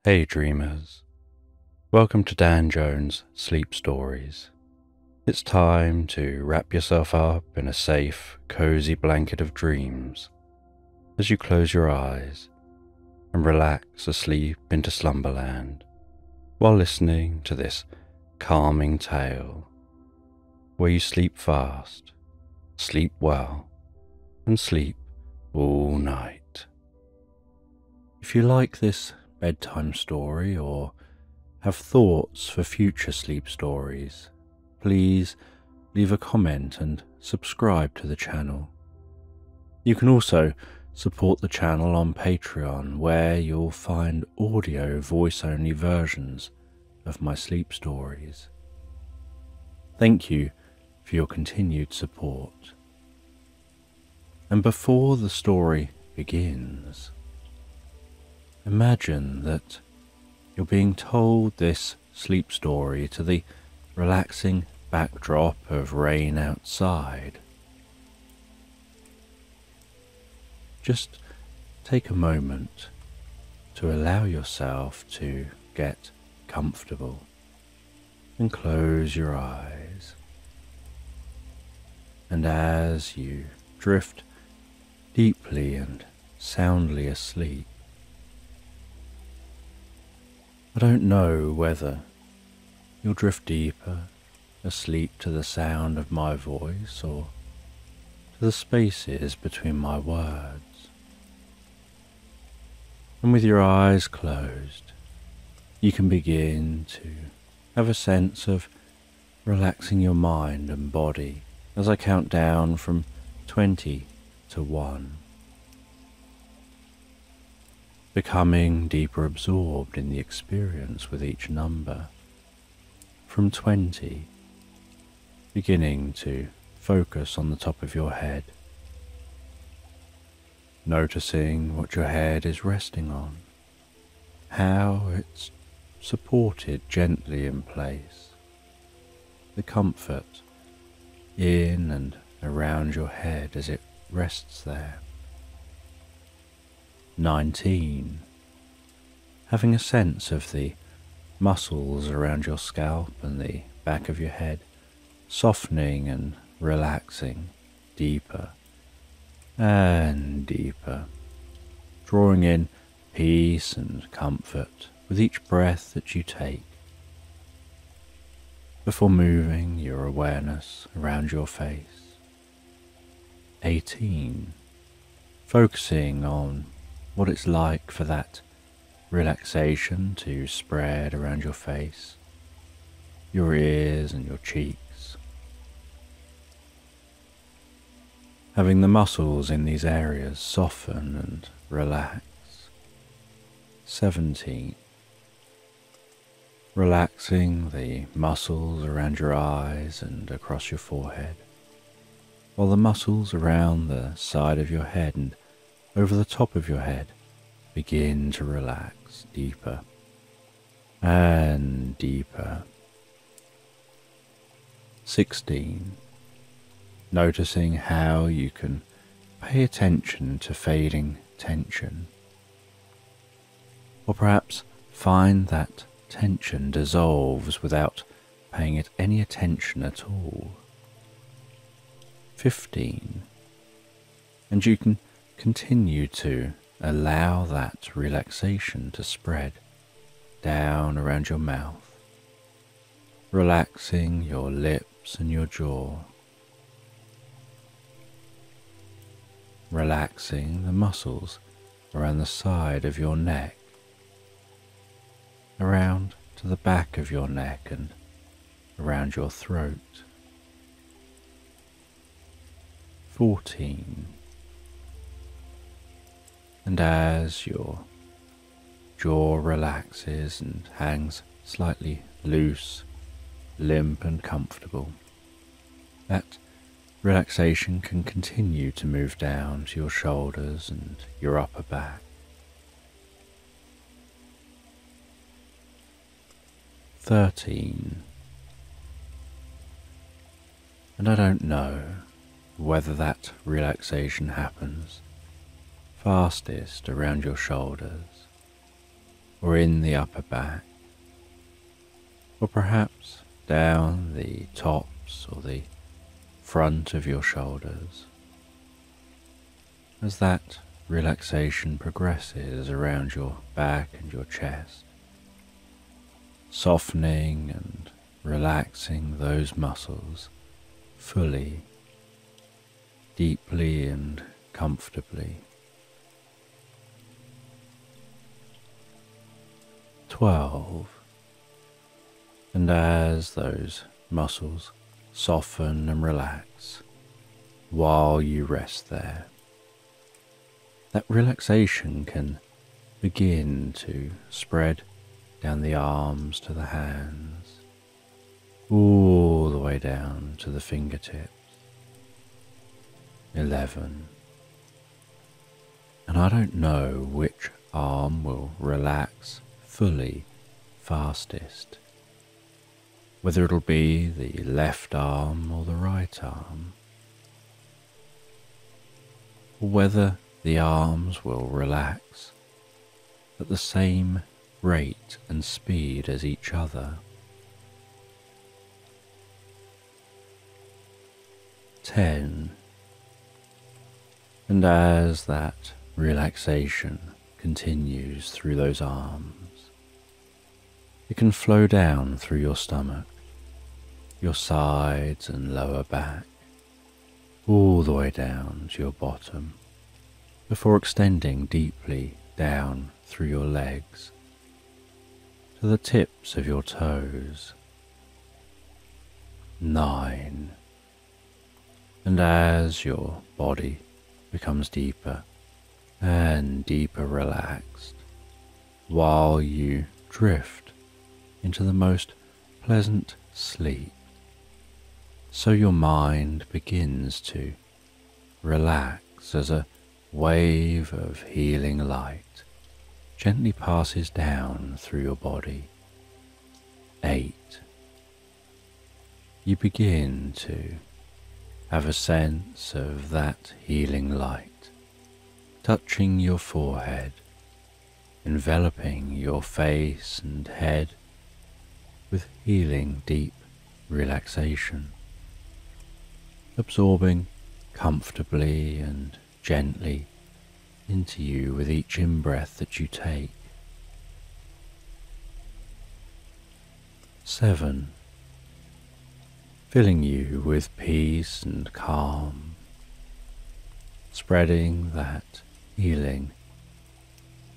Hey dreamers, welcome to Dan Jones' Sleep Stories. It's time to wrap yourself up in a safe, cozy blanket of dreams as you close your eyes and relax asleep into slumberland while listening to this calming tale where you sleep fast, sleep well, and sleep all night. If you like this bedtime story or have thoughts for future sleep stories, please leave a comment and subscribe to the channel. You can also support the channel on Patreon, where you'll find audio voice-only versions of my sleep stories. Thank you for your continued support. And before the story begins, imagine that you're being told this sleep story to the relaxing backdrop of rain outside. Just take a moment to allow yourself to get comfortable and close your eyes. And as you drift deeply and soundly asleep, I don't know whether you'll drift deeper asleep to the sound of my voice or to the spaces between my words. And with your eyes closed, you can begin to have a sense of relaxing your mind and body as I count down from 20 to 1. Becoming deeper absorbed in the experience with each number. From 20, beginning to focus on the top of your head, noticing what your head is resting on, how it's supported gently in place, the comfort in and around your head as it rests there. 19. Having a sense of the muscles around your scalp and the back of your head softening and relaxing deeper and deeper, drawing in peace and comfort with each breath that you take, before moving your awareness around your face. 18. Focusing on what it's like for that relaxation to spread around your face, your ears and your cheeks. Having the muscles in these areas soften and relax. 17. Relaxing the muscles around your eyes and across your forehead, while the muscles around the side of your head and over the top of your head begin to relax deeper and deeper. 16. Noticing how you can pay attention to fading tension, or perhaps find that tension dissolves without paying it any attention at all. 15. And you can continue to allow that relaxation to spread down around your mouth, relaxing your lips and your jaw, relaxing the muscles around the side of your neck, around to the back of your neck and around your throat. 14. And as your jaw relaxes and hangs slightly loose, limp and comfortable, that relaxation can continue to move down to your shoulders and your upper back. 13. And I don't know whether that relaxation happens fastest around your shoulders, or in the upper back, or perhaps down the tops or the front of your shoulders. As that relaxation progresses around your back and your chest, softening and relaxing those muscles fully, deeply and comfortably. 12. And as those muscles soften and relax while you rest there, that relaxation can begin to spread down the arms to the hands, all the way down to the fingertips. 11. And I don't know which arm will relax fully fastest, whether it'll be the left arm or the right arm, or whether the arms will relax at the same rate and speed as each other. 10. And as that relaxation continues through those arms, it can flow down through your stomach, your sides and lower back, all the way down to your bottom, before extending deeply down through your legs to the tips of your toes. 9. And as your body becomes deeper and deeper relaxed, while you drift into the most pleasant sleep, so your mind begins to relax as a wave of healing light gently passes down through your body. 8. You begin to have a sense of that healing light touching your forehead, enveloping your face and head with healing deep relaxation, absorbing comfortably and gently into you with each in-breath that you take. 7. Filling you with peace and calm, spreading that healing,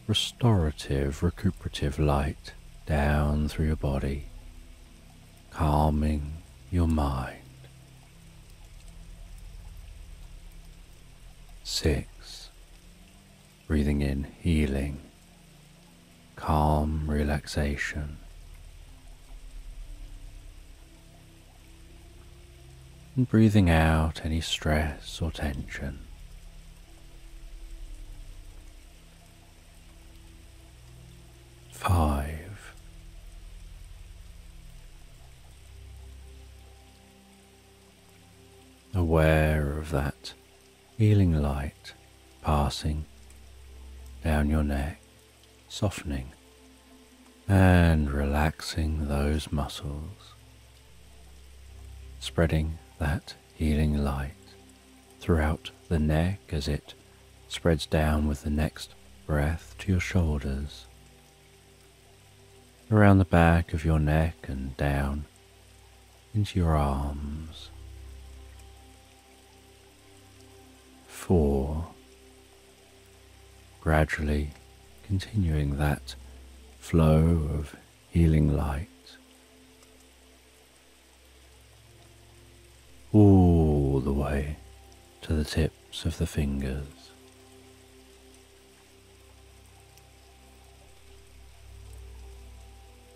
restorative, recuperative light down through your body, calming your mind. 6. Breathing in healing, calm relaxation. And breathing out any stress or tension. 5. Aware of that healing light passing down your neck, softening and relaxing those muscles, spreading that healing light throughout the neck as it spreads down with the next breath to your shoulders, around the back of your neck and down into your arms. 4. Gradually continuing that flow of healing light all the way to the tips of the fingers.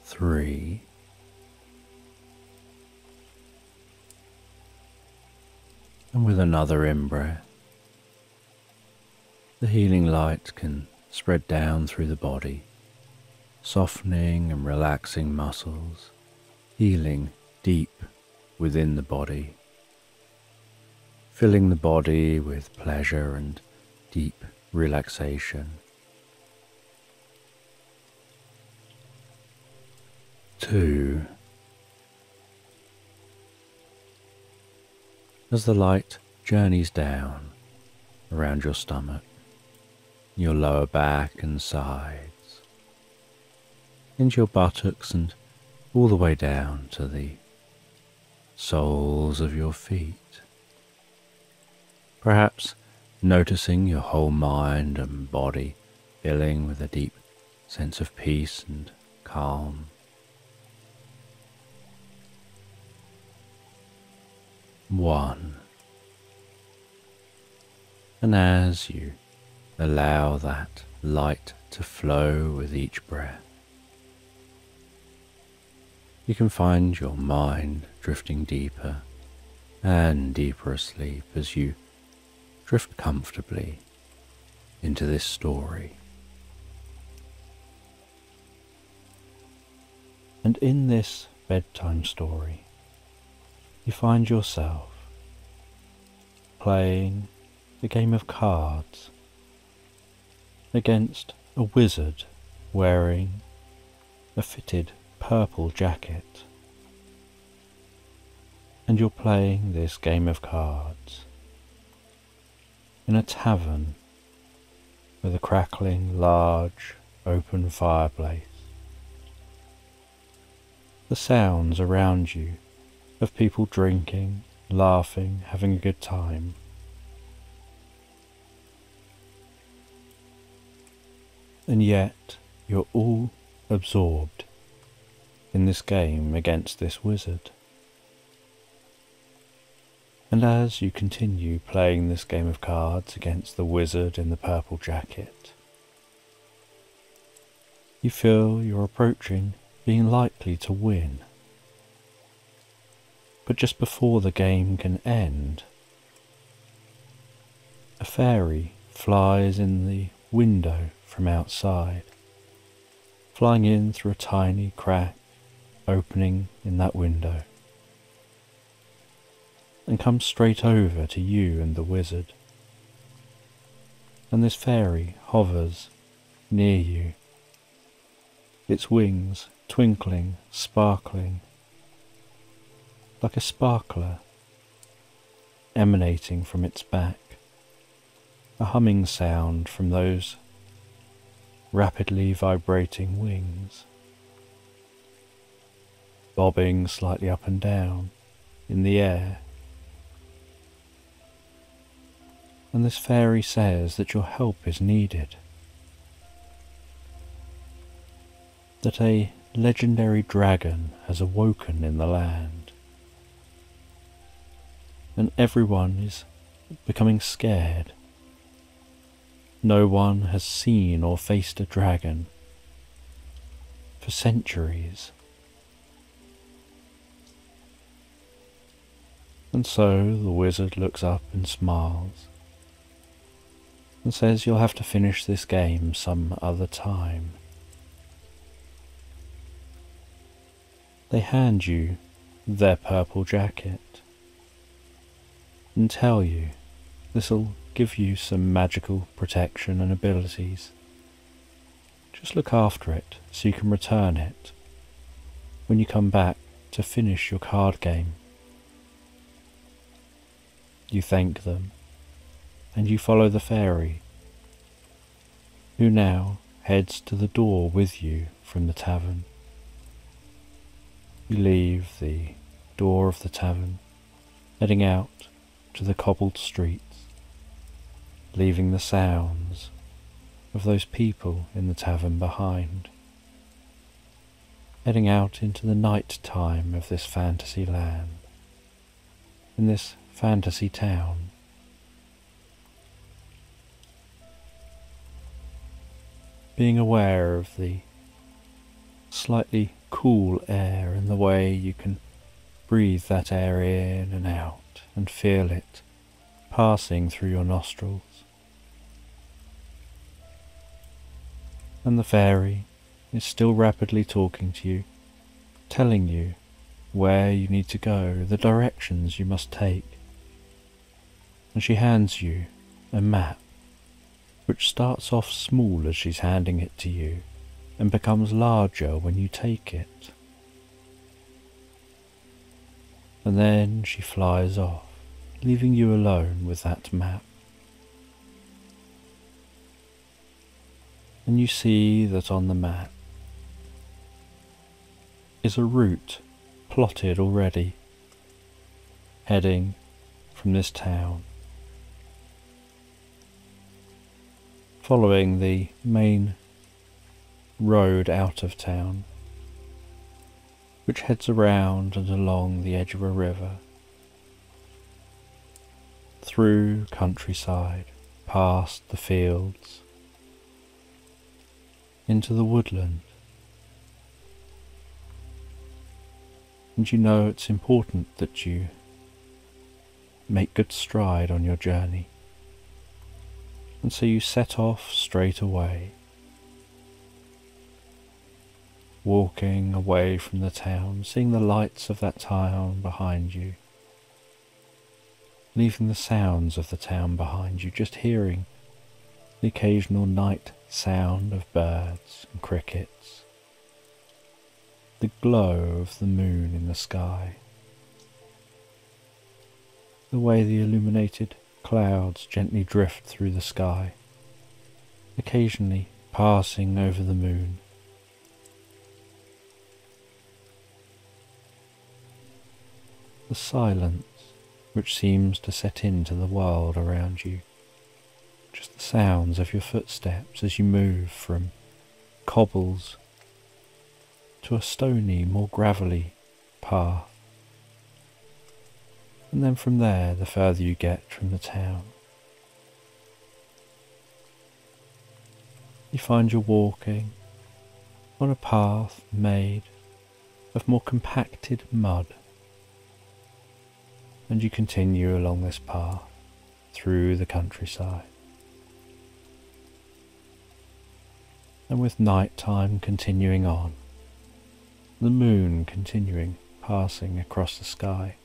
3. And with another in-breath, the healing light can spread down through the body, softening and relaxing muscles, healing deep within the body, filling the body with pleasure and deep relaxation. 2. As the light journeys down around your stomach, your lower back and sides, into your buttocks and all the way down to the soles of your feet, perhaps noticing your whole mind and body filling with a deep sense of peace and calm. 1. And as you allow that light to flow with each breath, you can find your mind drifting deeper and deeper asleep as you drift comfortably into this story. And in this bedtime story, you find yourself playing a game of cards against a wizard wearing a fitted purple jacket. And you're playing this game of cards in a tavern with a crackling, large, open fireplace. The sounds around you of people drinking, laughing, having a good time. And yet you're all absorbed in this game against this wizard. And as you continue playing this game of cards against the wizard in the purple jacket, you feel you're approaching being likely to win. But just before the game can end, a fairy flies in the window from outside, flying in through a tiny crack opening in that window, and comes straight over to you and the wizard. And this fairy hovers near you, its wings twinkling, sparkling, like a sparkler emanating from its back, a humming sound from those rapidly vibrating wings, bobbing slightly up and down in the air. And this fairy says that your help is needed, that a legendary dragon has awoken in the land, and everyone is becoming scared. No one has seen or faced a dragon for centuries. And so the wizard looks up and smiles and says you'll have to finish this game some other time. They hand you their purple jacket and tell you this'll give you some magical protection and abilities. Just look after it so you can return it when you come back to finish your card game. You thank them, and you follow the fairy, who now heads to the door with you from the tavern. You leave the door of the tavern, heading out to the cobbled streets, leaving the sounds of those people in the tavern behind, heading out into the night time of this fantasy land, in this fantasy town. Being aware of the slightly cool air and the way you can breathe that air in and out and feel it passing through your nostrils. And the fairy is still rapidly talking to you, telling you where you need to go, the directions you must take. And she hands you a map, which starts off small as she's handing it to you and becomes larger when you take it. and then she flies off, leaving you alone with that map. And you see that on the map is a route plotted already, heading from this town, following the main road out of town, which heads around and along the edge of a river, through countryside, past the fields, into the woodland. And you know it's important that you make good stride on your journey. And so you set off straight away, walking away from the town, seeing the lights of that town behind you, leaving the sounds of the town behind you, just hearing the occasional night sound of birds and crickets, the glow of the moon in the sky, the way the illuminated clouds gently drift through the sky, occasionally passing over the moon. The silence which seems to set into the world around you, just the sounds of your footsteps as you move from cobbles to a stony, more gravelly path. And then from there, the further you get from the town, you find you're walking on a path made of more compacted mud. And you continue along this path through the countryside. And with night time continuing on, the moon continuing, passing across the sky,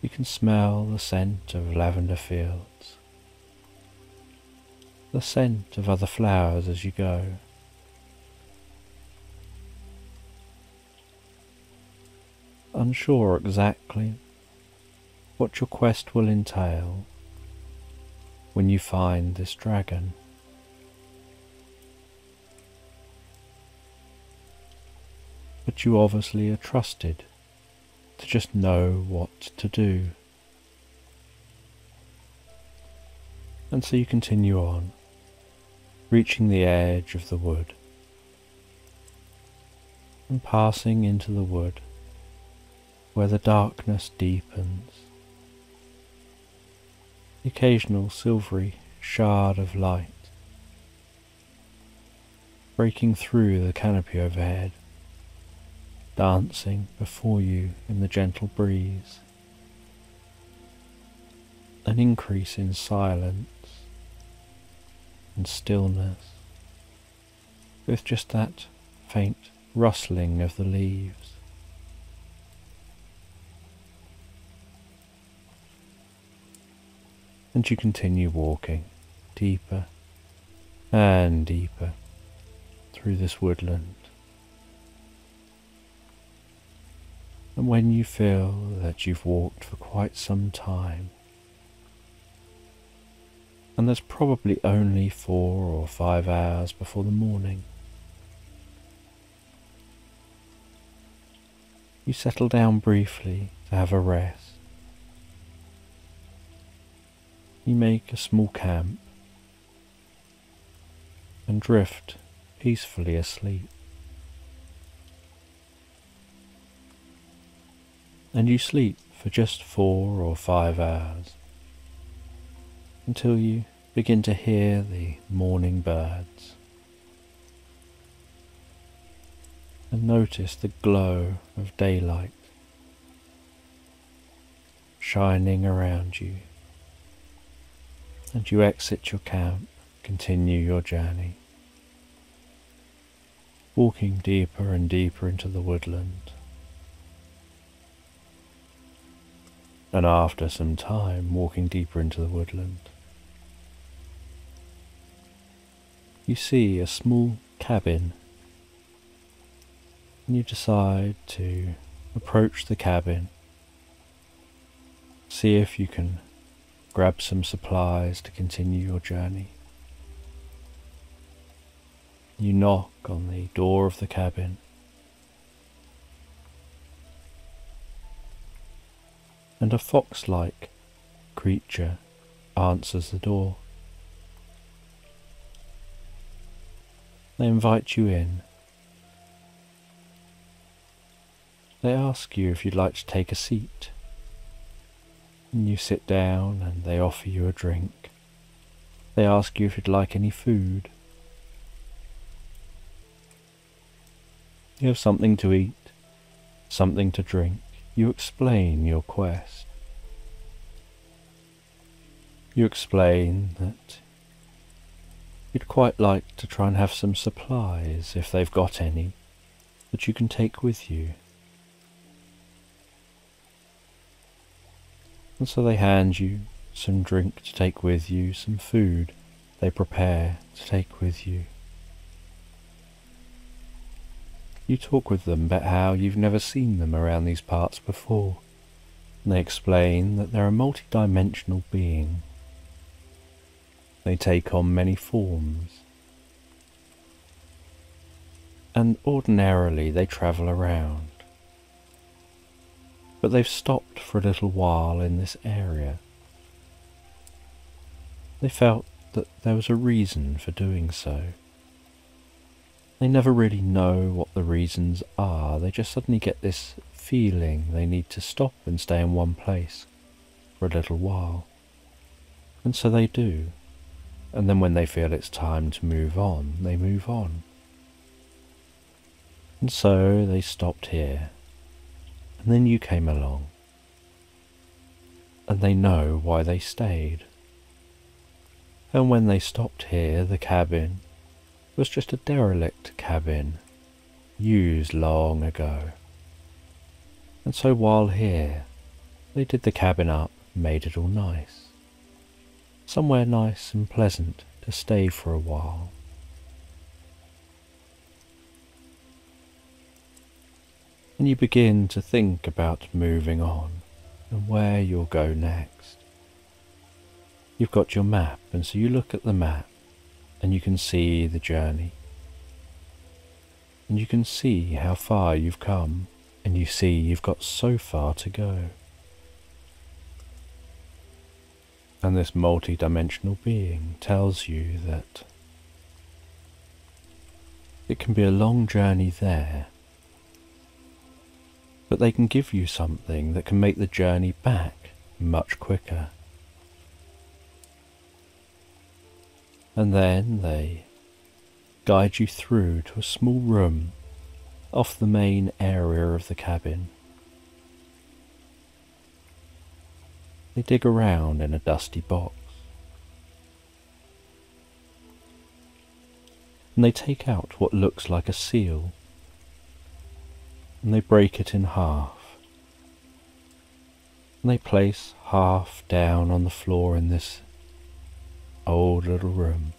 you can smell the scent of lavender fields, the scent of other flowers as you go. Unsure exactly what your quest will entail when you find this dragon. But you obviously are trusted to just know what to do. And so you continue on, reaching the edge of the wood and passing into the wood where the darkness deepens. The occasional silvery shard of light breaking through the canopy overhead, dancing before you in the gentle breeze. An increase in silence and stillness, with just that faint rustling of the leaves. And you continue walking deeper and deeper through this woodland. And when you feel that you've walked for quite some time, and there's probably only 4 or 5 hours before the morning, you settle down briefly to have a rest. You make a small camp and drift peacefully asleep. And you sleep for just 4 or 5 hours until you begin to hear the morning birds and notice the glow of daylight shining around you. And you exit your camp, continue your journey, walking deeper and deeper into the woodland. And after some time walking deeper into the woodland, you see a small cabin, and you decide to approach the cabin See if you can grab some supplies to continue your journey. You knock on the door of the cabin, and a fox-like creature answers the door. They invite you in. They ask you if you'd like to take a seat. And you sit down and they offer you a drink. They ask you if you'd like any food. You have something to eat, something to drink. You explain your quest. You explain that you'd quite like to try and have some supplies, if they've got any, that you can take with you. And so they hand you some drink to take with you, some food they prepare to take with you. You talk with them about how you've never seen them around these parts before, and they explain that they're a multi-dimensional being. They take on many forms, and ordinarily they travel around. But they've stopped for a little while in this area. They felt that there was a reason for doing so. They never really know what the reasons are, they just suddenly get this feeling they need to stop and stay in one place for a little while. And so they do. And then when they feel it's time to move on, they move on. And so they stopped here. And then you came along. And they know why they stayed. And when they stopped here, the cabin was just a derelict cabin, used long ago. And so while here, they did the cabin up, made it all nice. Somewhere nice and pleasant to stay for a while. And you begin to think about moving on and where you'll go next. You've got your map, and so you look at the map and you can see the journey. And you can see how far you've come, and you see you've got so far to go. And this multi-dimensional being tells you that it can be a long journey there, but they can give you something that can make the journey back much quicker. And then they guide you through to a small room off the main area of the cabin. They dig around in a dusty box. And they take out what looks like a seal. And they break it in half. And they place half down on the floor in this old little room.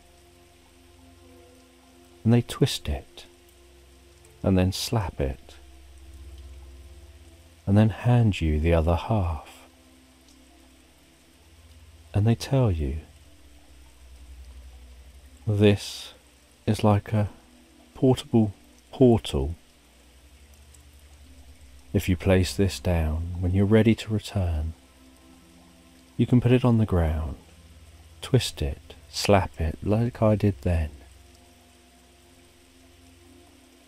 And they twist it. And then slap it. And then hand you the other half. And they tell you, this is like a portable portal. If you place this down, when you're ready to return, you can put it on the ground, twist it, slap it like I did then,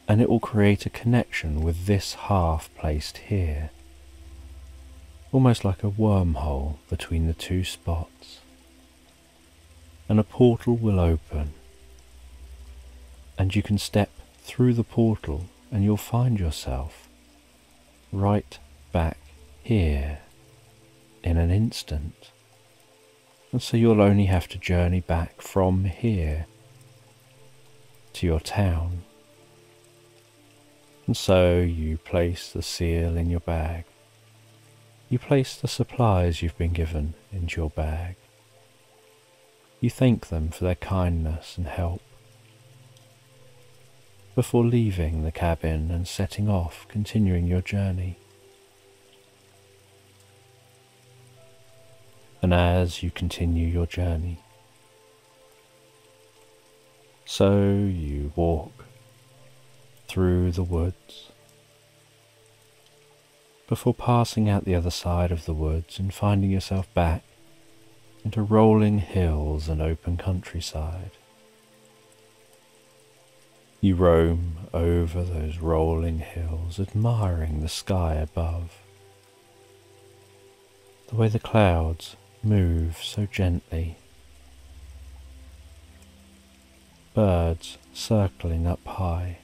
and it will create a connection with this half placed here. Almost like a wormhole between the two spots, and a portal will open, and you can step through the portal and you'll find yourself right back here in an instant. And so you'll only have to journey back from here to your town. And so you place the seal in your bag. You place the supplies you've been given into your bag. You thank them for their kindness and help before leaving the cabin and setting off, continuing your journey. And as you continue your journey, so you walk through the woods before passing out the other side of the woods and finding yourself back into rolling hills and open countryside. You roam over those rolling hills, admiring the sky above, the way the clouds move so gently, birds circling up high.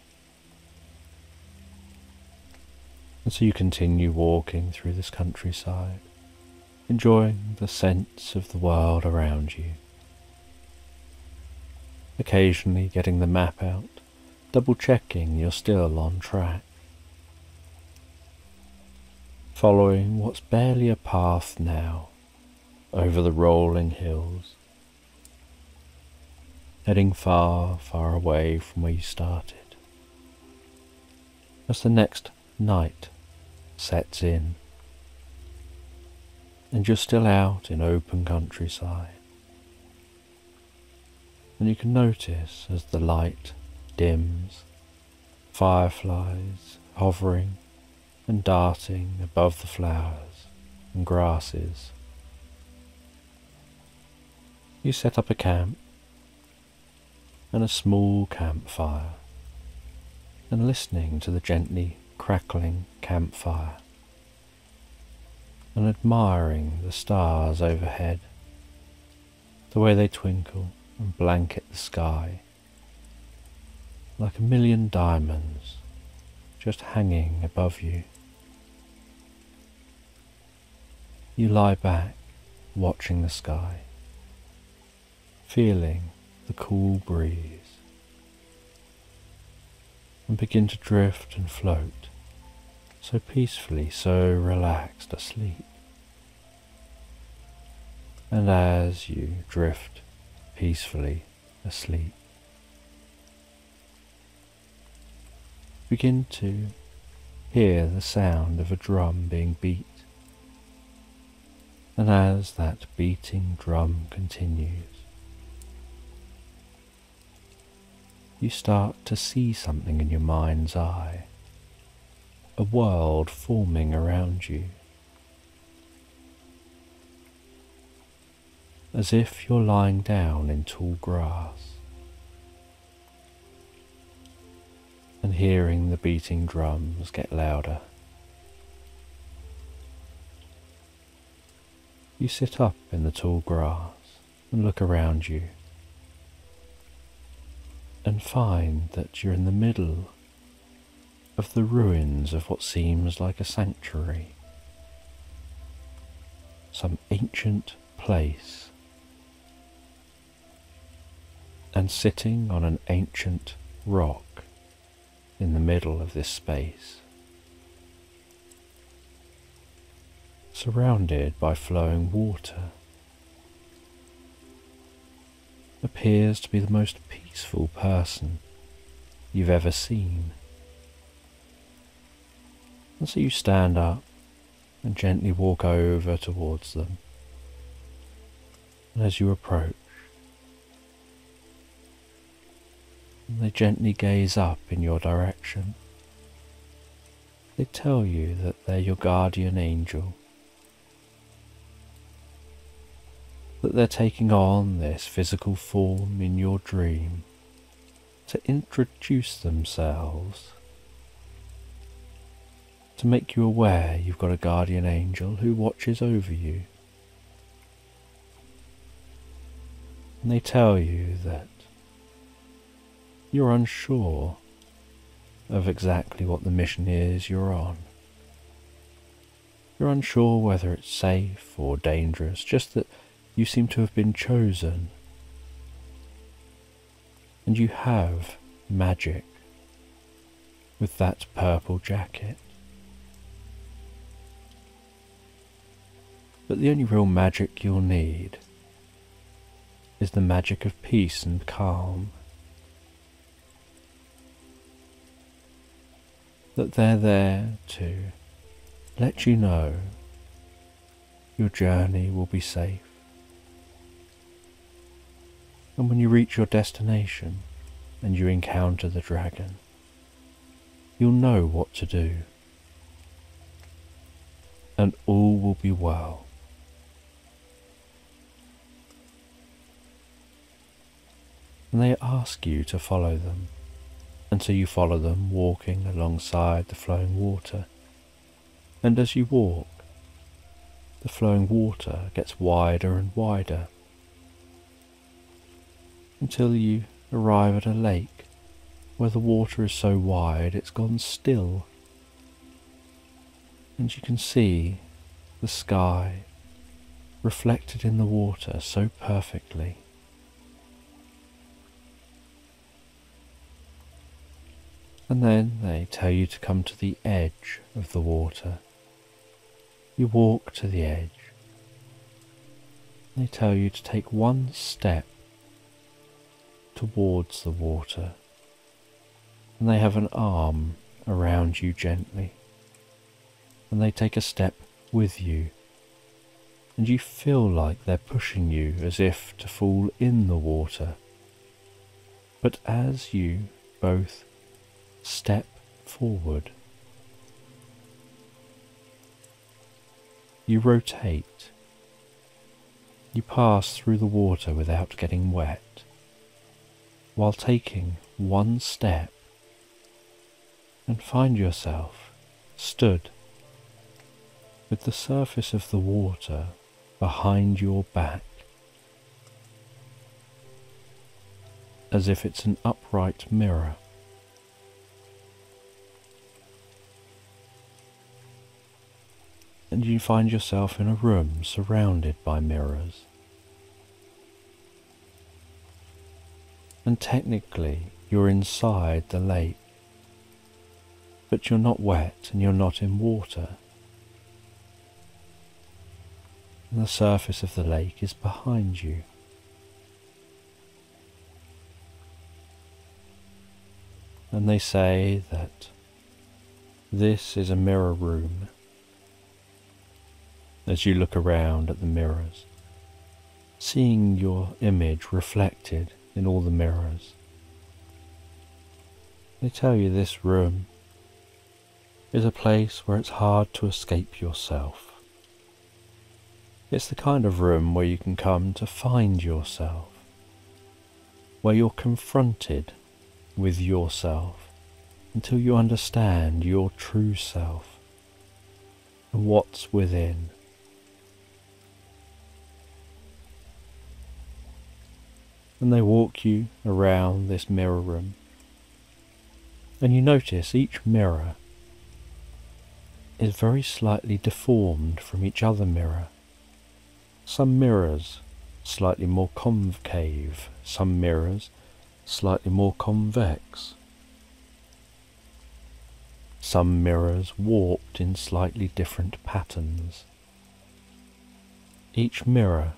And so you continue walking through this countryside, enjoying the sense of the world around you, occasionally getting the map out, double checking you're still on track, following what's barely a path now over the rolling hills, heading far, far away from where you started. As the next night sets in, and you're still out in open countryside, and you can notice as the light dims, fireflies hovering and darting above the flowers and grasses. You set up a camp and a small campfire, and listening to the gently crackling campfire and admiring the stars overhead, the way they twinkle and blanket the sky like a million diamonds just hanging above you. You lie back watching the sky, feeling the cool breeze, and begin to drift and float so peacefully, so relaxed asleep. And as you drift peacefully asleep, begin to hear the sound of a drum being beat. And as that beating drum continues, you start to see something in your mind's eye, a world forming around you, as if you're lying down in tall grass and hearing the beating drums get louder. You sit up in the tall grass and look around you and find that you're in the middle of the ruins of what seems like a sanctuary, some ancient place, and sitting on an ancient rock in the middle of this space, surrounded by flowing water, appears to be the most peaceful person you've ever seen. And so you stand up and gently walk over towards them. And as you approach, they gently gaze up in your direction. They tell you that they're your guardian angel, that they're taking on this physical form in your dream to introduce themselves, to make you aware you've got a guardian angel who watches over you. And they tell you that you're unsure of exactly what the mission is you're on. You're unsure whether it's safe or dangerous, just that you seem to have been chosen, and you have magic with that purple jacket. But the only real magic you'll need is the magic of peace and calm. That they're there to let you know your journey will be safe. And when you reach your destination and you encounter the dragon, you'll know what to do, and all will be well. And they ask you to follow them, and so you follow them, walking alongside the flowing water. And as you walk, the flowing water gets wider and wider, until you arrive at a lake where the water is so wide it's gone still, and you can see the sky reflected in the water so perfectly. And then they tell you to come to the edge of the water. You walk to the edge. They tell you to take one step towards the water, and they have an arm around you gently, and they take a step with you, and you feel like they're pushing you as if to fall in the water. But as you both step forward, you rotate. You pass through the water without getting wet, while taking one step, and find yourself stood with the surface of the water behind your back, as if it's an upright mirror. And you find yourself in a room surrounded by mirrors. And technically you're inside the lake, but you're not wet and you're not in water. And the surface of the lake is behind you. And they say that this is a mirror room. As you look around at the mirrors, seeing your image reflected in all the mirrors, they tell you this room is a place where it's hard to escape yourself. It's the kind of room where you can come to find yourself, where you're confronted with yourself until you understand your true self and what's within. And they walk you around this mirror room, and you notice each mirror is very slightly deformed from each other mirror. Some mirrors slightly more concave, some mirrors slightly more convex, some mirrors warped in slightly different patterns. Each mirror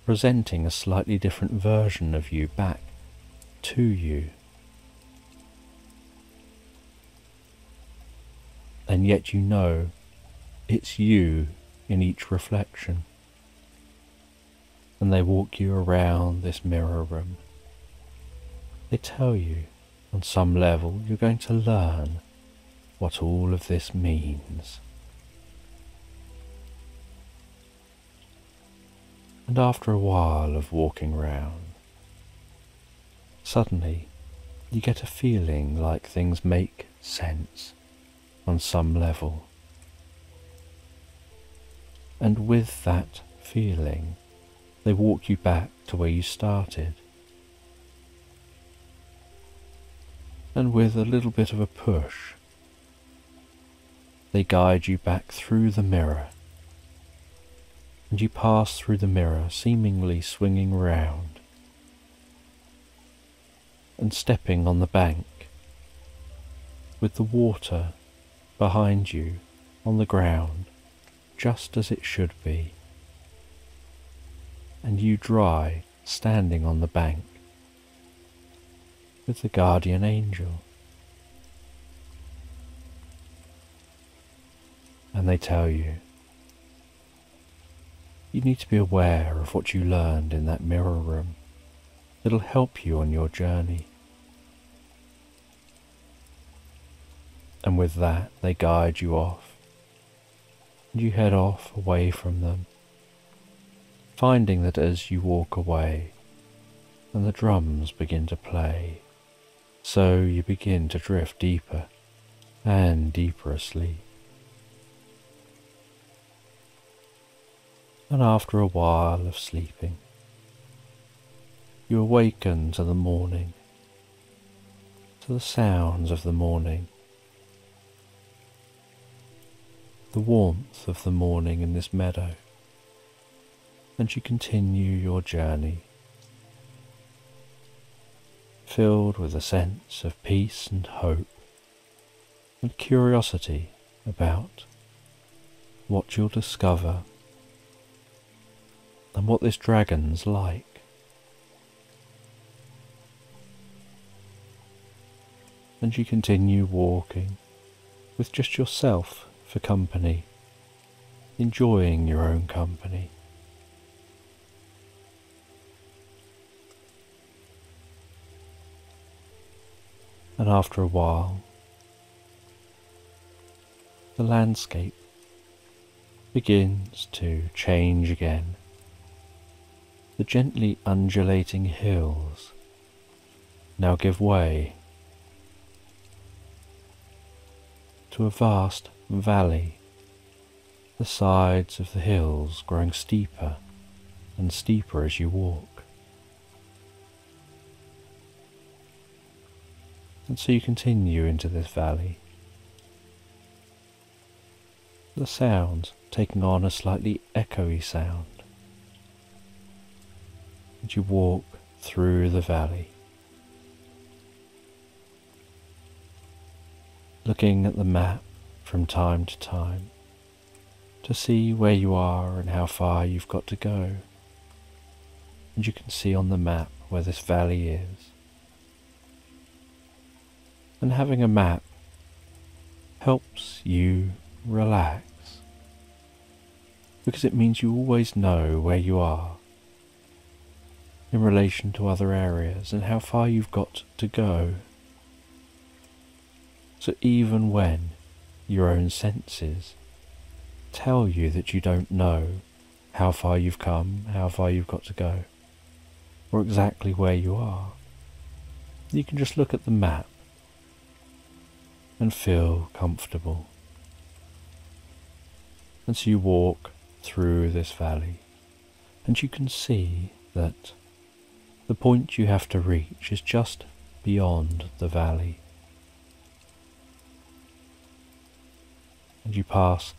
presenting a slightly different version of you back to you. And yet you know it's you in each reflection. And they walk you around this mirror room. They tell you, on some level, you're going to learn what all of this means. And after a while of walking round, suddenly you get a feeling like things make sense on some level. And with that feeling, they walk you back to where you started. And with a little bit of a push, they guide you back through the mirror. And you pass through the mirror, seemingly swinging round, and stepping on the bank, with the water behind you on the ground, just as it should be, and you dry, standing on the bank, with the guardian angel. And they tell you, You need to be aware of what you learned in that mirror room. It'll help you on your journey. And with that, they guide you off, and you head off away from them, finding that as you walk away and the drums begin to play, so you begin to drift deeper and deeper asleep. And after a while of sleeping, you awaken to the morning, to the sounds of the morning, the warmth of the morning in this meadow, and you continue your journey, filled with a sense of peace and hope and curiosity about what you'll discover and what this dragon's like. And you continue walking with just yourself for company, enjoying your own company. And after a while, the landscape begins to change again. The gently undulating hills now give way to a vast valley, the sides of the hills growing steeper and steeper as you walk. And so you continue into this valley, the sounds taking on a slightly echoey sound. And you walk through the valley, looking at the map from time to time to see where you are and how far you've got to go. And you can see on the map where this valley is. And having a map helps you relax, because it means you always know where you are in relation to other areas and how far you've got to go. So even when your own senses tell you that you don't know how far you've come, how far you've got to go, or exactly where you are, you can just look at the map and feel comfortable. And so you walk through this valley, and you can see that the point you have to reach is just beyond the valley. And you pass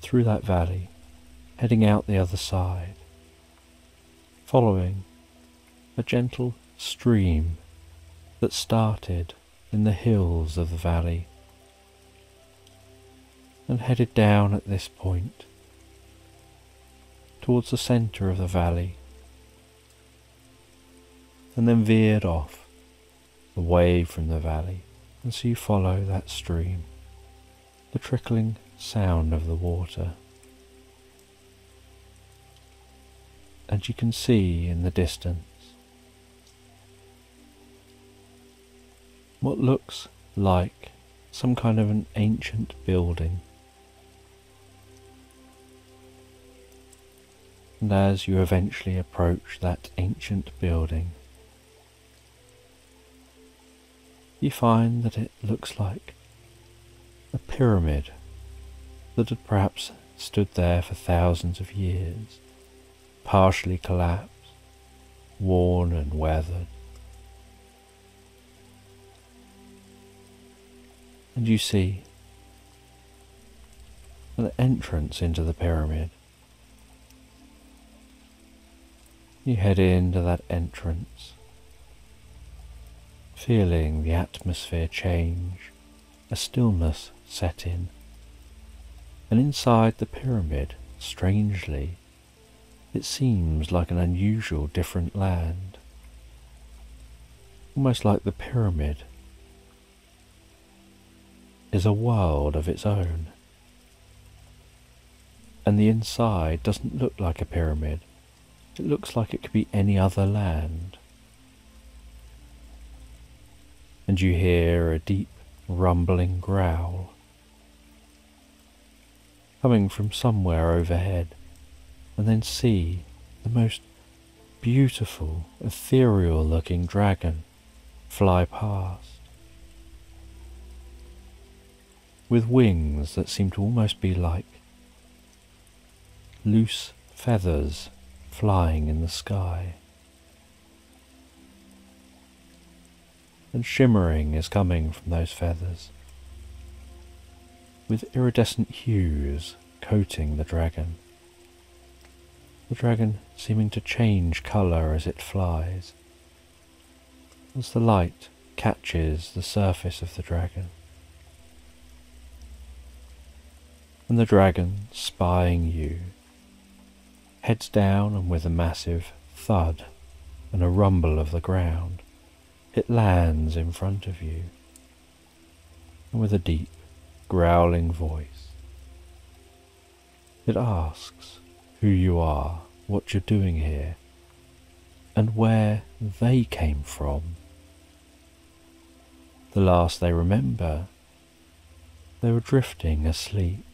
through that valley, heading out the other side, following a gentle stream that started in the hills of the valley and headed down at this point towards the centre of the valley, and then veered off away from the valley. And so you follow that stream, the trickling sound of the water, and you can see in the distance what looks like some kind of an ancient building. And as you eventually approach that ancient building, you find that it looks like a pyramid that had perhaps stood there for thousands of years, partially collapsed, worn and weathered. And you see an entrance into the pyramid. You head into that entrance, feeling the atmosphere change, a stillness set in, and inside the pyramid, strangely, it seems like an unusual different land, almost like the pyramid is a world of its own. and the inside doesn't look like a pyramid. It looks like it could be any other land. And you hear a deep rumbling growl coming from somewhere overhead, and then see the most beautiful, ethereal looking dragon fly past, with wings that seem to almost be like loose feathers flying in the sky. And shimmering is coming from those feathers, with iridescent hues coating the dragon seeming to change colour as it flies, as the light catches the surface of the dragon. And the dragon, spying you, heads down, and with a massive thud and a rumble of the ground, it lands in front of you, and with a deep, growling voice, it asks who you are, what you're doing here, and where they came from. The last they remember, they were drifting asleep,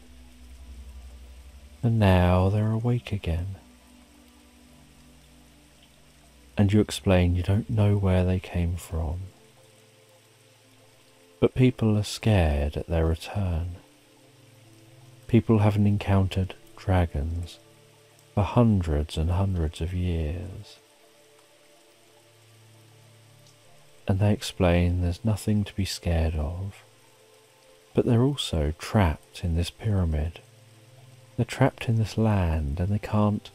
and now they're awake again. And you explain you don't know where they came from, but people are scared at their return. People haven't encountered dragons for hundreds and hundreds of years. And they explain there's nothing to be scared of, but they're also trapped in this pyramid. They're trapped in this land, and they can't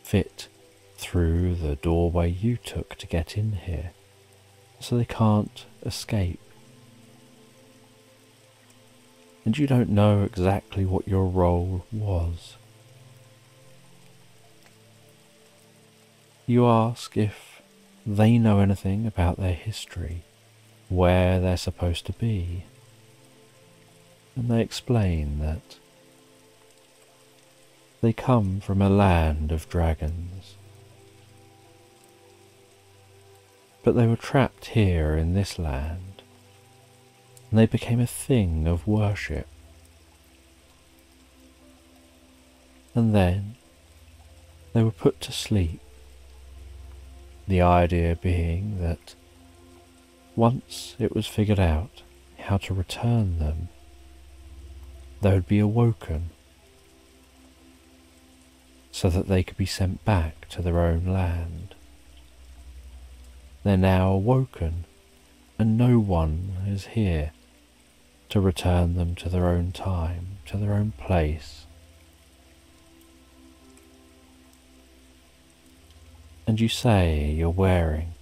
fit through the doorway you took to get in here, so they can't escape. And you don't know exactly what your role was. You ask if they know anything about their history, where they're supposed to be, and they explain that they come from a land of dragons, but they were trapped here in this land, and they became a thing of worship. And then they were put to sleep, the idea being that once it was figured out how to return them, they would be awoken, so that they could be sent back to their own land. They're now awoken, and no one is here to return them to their own time, to their own place. And you say you're wearing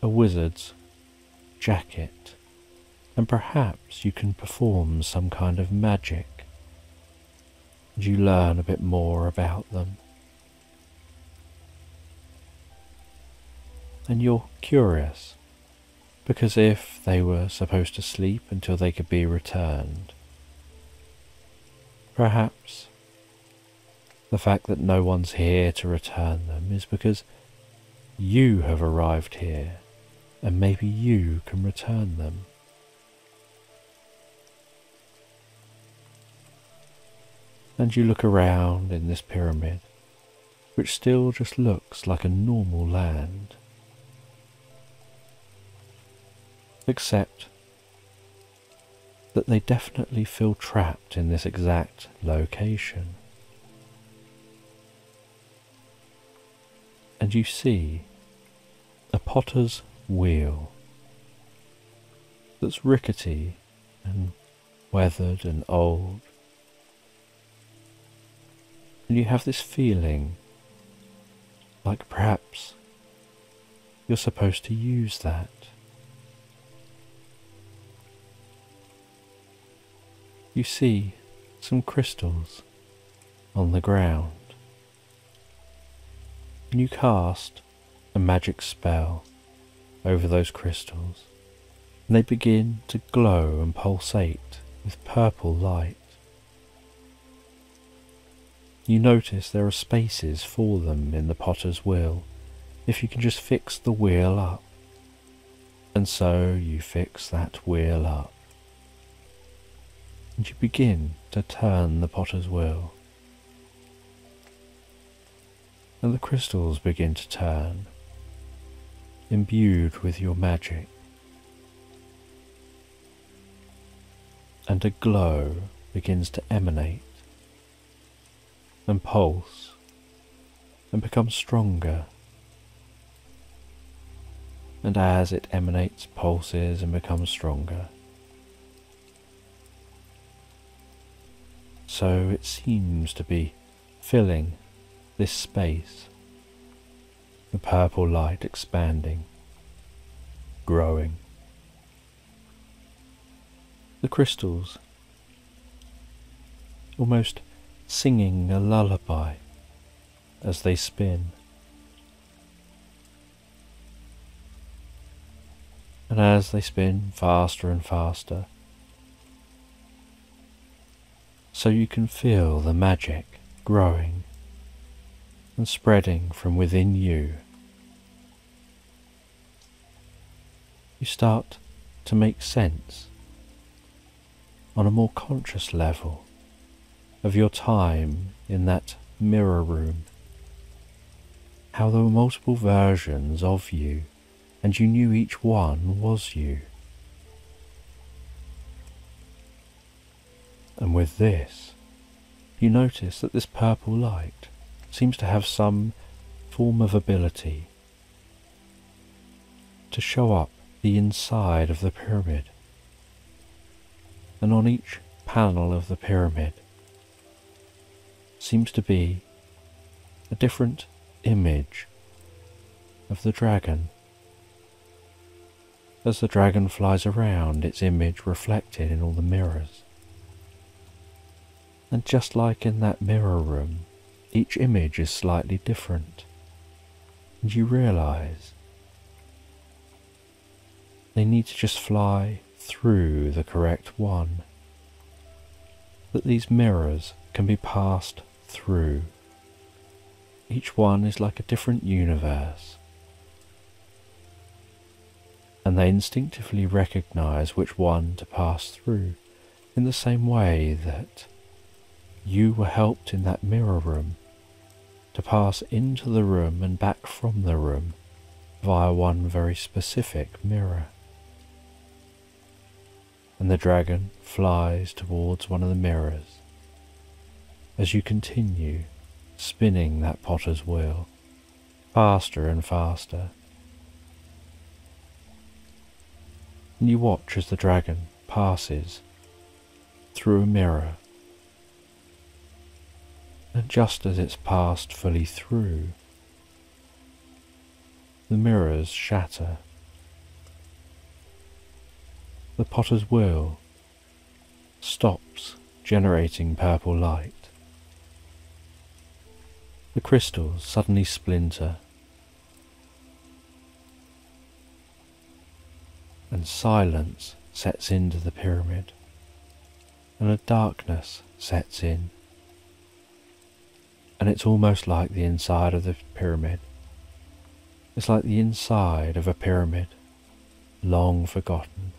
a wizard's jacket, and perhaps you can perform some kind of magic, and you learn a bit more about them. And you're curious, because if they were supposed to sleep until they could be returned, perhaps the fact that no one's here to return them is because you have arrived here, and maybe you can return them. And you look around in this pyramid, which still just looks like a normal land, except that they definitely feel trapped in this exact location. And you see a potter's wheel that's rickety and weathered and old, and you have this feeling like perhaps you're supposed to use that. You see some crystals on the ground, and you cast a magic spell over those crystals, and they begin to glow and pulsate with purple light. You notice there are spaces for them in the potter's wheel if you can just fix the wheel up. And so you fix that wheel up. And you begin to turn the potter's wheel. And the crystals begin to turn, imbued with your magic. And a glow begins to emanate and pulse and become stronger. And as it emanates, pulses and becomes stronger, so it seems to be filling this space, the purple light expanding, growing. The crystals almost singing a lullaby as they spin. And as they spin faster and faster, so you can feel the magic growing and spreading from within you. You start to make sense on a more conscious level of your time in that mirror room, how there were multiple versions of you and you knew each one was you. And with this, you notice that this purple light seems to have some form of ability to show up the inside of the pyramid. And on each panel of the pyramid seems to be a different image of the dragon. As the dragon flies around, its image reflected in all the mirrors. And just like in that mirror room, each image is slightly different. And you realize they need to just fly through the correct one. That these mirrors can be passed through. Each one is like a different universe. And they instinctively recognize which one to pass through, in the same way that you were helped in that mirror room to pass into the room and back from the room via one very specific mirror. And the dragon flies towards one of the mirrors as you continue spinning that potter's wheel faster and faster. And you watch as the dragon passes through a mirror, and just as it's passed fully through, the mirrors shatter. The potter's wheel stops generating purple light. The crystals suddenly splinter, and silence sets into the pyramid, and a darkness sets in. And it's almost like the inside of the pyramid. It's like the inside of a pyramid, long forgotten.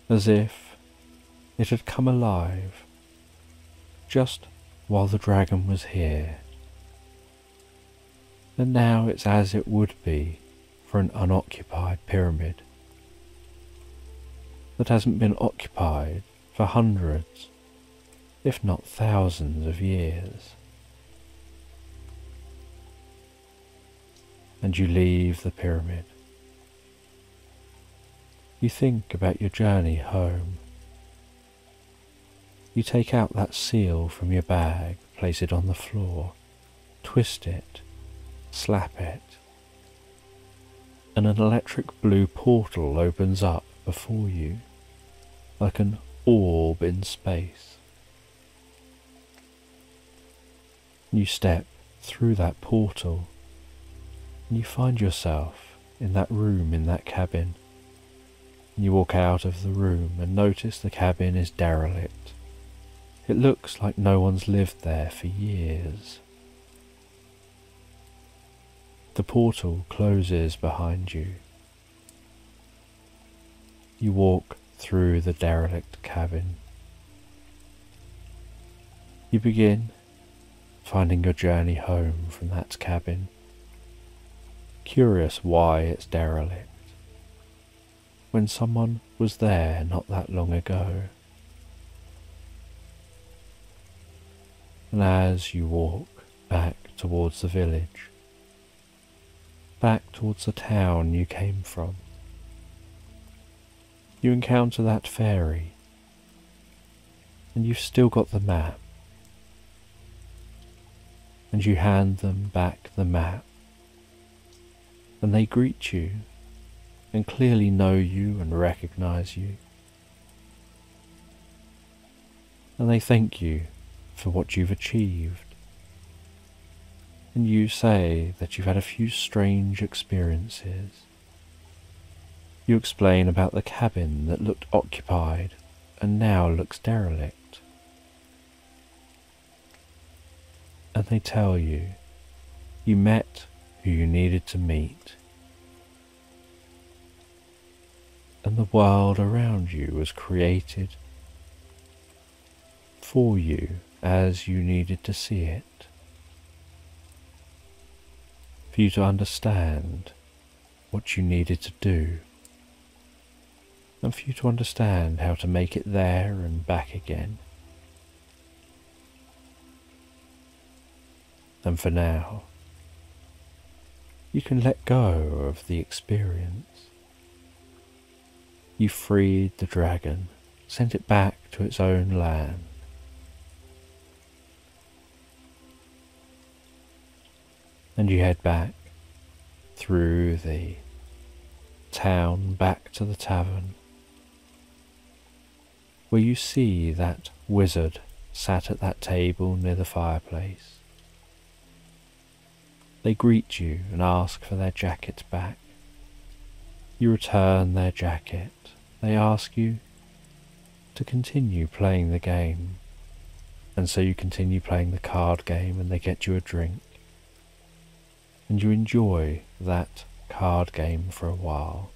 As if it had come alive just while the dragon was here. And now it's as it would be for an unoccupied pyramid that hasn't been occupied for hundreds, if not thousands of years. And you leave the pyramid. You think about your journey home. You take out that seal from your bag, place it on the floor, twist it, slap it, and an electric blue portal opens up before you, like an orb in space. You step through that portal, and you find yourself in that room, in that cabin. You walk out of the room and notice the cabin is derelict. It looks like no one's lived there for years. The portal closes behind you. You walk through the derelict cabin. You begin finding your journey home from that cabin, curious why it's derelict, when someone was there not that long ago. And as you walk back towards the village, back towards the town you came from, you encounter that fairy, and you've still got the map, and you hand them back the map, and they greet you and clearly know you and recognize you, and they thank you for what you've achieved, and you say that you've had a few strange experiences. You explain about the cabin that looked occupied and now looks derelict. And they tell you you met who you needed to meet, and the world around you was created for you as you needed to see it, for you to understand what you needed to do, and for you to understand how to make it there and back again. And for now, you can let go of the experience. You freed the dragon, sent it back to its own land. And you head back through the town back to the tavern, where you see that wizard sat at that table near the fireplace. They greet you and ask for their jacket back. You return their jacket. They ask you to continue playing the game, and so you continue playing the card game, and they get you a drink, and you enjoy that card game for a while.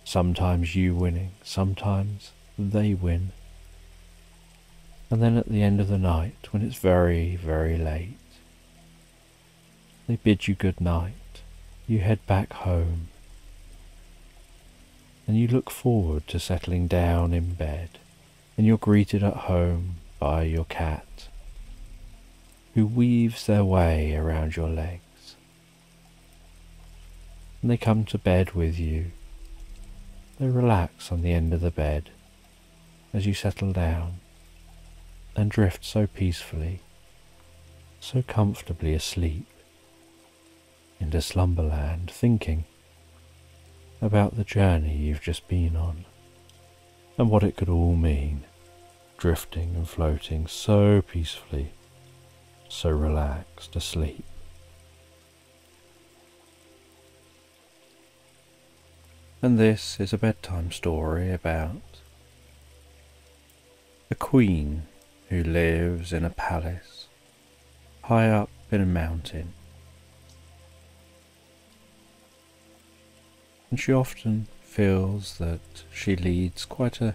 Sometimes you winning, sometimes they win. And then at the end of the night, when it's very, very late, they bid you good night. You head back home, and you look forward to settling down in bed, and you're greeted at home by your cat, who weaves their way around your legs. And they come to bed with you. They relax on the end of the bed as you settle down and drift so peacefully, so comfortably asleep into slumberland, thinking about the journey you've just been on and what it could all mean, drifting and floating so peacefully, so relaxed asleep. And this is a bedtime story about a queen who lives in a palace high up in a mountain. And she often feels that she leads quite an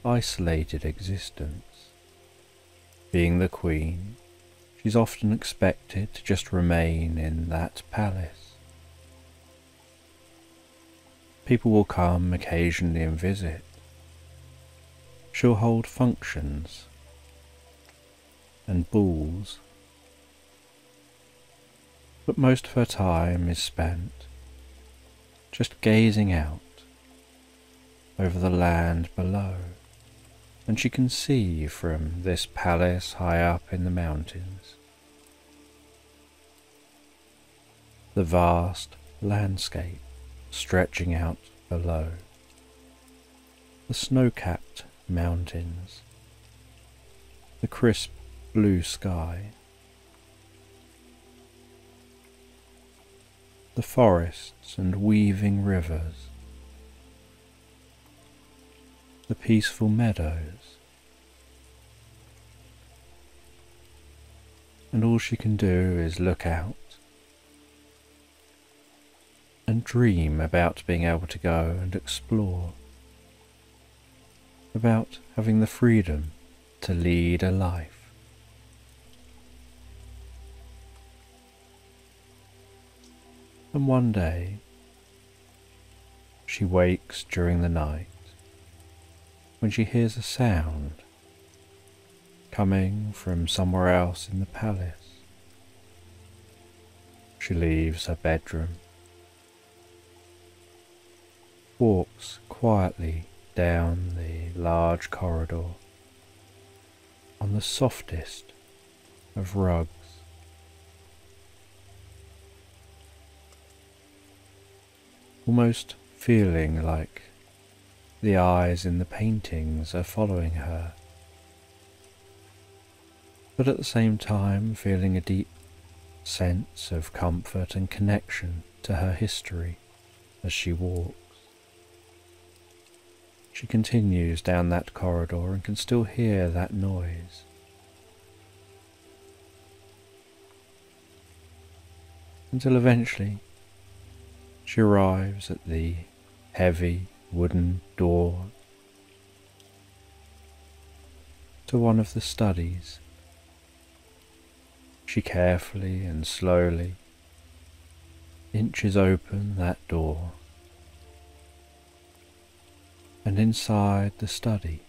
isolated existence. Being the queen, she's often expected to just remain in that palace. People will come occasionally and visit. She'll hold functions and balls, but most of her time is spent just gazing out over the land below, and she can see from this palace high up in the mountains the vast landscape stretching out below, the snow-capped mountains, the crisp blue sky, the forests and weaving rivers, the peaceful meadows, and all she can do is look out and dream about being able to go and explore, about having the freedom to lead a life. And one day, she wakes during the night when she hears a sound coming from somewhere else in the palace. She leaves her bedroom, walks quietly down the large corridor on the softest of rugs. Almost feeling like the eyes in the paintings are following her, but at the same time feeling a deep sense of comfort and connection to her history as she walks. She continues down that corridor and can still hear that noise. Until eventually she arrives at the heavy wooden door to one of the studies. She carefully and slowly inches open that door, and inside the study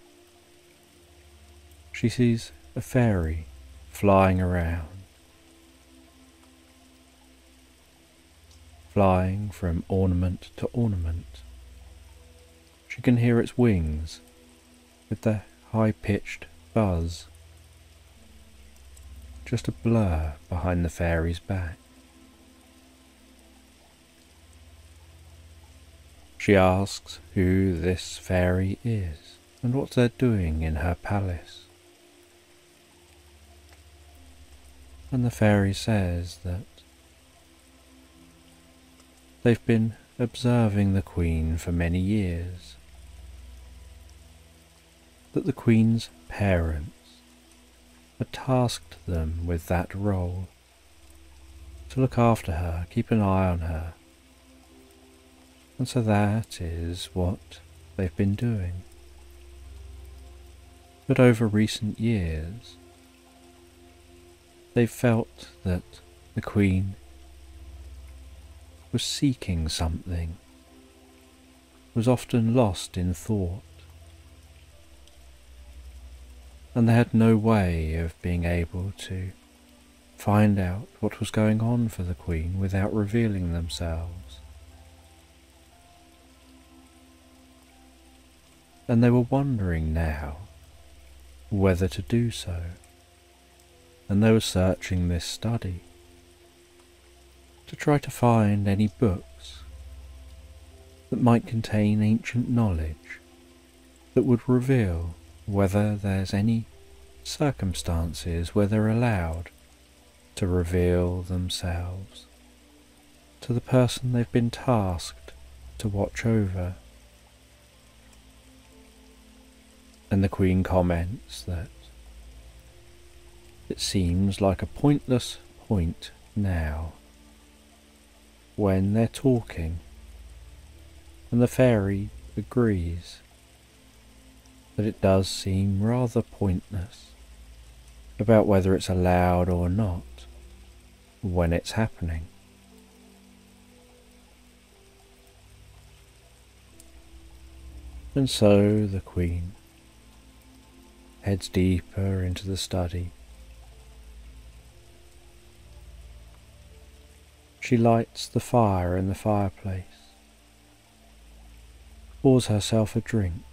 she sees a fairy flying around, flying from ornament to ornament. She can hear its wings with their high-pitched buzz, just a blur behind the fairy's back. She asks who this fairy is and what they're doing in her palace. And the fairy says that they've been observing the Queen for many years, that the Queen's parents had tasked them with that role, to look after her, keep an eye on her, and so that is what they've been doing. But over recent years, they've felt that the Queen was seeking something, was often lost in thought, and they had no way of being able to find out what was going on for the Queen without revealing themselves. And they were wondering now whether to do so, and they were searching this study to try to find any books that might contain ancient knowledge that would reveal whether there's any circumstances where they're allowed to reveal themselves to the person they've been tasked to watch over. And the Queen comments that it seems like a pointless point now when they're talking, and the fairy agrees that it does seem rather pointless about whether it's allowed or not when it's happening. And so the Queen heads deeper into the study. She lights the fire in the fireplace, pours herself a drink.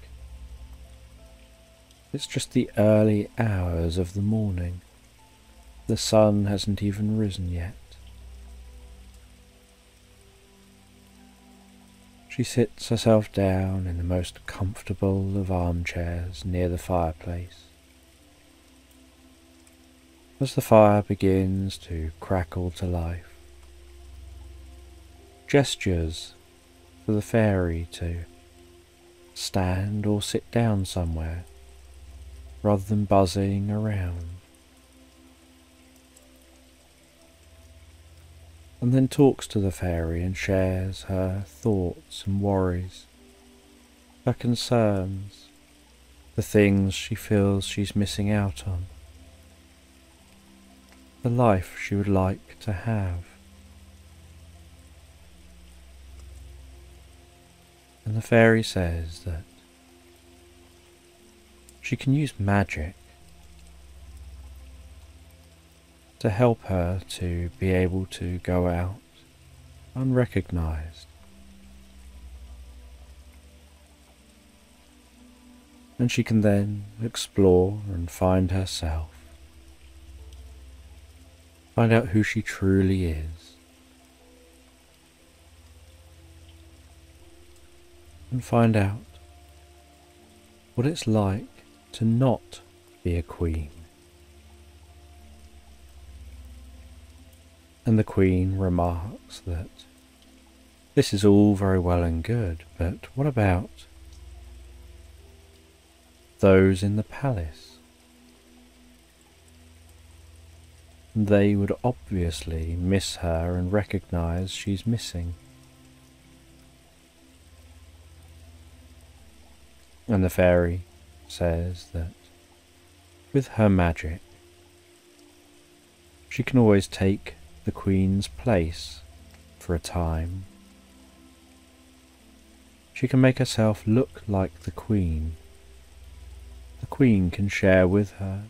It's just the early hours of the morning. The sun hasn't even risen yet. She sits herself down in the most comfortable of armchairs near the fireplace. As the fire begins to crackle to life, gestures for the fairy to stand or sit down somewhere rather than buzzing around. And then talks to the fairy and shares her thoughts and worries, her concerns, the things she feels she's missing out on, the life she would like to have. And the fairy says that she can use magic to help her to be able to go out unrecognized. And she can then explore and find herself, find out who she truly is, and find out what it's like to not be a queen. And the Queen remarks that this is all very well and good, but what about those in the palace? They would obviously miss her and recognize she's missing. And the fairy says that with her magic, she can always take the Queen's place for a time. She can make herself look like the Queen. The Queen can share with her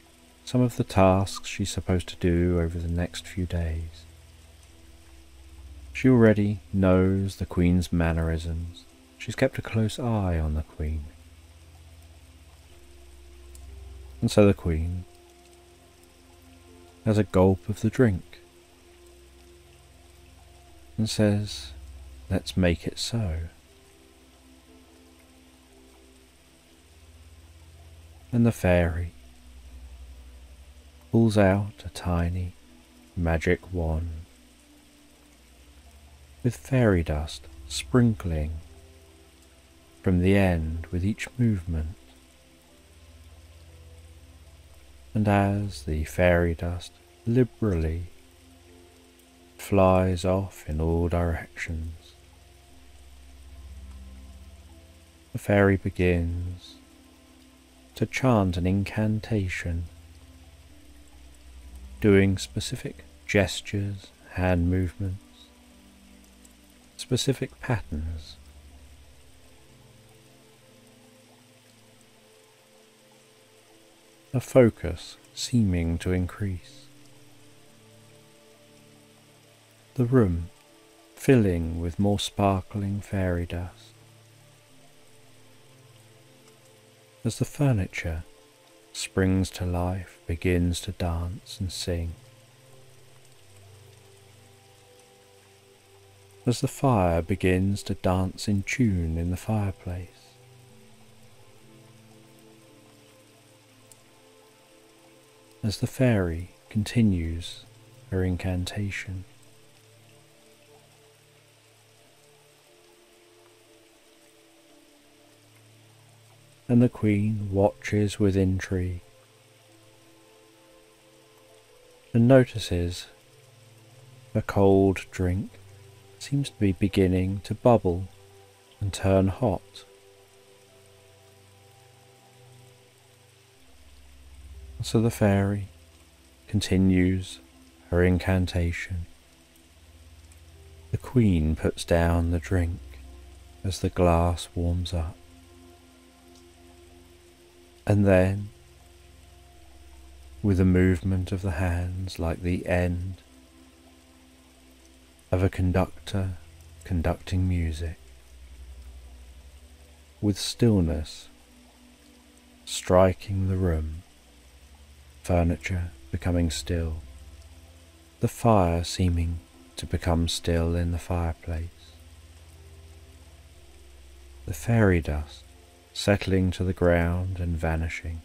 some of the tasks she's supposed to do over the next few days. She already knows the Queen's mannerisms. She's kept a close eye on the Queen. And so the Queen has a gulp of the drink and says, "Let's make it so." And the fairy pulls out a tiny magic wand with fairy dust sprinkling from the end with each movement. And as the fairy dust liberally flies off in all directions, the fairy begins to chant an incantation, doing specific gestures, hand movements, specific patterns. A focus seeming to increase. The room filling with more sparkling fairy dust. As the furniture springs to life, begins to dance and sing. As the fire begins to dance in tune in the fireplace. As the fairy continues her incantation. And the Queen watches with intrigue and notices the cold drink seems to be beginning to bubble and turn hot. So the fairy continues her incantation. The Queen puts down the drink as the glass warms up. And then, with a movement of the hands like the end of a conductor conducting music, with stillness striking the room, furniture becoming still, the fire seeming to become still in the fireplace, the fairy dust settling to the ground and vanishing,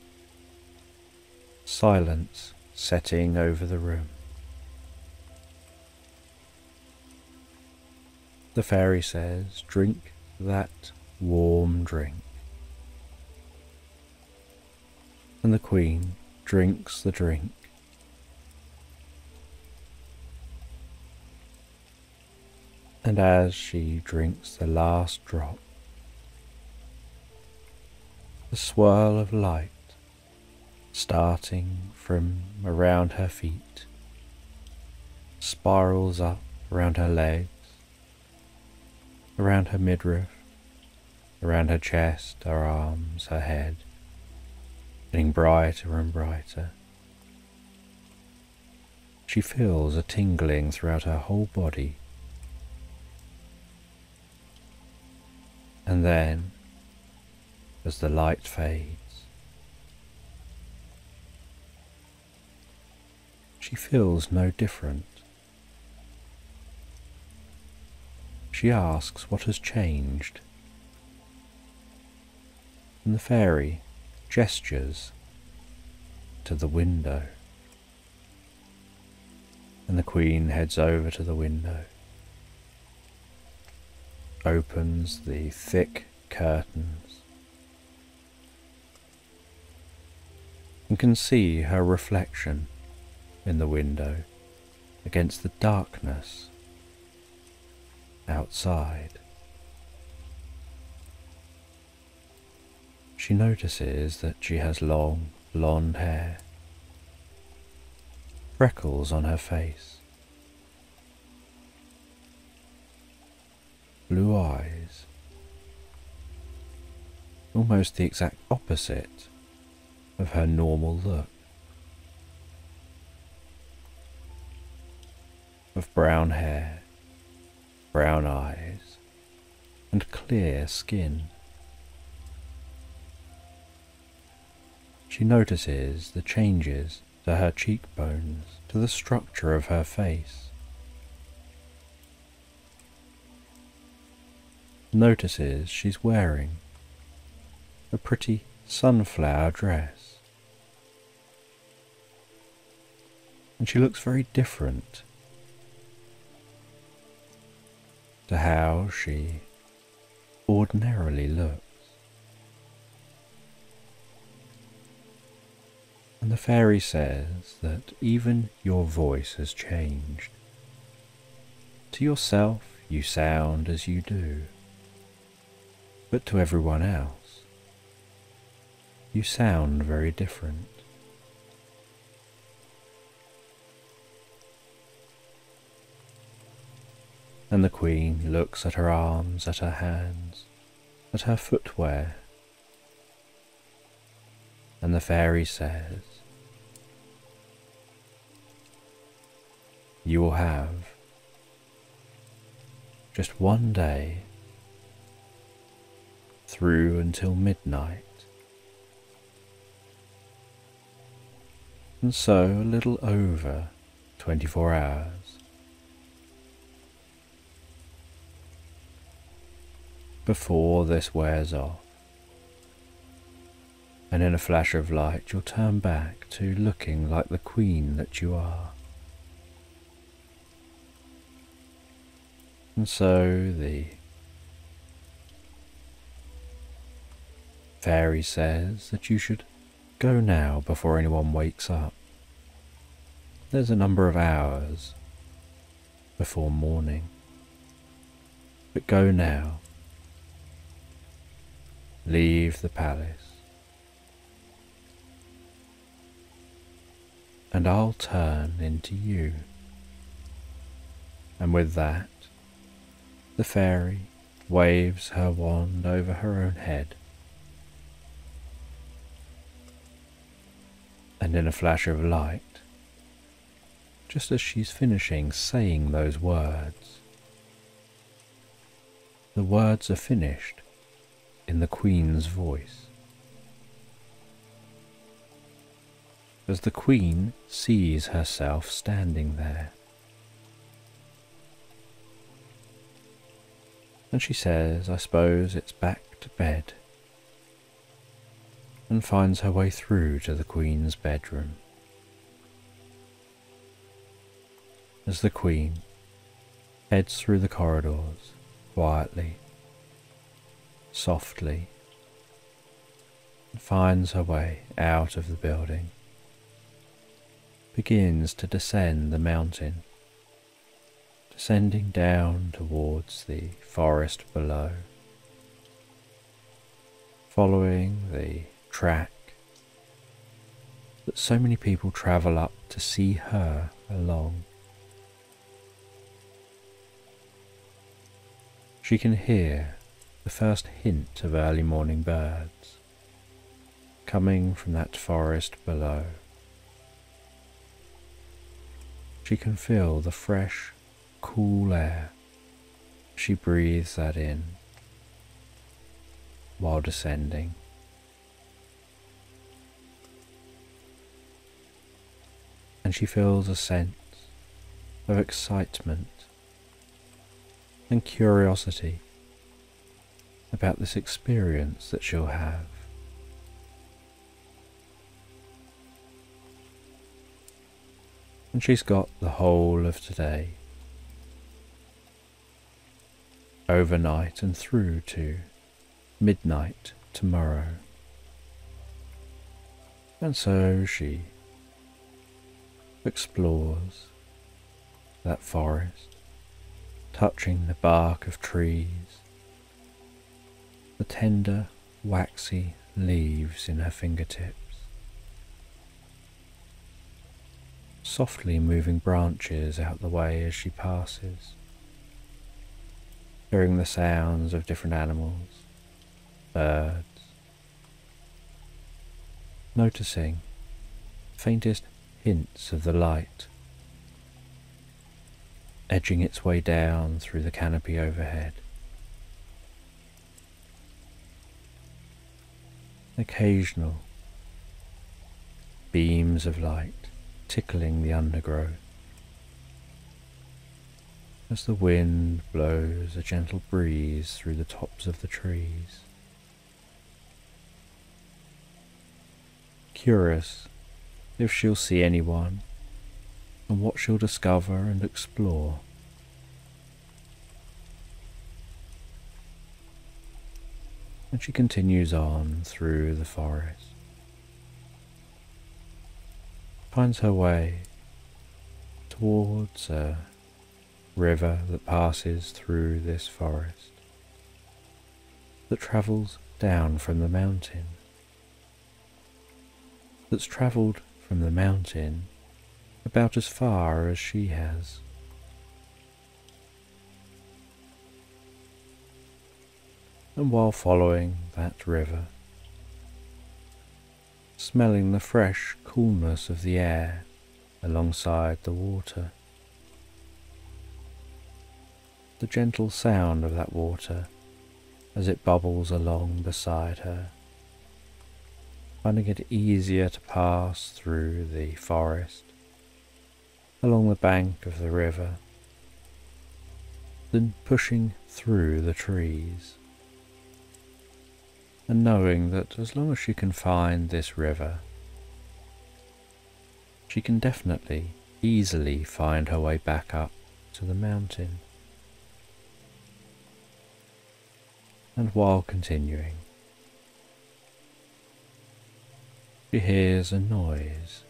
silence setting over the room. The fairy says, "Drink that warm drink." and the Queen drinks the drink. And as she drinks the last drop, the swirl of light starting from around her feet spirals up around her legs, around her midriff, around her chest, her arms, her head, getting brighter and brighter. She feels a tingling throughout her whole body. And then, as the light fades, she feels no different. She asks what has changed, and the fairy gestures to the window, and the Queen heads over to the window, opens the thick curtains, and can see her reflection in the window against the darkness outside. She notices that she has long, blonde hair, freckles on her face, blue eyes, almost the exact opposite of her normal look, of brown hair, brown eyes, and clear skin. She notices the changes to her cheekbones, to the structure of her face. Notices she's wearing a pretty sunflower dress, and she looks very different to how she ordinarily looks. And the fairy says that even your voice has changed. To yourself you sound as you do, but to everyone else you sound very different. And the Queen looks at her arms, at her hands, at her footwear, and the fairy says, "You will have just one day through until midnight, and so a little over 24 hours before this wears off, and in a flash of light you'll turn back to looking like the Queen that you are." And so the fairy says that you should go now before anyone wakes up. There's a number of hours before morning, but go now. Leave the palace, and I'll turn into you. And with that, the fairy waves her wand over her own head, and in a flash of light, just as she's finishing saying those words, the words are finished in the Queen's voice. As the Queen sees herself standing there, and she says, "I suppose it's back to bed," and finds her way through to the Queen's bedroom. As the Queen heads through the corridors quietly, softly, and finds her way out of the building, begins to descend the mountain, descending down towards the forest below, following the track that so many people travel up to see her along. She can hear the first hint of early morning birds coming from that forest below. She can feel the fresh, cool air. She breathes that in while descending. And she feels a sense of excitement and curiosity about this experience that she'll have. And she's got the whole of today, overnight and through to midnight tomorrow. And so she explores that forest, touching the bark of trees, the tender, waxy leaves in her fingertips, softly moving branches out the way as she passes, hearing the sounds of different animals, birds, noticing faintest hints of the light edging its way down through the canopy overhead. Occasional beams of light tickling the undergrowth as the wind blows a gentle breeze through the tops of the trees. Curious if she'll see anyone and what she'll discover and explore. And she continues on through the forest, finds her way towards a river that passes through this forest, that travels down from the mountain, that's travelled from the mountain about as far as she has. And while following that river, smelling the fresh coolness of the air alongside the water, the gentle sound of that water as it bubbles along beside her, finding it easier to pass through the forest along the bank of the river than pushing through the trees, and knowing that as long as she can find this river, she can definitely, easily find her way back up to the mountain. And while continuing, she hears a noise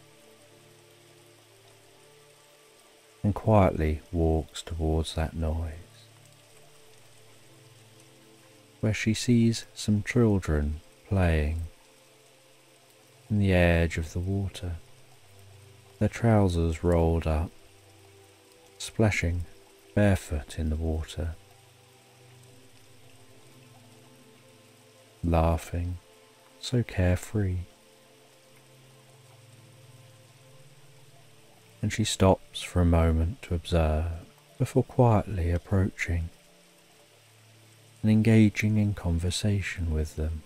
and quietly walks towards that noise, where she sees some children playing in the edge of the water, their trousers rolled up, splashing barefoot in the water, laughing so carefree. And she stops for a moment to observe before quietly approaching and engaging in conversation with them,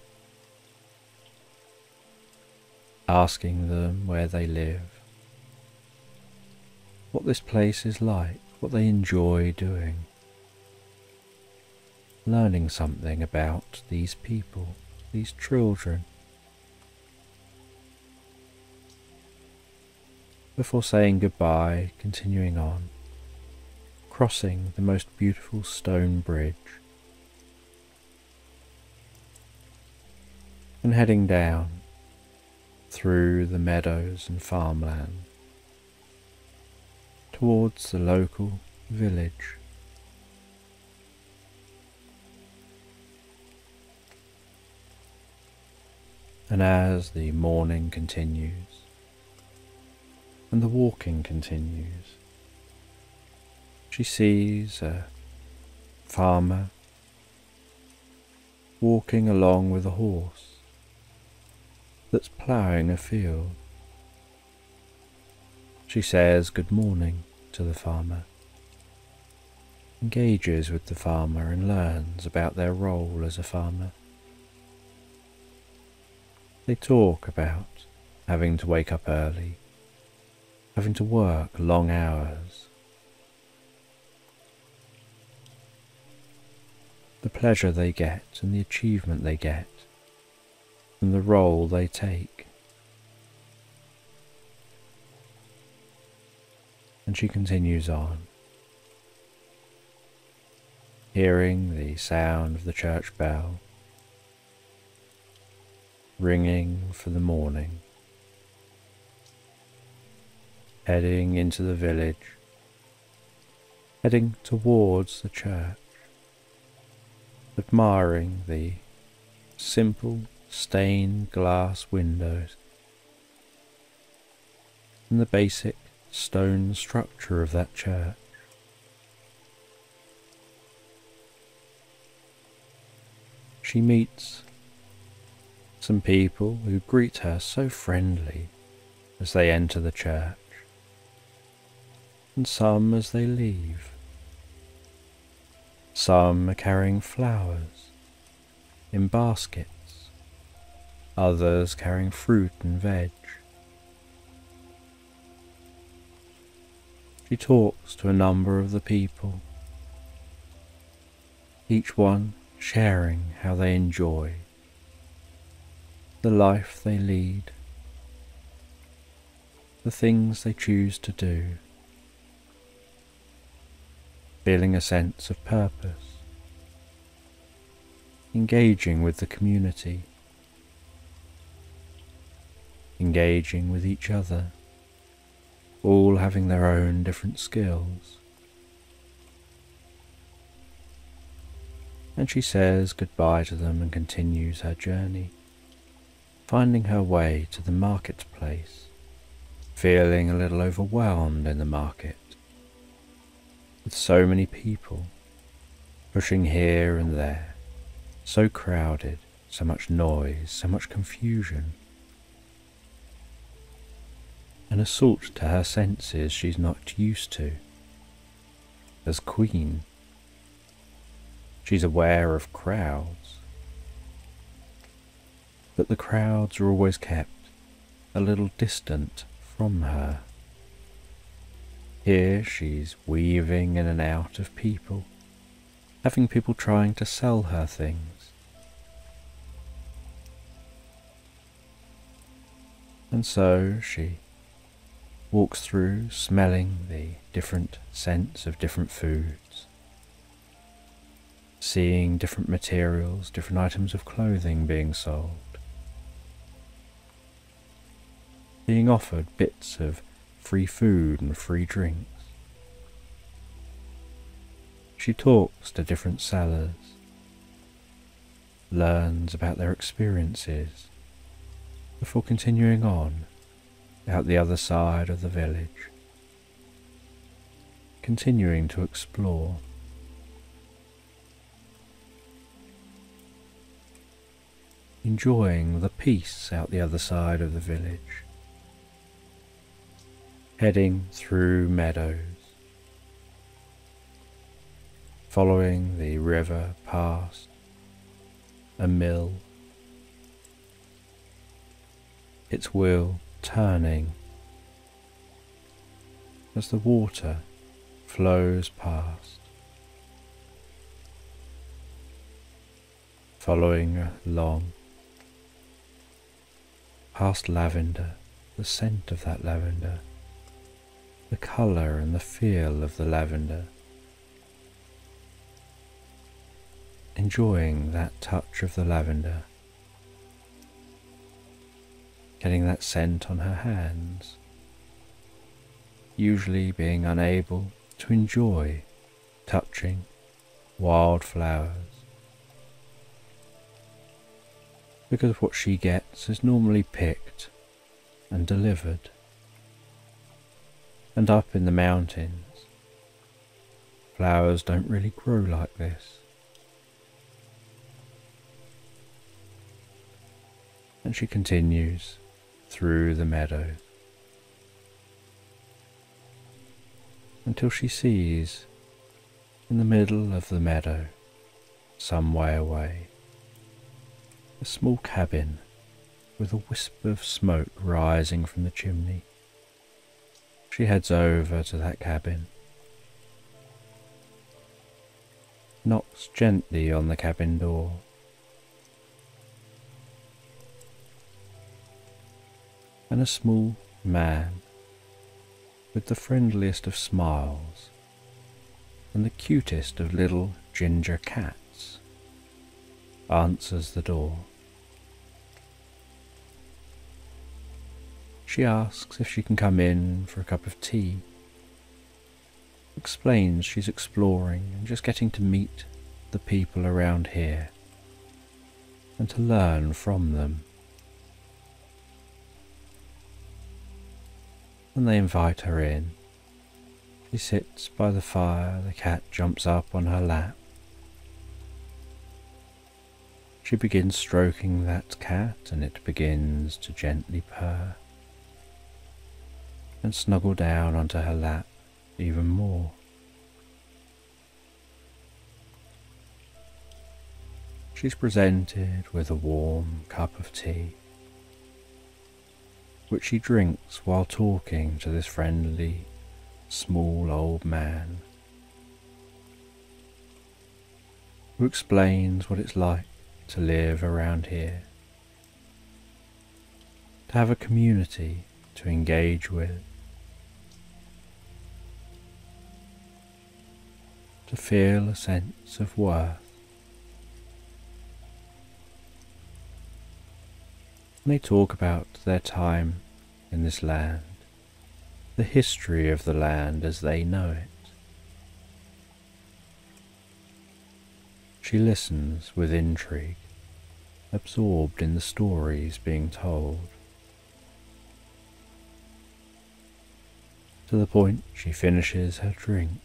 asking them where they live, what this place is like, what they enjoy doing, learning something about these people, these children, before saying goodbye, continuing on, crossing the most beautiful stone bridge, and heading down through the meadows and farmland towards the local village. And as the morning continues and the walking continues, she sees a farmer walking along with a horse that's ploughing a field. She says good morning to the farmer, engages with the farmer and learns about their role as a farmer. They talk about having to wake up early, having to work long hours, the pleasure they get and the achievement they get from the role they take. And she continues on, hearing the sound of the church bell ringing for the morning, heading into the village, heading towards the church, admiring the simple stained glass windows and the basic stone structure of that church. She meets some people who greet her so friendly as they enter the church, and some as they leave. Some are carrying flowers in baskets, others carrying fruit and veg. She talks to a number of the people, each one sharing how they enjoy the life they lead, the things they choose to do, feeling a sense of purpose, engaging with the community, engaging with each other, all having their own different skills. And she says goodbye to them and continues her journey, finding her way to the marketplace, feeling a little overwhelmed in the market, with so many people pushing here and there, so crowded, so much noise, so much confusion, an assault to her senses she's not used to. As queen, she's aware of crowds, but the crowds are always kept a little distant from her. Here she's weaving in and out of people, having people trying to sell her things. And so she walks through, smelling the different scents of different foods, seeing different materials, different items of clothing being sold, being offered bits of free food and free drinks. She talks to different sellers, learns about their experiences, before continuing on out the other side of the village, continuing to explore. Enjoying the peace out the other side of the village, heading through meadows, following the river past a mill, its wheel turning as the water flows past, following along past lavender, the scent of that lavender, the colour and the feel of the lavender, enjoying that touch of the lavender, getting that scent on her hands, usually being unable to enjoy touching wild flowers, because what she gets is normally picked and delivered. And up in the mountains, flowers don't really grow like this. And she continues through the meadows until she sees in the middle of the meadow, some way away, a small cabin with a wisp of smoke rising from the chimney. She heads over to that cabin, knocks gently on the cabin door, and a small man with the friendliest of smiles and the cutest of little ginger cats answers the door. She asks if she can come in for a cup of tea, explains she's exploring and just getting to meet the people around here and to learn from them. And they invite her in. She sits by the fire, the cat jumps up on her lap. She begins stroking that cat and it begins to gently purr and snuggle down onto her lap even more. She's presented with a warm cup of tea, which she drinks while talking to this friendly, small old man, who explains what it's like to live around here, to have a community to engage with, to feel a sense of worth. And they talk about their time in this land, the history of the land as they know it. She listens with intrigue, absorbed in the stories being told, to the point she finishes her drink.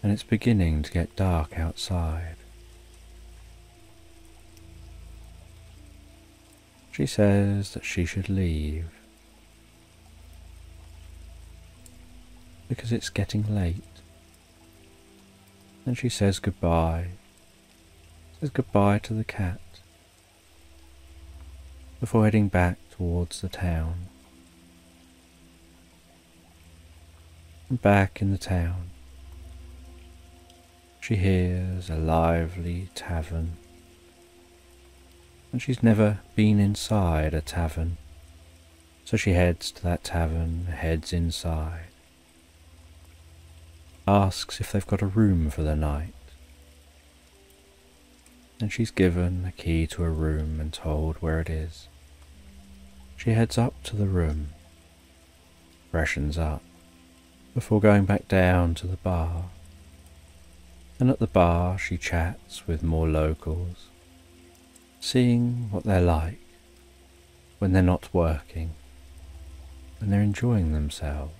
And it's beginning to get dark outside. She says that she should leave because it's getting late, and she says goodbye to the cat before heading back towards the town. And back in the town, she hears a lively tavern, and she's never been inside a tavern, so she heads to that tavern, heads inside, asks if they've got a room for the night, and she's given a key to a room and told where it is. She heads up to the room, freshens up, before going back down to the bar, and at the bar she chats with more locals, seeing what they're like when they're not working, when they're enjoying themselves.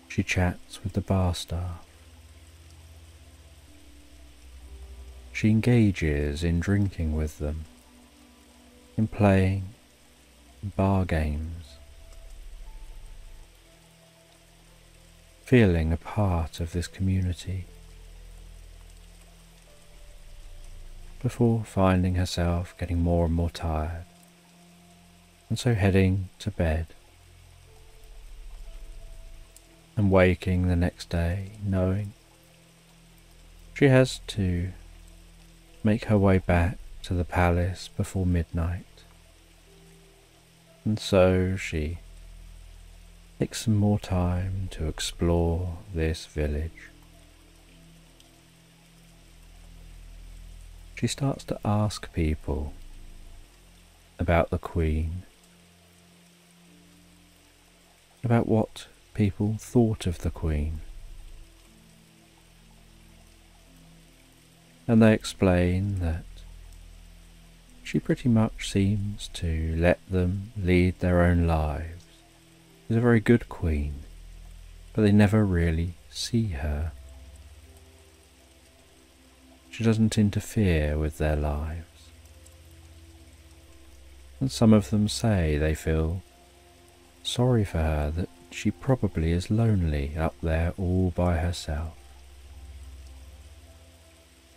She chats with the bar staff. She engages in drinking with them, in playing bar games, feeling a part of this community, before finding herself getting more and more tired, and so heading to bed, and waking the next day knowing she has to make her way back to the palace before midnight. And so she takes some more time to explore this village. She starts to ask people about the Queen, about what people thought of the Queen. And they explain that she pretty much seems to let them lead their own lives. She's a very good Queen, but they never really see her. She doesn't interfere with their lives. And some of them say they feel sorry for her, that she probably is lonely up there all by herself.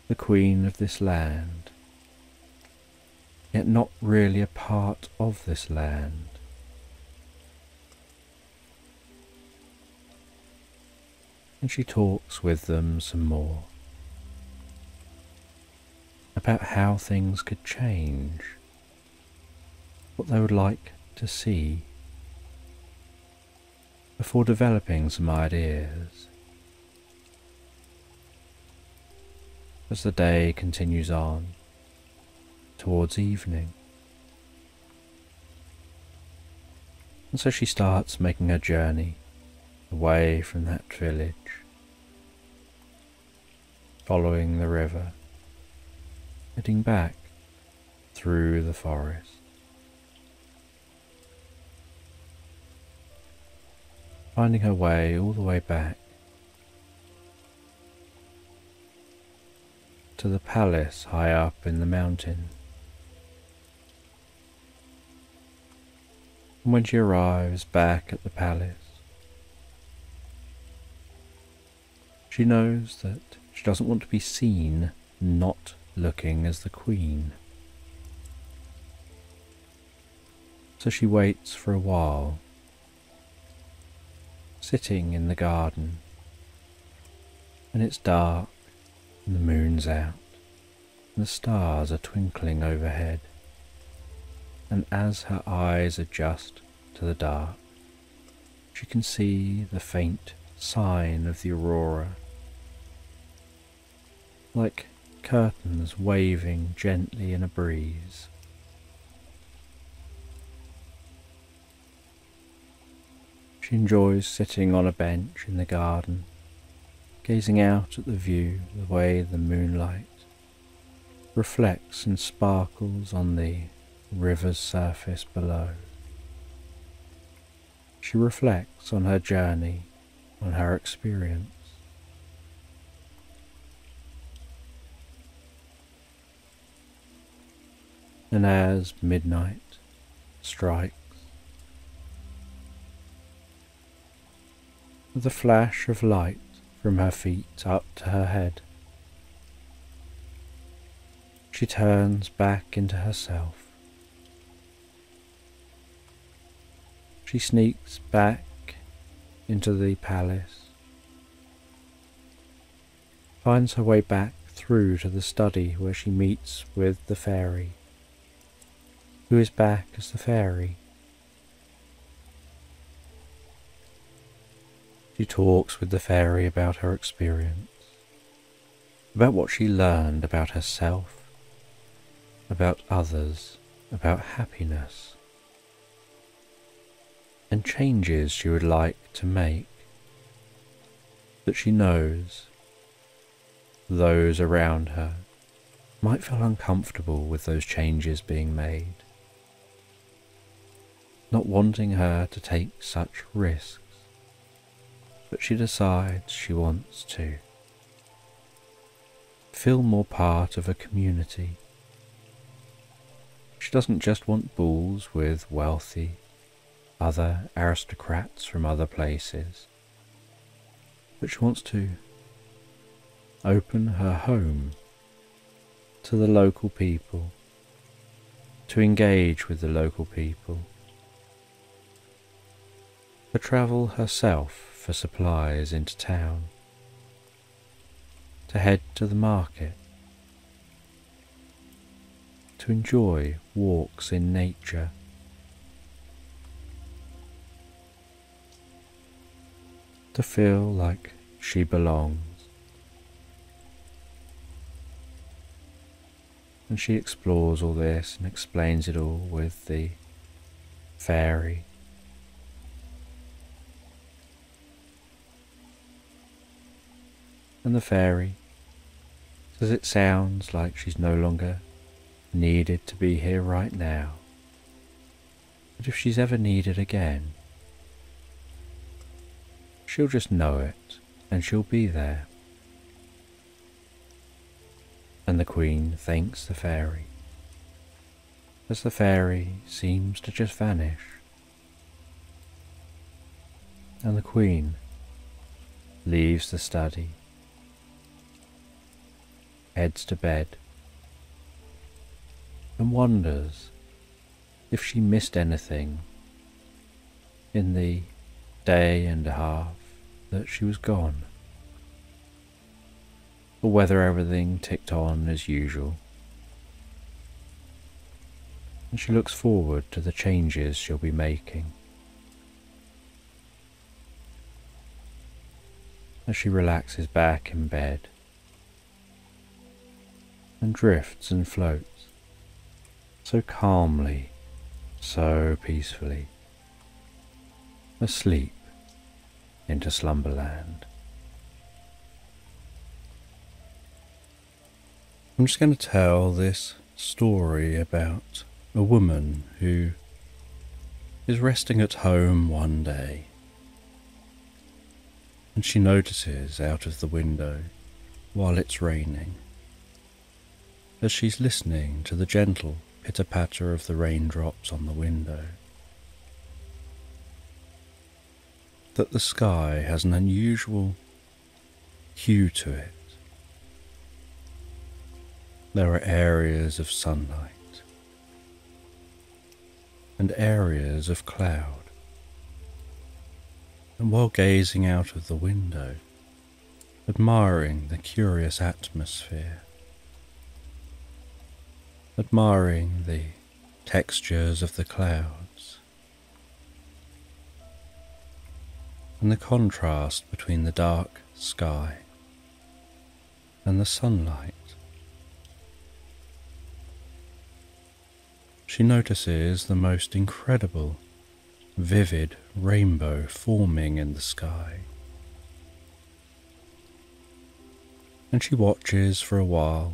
The Queen of this land, yet not really a part of this land. And she talks with them some more about how things could change, what they would like to see, before developing some ideas. As the day continues on towards evening, and so she starts making her journey away from that village, following the river, heading back through the forest. Finding her way all the way back to the palace high up in the mountain. And when she arrives back at the palace, she knows that she doesn't want to be seen not looking as the Queen. So she waits for a while, sitting in the garden, and it's dark, and the moon's out, and the stars are twinkling overhead, and as her eyes adjust to the dark, she can see the faint sign of the aurora, like curtains waving gently in a breeze. She enjoys sitting on a bench in the garden, gazing out at the view, the way the moonlight reflects and sparkles on the river's surface below. She reflects on her journey, on her experience. And as midnight strikes, with a flash of light from her feet up to her head, she turns back into herself. She sneaks back into the palace, finds her way back through to the study where she meets with the fairy, who is back as the fairy. She talks with the fairy about her experience, about what she learned about herself, about others, about happiness, and changes she would like to make, that she knows those around her might feel uncomfortable with those changes being made, not wanting her to take such risks. But she decides she wants to feel more part of a community. She doesn't just want balls with wealthy, other aristocrats from other places, but she wants to open her home to the local people, to engage with the local people, to travel herself for supplies into town, to head to the market, to enjoy walks in nature, to feel like she belongs. And she explores all this and explains it all with the fairy. And the fairy says it sounds like she's no longer needed to be here right now. But if she's ever needed again, she'll just know it and she'll be there. And the Queen thanks the fairy, as the fairy seems to just vanish. And the Queen leaves the study, heads to bed, and wonders if she missed anything in the day and a half that she was gone, or whether everything ticked on as usual. And she looks forward to the changes she'll be making as she relaxes back in bed and drifts and floats so calmly, so peacefully, asleep into slumberland. I'm just going to tell this story about a woman who is resting at home one day, and she notices out of the window while it's raining, as she's listening to the gentle pitter-patter of the raindrops on the window, that the sky has an unusual hue to it. There are areas of sunlight and areas of cloud, and while gazing out of the window, admiring the curious atmosphere, admiring the textures of the clouds, and the contrast between the dark sky and the sunlight, she notices the most incredible, vivid rainbow forming in the sky. And she watches for a while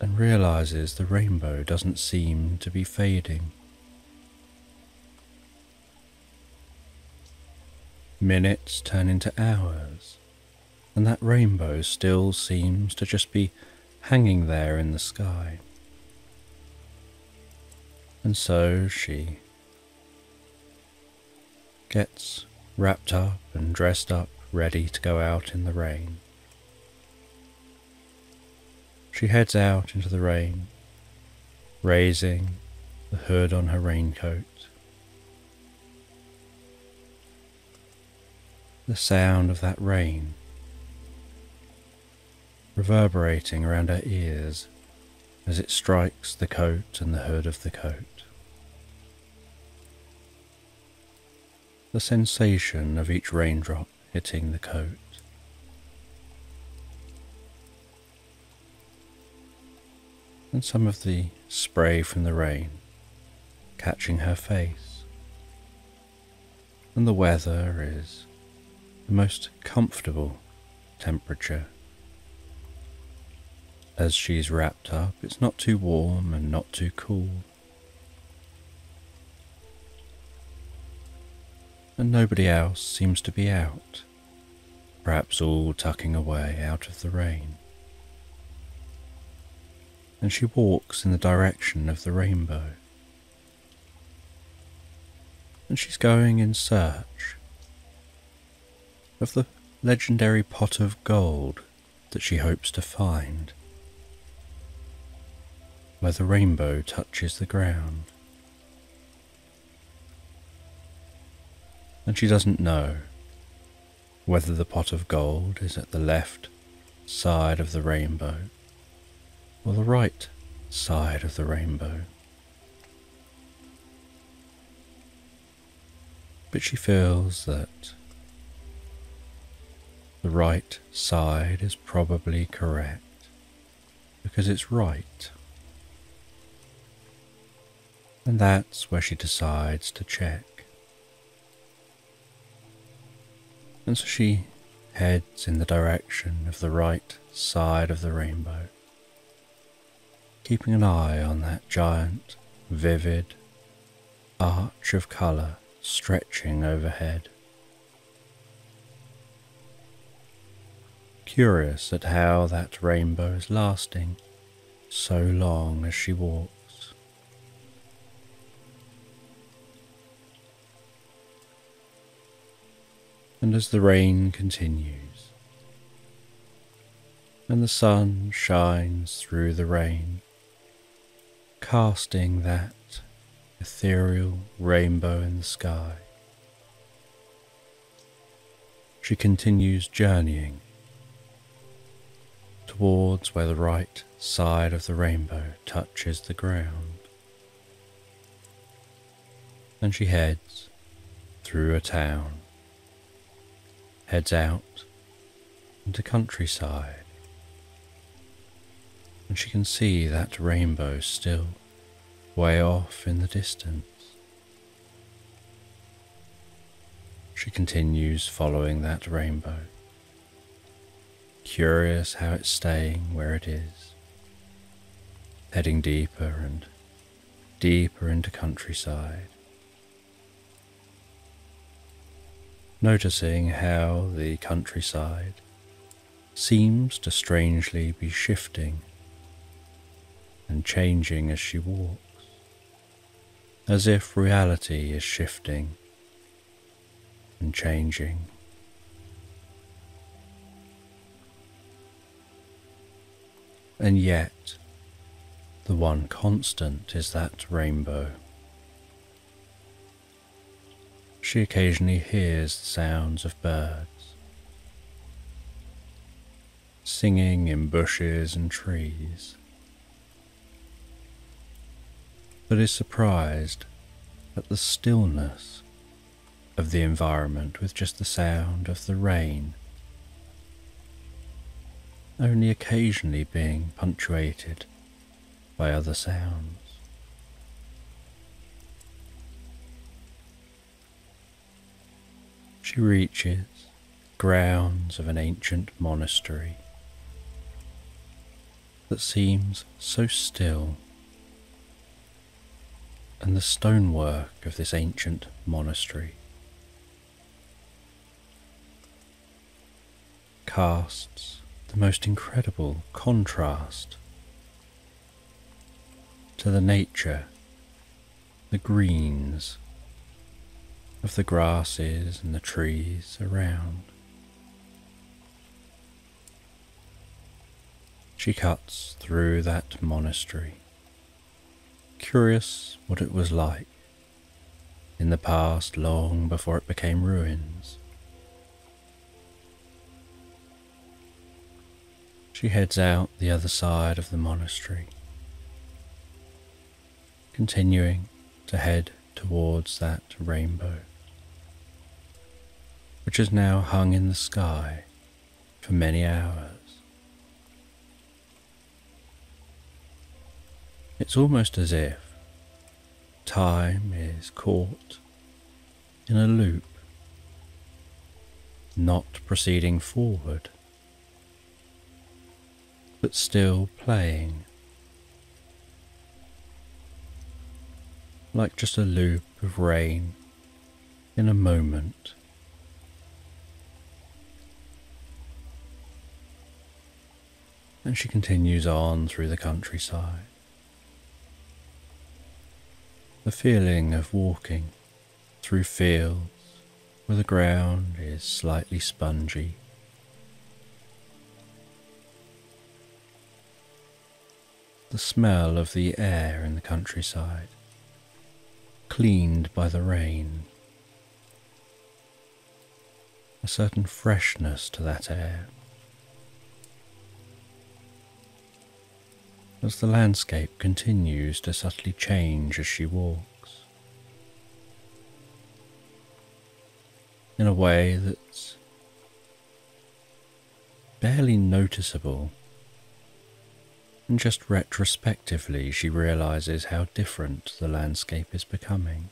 and realizes the rainbow doesn't seem to be fading. Minutes turn into hours, and that rainbow still seems to just be hanging there in the sky. And so she gets wrapped up and dressed up, ready to go out in the rain. She heads out into the rain, raising the hood on her raincoat. The sound of that rain reverberating around her ears as it strikes the coat and the hood of the coat. The sensation of each raindrop hitting the coat. And some of the spray from the rain catching her face. And the weather is the most comfortable temperature. As she's wrapped up, it's not too warm and not too cool. And nobody else seems to be out, perhaps all tucking away out of the rain. And she walks in the direction of the rainbow. And she's going in search of the legendary pot of gold that she hopes to find, where the rainbow touches the ground. And she doesn't know whether the pot of gold is at the left side of the rainbow or the right side of the rainbow. But she feels that the right side is probably correct, because it's right. And that's where she decides to check. And so she heads in the direction of the right side of the rainbow, keeping an eye on that giant, vivid arch of colour stretching overhead. Curious at how that rainbow is lasting so long as she walks. And as the rain continues, and the sun shines through the rain, casting that ethereal rainbow in the sky, she continues journeying towards where the right side of the rainbow touches the ground. And she heads through a town, heads out into countryside, and she can see that rainbow still way off in the distance. She continues following that rainbow, curious how it's staying where it is, heading deeper and deeper into countryside, noticing how the countryside seems to strangely be shifting and changing as she walks, as if reality is shifting and changing. And yet, the one constant is that rainbow. She occasionally hears the sounds of birds, singing in bushes and trees, but is surprised at the stillness of the environment with just the sound of the rain, only occasionally being punctuated by other sounds. She reaches the grounds of an ancient monastery that seems so still, and the stonework of this ancient monastery casts the most incredible contrast to the nature, the greens of the grasses and the trees around. She cuts through that monastery, curious what it was like in the past long before it became ruins. She heads out the other side of the monastery, continuing to head towards that rainbow, which has now hung in the sky for many hours. It's almost as if time is caught in a loop, not proceeding forward, but still playing, like just a loop of rain in a moment. And she continues on through the countryside. The feeling of walking through fields where the ground is slightly spongy, the smell of the air in the countryside, cleaned by the rain, a certain freshness to that air. As the landscape continues to subtly change as she walks, in a way that's barely noticeable and just retrospectively she realizes how different the landscape is becoming.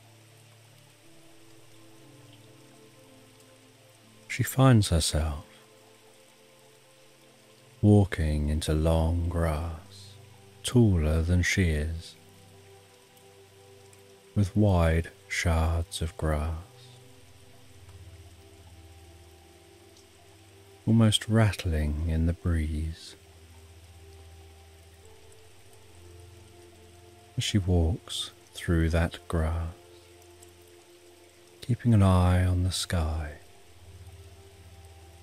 She finds herself walking into long grass, taller than she is, with wide shards of grass, almost rattling in the breeze. As she walks through that grass, keeping an eye on the sky,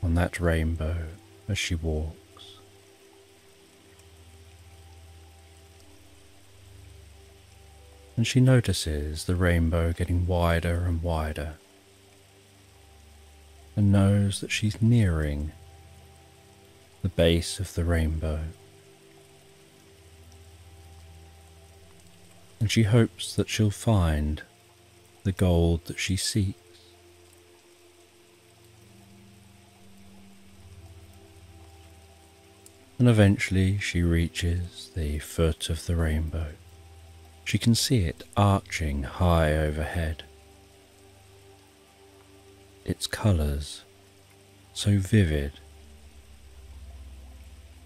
on that rainbow as she walks. And she notices the rainbow getting wider and wider, and knows that she's nearing the base of the rainbow. And she hopes that she'll find the gold that she seeks. And eventually she reaches the foot of the rainbow. She can see it arching high overhead. Its colours so vivid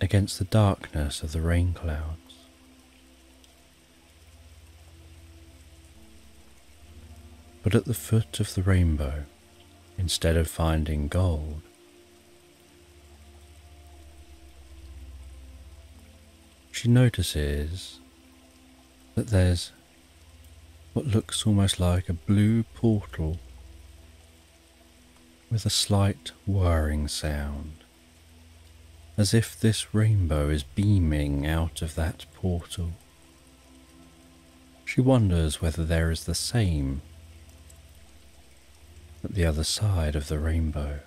against the darkness of the rain clouds. But at the foot of the rainbow, instead of finding gold, she notices that there's what looks almost like a blue portal with a slight whirring sound, as if this rainbow is beaming out of that portal. She wonders whether there is the same at the other side of the rainbow.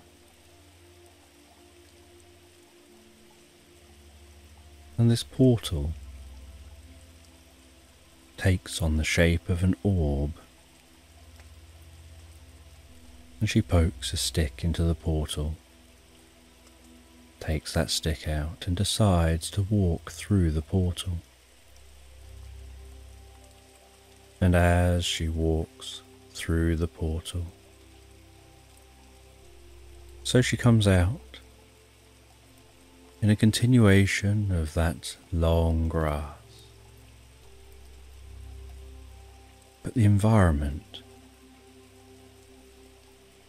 And this portal takes on the shape of an orb, and she pokes a stick into the portal, takes that stick out and decides to walk through the portal. And as she walks through the portal, so she comes out in a continuation of that long grass. But the environment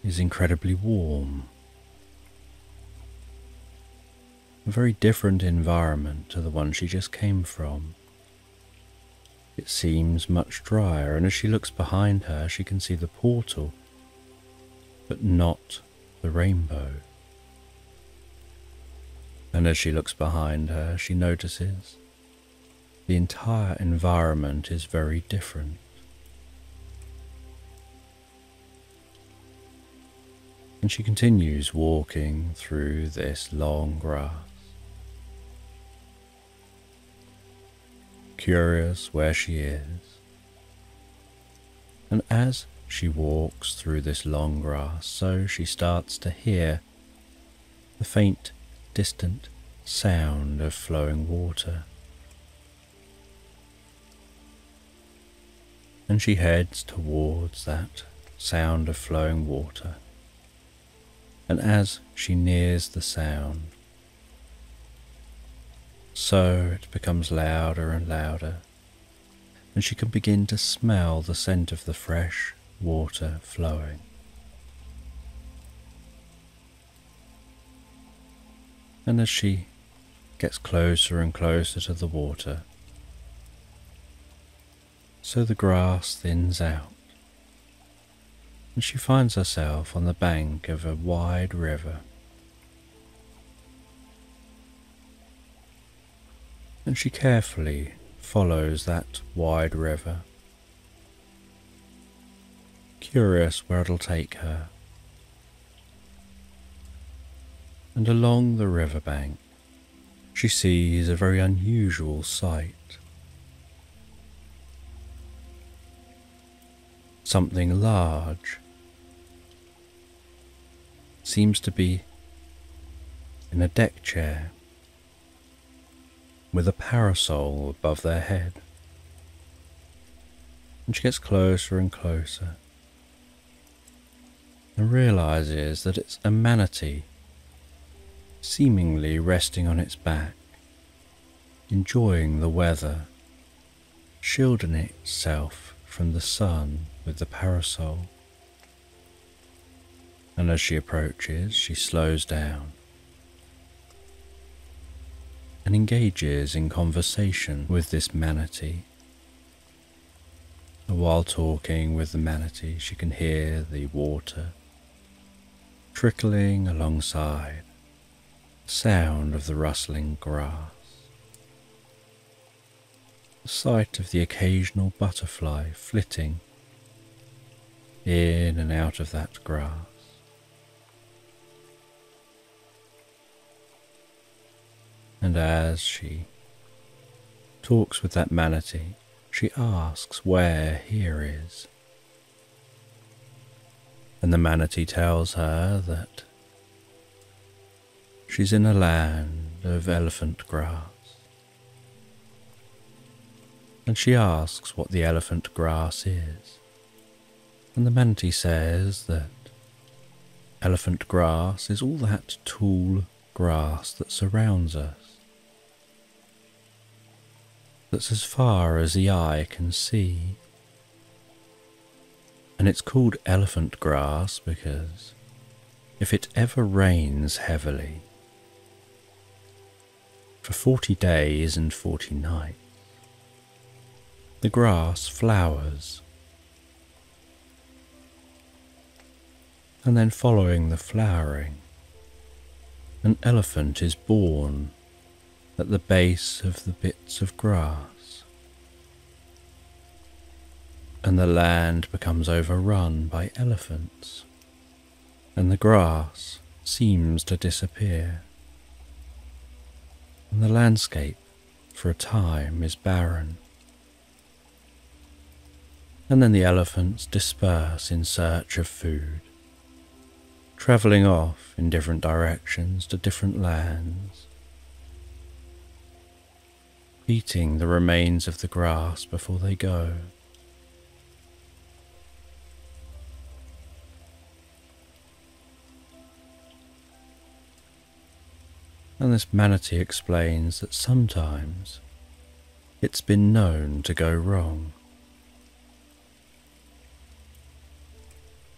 is incredibly warm. A very different environment to the one she just came from. It seems much drier, and as she looks behind her, she can see the portal, but not the rainbow. And as she looks behind her, she notices the entire environment is very different. And she continues walking through this long grass, curious where she is. And as she walks through this long grass, so she starts to hear the faint, distant sound of flowing water. And she heads towards that sound of flowing water. And as she nears the sound, so it becomes louder and louder, and she can begin to smell the scent of the fresh water flowing. And as she gets closer and closer to the water, so the grass thins out, and she finds herself on the bank of a wide river. And she carefully follows that wide river, curious where it'll take her. And along the riverbank, she sees a very unusual sight. Something large seems to be in a deck chair, with a parasol above their head. And she gets closer and closer and realizes that it's a manatee, seemingly resting on its back, enjoying the weather, shielding itself from the sun with the parasol. And as she approaches, she slows down and engages in conversation with this manatee. And while talking with the manatee, she can hear the water trickling alongside, the sound of the rustling grass, the sight of the occasional butterfly flitting in and out of that grass. And as she talks with that manatee, she asks where here is. And the manatee tells her that she's in a land of elephant grass. And she asks what the elephant grass is. And the manatee says that elephant grass is all that tall grass that surrounds us, that's as far as the eye can see. And it's called elephant grass because if it ever rains heavily for 40 days and 40 nights, the grass flowers. And then following the flowering, an elephant is born at the base of the bits of grass, and the land becomes overrun by elephants, and the grass seems to disappear, and the landscape for a time is barren. And then the elephants disperse in search of food, travelling off in different directions to different lands, eating the remains of the grass before they go. And this manatee explains that sometimes it's been known to go wrong,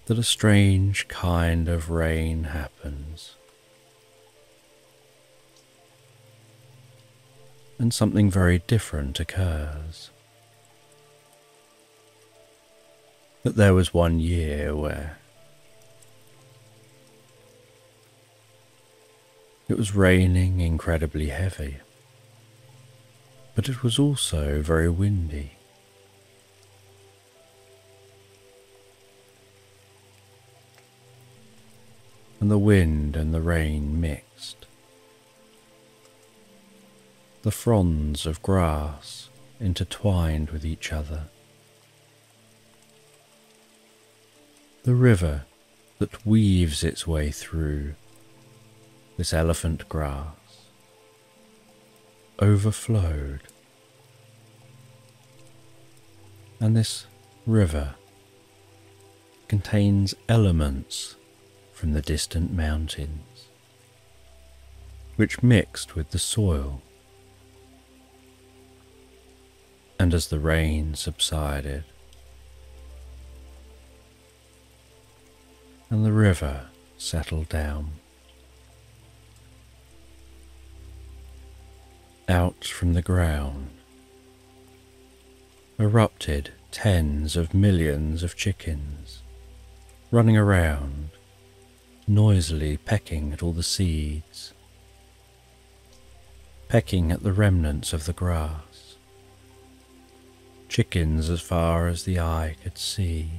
that a strange kind of rain happens, and something very different occurs. That there was one year where it was raining incredibly heavy, but it was also very windy. And the wind and the rain mixed. The fronds of grass intertwined with each other. The river that weaves its way through this elephant grass overflowed, and this river contains elements from the distant mountains, which mixed with the soil. And as the rain subsided, and the river settled down, out from the ground erupted tens of millions of chickens, running around, noisily pecking at all the seeds, pecking at the remnants of the grass, chickens as far as the eye could see.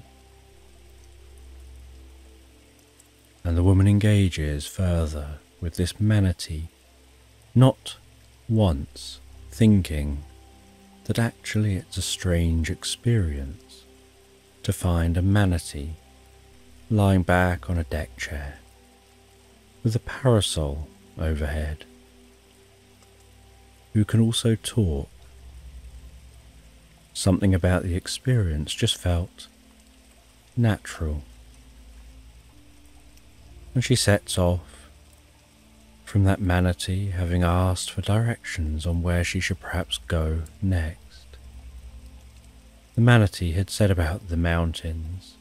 And the woman engages further with this manatee, not once thinking that actually it's a strange experience to find a manatee lying back on a deck chair with a parasol overhead, who can also talk. Something about the experience just felt natural. And she sets off from that manatee, having asked for directions on where she should perhaps go next. The manatee had said about the mountains,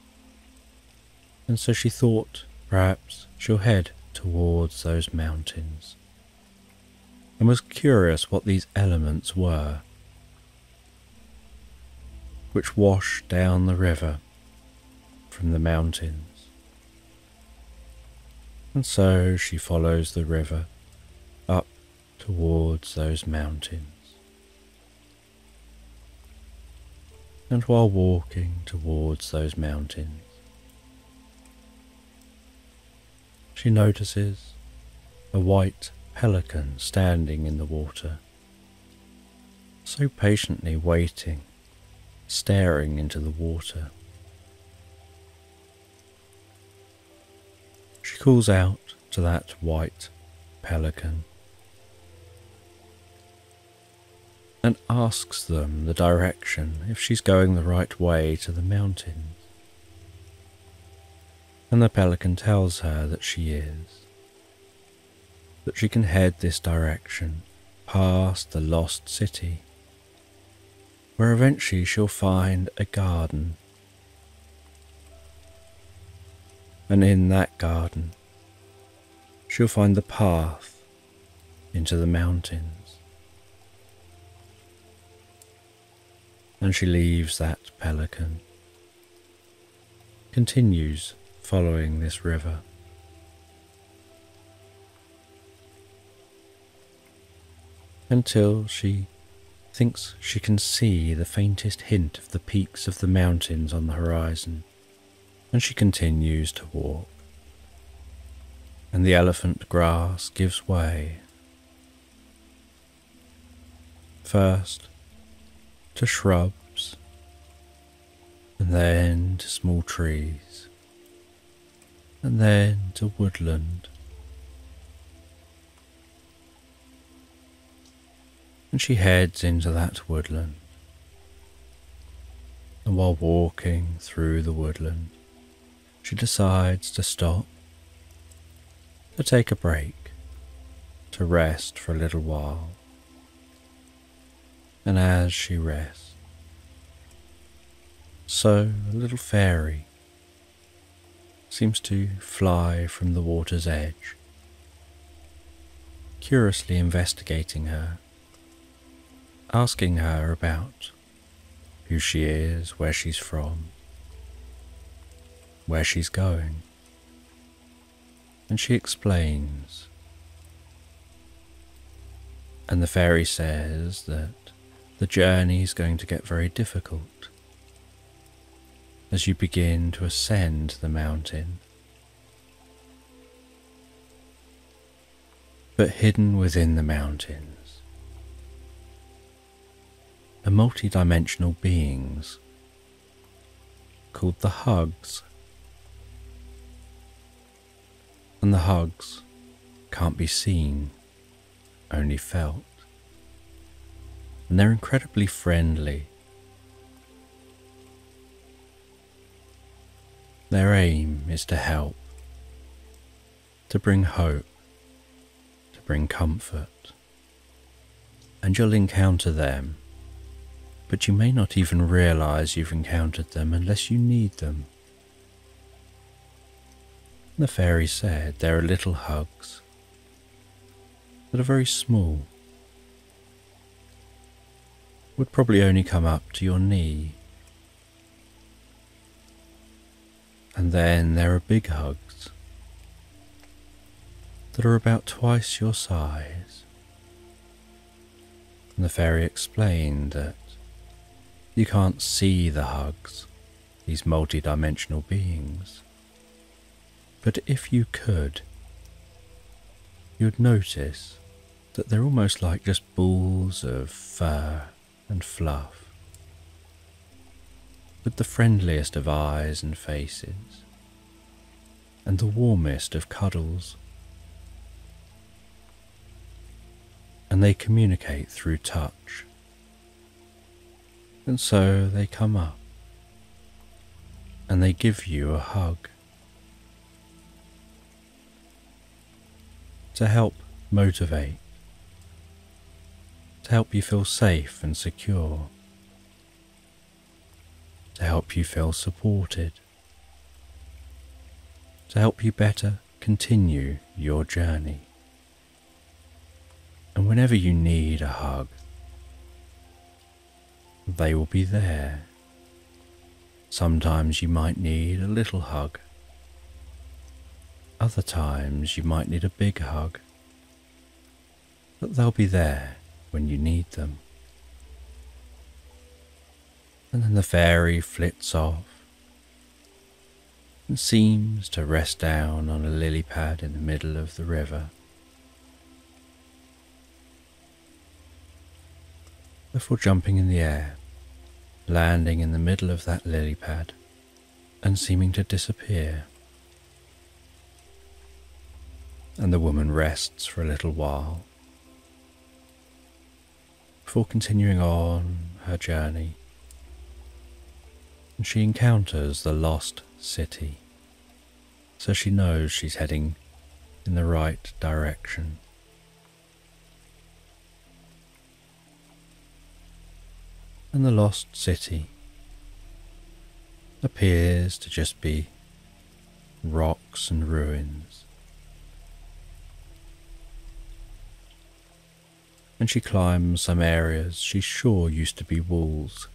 and so she thought perhaps she'll head towards those mountains, and was curious what these elements were, which wash down the river from the mountains. And so she follows the river up towards those mountains. And while walking towards those mountains, she notices a white pelican standing in the water, so patiently waiting, staring into the water. She calls out to that white pelican and asks them the direction, if she's going the right way to the mountains. And the pelican tells her that she is, that she can head this direction past the lost city, where eventually she'll find a garden. And in that garden, she'll find the path into the mountains. And she leaves that pelican, continues following this river. Until she thinks she can see the faintest hint of the peaks of the mountains on the horizon, and she continues to walk. And the elephant grass gives way, first to shrubs, and then to small trees, and then to woodland. And she heads into that woodland, and while walking through the woodland, she decides to stop, to take a break, to rest for a little while. And as she rests, so a little fairy seems to fly from the water's edge, curiously investigating her, asking her about who she is, where she's from, where she's going. And she explains, and the fairy says that the journey is going to get very difficult as you begin to ascend the mountain. But hidden within the mountains are multi-dimensional beings called the Hugs. And the Hugs can't be seen, only felt. And they're incredibly friendly. Their aim is to help, to bring hope, to bring comfort. And you'll encounter them, but you may not even realize you've encountered them unless you need them. The fairy said there are little Hugs that are very small, would probably only come up to your knee. And then there are big Hugs that are about twice your size. And the fairy explained that you can't see the Hugs, these multi-dimensional beings. But if you could, you'd notice that they're almost like just balls of fur and fluff, with the friendliest of eyes and faces, and the warmest of cuddles. and they communicate through touch. And so they come up and they give you a hug to help motivate, to help you feel safe and secure, to help you feel supported, to help you better continue your journey. And whenever you need a hug, they will be there. Sometimes you might need a little hug. Other times you might need a big hug. But they'll be there when you need them. And then the fairy flits off and seems to rest down on a lily pad in the middle of the river. Before jumping in the air, landing in the middle of that lily pad and seeming to disappear. And the woman rests for a little while before continuing on her journey, and she encounters the lost city, so she knows she's heading in the right direction. And the lost city appears to just be rocks and ruins. And she climbs some areas she's sure used to be walls,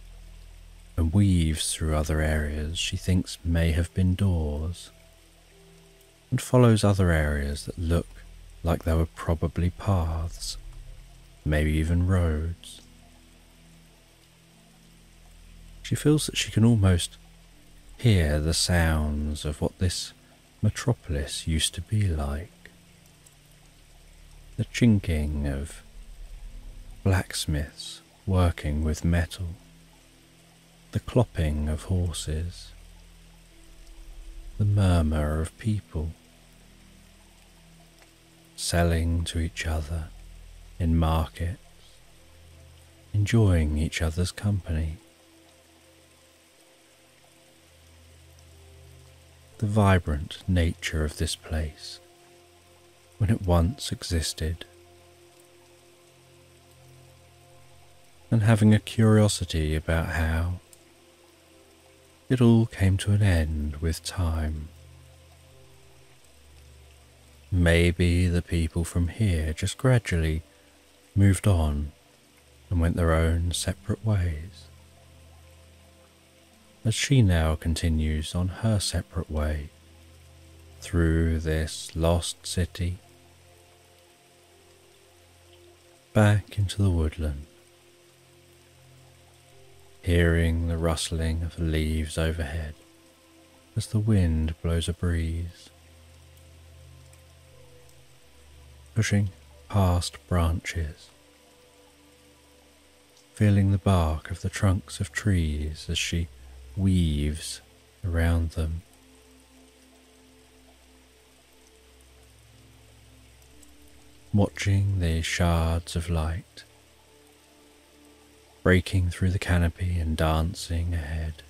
and weaves through other areas she thinks may have been doors, and follows other areas that look like they were probably paths, maybe even roads. She feels that she can almost hear the sounds of what this metropolis used to be like. The chinking of blacksmiths working with metal, the clopping of horses, the murmur of people selling to each other in markets, enjoying each other's company. The vibrant nature of this place when it once existed, and having a curiosity about how it all came to an end with time. Maybe the people from here just gradually moved on and went their own separate ways, as she now continues on her separate way through this lost city, back into the woodland, hearing the rustling of the leaves overhead as the wind blows a breeze, pushing past branches, feeling the bark of the trunks of trees as she weaves around them. Watching the shards of light breaking through the canopy and dancing ahead.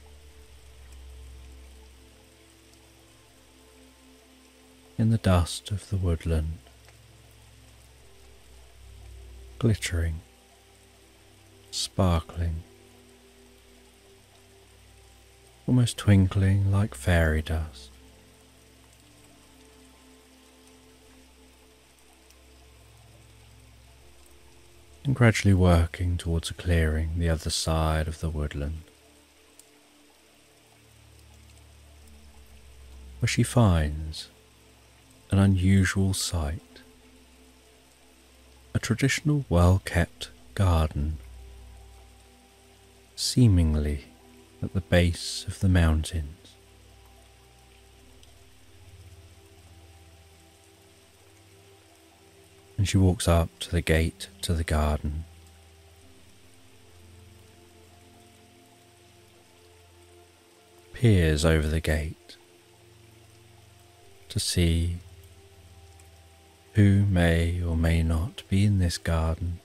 In the dust of the woodland, glittering, sparkling, almost twinkling like fairy dust. And gradually working towards a clearing the other side of the woodland, where she finds an unusual sight, a traditional well-kept garden, seemingly at the base of the mountains. And she walks up to the gate to the garden. Peers over the gate to see who may or may not be in this garden,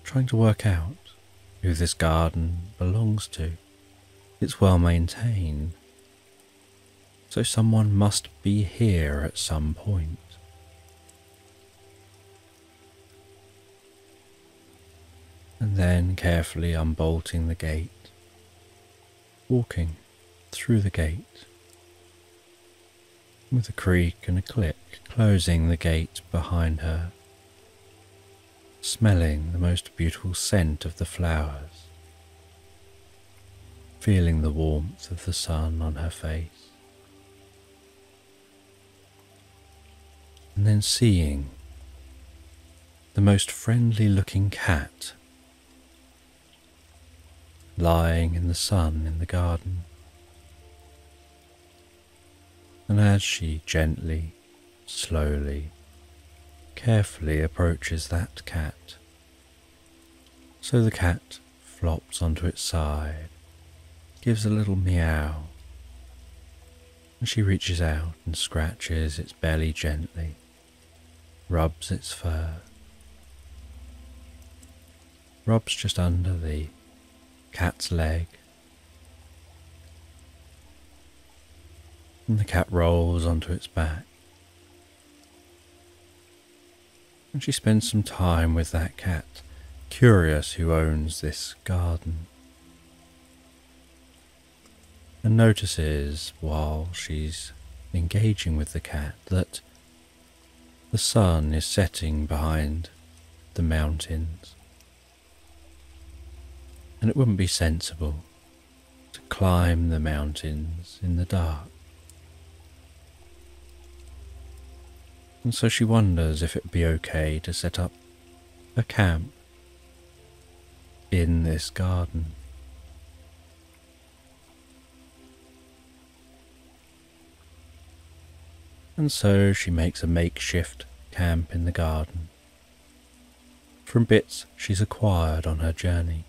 trying to work out who this garden belongs to. It's well maintained, so someone must be here at some point. And then carefully unbolting the gate, walking through the gate, with a creak and a click, closing the gate behind her, smelling the most beautiful scent of the flowers, feeling the warmth of the sun on her face, and then seeing the most friendly looking cat lying in the sun in the garden. And as she gently, slowly, carefully approaches that cat, so the cat flops onto its side, gives a little meow, and she reaches out and scratches its belly gently, rubs its fur, rubs just under the cat's leg, and the cat rolls onto its back, and she spends some time with that cat, curious who owns this garden, and notices while she's engaging with the cat that the sun is setting behind the mountains, and it wouldn't be sensible to climb the mountains in the dark. And so she wonders if it'd be okay to set up a camp in this garden. And so she makes a makeshift camp in the garden from bits she's acquired on her journey.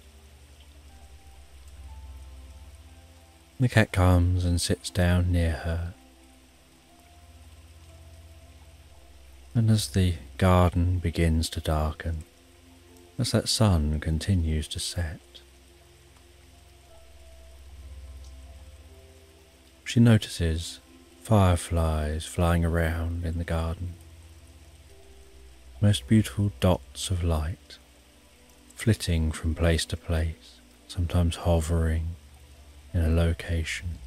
The cat comes and sits down near her, and as the garden begins to darken, as that sun continues to set, she notices fireflies flying around in the garden, most beautiful dots of light, flitting from place to place, sometimes hovering in a location.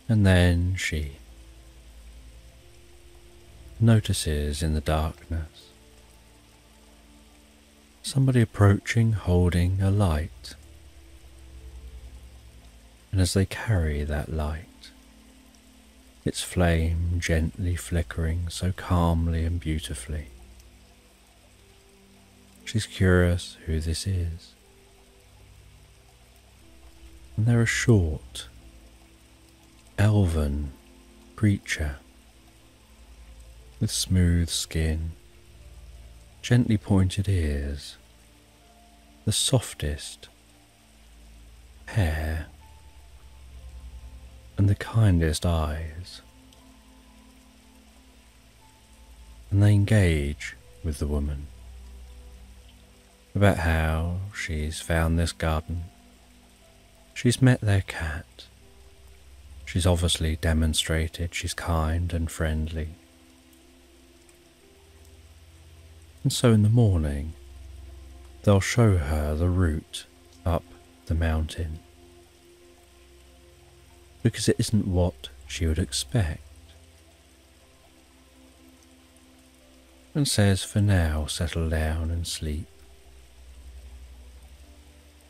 And then she notices in the darkness somebody approaching holding a light, and as they carry that light, its flame gently flickering so calmly and beautifully, she's curious who this is. And they're a short, elven creature with smooth skin, gently pointed ears, the softest hair, and the kindest eyes. And they engage with the woman about how she's found this garden. She's met their cat. She's obviously demonstrated she's kind and friendly. And so in the morning, they'll show her the route up the mountain, because it isn't what she would expect, and says for now settle down and sleep.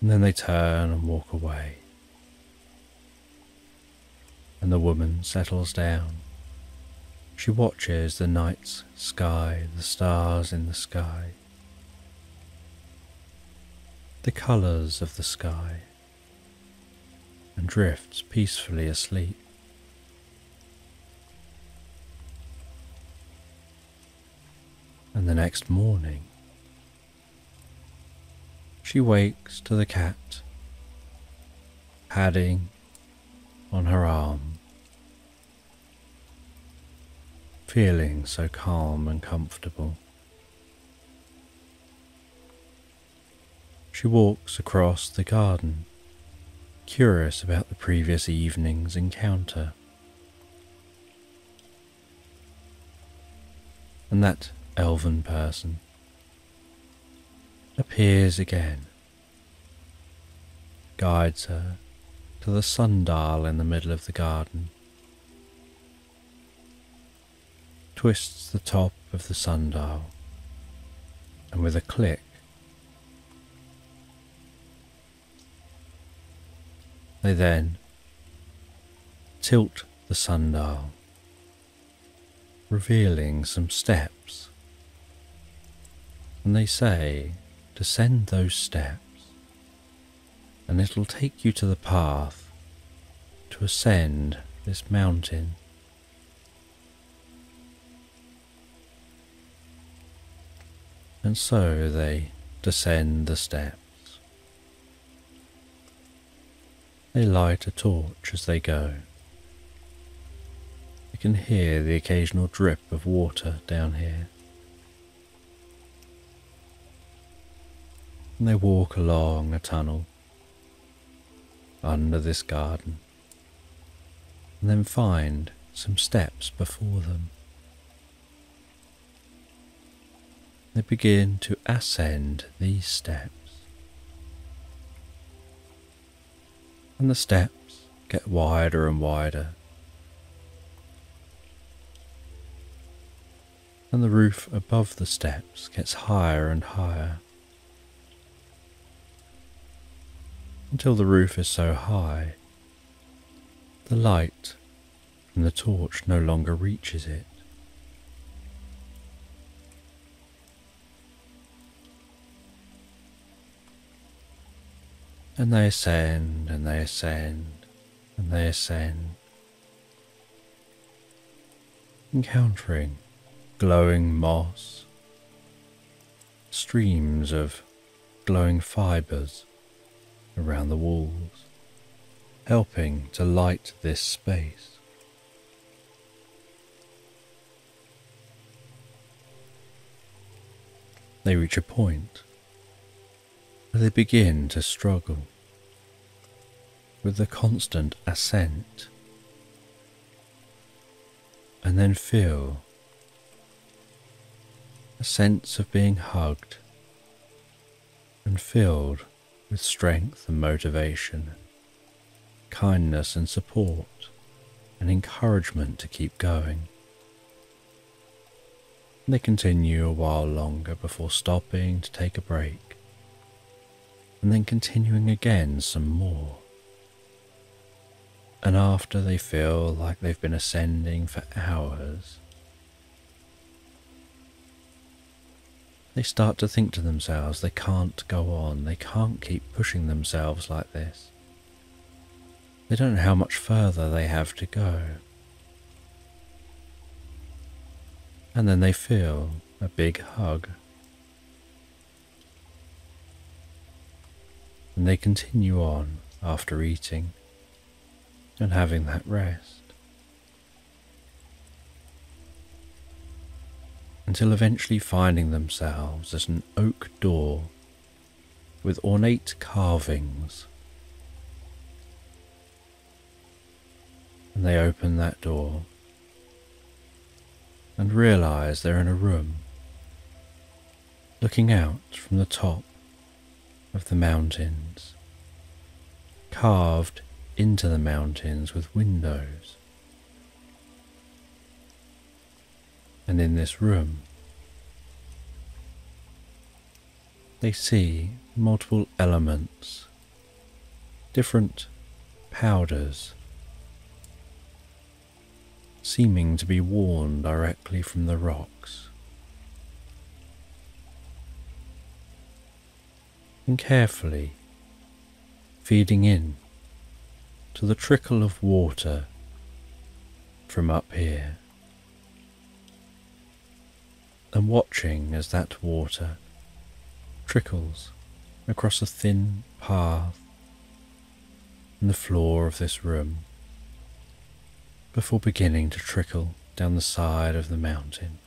And then they turn and walk away, and the woman settles down. She watches the night's sky, the stars in the sky, the colours of the sky, and drifts peacefully asleep. And the next morning, she wakes to the cat padding on her arm, feeling so calm and comfortable. She walks across the garden, curious about the previous evening's encounter. And that elven person appears again, guides her to the sundial in the middle of the garden, twists the top of the sundial, and with a click, they then tilt the sundial, revealing some steps, and they say, descend those steps, and it'll take you to the path to ascend this mountain. And so they descend the steps. They light a torch as they go. You can hear the occasional drip of water down here. And they walk along a tunnel under this garden, and then find some steps before them. They begin to ascend these steps, and the steps get wider and wider, and the roof above the steps gets higher and higher, until the roof is so high the light from the torch no longer reaches it. And they ascend, and they ascend, and they ascend, encountering glowing moss, streams of glowing fibres around the walls, helping to light this space. They reach a point where they begin to struggle with the constant ascent, and then feel a sense of being hugged and filled with strength and motivation, kindness and support, and encouragement to keep going. They continue a while longer before stopping to take a break, and then continuing again some more. And after they feel like they've been ascending for hours, they start to think to themselves they can't go on, they can't keep pushing themselves like this. They don't know how much further they have to go. And then they feel a big hug. And they continue on after eating and having that rest, until eventually finding themselves at an oak door with ornate carvings. And they open that door and realize they're in a room looking out from the top of the mountains, carved into the mountains with windows. And in this room, they see multiple elements, different powders, seeming to be worn directly from the rocks. And carefully feeding in to the trickle of water from up here, and watching as that water trickles across a thin path in the floor of this room before beginning to trickle down the side of the mountain.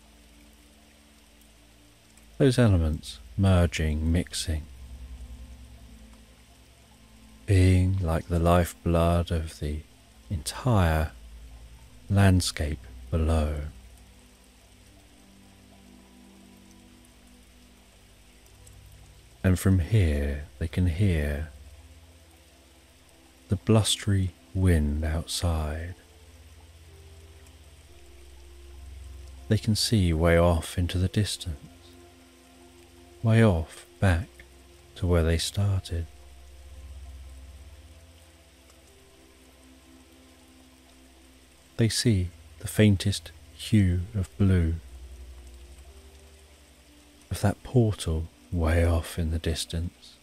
Those elements merging, mixing, being like the lifeblood of the entire landscape below. And from here they can hear the blustery wind outside. They can see way off into the distance, way off back to where they started. They see the faintest hue of blue of that portal way off in the distance,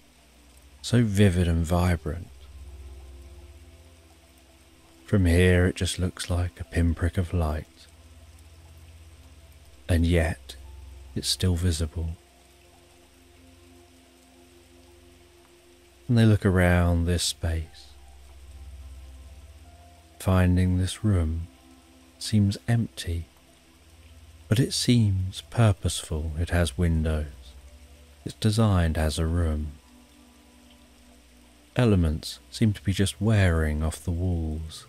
so vivid and vibrant. From here it just looks like a pinprick of light, and yet it's still visible. And they look around this space, finding this room seems empty, but it seems purposeful. It has windows. It's designed as a room. Elements seem to be just wearing off the walls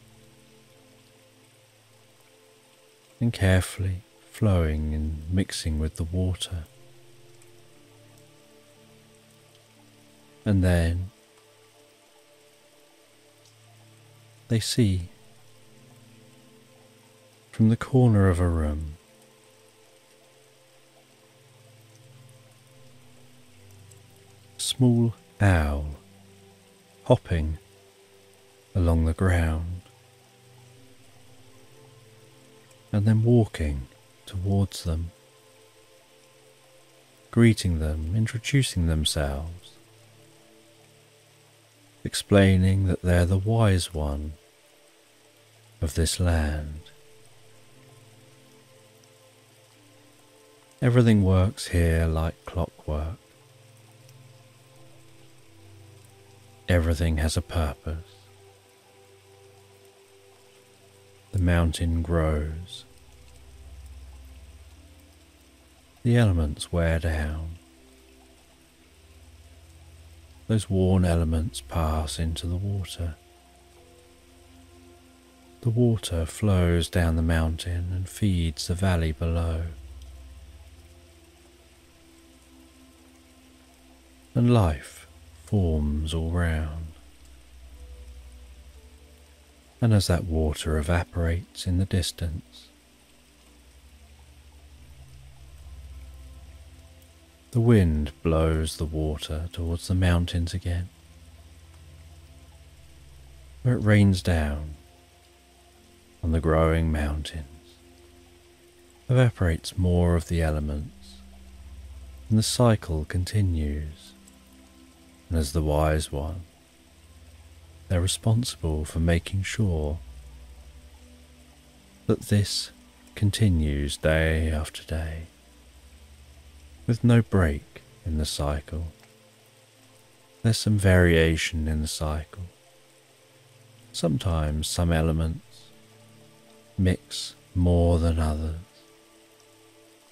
and carefully flowing and mixing with the water. And then they see from the corner of a room a small owl hopping along the ground and then walking towards them, greeting them, introducing themselves, explaining that they're the wise one of this land. Everything works here like clockwork. Everything has a purpose. The mountain grows. The elements wear down. Those worn elements pass into the water. The water flows down the mountain and feeds the valley below. And life forms all round. And as that water evaporates in the distance, the wind blows the water towards the mountains again, where it rains down on the growing mountains, evaporates more of the elements, and the cycle continues. And as the wise one, they're responsible for making sure that this continues day after day, with no break in the cycle. There's some variation in the cycle. Sometimes some elements mix more than others.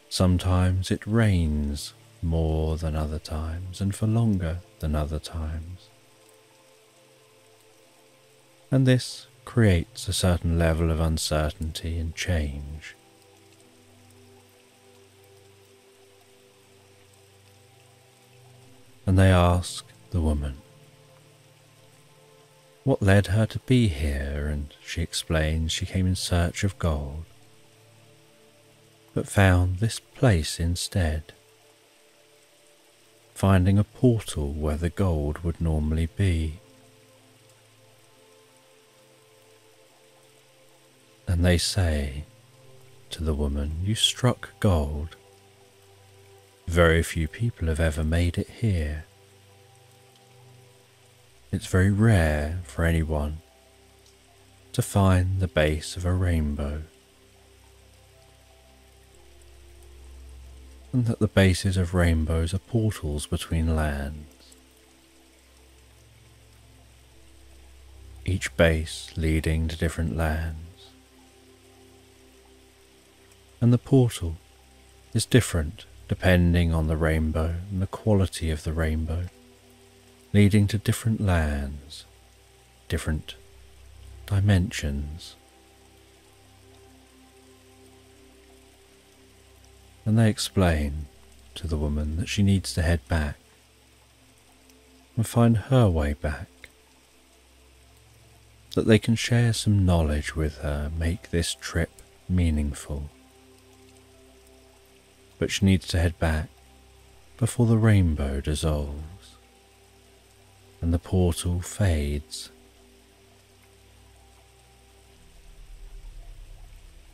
Sometimes it rains more than other times and for longer than other times. And this creates a certain level of uncertainty and change. And they ask the woman what led her to be here, and she explains she came in search of gold, but found this place instead, finding a portal where the gold would normally be. And they say to the woman, "You struck gold. Very few people have ever made it here. It's very rare for anyone to find the base of a rainbow, and that the bases of rainbows are portals between lands, each base leading to different lands. And the portal is different depending on the rainbow and the quality of the rainbow, leading to different lands, different dimensions. And they explain to the woman that she needs to head back and find her way back, that they can share some knowledge with her, make this trip meaningful. But she needs to head back before the rainbow dissolves and the portal fades.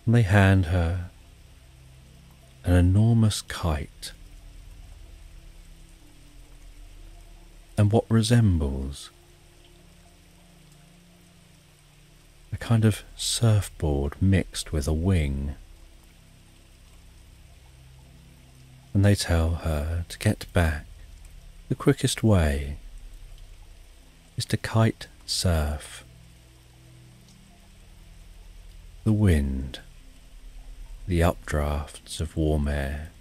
And they hand her an enormous kite and what resembles a kind of surfboard mixed with a wing. And they tell her to get back, the quickest way is to kite surf the wind, the updrafts of warm air,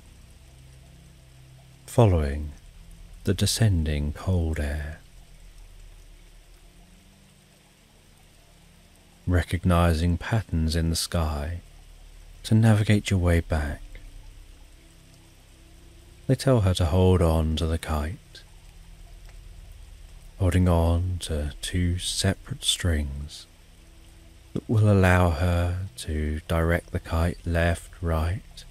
following the descending cold air, recognizing patterns in the sky to navigate your way back. They tell her to hold on to the kite, holding on to two separate strings that will allow her to direct the kite left, right,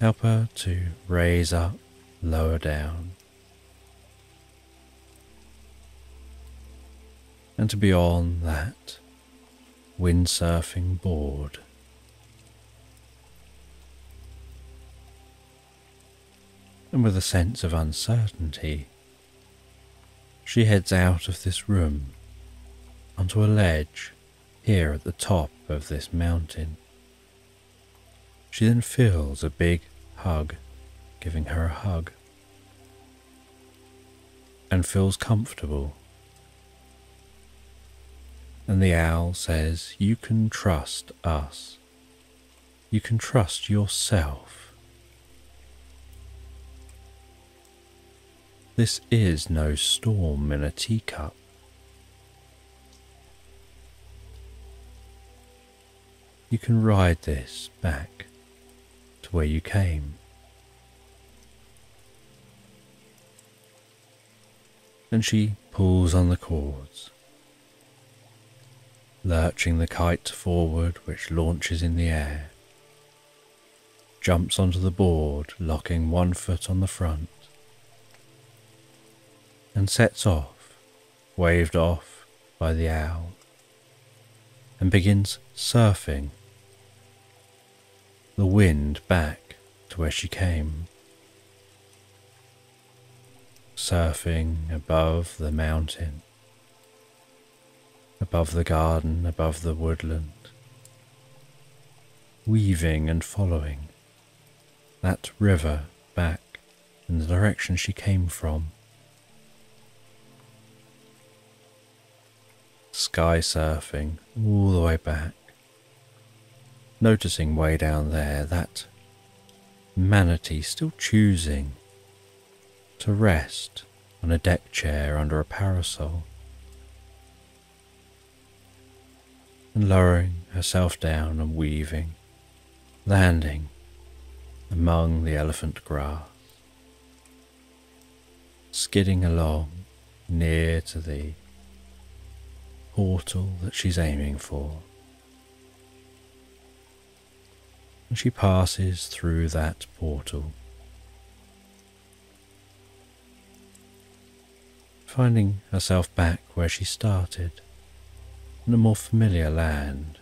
help her to raise up, lower down, and to be on that windsurfing board. And with a sense of uncertainty, she heads out of this room onto a ledge here at the top of this mountain. She then feels a big hug giving her a hug and feels comfortable. And the owl says, "You can trust us. You can trust yourself. This is no storm in a teacup. You can ride this back to where you came." And she pulls on the cords, lurching the kite forward, which launches in the air, jumps onto the board, locking one foot on the front, and sets off, waved off by the owl, and begins surfing the wind back to where she came, surfing above the mountain, above the garden, above the woodland, weaving and following that river back in the direction she came from. Sky surfing all the way back, noticing way down there that manatee still choosing to rest on a deck chair under a parasol, and lowering herself down and weaving, landing among the elephant grass, skidding along near to the portal that she's aiming for. And she passes through that portal, finding herself back where she started, in a more familiar land.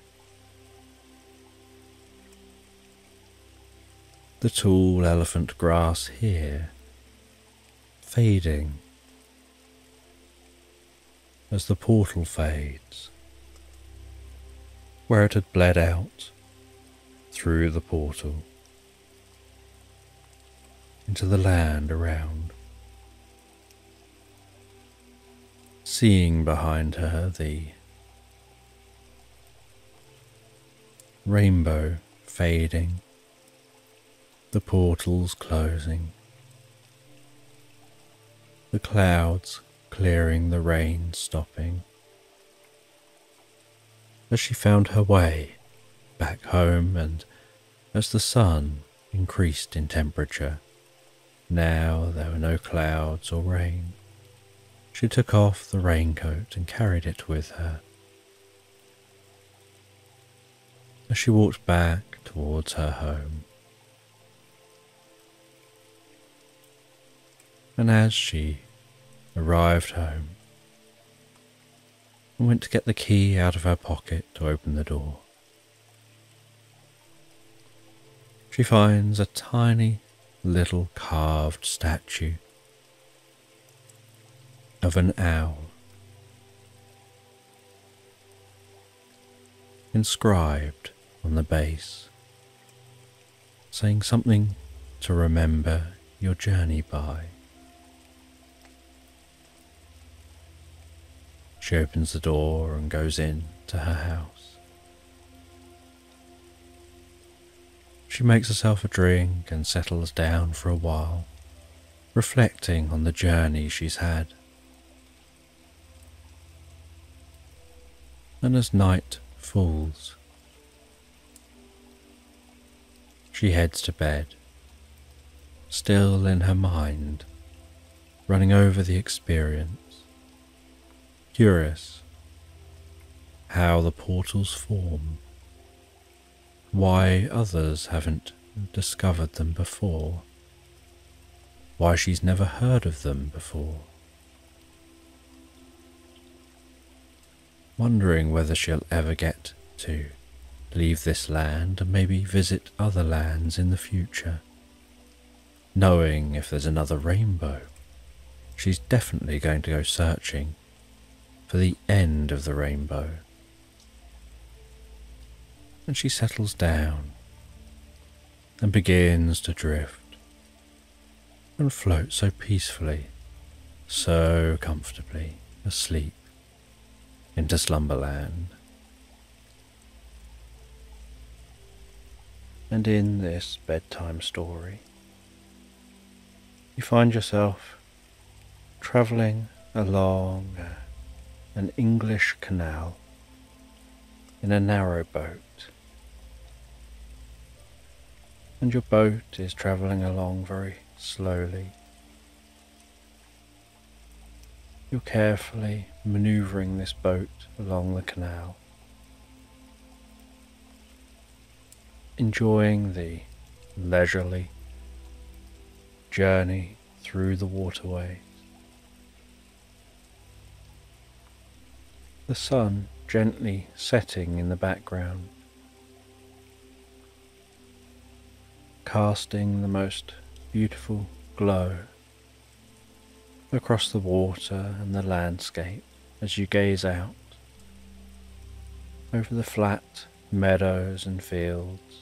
The tall elephant grass here, fading as the portal fades, where it had bled out through the portal into the land around. Seeing behind her the rainbow fading, the portals closing, the clouds clearing, the rain stopping. As she found her way back home, and as the sun increased in temperature, now there were no clouds or rain, she took off the raincoat and carried it with her. As she walked back towards her home, and as she arrived home and went to get the key out of her pocket to open the door, she finds a tiny little carved statue of an owl, inscribed on the base, saying something to remember your journey by. She opens the door and goes in to her house. She makes herself a drink and settles down for a while, reflecting on the journey she's had. And as night falls, she heads to bed, still in her mind, running over the experience, curious how the portals form, why others haven't discovered them before, why she's never heard of them before, wondering whether she'll ever get to leave this land and maybe visit other lands in the future, knowing if there's another rainbow, she's definitely going to go searching for the end of the rainbow. And she settles down and begins to drift and float so peacefully, so comfortably asleep into slumberland. And in this bedtime story, you find yourself travelling along an English canal in a narrow boat, and your boat is travelling along very slowly. You're carefully manoeuvring this boat along the canal, enjoying the leisurely journey through the waterways. The sun gently setting in the background, casting the most beautiful glow across the water and the landscape as you gaze out over the flat meadows and fields,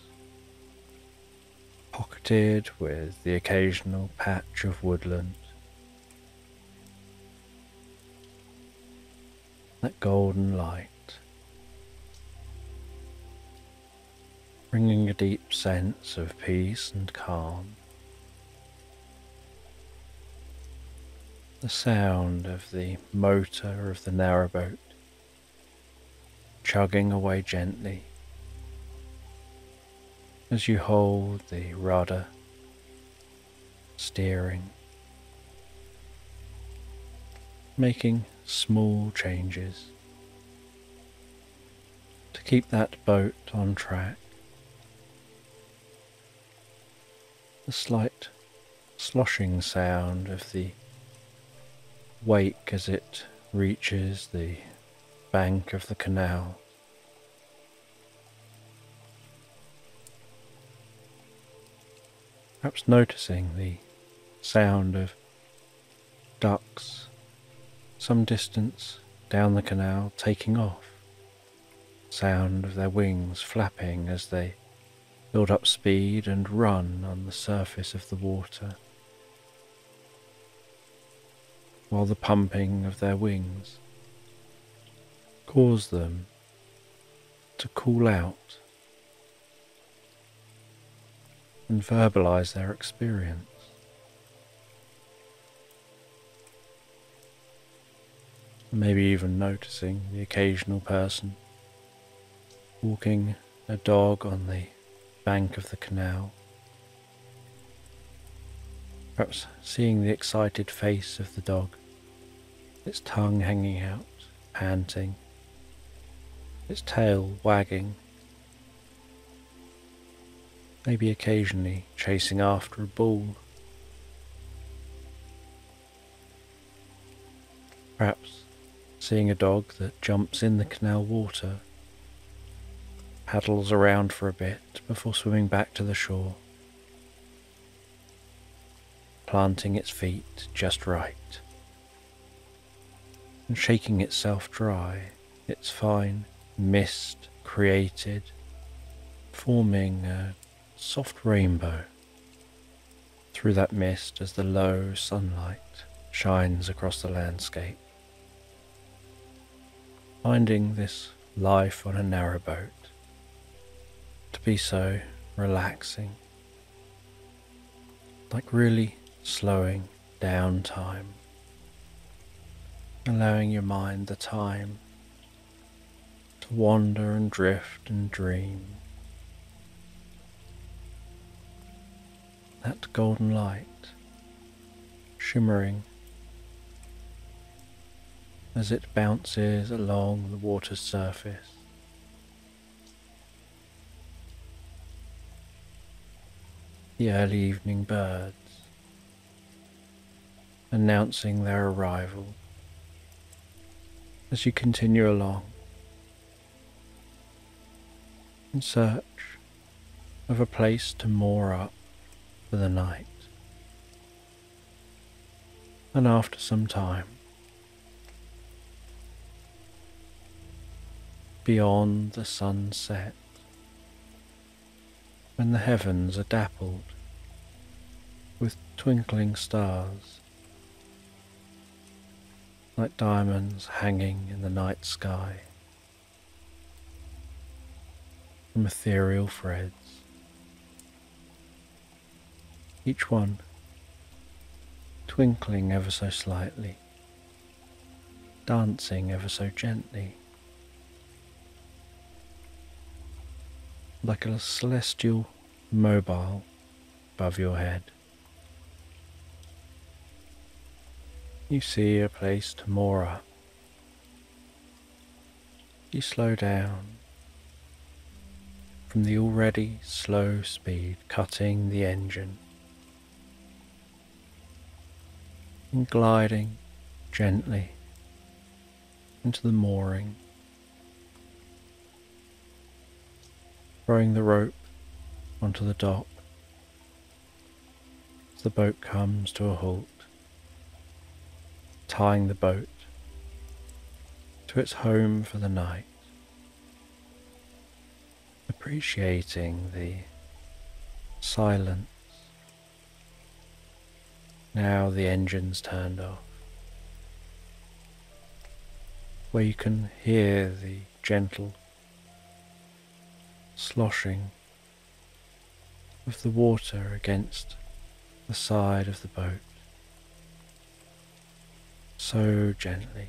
pocketed with the occasional patch of woodland. That golden light, bringing a deep sense of peace and calm. The sound of the motor of the narrowboat chugging away gently as you hold the rudder, steering, making small changes to keep that boat on track. The slight sloshing sound of the wake as it reaches the bank of the canal. Perhaps noticing the sound of ducks some distance down the canal taking off, sound of their wings flapping as they build up speed and run on the surface of the water, while the pumping of their wings cause them to call out and verbalize their experience. Maybe even noticing the occasional person walking a dog on the bank of the canal. Perhaps seeing the excited face of the dog, its tongue hanging out, panting, its tail wagging, maybe occasionally chasing after a ball. Perhaps seeing a dog that jumps in the canal water, paddles around for a bit before swimming back to the shore, planting its feet just right, and shaking itself dry, its fine mist created, forming a soft rainbow through that mist as the low sunlight shines across the landscape. Finding this life on a narrowboat to be so relaxing, like really slowing down time, allowing your mind the time to wander and drift and dream. That golden light shimmering as it bounces along the water's surface. The early evening birds announcing their arrival as you continue along in search of a place to moor up for the night. And after some time, beyond the sunset, when the heavens are dappled with twinkling stars, like diamonds hanging in the night sky from ethereal threads, each one twinkling ever so slightly, dancing ever so gently, like a celestial mobile above your head. You see a place to moor up. You slow down from the already slow speed cutting the engine and gliding gently into the mooring, throwing the rope onto the dock as the boat comes to a halt, tying the boat to its home for the night, appreciating the silence. Now the engine's turned off, where you can hear the gentle sloshing of the water against the side of the boat, so gently,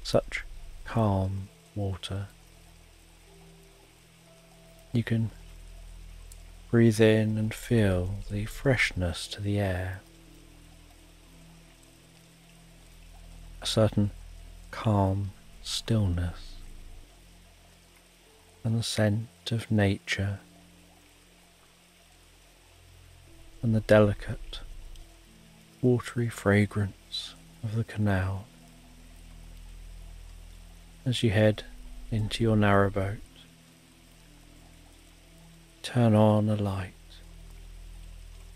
such calm water. You can breathe in and feel the freshness to the air, a certain calm stillness, and the scent of nature, and the delicate watery fragrance of the canal as you head into your narrowboat. Turn on a light,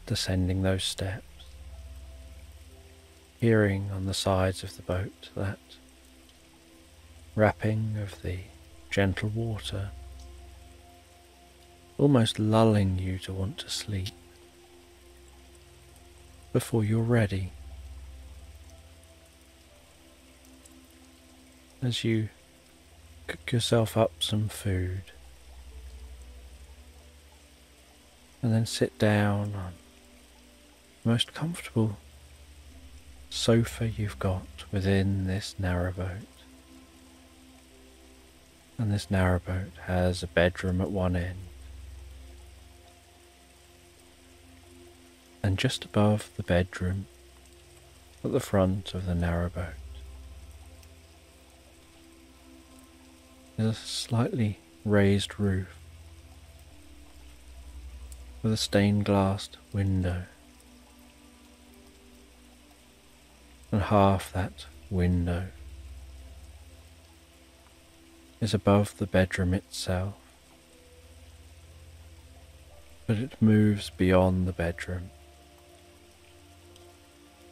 descending those steps, hearing on the sides of the boat that wrapping of the gentle water, almost lulling you to want to sleep before you're ready. As you cook yourself up some food, and then sit down on the most comfortable sofa you've got within this narrowboat. And this narrowboat has a bedroom at one end. And just above the bedroom, at the front of the narrowboat, is a slightly raised roof with a stained glass window. And half that window is above the bedroom itself, but it moves beyond the bedroom,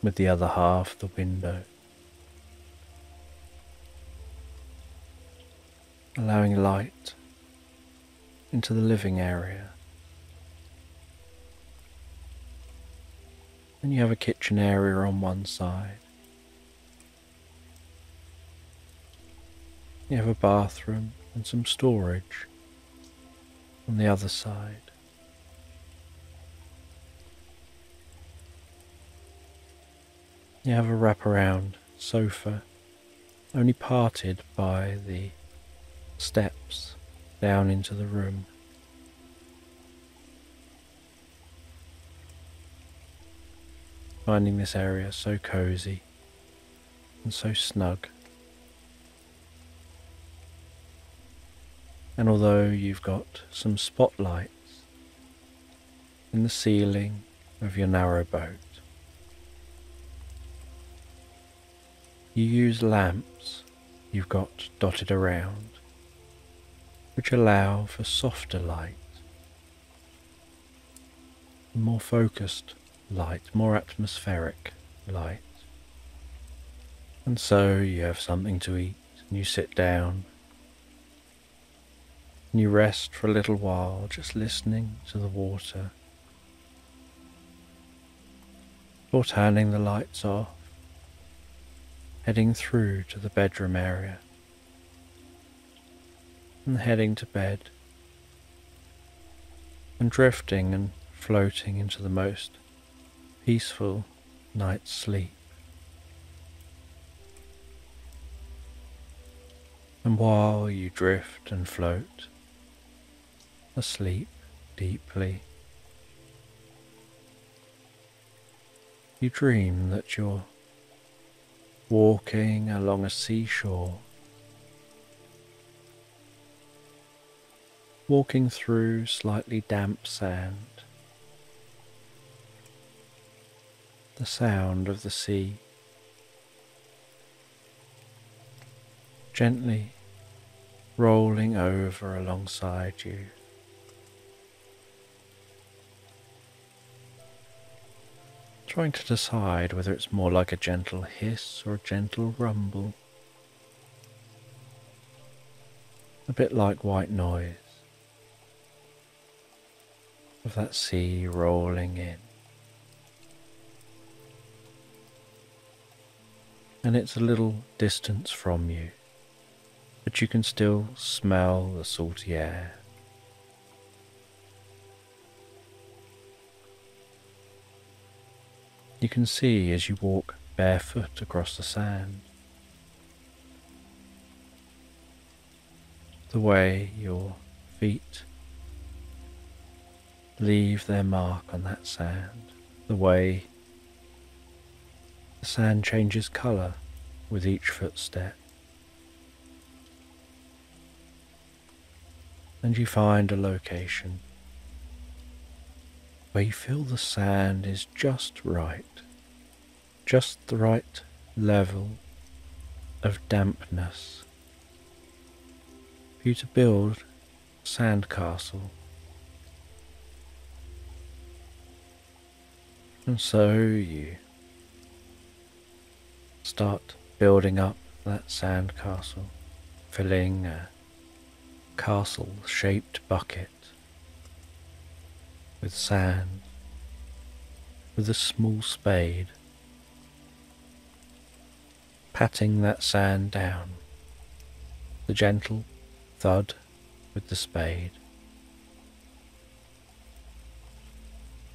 with the other half the window, allowing light into the living area. And you have a kitchen area on one side. You have a bathroom and some storage on the other side. You have a wraparound sofa, only parted by the steps down into the room. Finding this area so cozy and so snug. And although you've got some spotlights in the ceiling of your narrowboat, you use lamps you've got dotted around, which allow for softer light, more focused light, more atmospheric light. And so you have something to eat, and you sit down, and you rest for a little while, just listening to the water, before turning the lights off, heading through to the bedroom area, and heading to bed, and drifting and floating into the most peaceful night's sleep. And while you drift and float, asleep deeply, you dream that you're walking along a seashore, walking through slightly damp sand. The sound of the sea gently rolling over alongside you. Trying to decide whether it's more like a gentle hiss or a gentle rumble. A bit like white noise of that sea rolling in. And it's a little distance from you, but you can still smell the salty air. You can see as you walk barefoot across the sand, the way your feet leave their mark on that sand, the way the sand changes colour with each footstep. And you find a location where you feel the sand is just right, just the right level of dampness for you to build a sandcastle. And so you start building up that sandcastle, filling a castle-shaped bucket with sand, with a small spade, patting that sand down, the gentle thud with the spade.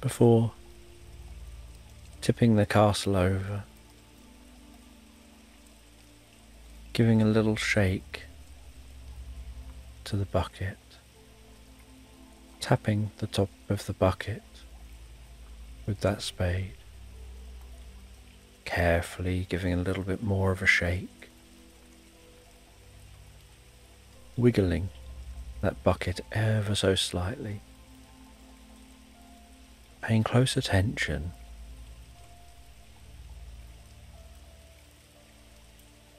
before tipping the castle over, giving a little shake to the bucket, tapping the top of the bucket with that spade, carefully giving a little bit more of a shake, wiggling that bucket ever so slightly, paying close attention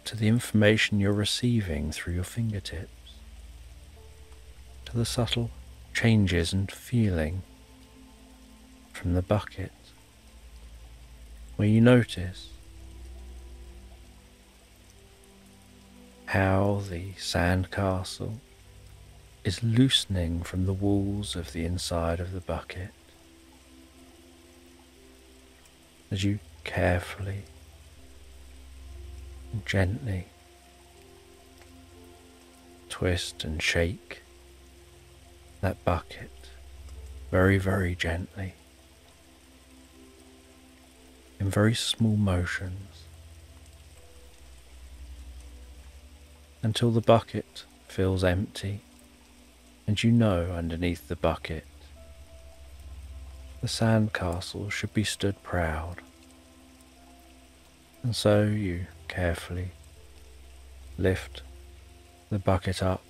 to the information you're receiving through your fingertips, to the subtle changes and feeling from the bucket, where you notice how the sandcastle is loosening from the walls of the inside of the bucket as you carefully and gently twist and shake that bucket very, very gently in very small motions until the bucket feels empty, and you know underneath the bucket the sandcastle should be stood proud. And so you carefully lift the bucket up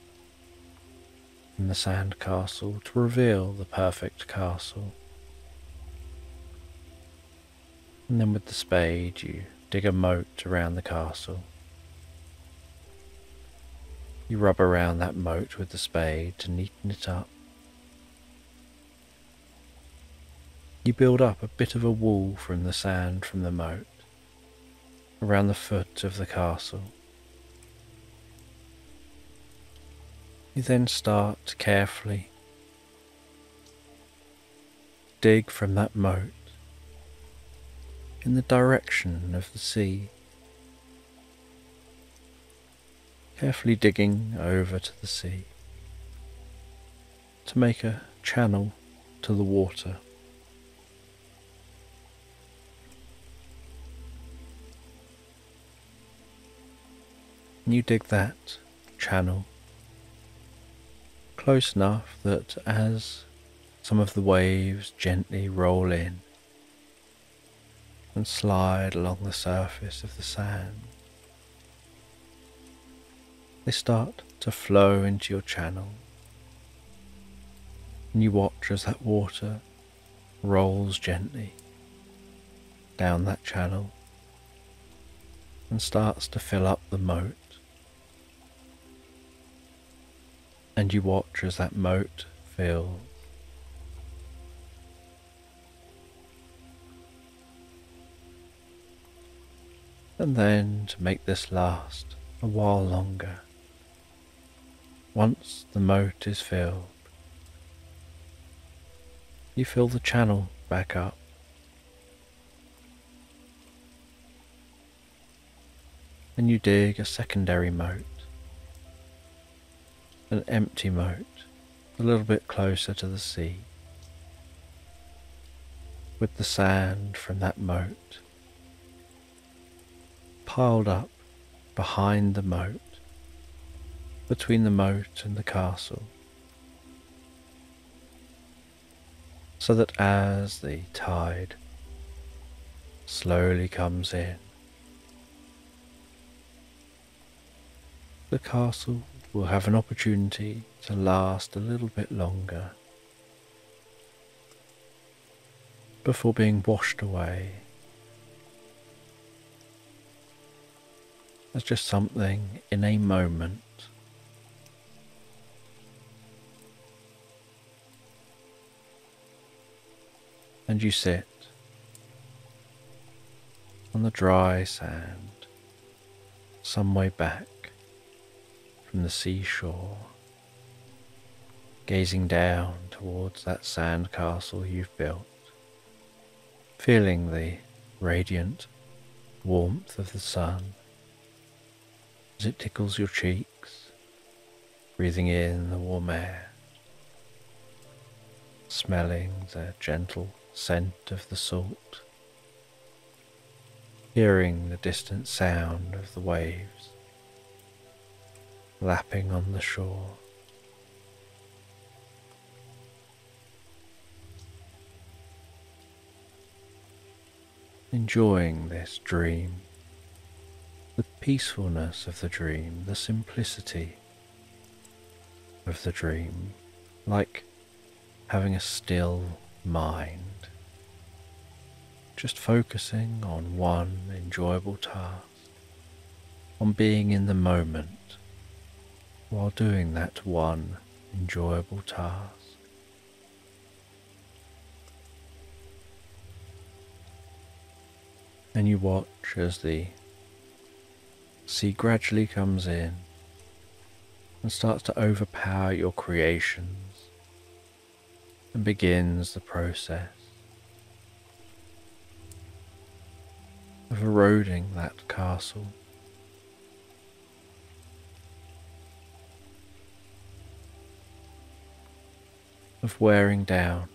from the sandcastle to reveal the perfect castle. And then with the spade you dig a moat around the castle. You rub around that moat with the spade to neaten it up. You build up a bit of a wall from the sand from the moat around the foot of the castle. You then start to carefully dig from that moat in the direction of the sea, carefully digging over to the sea to make a channel to the water. And you dig that channel close enough that as some of the waves gently roll in and slide along the surface of the sand, they start to flow into your channel, and you watch as that water rolls gently down that channel and starts to fill up the moat. And you watch as that moat fills. And then, to make this last a while longer, once the moat is filled, you fill the channel back up. And you dig a secondary moat, an empty moat, a little bit closer to the sea, with the sand from that moat piled up behind the moat, between the moat and the castle, so that as the tide slowly comes in, the castle will have an opportunity to last a little bit longer before being washed away as just something in a moment. And you sit on the dry sand some way back from the seashore, gazing down towards that sand castle you've built, feeling the radiant warmth of the sun as it tickles your cheeks, breathing in the warm air, smelling the gentle scent of the salt, hearing the distant sound of the waves lapping on the shore. Enjoying this dream, the peacefulness of the dream, the simplicity of the dream, like having a still mind, just focusing on one enjoyable task, on being in the moment while doing that one enjoyable task. And you watch as the sea gradually comes in and starts to overpower your creations and begins the process of eroding that castle. Of wearing down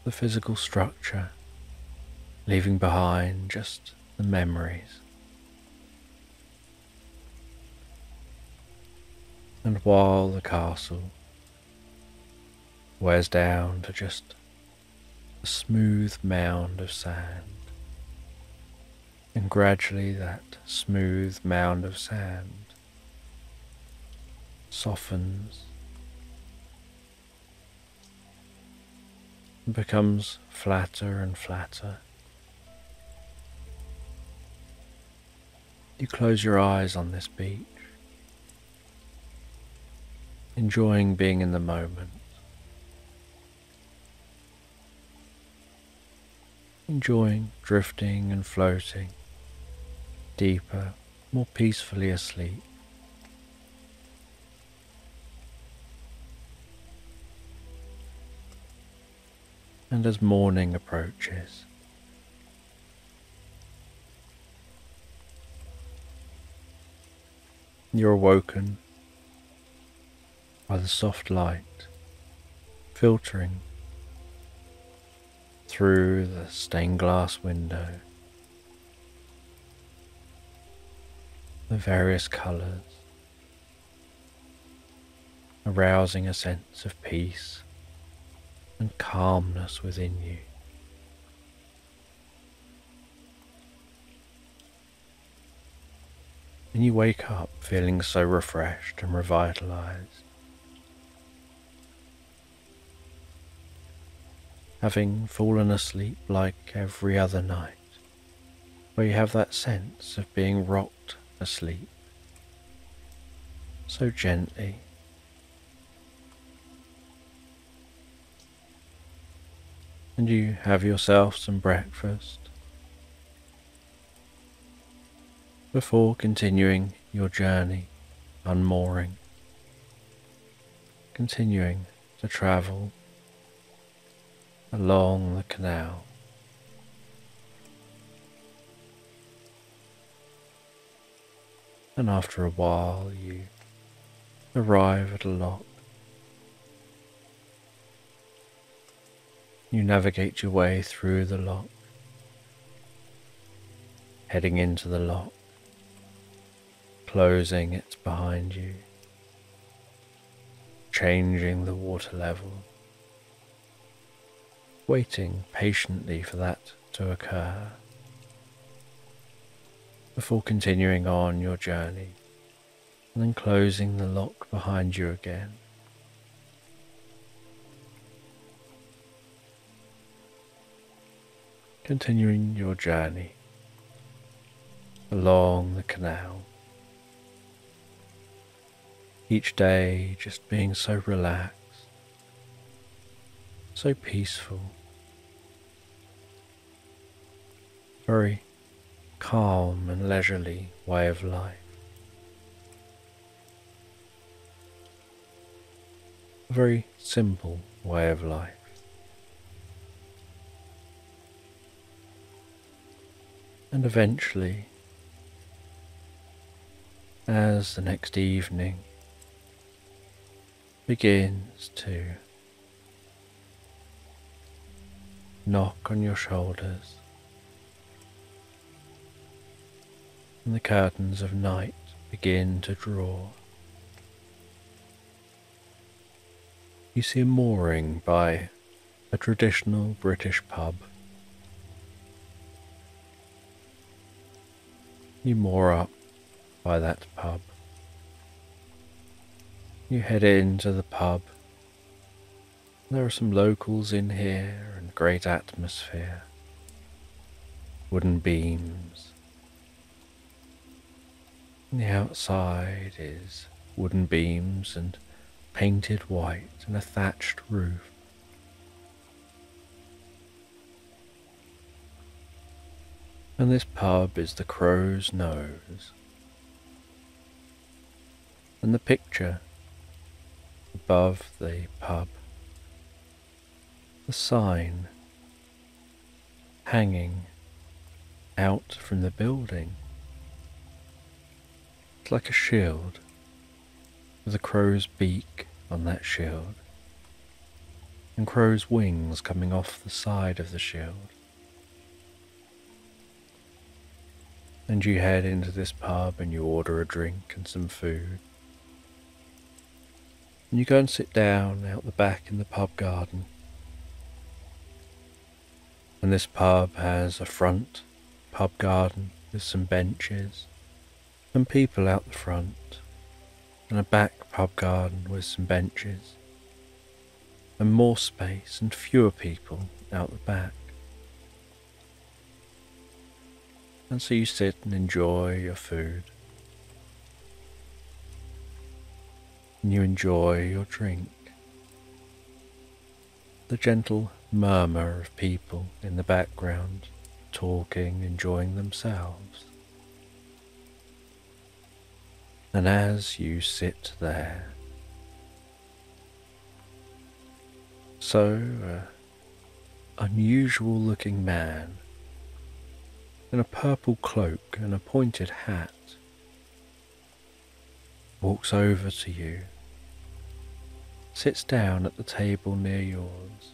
the physical structure, leaving behind just the memories. And while the castle wears down to just a smooth mound of sand, and gradually that smooth mound of sand softens and becomes flatter and flatter. You close your eyes on this beach, enjoying being in the moment, enjoying drifting and floating deeper, more peacefully asleep. And as morning approaches, you're awoken by the soft light filtering through the stained glass window, the various colours, arousing a sense of peace and calmness within you. And you wake up feeling so refreshed and revitalized, having fallen asleep like every other night, where you have that sense of being rocked asleep so gently. And you have yourself some breakfast before continuing your journey, unmooring, continuing to travel along the canal. And after a while you arrive at a lock. You navigate your way through the lock, heading into the lock, closing it behind you, changing the water level, waiting patiently for that to occur before continuing on your journey and then closing the lock behind you again. Continuing your journey along the canal, each day just being so relaxed, so peaceful, very calm and leisurely way of life. A very simple way of life. And eventually, as the next evening begins to knock on your shoulders, and the curtains of night begin to draw. You see a mooring by a traditional British pub. You moor up by that pub. You head into the pub. There are some locals in here and great atmosphere. Wooden beams. And the outside is wooden beams and painted white and a thatched roof. And this pub is the Crow's Nose. And the picture above the pub, the sign hanging out from the building. It's like a shield with a crow's beak on that shield and crow's wings coming off the side of the shield. And you head into this pub and you order a drink and some food. And you go and sit down out the back in the pub garden. And this pub has a front pub garden with some benches and people out the front, and a back pub garden with some benches and more space and fewer people out the back. And so you sit and enjoy your food, and you enjoy your drink. The gentle murmur of people in the background, talking, enjoying themselves. And as you sit there, so unusual looking man in a purple cloak and a pointed hat walks over to you, sits down at the table near yours,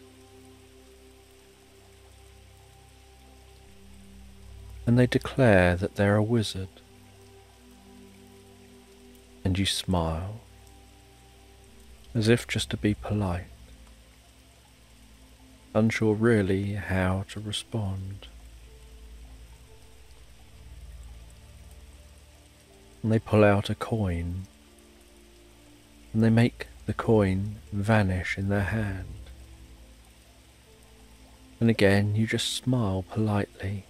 and they declare that they're a wizard. And you smile, as if just to be polite, unsure really how to respond. And they pull out a coin, and they make the coin vanish in their hand. And again you just smile politely,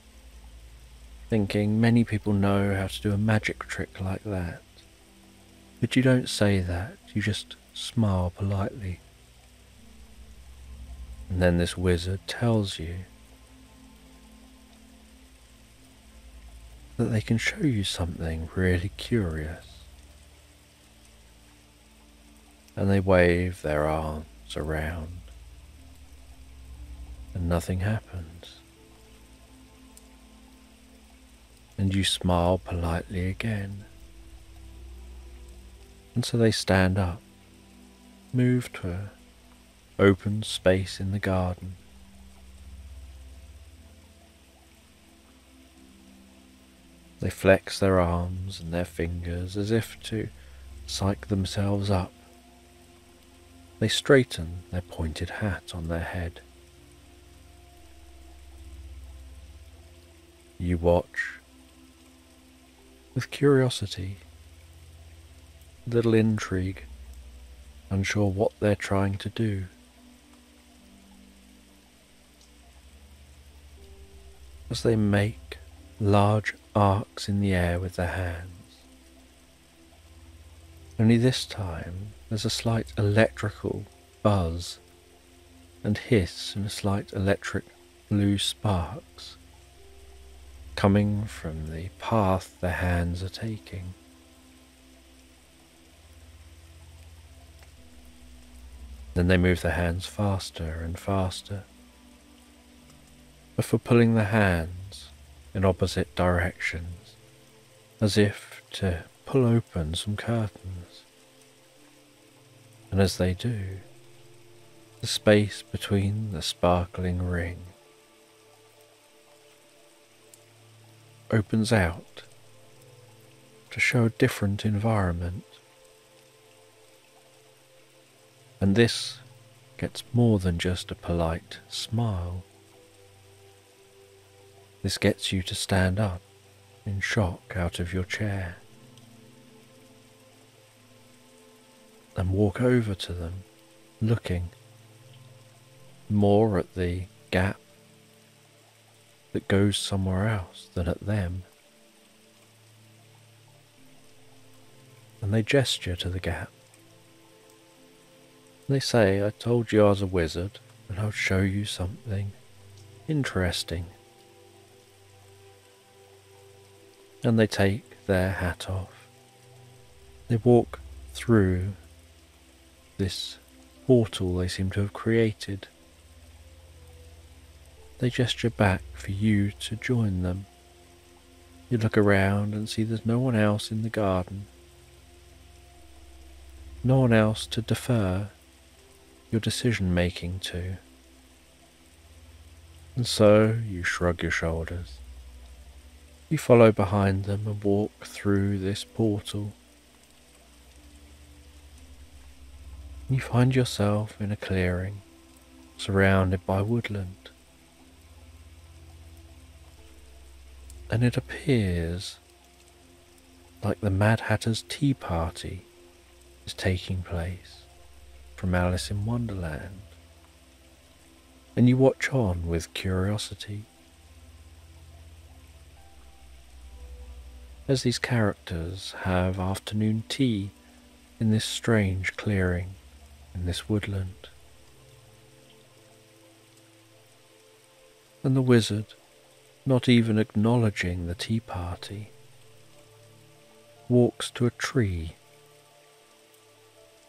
thinking many people know how to do a magic trick like that. But you don't say that, you just smile politely. And then this wizard tells you that they can show you something really curious. And they wave their arms around, and nothing happens. And you smile politely again. And so they stand up, move to an open space in the garden. They flex their arms and their fingers as if to psych themselves up. They straighten their pointed hat on their head. You watch with curiosity, little intrigue, unsure what they're trying to do. As they make large arcs in the air with their hands. Only this time there's a slight electrical buzz and hiss and a slight electric blue sparks coming from the path their hands are taking. Then they move their hands faster and faster, before pulling their hands in opposite directions, as if to pull open some curtains. And as they do, the space between the sparkling ring opens out to show a different environment. And this gets more than just a polite smile. This gets you to stand up in shock out of your chair and walk over to them, looking more at the gap that goes somewhere else than at them. And they gesture to the gap. They say, I told you I was a wizard and I'll show you something interesting. And they take their hat off. They walk through this portal they seem to have created. They gesture back for you to join them. You look around and see there's no one else in the garden. No one else to defer your decision making to. And so you shrug your shoulders. You follow behind them and walk through this portal. You find yourself in a clearing, surrounded by woodland. And it appears like the Mad Hatter's tea party is taking place from Alice in Wonderland. And you watch on with curiosity as these characters have afternoon tea in this strange clearing in this woodland. And the wizard, not even acknowledging the tea party, walks to a tree,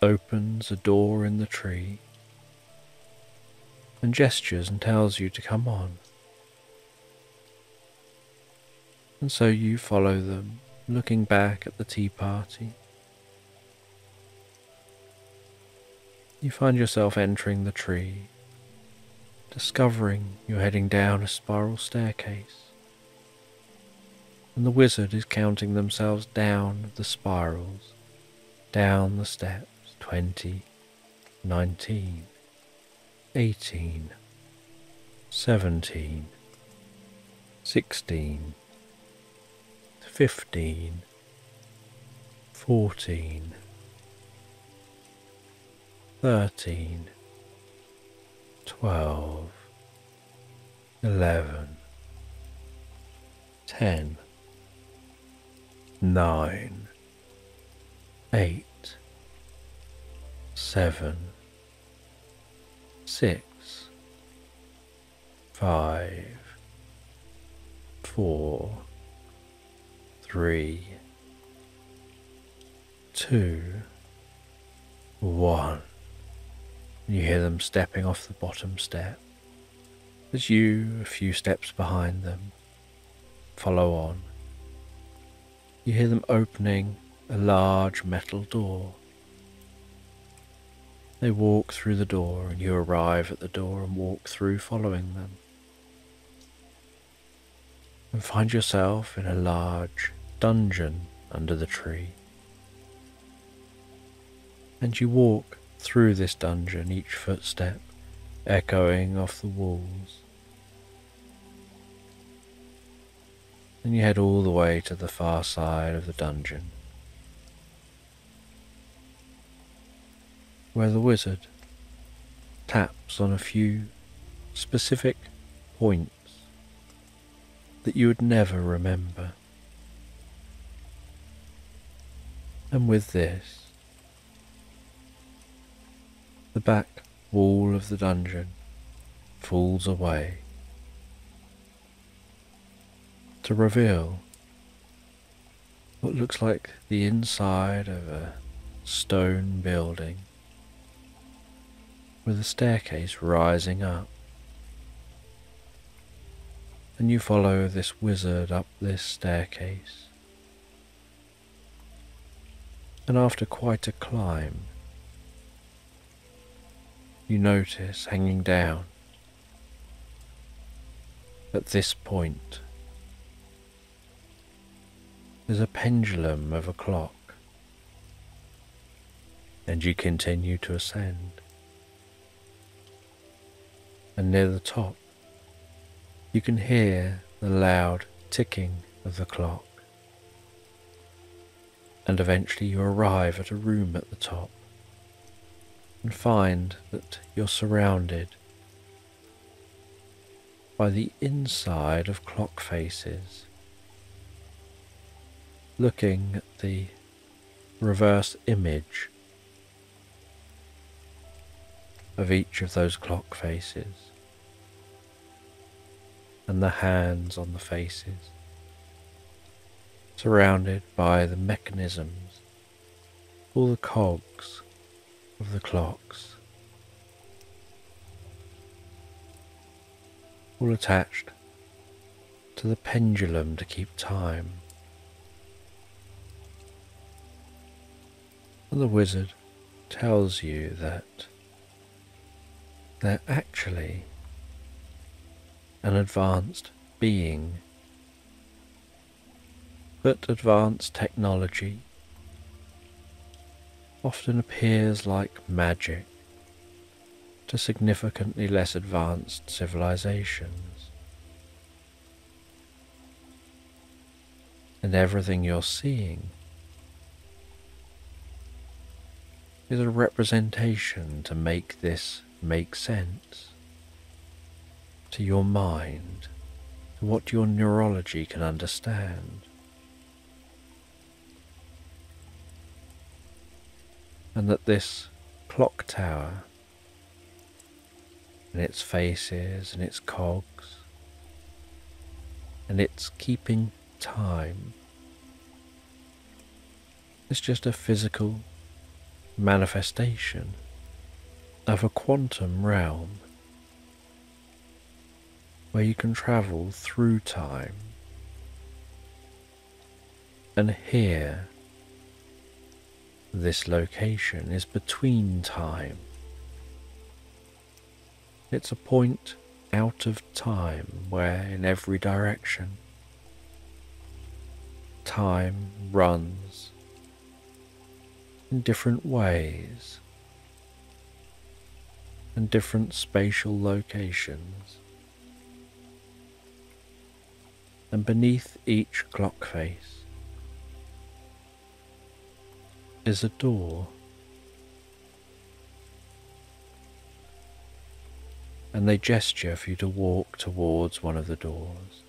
opens a door in the tree, and gestures and tells you to come on. And so you follow them, looking back at the tea party. You find yourself entering the tree, discovering you're heading down a spiral staircase, and the wizard is counting themselves down the spirals, down the steps, 20, 19, 18, 17, 16, 15, 14, 13, 12, 11, 10, 9, 8, 7, 6, 5, 4, 3, 2, 1. You hear them stepping off the bottom step as you, a few steps behind them, follow on. You hear them opening a large metal door. They walk through the door and you arrive at the door and walk through following them. And find yourself in a large dungeon under the tree. And you walk through this dungeon, each footstep echoing off the walls. And you head all the way to the far side of the dungeon, where the wizard taps on a few specific points that you would never remember. And with this, the back wall of the dungeon falls away to reveal what looks like the inside of a stone building with a staircase rising up. And you follow this wizard up this staircase, and after quite a climb, you notice hanging down at this point is a pendulum of a clock, and you continue to ascend. And near the top, you can hear the loud ticking of the clock, and eventually you arrive at a room at the top and find that you're surrounded by the inside of clock faces, looking at the reverse image of each of those clock faces and the hands on the faces, surrounded by the mechanisms, all the cogs of the clocks, all attached to the pendulum to keep time. And the wizard tells you that they're actually an advanced being, but advanced technology often appears like magic to significantly less advanced civilizations, and everything you're seeing is a representation to make this make sense to your mind, to what your neurology can understand. And that this clock tower and its faces and its cogs and its keeping time is just a physical manifestation of a quantum realm where you can travel through time and here this location is between time. It's a point out of time where in every direction time runs in different ways and different spatial locations, and beneath each clock face is a door, and they gesture for you to walk towards one of the doors.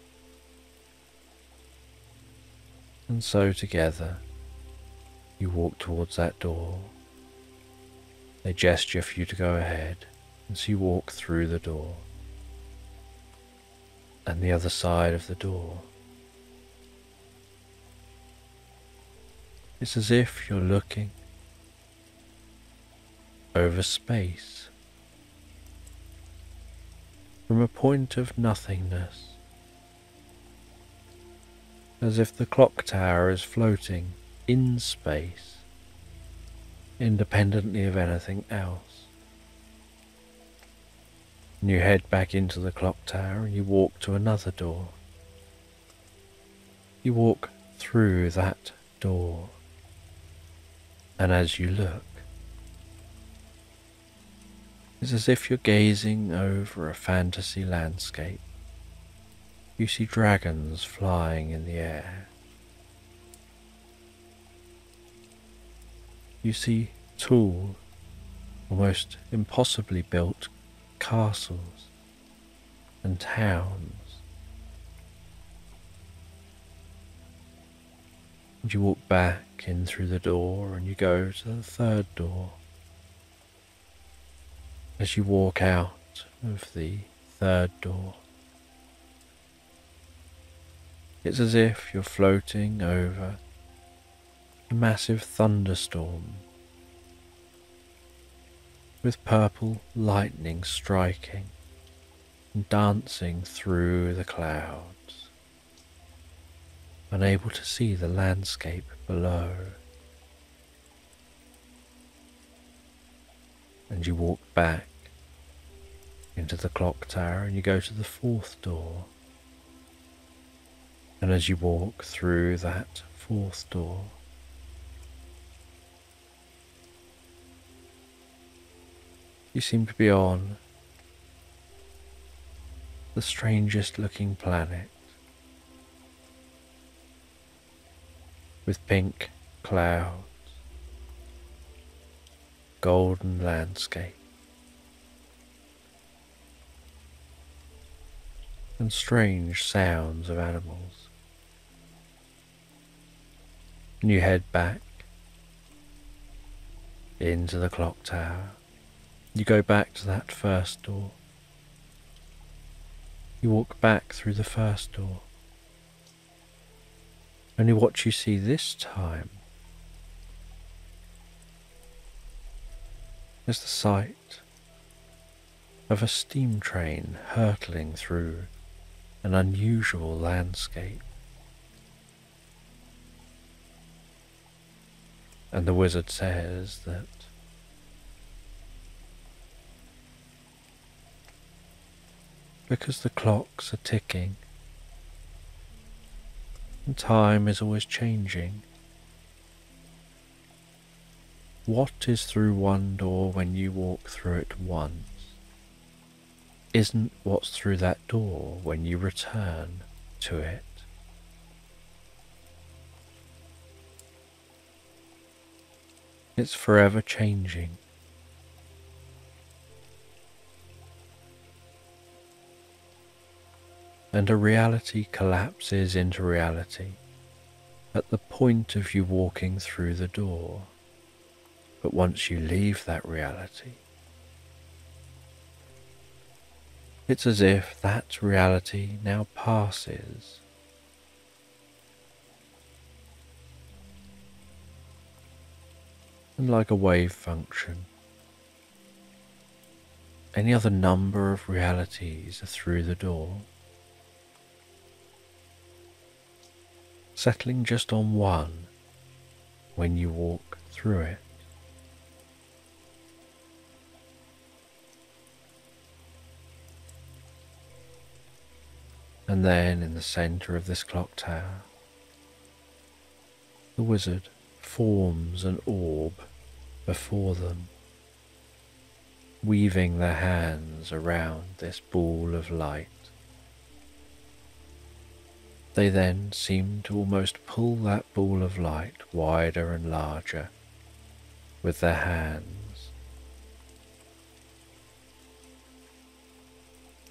And so together you walk towards that door. They gesture for you to go ahead, and so you walk through the door and the other side of the door. It's as if you're looking over space from a point of nothingness, as if the clock tower is floating in space, independently of anything else. And you head back into the clock tower and you walk to another door. You walk through that door, and as you look, it's as if you're gazing over a fantasy landscape. You see dragons flying in the air. You see tall, almost impossibly built castles and towns. And you walk back in through the door and you go to the third door. As you walk out of the third door, it's as if you're floating over a massive thunderstorm with purple lightning striking and dancing through the clouds, unable to see the landscape below. And you walk back into the clock tower and you go to the fourth door. And as you walk through that fourth door, you seem to be on the strangest looking planet, with pink clouds, golden landscape, and strange sounds of animals. And you head back into the clock tower. You go back to that first door. You walk back through the first door. Only what you see this time is the sight of a steam train hurtling through an unusual landscape. And the wizard says that because the clocks are ticking and time is always changing, what is through one door when you walk through it once isn't what's through that door when you return to it. It's forever changing. And a reality collapses into reality at the point of you walking through the door. But once you leave that reality, it's as if that reality now passes. And like a wave function, any other number of realities are through the door, settling just on one when you walk through it. And then in the centre of this clock tower, the wizard forms an orb before them, weaving their hands around this ball of light. They then seem to almost pull that ball of light wider and larger with their hands.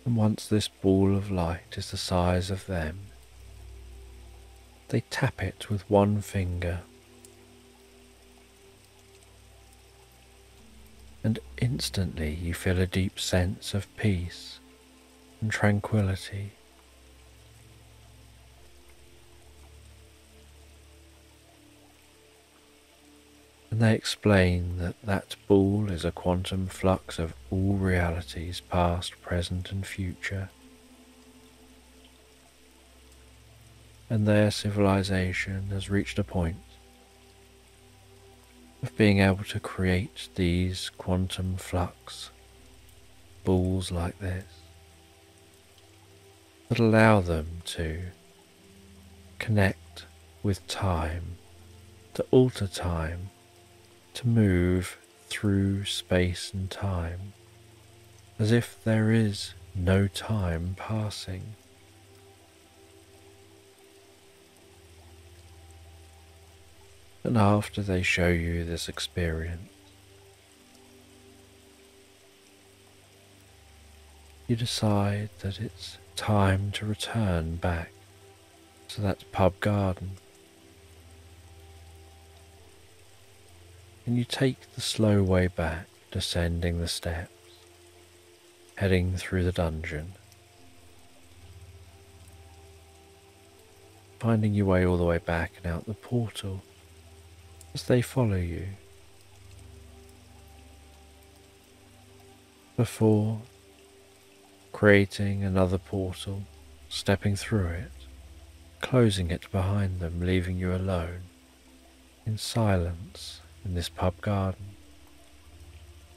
And once this ball of light is the size of them, they tap it with one finger, and instantly you feel a deep sense of peace and tranquility. And they explain that that ball is a quantum flux of all realities, past, present and future. And their civilization has reached a point of being able to create these quantum flux balls like this that allow them to connect with time, to alter time, to move through space and time as if there is no time passing. And after they show you this experience, you decide that it's time to return back to that pub garden. And you take the slow way back, descending the steps, heading through the dungeon, finding your way all the way back and out the portal as they follow you. Before creating another portal, stepping through it, closing it behind them, leaving you alone in silence in this pub garden,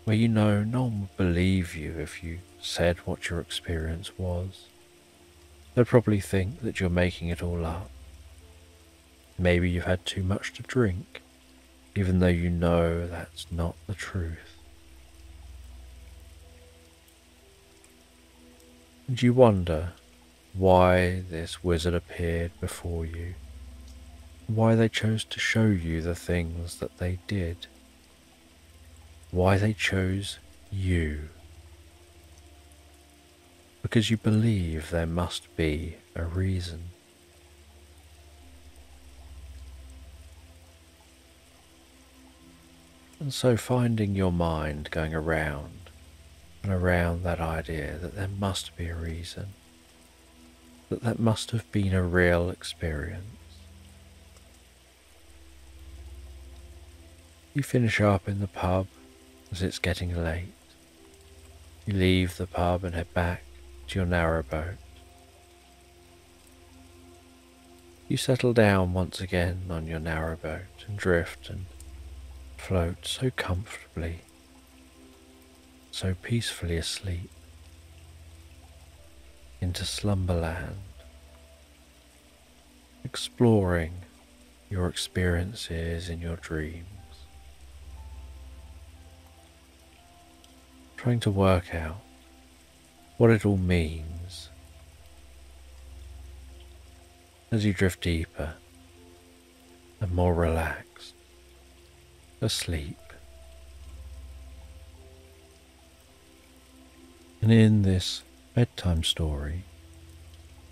where you know no one would believe you if you said what your experience was. They'll probably think that you're making it all up. Maybe you've had too much to drink, even though you know that's not the truth. And you wonder why this wizard appeared before you, why they chose to show you the things that they did, why they chose you. Because you believe there must be a reason. And so finding your mind going around and around that idea that there must be a reason, that must have been a real experience. You finish up in the pub as it's getting late. You leave the pub and head back to your narrowboat. You settle down once again on your narrowboat and drift and float so comfortably, so peacefully asleep into slumberland, exploring your experiences in your dreams, trying to work out what it all means as you drift deeper and more relaxed, asleep. And in this bedtime story,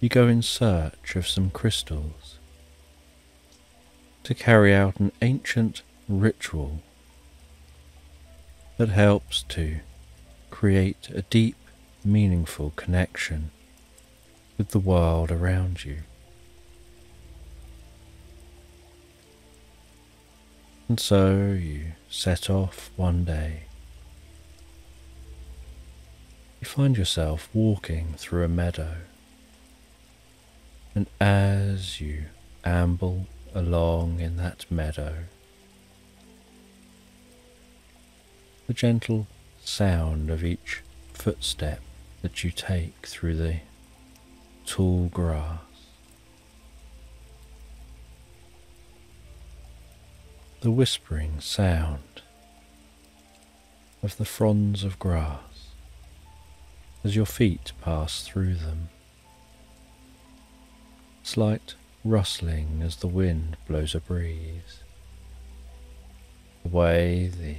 you go in search of some crystals to carry out an ancient ritual that helps to create a deep, meaningful connection with the world around you. And so you set off one day. You find yourself walking through a meadow, and as you amble along in that meadow, the gentle sound of each footstep that you take through the tall grass, the whispering sound of the fronds of grass as your feet pass through them, slight rustling as the wind blows a breeze, the way the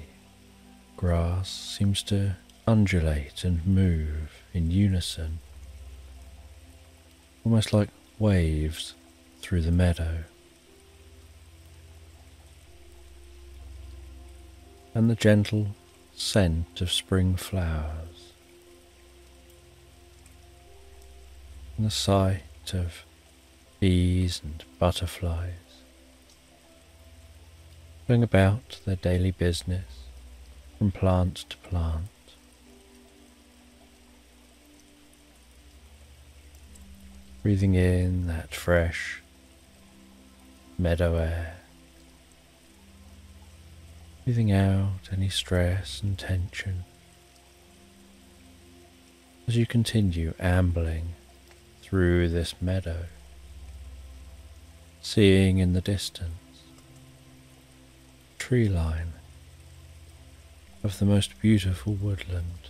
grass seems to undulate and move in unison, almost like waves through the meadow. And the gentle scent of spring flowers, and the sight of bees and butterflies going about their daily business from plant to plant. Breathing in that fresh meadow air, breathing out any stress and tension as you continue ambling through this meadow, seeing in the distance tree line of the most beautiful woodland,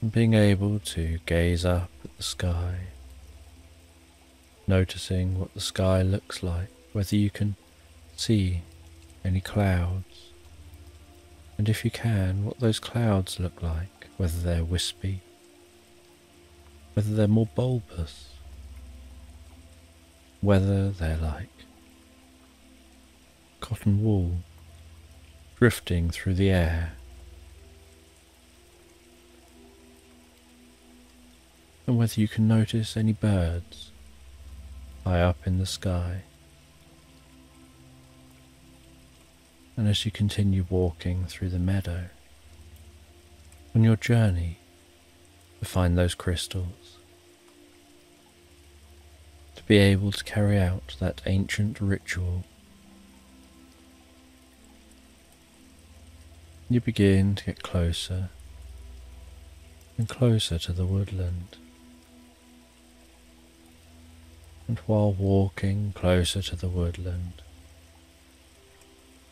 and being able to gaze up at the sky, noticing what the sky looks like, whether you can see any clouds, and if you can, what those clouds look like, whether they're wispy, whether they're more bulbous, whether they're like cotton wool drifting through the air, and whether you can notice any birds high up in the sky. And as you continue walking through the meadow, on your journey to find those crystals, to be able to carry out that ancient ritual, you begin to get closer and closer to the woodland. And while walking closer to the woodland,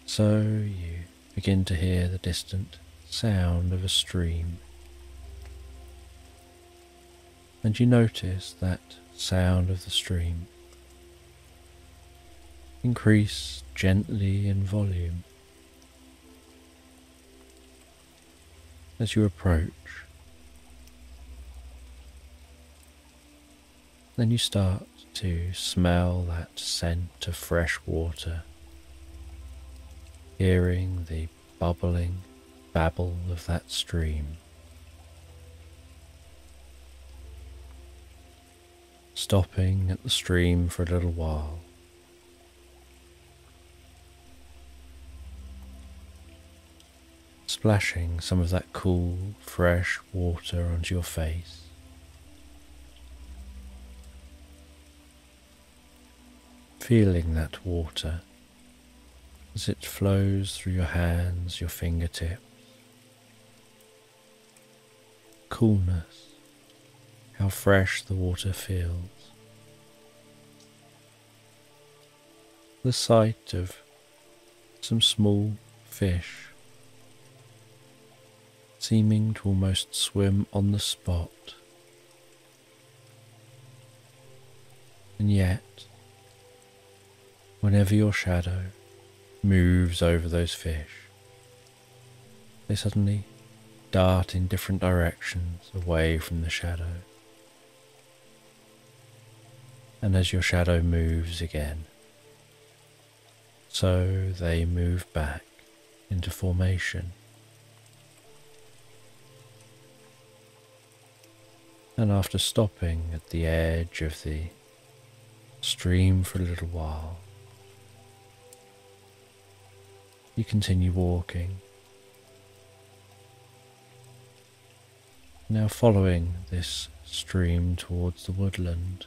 so you begin to hear the distant sound of a stream. And you notice that sound of the stream increase gently in volume as you approach. Then you start to smell that scent of fresh water, hearing the bubbling babble of that stream. Stopping at the stream for a little while, splashing some of that cool, fresh water onto your face. Feeling that water as it flows through your hands, your fingertips. Coolness, how fresh the water feels. The sight of some small fish seeming to almost swim on the spot, and yet, whenever your shadow moves over those fish, they suddenly dart in different directions away from the shadow. And as your shadow moves again, so they move back into formation. And after stopping at the edge of the stream for a little while, you continue walking, now following this stream towards the woodland.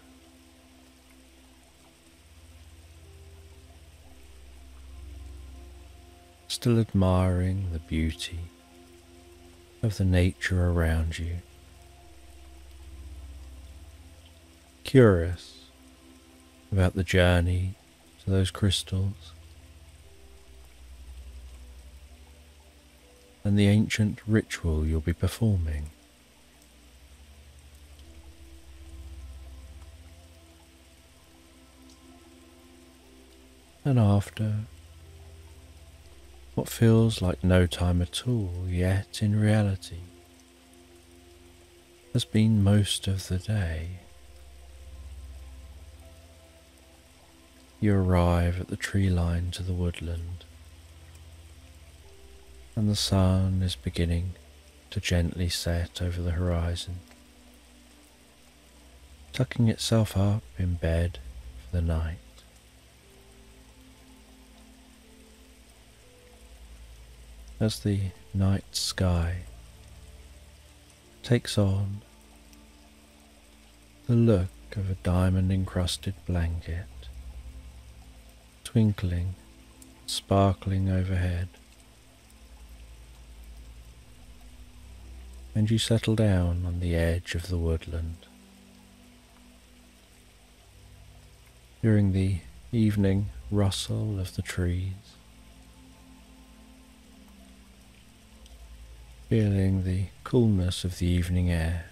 Still admiring the beauty of the nature around you, curious about the journey to those crystals and the ancient ritual you'll be performing. And after what feels like no time at all, yet in reality has been most of the day, you arrive at the tree line to the woodland, and the sun is beginning to gently set over the horizon, tucking itself up in bed for the night. As the night sky takes on the look of a diamond-encrusted blanket, twinkling, sparkling overhead, and you settle down on the edge of the woodland. Hearing the evening rustle of the trees, feeling the coolness of the evening air,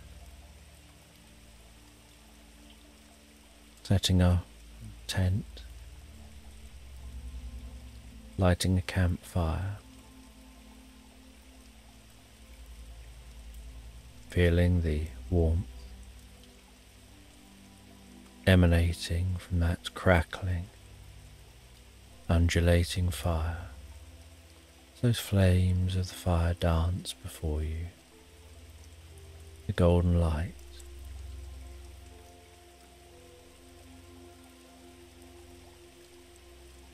setting up a tent, lighting a campfire, feeling the warmth emanating from that crackling, undulating fire. Those flames of the fire dance before you, the golden light,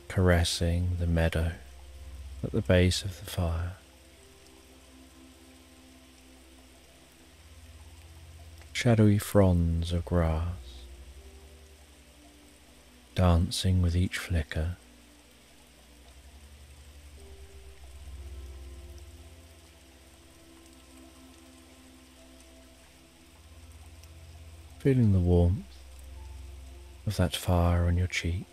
caressing the meadow at the base of the fire. Shadowy fronds of grass, dancing with each flicker. feeling the warmth of that fire on your cheeks,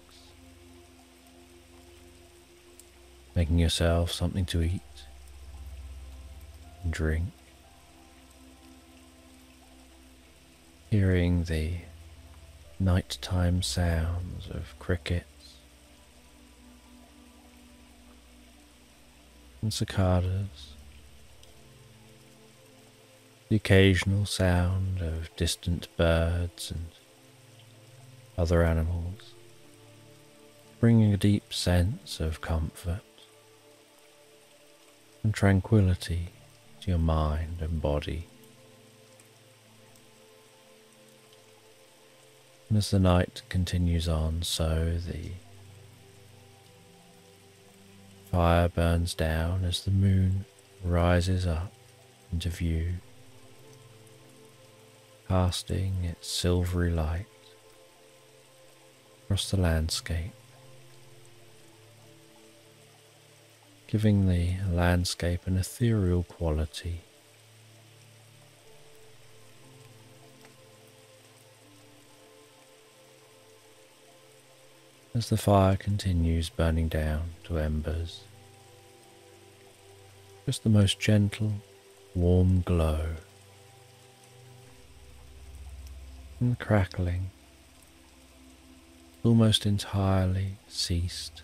making yourself something to eat and drink, hearing the nighttime sounds of crickets and cicadas, the occasional sound of distant birds and other animals, bringing a deep sense of comfort and tranquility to your mind and body. And as the night continues on, so the fire burns down as the moon rises up into view, casting its silvery light across the landscape, giving the landscape an ethereal quality. As the fire continues burning down to embers, just the most gentle, warm glow, and the crackling almost entirely ceased.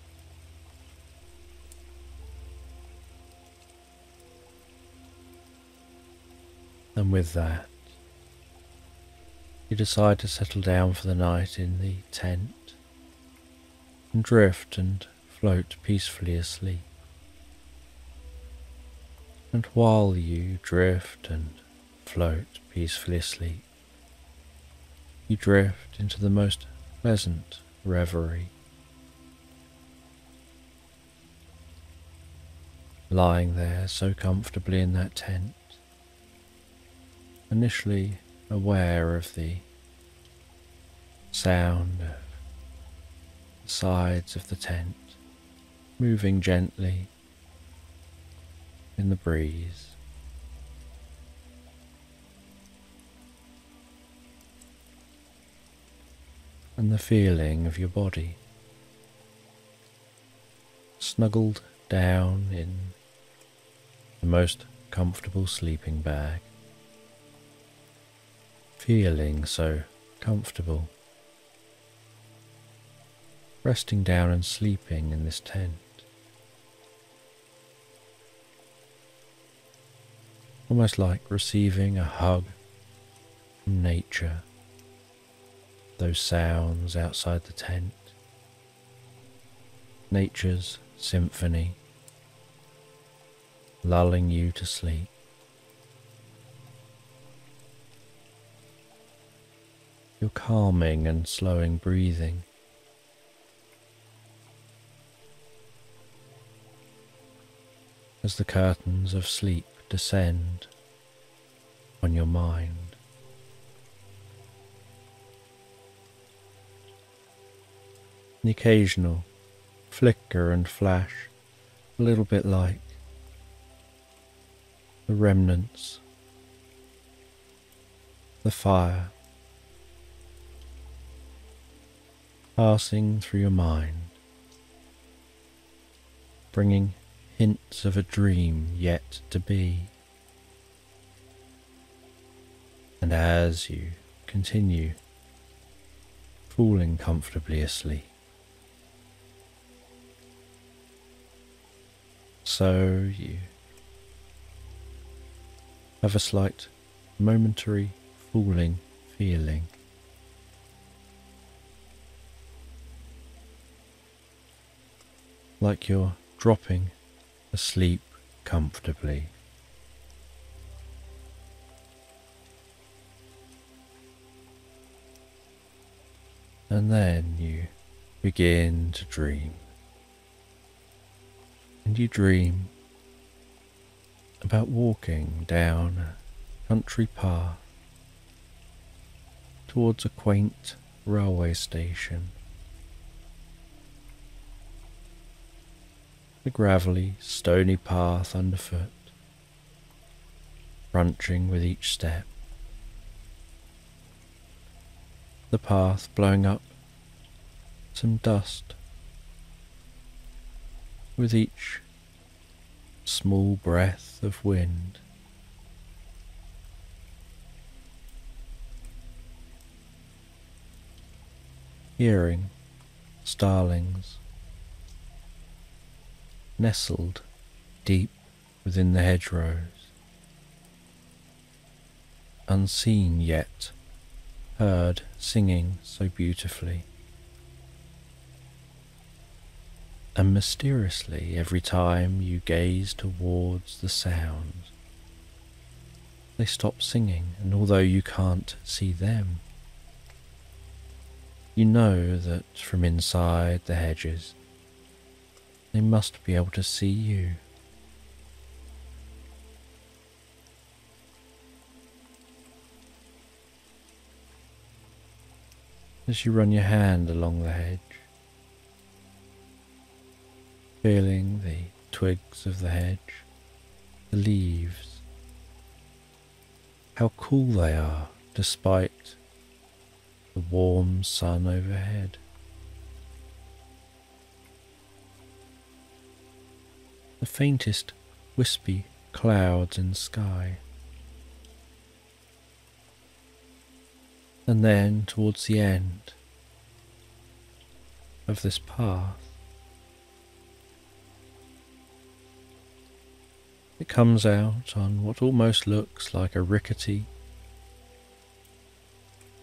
And with that, you decide to settle down for the night in the tent and drift and float peacefully asleep. And while you drift and float peacefully asleep, you drift into the most pleasant reverie, lying there so comfortably in that tent, initially aware of the sound of the sides of the tent moving gently in the breeze. And the feeling of your body snuggled down in the most comfortable sleeping bag, feeling so comfortable, resting down and sleeping in this tent, almost like receiving a hug from nature. Those sounds outside the tent, nature's symphony, lulling you to sleep. Your calming and slowing breathing, as the curtains of sleep descend on your mind. The occasional flicker and flash, a little bit like the remnants, the fire, passing through your mind, bringing hints of a dream yet to be. And as you continue falling comfortably asleep, so you have a slight momentary falling feeling, like you're dropping asleep comfortably. And then you begin to dream. And you dream about walking down a country path towards a quaint railway station. The gravelly, stony path underfoot, crunching with each step. the path blowing up some dust with each small breath of wind. Hearing starlings nestled deep within the hedgerows, unseen yet heard singing so beautifully. And mysteriously, every time you gaze towards the sounds, they stop singing, and although you can't see them, you know that from inside the hedges they must be able to see you. As you run your hand along the hedge, feeling the twigs of the hedge, the leaves, how cool they are despite the warm sun overhead. The faintest wispy clouds in the sky. And then towards the end of this path, it comes out on what almost looks like a rickety,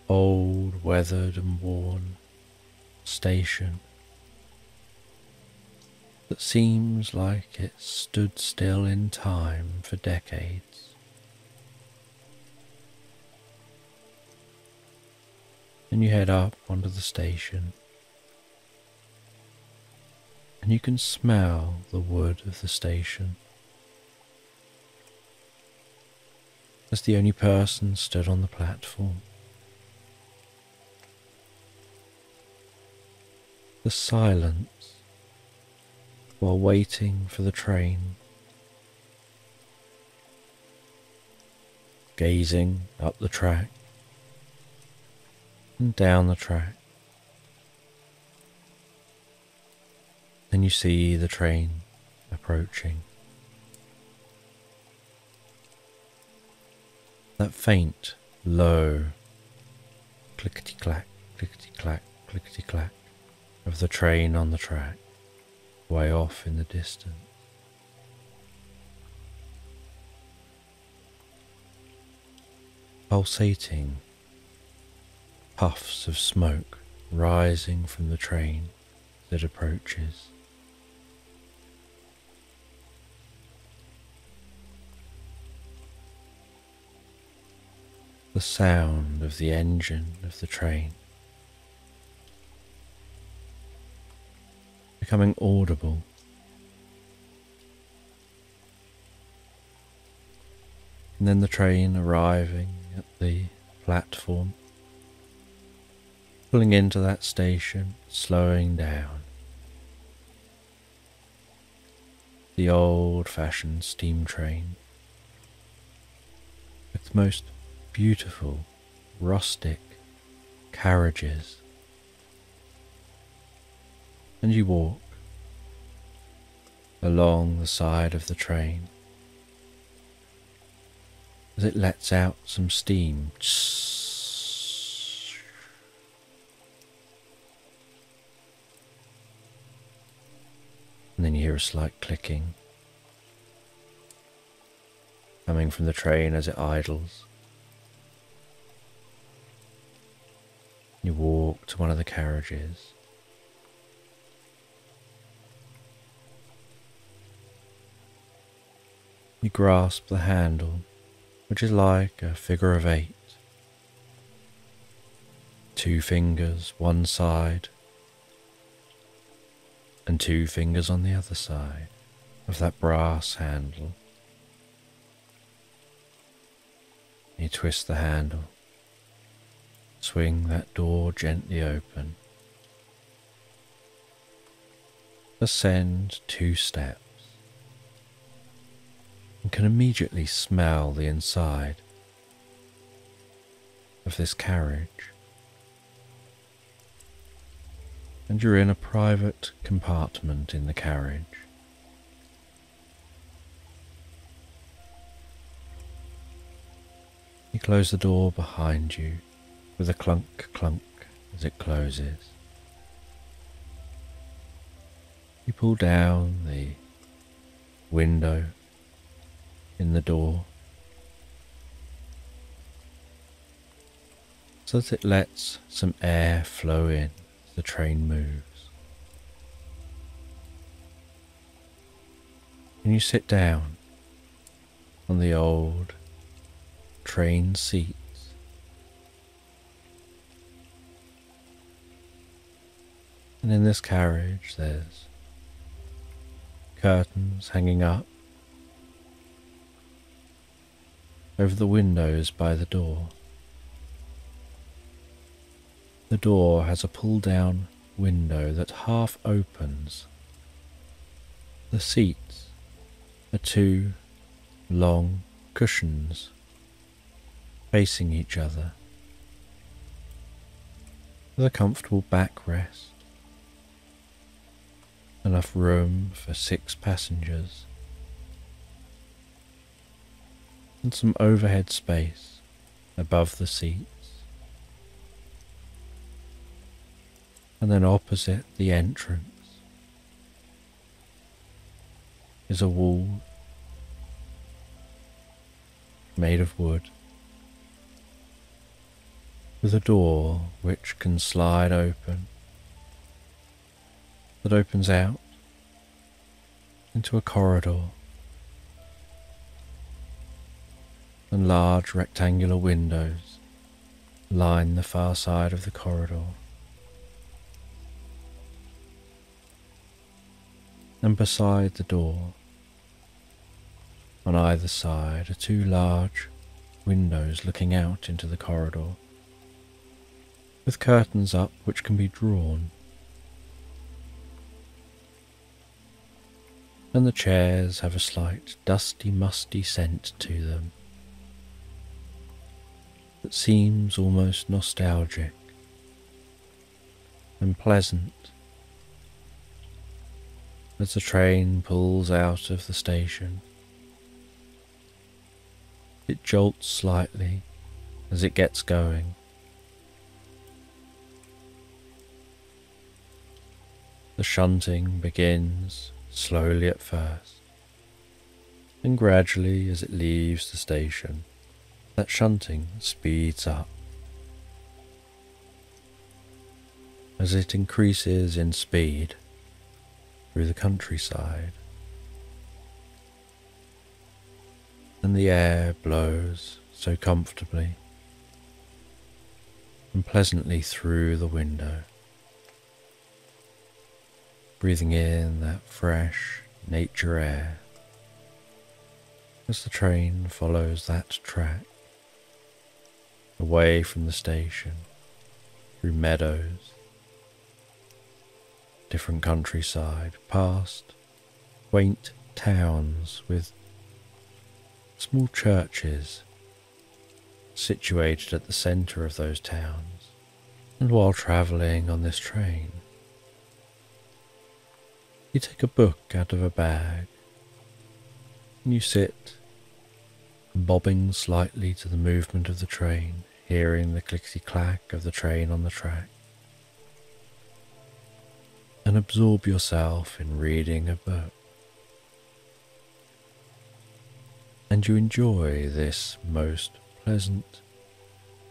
old, weathered and worn station that seems like it stood still in time for decades. And you head up onto the station, and you can smell the wood of the station. As the only person stood on the platform, the silence while waiting for the train, gazing up the track and down the track. Then you see the train approaching. That faint, low clickety-clack, clickety-clack, clickety-clack of the train on the track, way off in the distance. Pulsating puffs of smoke rising from the train as it approaches. The sound of the engine of the train becoming audible. And then the train arriving at the platform, pulling into that station, slowing down. The old-fashioned steam train with the most beautiful rustic carriages. And you walk along the side of the train as it lets out some steam. And then you hear a slight clicking coming from the train as it idles. You walk to one of the carriages. You grasp the handle, which is like a figure of 8. 2 fingers one side and 2 fingers on the other side of that brass handle. You twist the handle, swing that door gently open, ascend 2 steps, and can immediately smell the inside of this carriage. and you're in a private compartment in the carriage. You close the door behind you with a clunk clunk as it closes. You pull down the window in the door so that it lets some air flow in as the train moves. And you sit down on the old train seats. And in this carriage there's curtains hanging up over the windows by the door. The door has a pull-down window that half opens. The seats are two long cushions facing each other with a comfortable backrest, enough room for 6 passengers, and some overhead space above the seats. And then opposite the entrance is a wall made of wood with a door which can slide open, that opens out into a corridor, and large rectangular windows line the far side of the corridor. And beside the door, on either side, are 2 large windows looking out into the corridor, with curtains up which can be drawn. And the chairs have a slight dusty, musty scent to them that seems almost nostalgic and pleasant. As the train pulls out of the station, it jolts slightly as it gets going. The shunting begins slowly at first, and gradually as it leaves the station, that shunting speeds up. As it increases in speed through the countryside, and the air blows so comfortably and pleasantly through the window, breathing in that fresh nature air as the train follows that track away from the station, through meadows, different countryside, past quaint towns with small churches situated at the centre of those towns. And while travelling on this train, you take a book out of a bag and you sit bobbing slightly to the movement of the train, hearing the clickety-clack of the train on the track, and absorb yourself in reading a book. And you enjoy this most pleasant,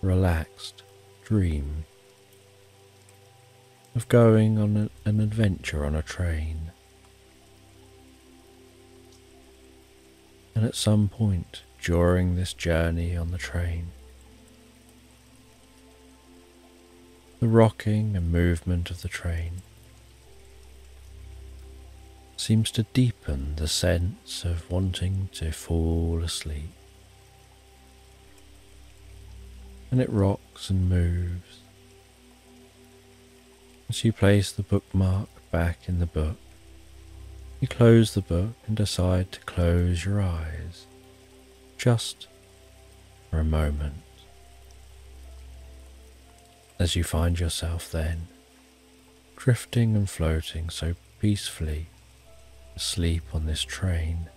relaxed dream of going on an adventure on a train. And at some point during this journey on the train, the rocking and movement of the train seems to deepen the sense of wanting to fall asleep. And it rocks and moves as you place the bookmark back in the book. You close the book and decide to close your eyes just for a moment, as you find yourself then drifting and floating so peacefully asleep on this train.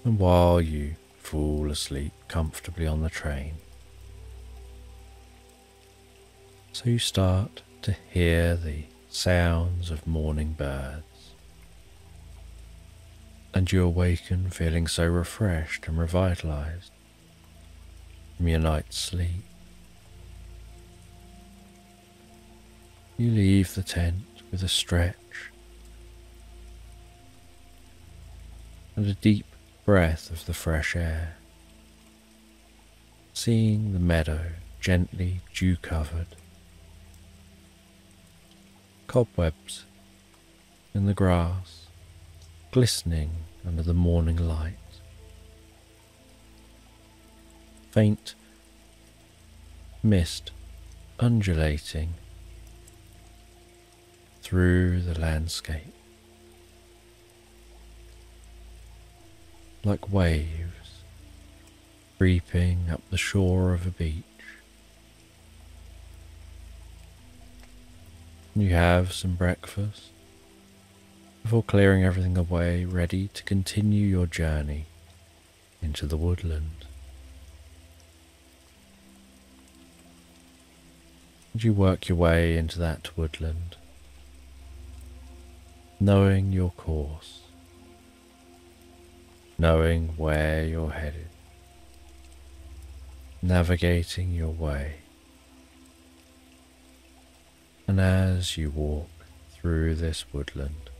And while you fall asleep comfortably on the train, so you start to hear the sounds of morning birds, and you awaken feeling so refreshed and revitalized from your night's sleep. You leave the tent with a stretch and a deep breath of the fresh air, seeing the meadow gently dew-covered, cobwebs in the grass glistening under the morning light, faint mist undulating through the landscape like waves creeping up the shore of a beach. You have some breakfast before clearing everything away, ready to continue your journey into the woodland. And you work your way into that woodland, knowing your course, knowing where you're headed, navigating your way. And as you walk through this woodland,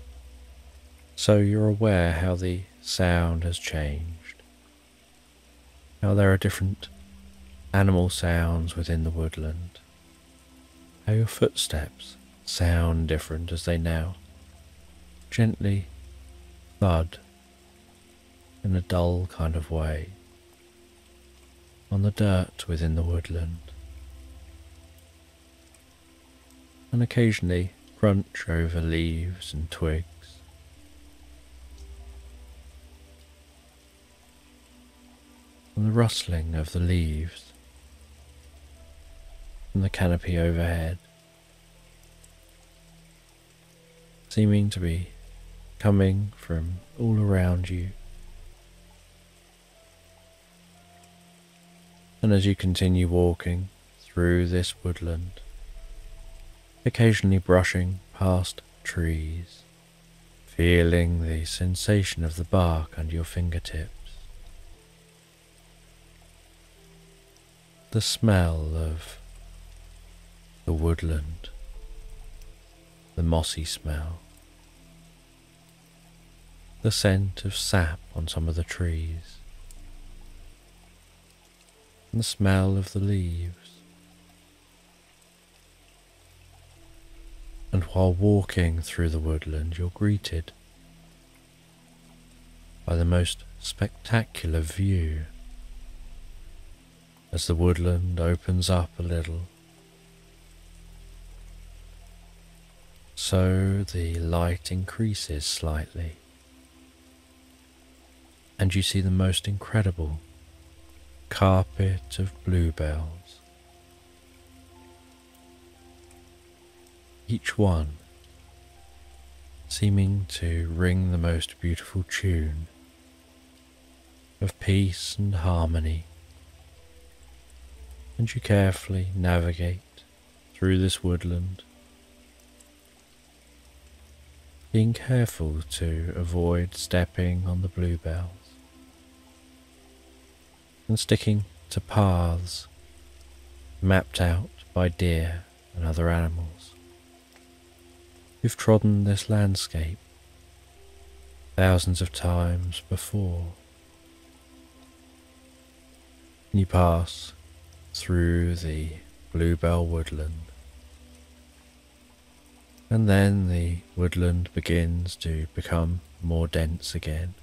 so you're aware how the sound has changed, how there are different animal sounds within the woodland, how your footsteps sound different as they now gently thud in a dull kind of way on the dirt within the woodland, and occasionally crunch over leaves and twigs. And the rustling of the leaves from the canopy overhead, seeming to be coming from all around you. And as you continue walking through this woodland, occasionally brushing past trees, feeling the sensation of the bark under your fingertips, the smell of the woodland, the mossy smell, the scent of sap on some of the trees, and the smell of the leaves. And while walking through the woodland, you're greeted by the most spectacular view as the woodland opens up a little. So the light increases slightly, and you see the most incredible carpet of bluebells, each one seeming to ring the most beautiful tune of peace and harmony. And you carefully navigate through this woodland, being careful to avoid stepping on the bluebells and sticking to paths mapped out by deer and other animals who've trodden this landscape thousands of times before. You pass through the bluebell woodland, and then the woodland begins to become more dense again.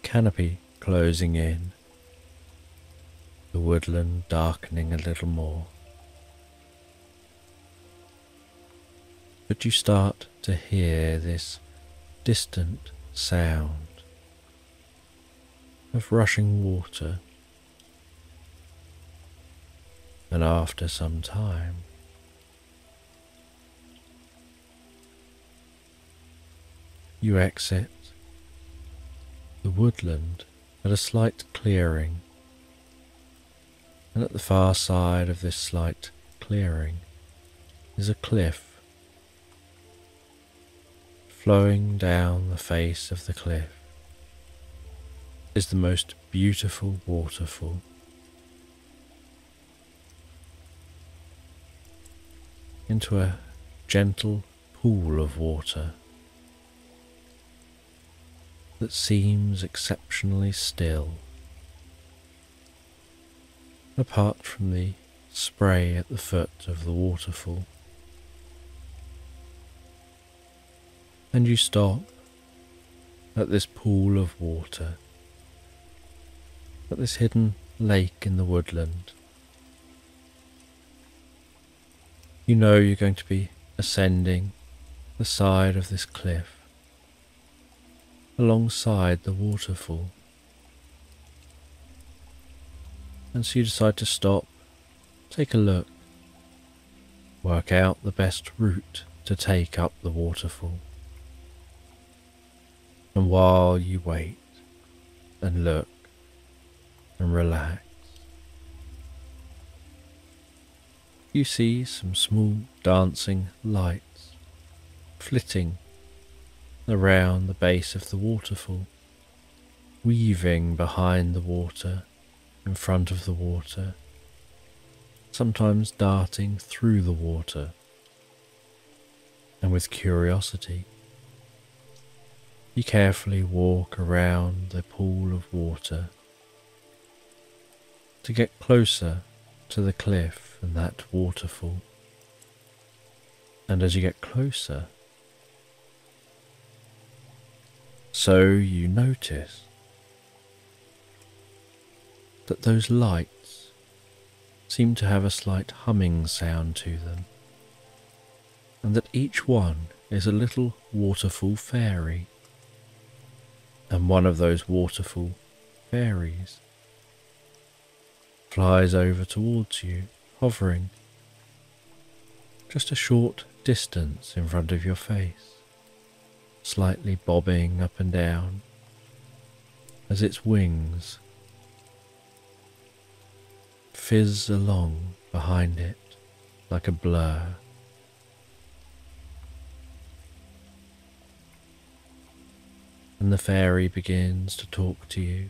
Canopy closing in, the woodland darkening a little more. But you start to hear this distant sound of rushing water, And after some time, you exit the woodland at a slight clearing, and at the far side of this slight clearing is a cliff. Flowing down the face of the cliff is the most beautiful waterfall. Into a gentle pool of water that seems exceptionally still, apart from the spray at the foot of the waterfall. And you stop at this pool of water, at this hidden lake in the woodland. You know you're going to be ascending the side of this cliff alongside the waterfall. And so you decide to stop, take a look, work out the best route to take up the waterfall. And while you wait and look and relax, you see some small dancing lights flitting around the base of the waterfall, weaving behind the water, in front of the water, sometimes darting through the water. And with curiosity, you carefully walk around the pool of water to get closer to the cliff and that waterfall. And as you get closer, so you notice that those lights seem to have a slight humming sound to them, and that each one is a little waterfall fairy. And one of those waterfall fairies flies over towards you, hovering just a short distance in front of your face, slightly bobbing up and down as its wings fizz along behind it like a blur. And the fairy begins to talk to you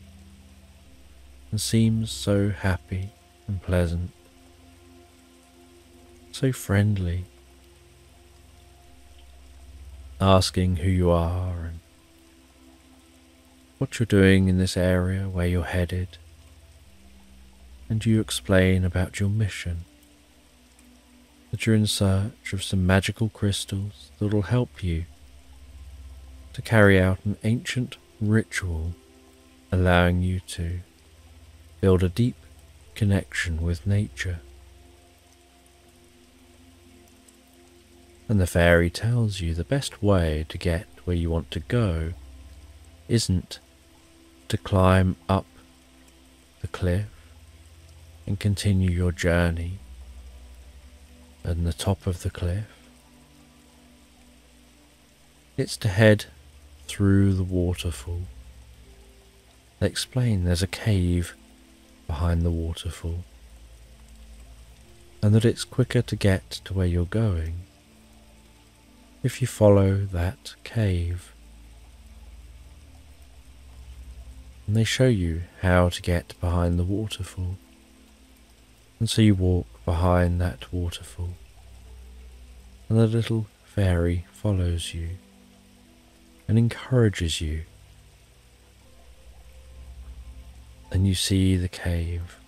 and seems so happy and pleasant, so friendly, asking who you are and what you're doing in this area, where you're headed, and you explain about your mission, that you're in search of some magical crystals that will help you to carry out an ancient ritual, allowing you to build a deep connection with nature. And the fairy tells you the best way to get where you want to go isn't to climb up the cliff and continue your journey at the top of the cliff. It's to head through the waterfall. They explain there's a cave behind the waterfall, and that it's quicker to get to where you're going if you follow that cave. And they show you how to get behind the waterfall, and so you walk behind that waterfall, and the little fairy follows you and encourages you. And you see the cave,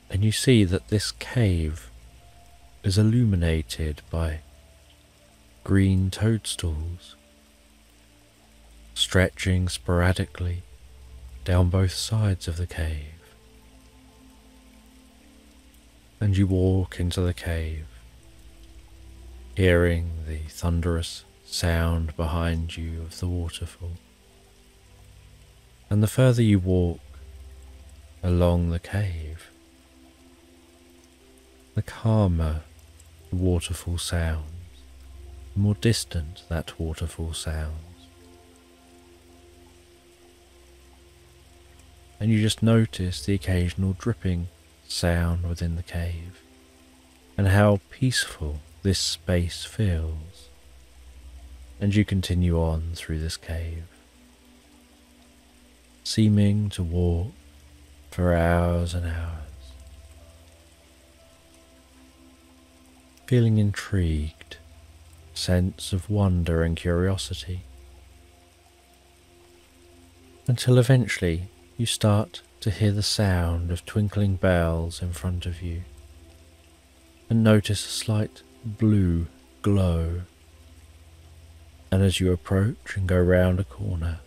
and you see that this cave is illuminated by green toadstools stretching sporadically down both sides of the cave. And you walk into the cave, hearing the thunderous sound behind you of the waterfall. And the further you walk along the cave, the calmer the waterfall sounds, the more distant that waterfall sounds. And you just notice the occasional dripping sound within the cave, and how peaceful this space feels. And you continue on through this cave, seeming to walk for hours and hours, feeling intrigued, sense of wonder and curiosity, until eventually you start to hear the sound of twinkling bells in front of you, and notice a slight blue glow. And as you approach and go round a corner,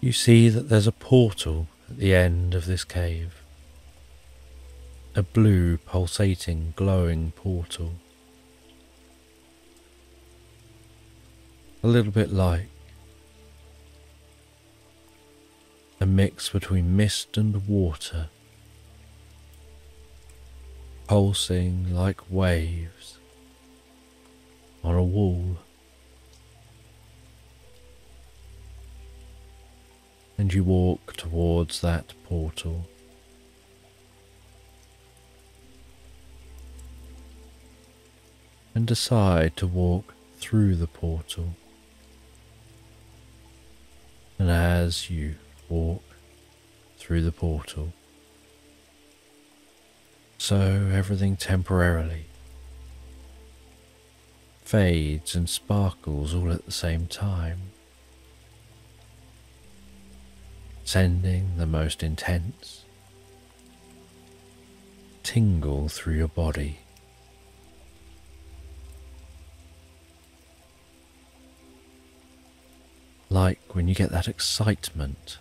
you see that there's a portal at the end of this cave, a blue, pulsating, glowing portal, a little bit like a mix between mist and water, pulsing like waves on a wall. And you walk towards that portal, and decide to walk through the portal. And as you walk through the portal, so everything temporarily fades and sparkles all at the same time, sending the most intense tingle through your body. Like when you get that excitement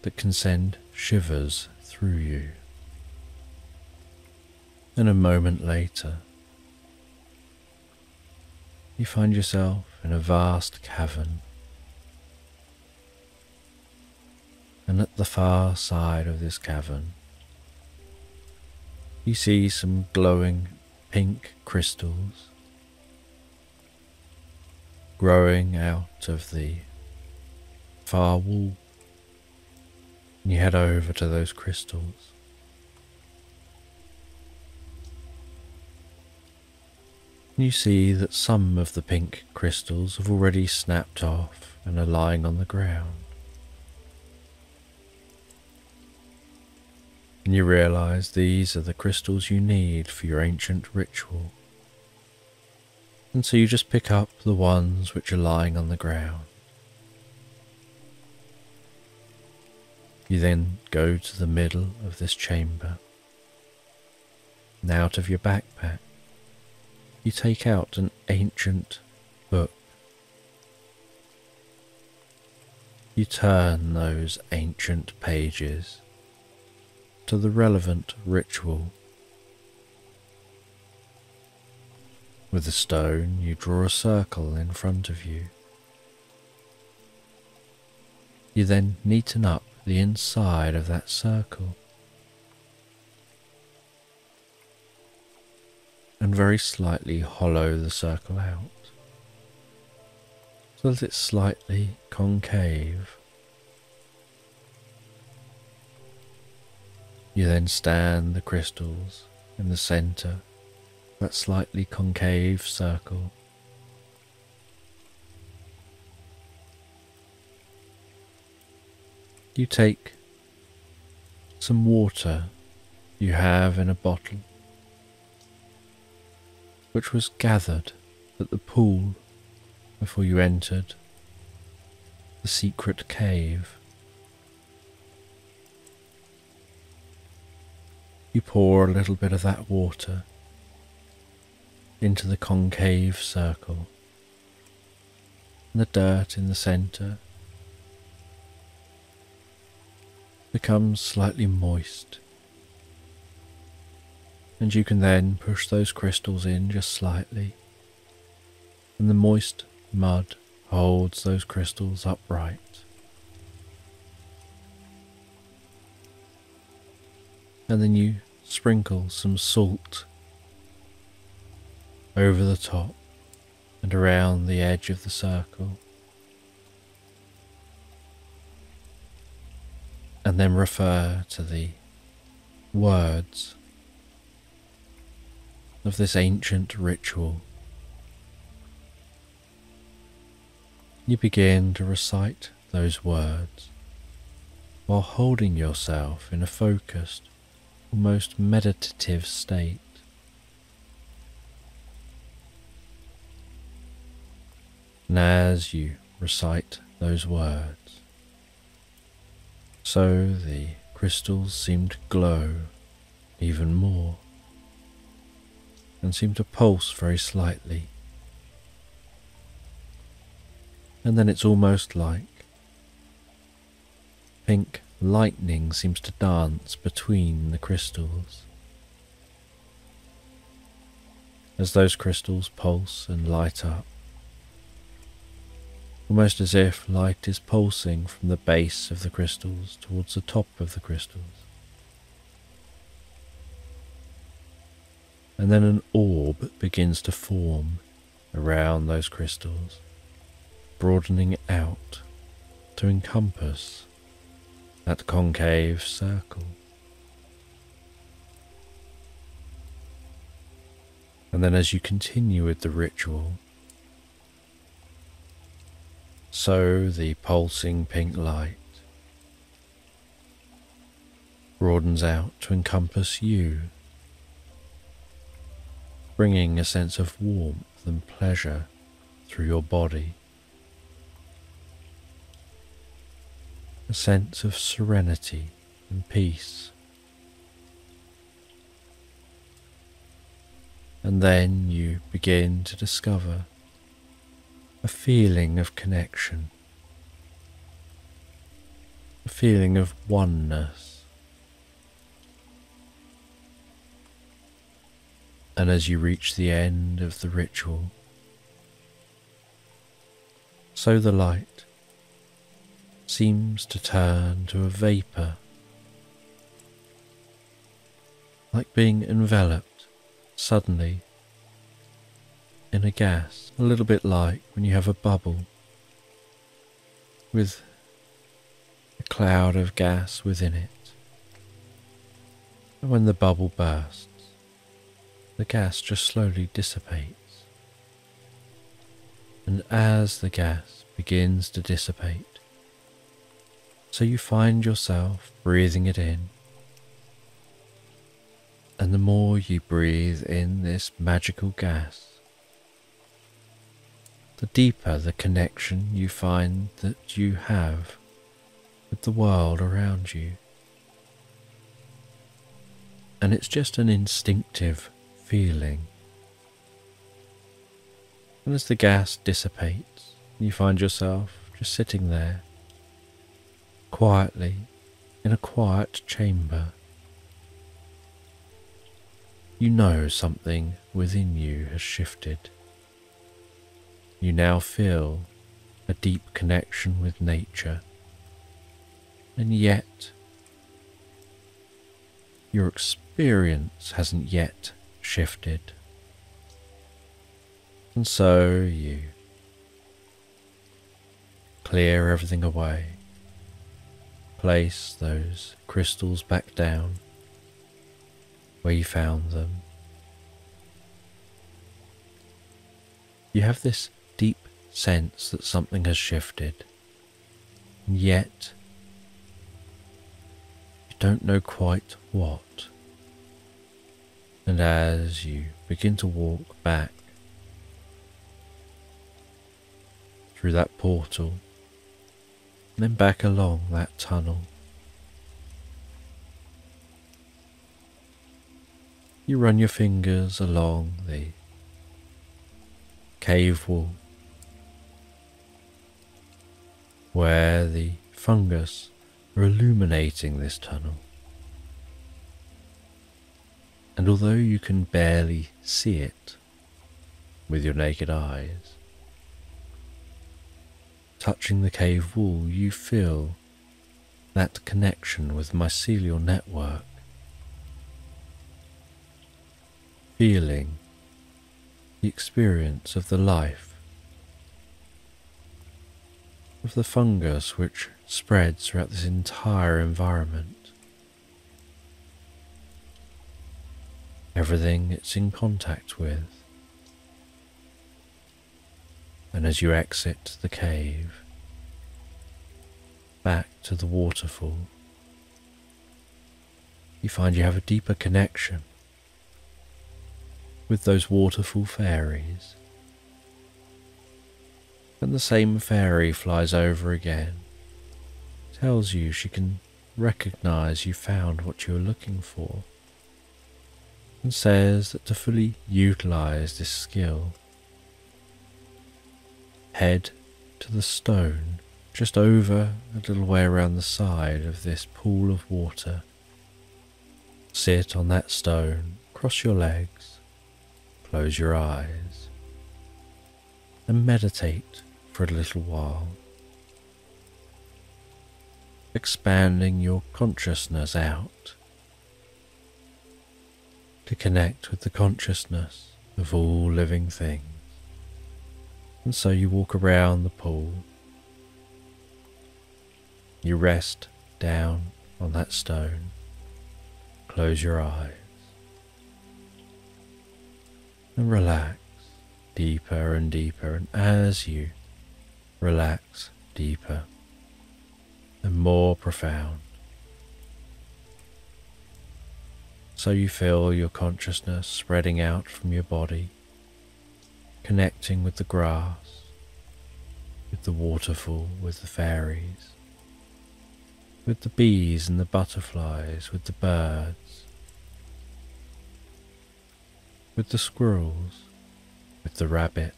that can send shivers through you. And a moment later, you find yourself in a vast cavern, and at the far side of this cavern, you see some glowing pink crystals growing out of the far wall. And you head over to those crystals, and you see that some of the pink crystals have already snapped off and are lying on the ground. And you realize these are the crystals you need for your ancient ritual. And so you just pick up the ones which are lying on the ground. You then go to the middle of this chamber, and out of your backpack you take out an ancient book. You turn those ancient pages to the relevant ritual. With a stone, you draw a circle in front of you. You then neaten up the inside of that circle and very slightly hollow the circle out so that it's slightly concave. You then stand the crystals in the centre of that slightly concave circle. You take some water you have in a bottle, which was gathered at the pool before you entered the secret cave. You pour a little bit of that water into the concave circle, and the dirt in the centre becomes slightly moist, and you can then push those crystals in just slightly, and the moist mud holds those crystals upright. and then you sprinkle some salt over the top and around the edge of the circle, and then refer to the words of this ancient ritual. You begin to recite those words while holding yourself in a focused, almost meditative state. And as you recite those words, so the crystals seem to glow even more and seem to pulse very slightly. And then it's almost like pink lightning seems to dance between the crystals. As those crystals pulse and light up, almost as if light is pulsing from the base of the crystals towards the top of the crystals. And then an orb begins to form around those crystals, broadening out to encompass that concave circle. And then as you continue with the ritual, so the pulsing pink light broadens out to encompass you, bringing a sense of warmth and pleasure through your body, a sense of serenity and peace. And then you begin to discover a feeling of connection, a feeling of oneness. And as you reach the end of the ritual, so the light seems to turn to a vapor, like being enveloped suddenly in a gas, a little bit like when you have a bubble with a cloud of gas within it. And when the bubble bursts, the gas just slowly dissipates. And as the gas begins to dissipate, so you find yourself breathing it in. And the more you breathe in this magical gas, the deeper the connection you find that you have with the world around you. And it's just an instinctive feeling. And as the gas dissipates, you find yourself just sitting there, quietly, in a quiet chamber. You know something within you has shifted. You now feel a deep connection with nature, and yet your experience hasn't yet shifted. And so you clear everything away, place those crystals back down where you found them. You have this deep sense that something has shifted, and yet you don't know quite what. And as you begin to walk back through that portal, and then back along that tunnel, you run your fingers along the cave wall, where the fungus are illuminating this tunnel. And although you can barely see it with your naked eyes, touching the cave wall, you feel that connection with mycelial network feeling the experience of the life of the fungus which spreads throughout this entire environment. Everything it's in contact with. And as you exit the cave, back to the waterfall, you find you have a deeper connection with those waterfall fairies. And the same fairy flies over again, tells you she can recognize you found what you were looking for, and says that to fully utilize this skill, head to the stone just over a little way around the side of this pool of water. Sit on that stone, cross your legs, close your eyes, and meditate for a little while, expanding your consciousness out to connect with the consciousness of all living things. And so you walk around the pool, you rest down on that stone, close your eyes, and relax deeper and deeper. And as you relax deeper and more profound, so you feel your consciousness spreading out from your body, connecting with the grass, with the waterfall, with the fairies, with the bees and the butterflies, with the birds, with the squirrels, with the rabbit,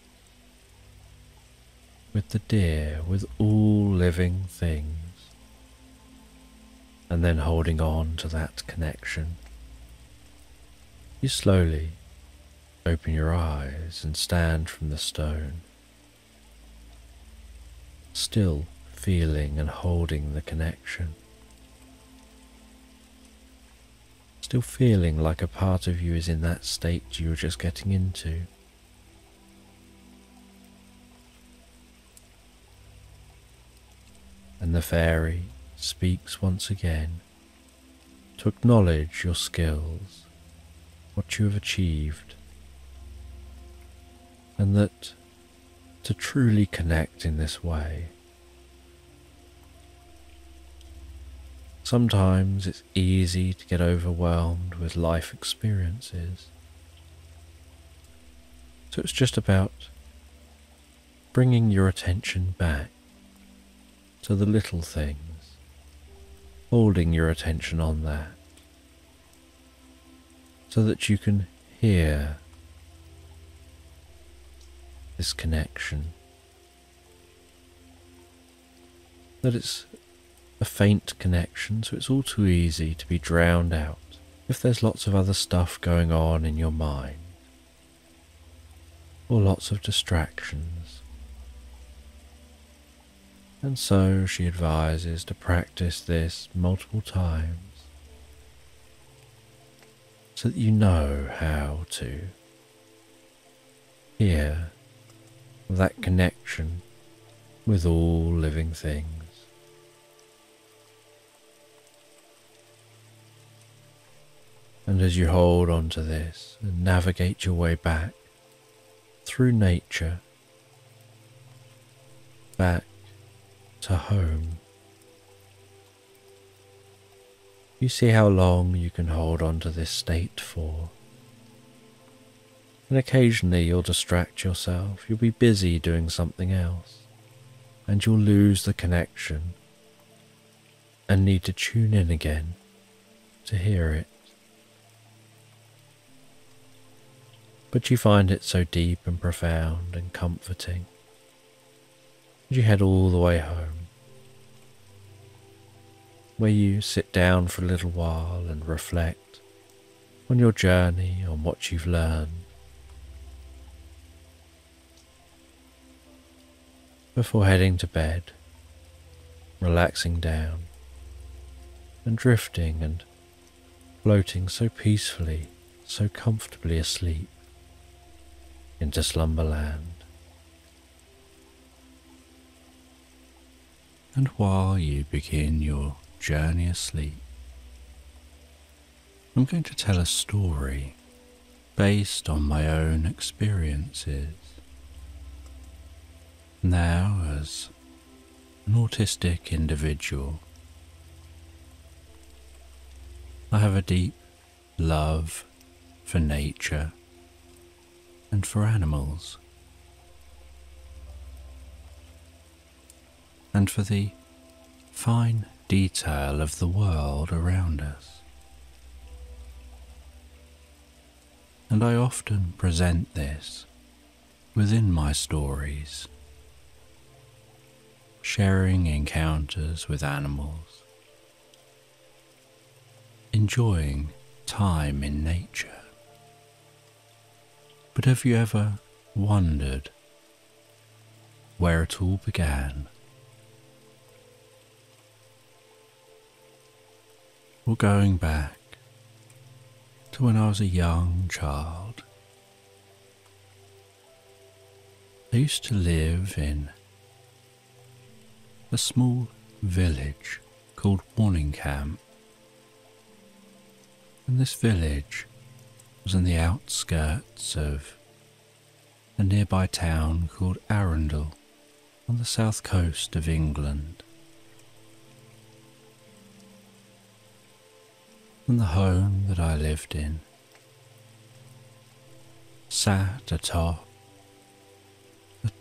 with the deer, with all living things, and then holding on to that connection, you slowly open your eyes and stand from the stone, still feeling and holding the connection, still feeling like a part of you is in that state you were just getting into. And the fairy speaks once again to acknowledge your skills, what you have achieved, and that to truly connect in this way, sometimes it's easy to get overwhelmed with life experiences. So it's just about bringing your attention back to the little things, holding your attention on that, so that you can hear this connection, that it's a faint connection, so it's all too easy to be drowned out if there's lots of other stuff going on in your mind, or lots of distractions. And so she advises to practice this multiple times, so that you know how to hear that connection with all living things. And as you hold on to this and navigate your way back through nature, back to home, you see how long you can hold on to this state for. And occasionally you'll distract yourself, you'll be busy doing something else, and you'll lose the connection and need to tune in again to hear it. But you find it so deep and profound and comforting, and you head all the way home, where you sit down for a little while and reflect on your journey, on what you've learned, before heading to bed, relaxing down and drifting and floating so peacefully so comfortably asleep into slumberland. And while you begin your journey asleep, I'm going to tell a story based on my own experiences. Now, as an autistic individual, I have a deep love for nature and for animals, and for the fine detail of the world around us. And I often present this within my stories, sharing encounters with animals, enjoying time in nature. But have you ever wondered where it all began? Or going back to when I was a young child, I used to live in a small village called Warningcamp. And this village was in the outskirts of a nearby town called Arundel on the south coast of England. And the home that I lived in sat atop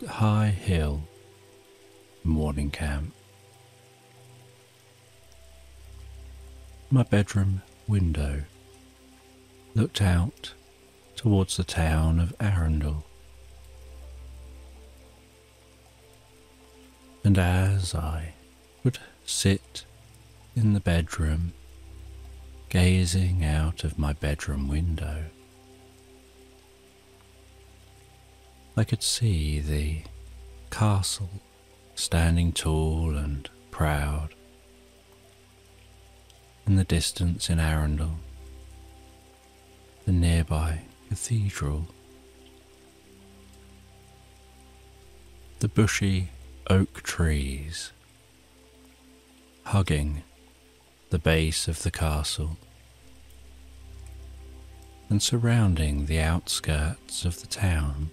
a high hill in Warningcamp. My bedroom window looked out towards the town of Arundel. And as I would sit in the bedroom, gazing out of my bedroom window, I could see the castle standing tall and proud in the distance in Arundel, the nearby cathedral, the bushy oak trees hugging the base of the castle and surrounding the outskirts of the town.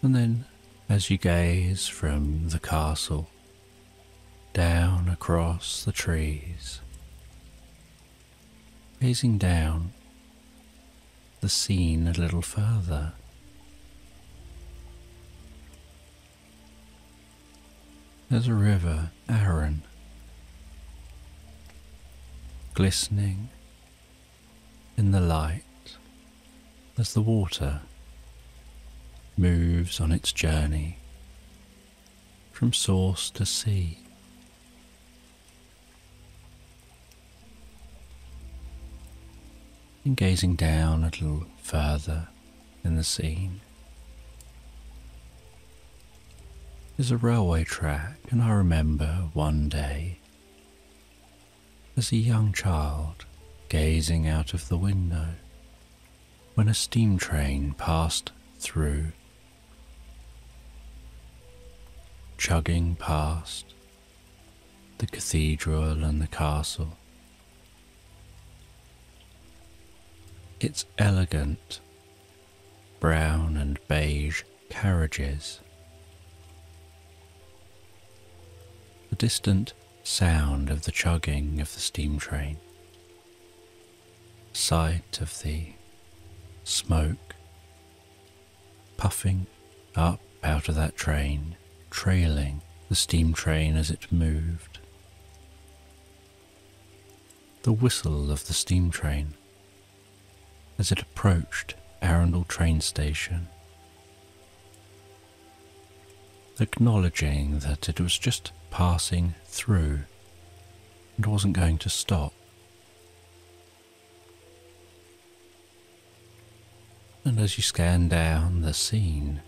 And then, as you gaze from the castle down across the trees, gazing down the scene a little further, there's a river, Arun, glistening in the light as the water moves on its journey from source to sea. And gazing down a little further in the scene is a railway track, and I remember one day as a young child gazing out of the window when a steam train passed through, chugging past the cathedral and the castle. Its elegant brown and beige carriages, the distant sound of the chugging of the steam train, sight of the smoke puffing up out of that train, trailing the steam train as it moved, the whistle of the steam train as it approached Arundel train station, acknowledging that it was just passing through and wasn't going to stop. And as you scan down the scene,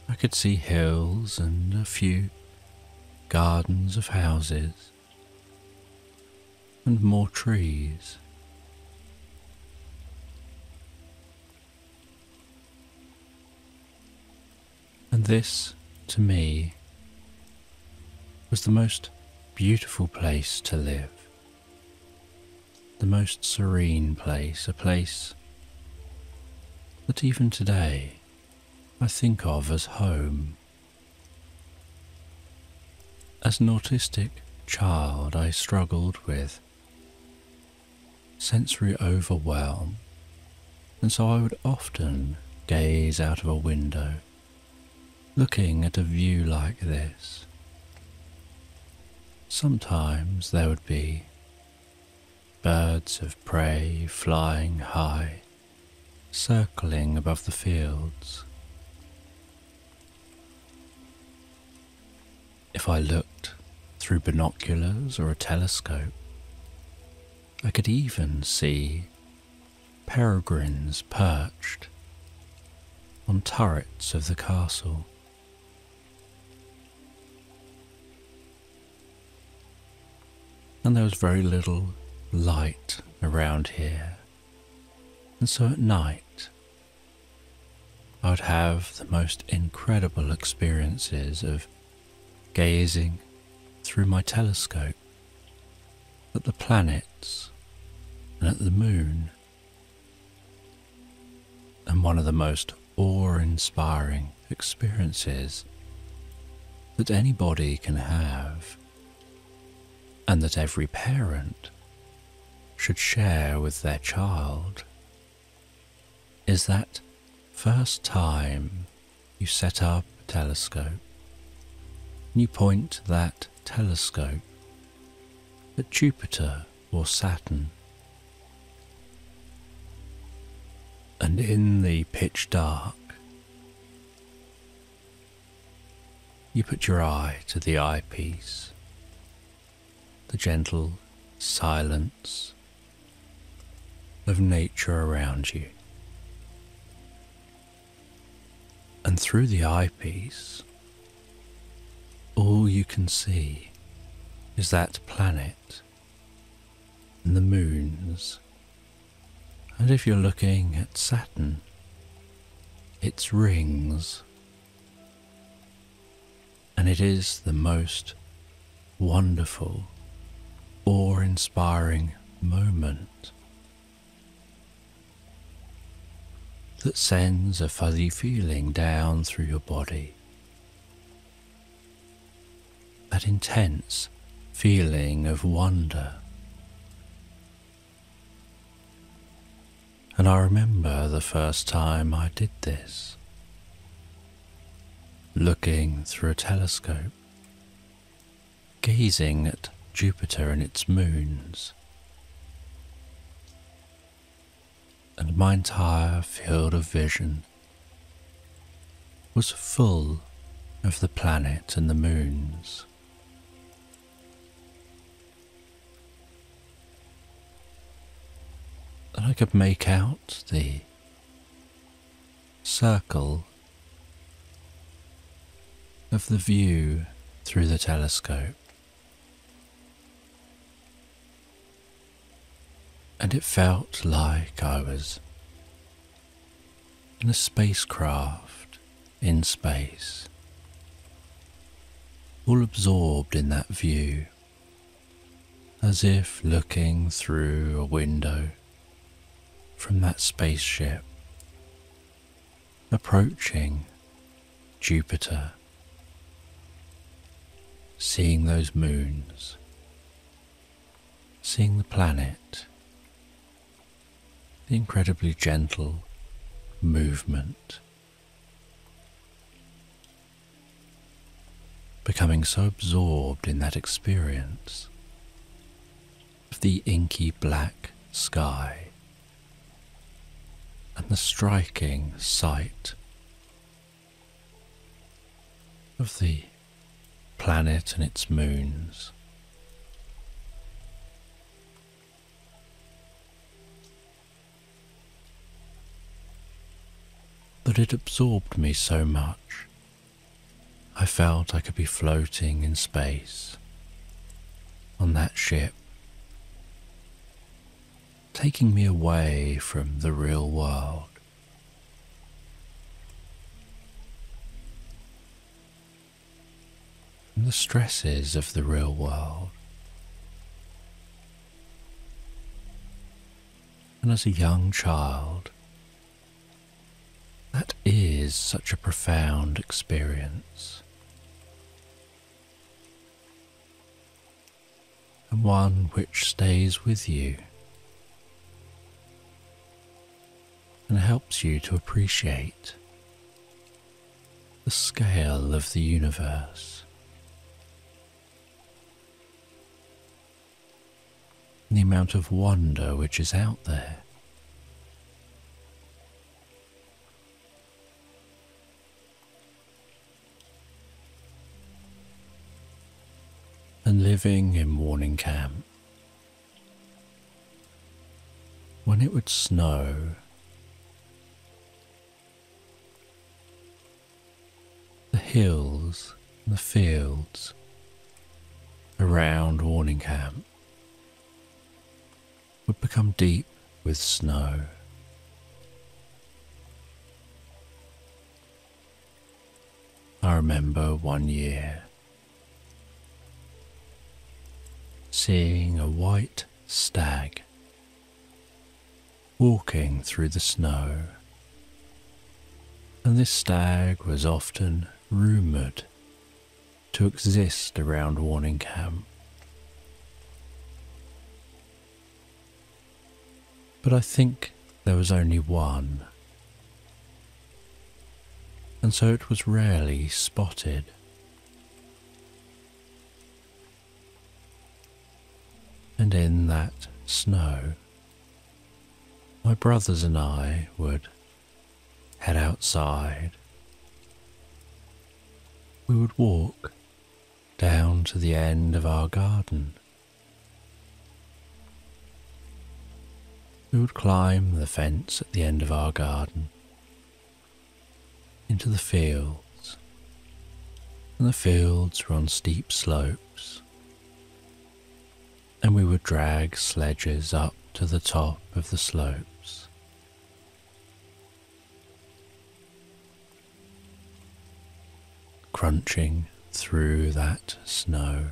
I could see hills and a few gardens of houses and more trees. And this, to me, was the most beautiful place to live, the most serene place, a place that even today I think of as home. As an autistic child, I struggled with sensory overwhelm, and so I would often gaze out of a window, looking at a view like this. Sometimes there would be birds of prey flying high, circling above the fields. If I looked through binoculars or a telescope, I could even see peregrines perched on turrets of the castle. And there was very little light around here, and so at night I would have the most incredible experiences of gazing through my telescope at the planets and at the moon. And one of the most awe-inspiring experiences that anybody can have, and that every parent should share with their child, is that first time you set up a telescope and you point that telescope at Jupiter or Saturn, and in the pitch dark you put your eye to the eyepiece, the gentle silence of nature around you. And through the eyepiece, all you can see is that planet and the moons. And if you're looking at Saturn, its rings. And it is the most wonderful, awe-inspiring moment that sends a fuzzy feeling down through your body. That intense feeling of wonder. And I remember the first time I did this, looking through a telescope, gazing at Jupiter and its moons, and my entire field of vision was full of the planet and the moons. And I could make out the circle of the view through the telescope, and it felt like I was in a spacecraft in space, all absorbed in that view, as if looking through a window from that spaceship, approaching Jupiter, seeing those moons, seeing the planet, the incredibly gentle movement, becoming so absorbed in that experience of the inky black sky and the striking sight of the planet and its moons. That it absorbed me so much I felt I could be floating in space on that ship, taking me away from the real world. And the stresses of the real world. And as a young child, that is such a profound experience, and one which stays with you and helps you to appreciate the scale of the universe, and the amount of wonder which is out there. And living in Warning Camp, when it would snow, the hills and the fields around Warning Camp would become deep with snow. I remember one year seeing a white stag walking through the snow, and this stag was often rumoured to exist around Warning Camp. But I think there was only one, and so it was rarely spotted. And in that snow, my brothers and I would head outside. We would walk down to the end of our garden. We would climb the fence at the end of our garden into the fields, and the fields were on steep slopes, and we would drag sledges up to the top of the slopes. Crunching through that snow.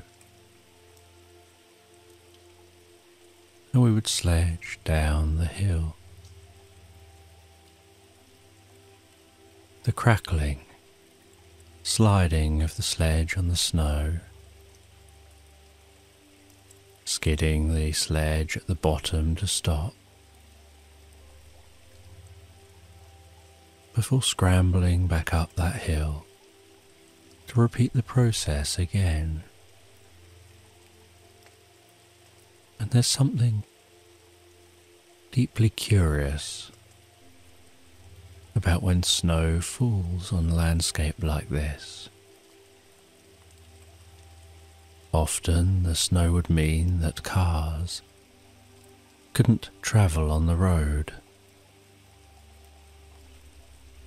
And we would sledge down the hill. The crackling, sliding of the sledge on the snow, skidding the sledge at the bottom to stop, before scrambling back up that hill to repeat the process again. And there's something deeply curious about when snow falls on a landscape like this. Often the snow would mean that cars couldn't travel on the road,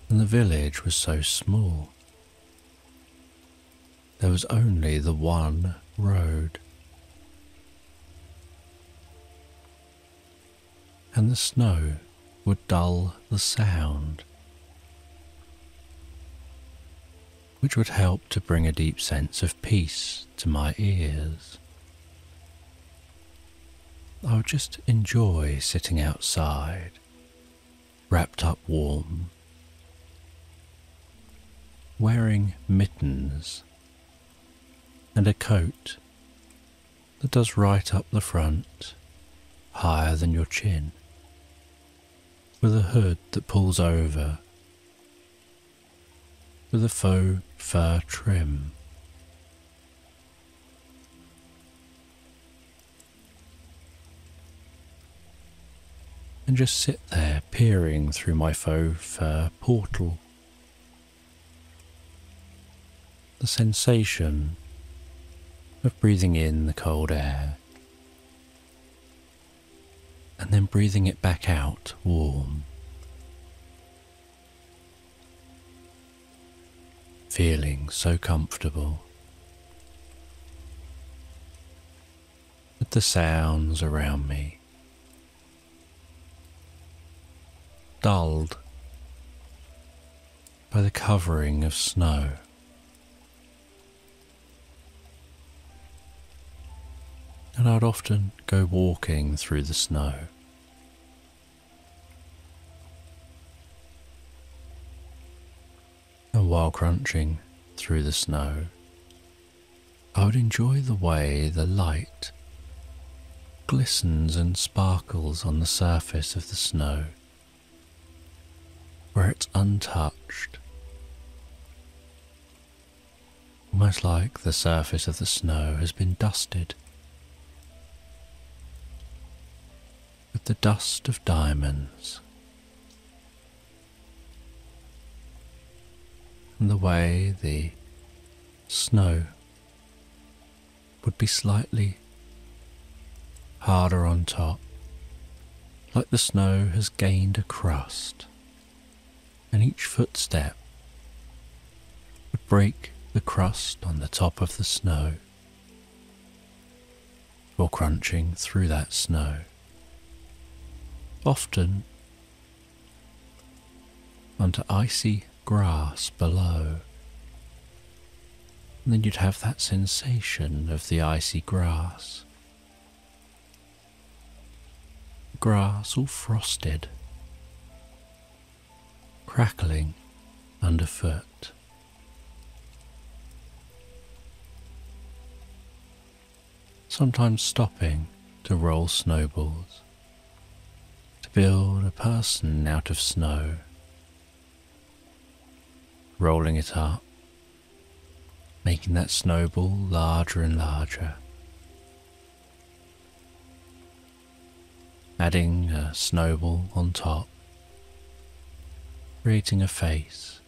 and the village was so small. There was only the one road, and the snow would dull the sound, which would help to bring a deep sense of peace to my ears. I would just enjoy sitting outside, wrapped up warm, wearing mittens and a coat that does right up the front, higher than your chin, with a hood that pulls over, with a faux fur trim. And just sit there peering through my faux fur portal. The sensation of breathing in the cold air and then breathing it back out warm. feeling so comfortable with the sounds around me, dulled by the covering of snow. And I'd often go walking through the snow. And while crunching through the snow, I would enjoy the way the light glistens and sparkles on the surface of the snow, where it's untouched, almost like the surface of the snow has been dusted with the dust of diamonds, and the way the snow would be slightly harder on top, like the snow has gained a crust, and each footstep would break the crust on the top of the snow, or crunching through that snow, often onto icy grass below. And then you'd have that sensation of the icy grass all frosted, crackling underfoot. Sometimes stopping to roll snowballs, to build a person out of snow, rolling it up, making that snowball larger and larger, adding a snowball on top, creating a face,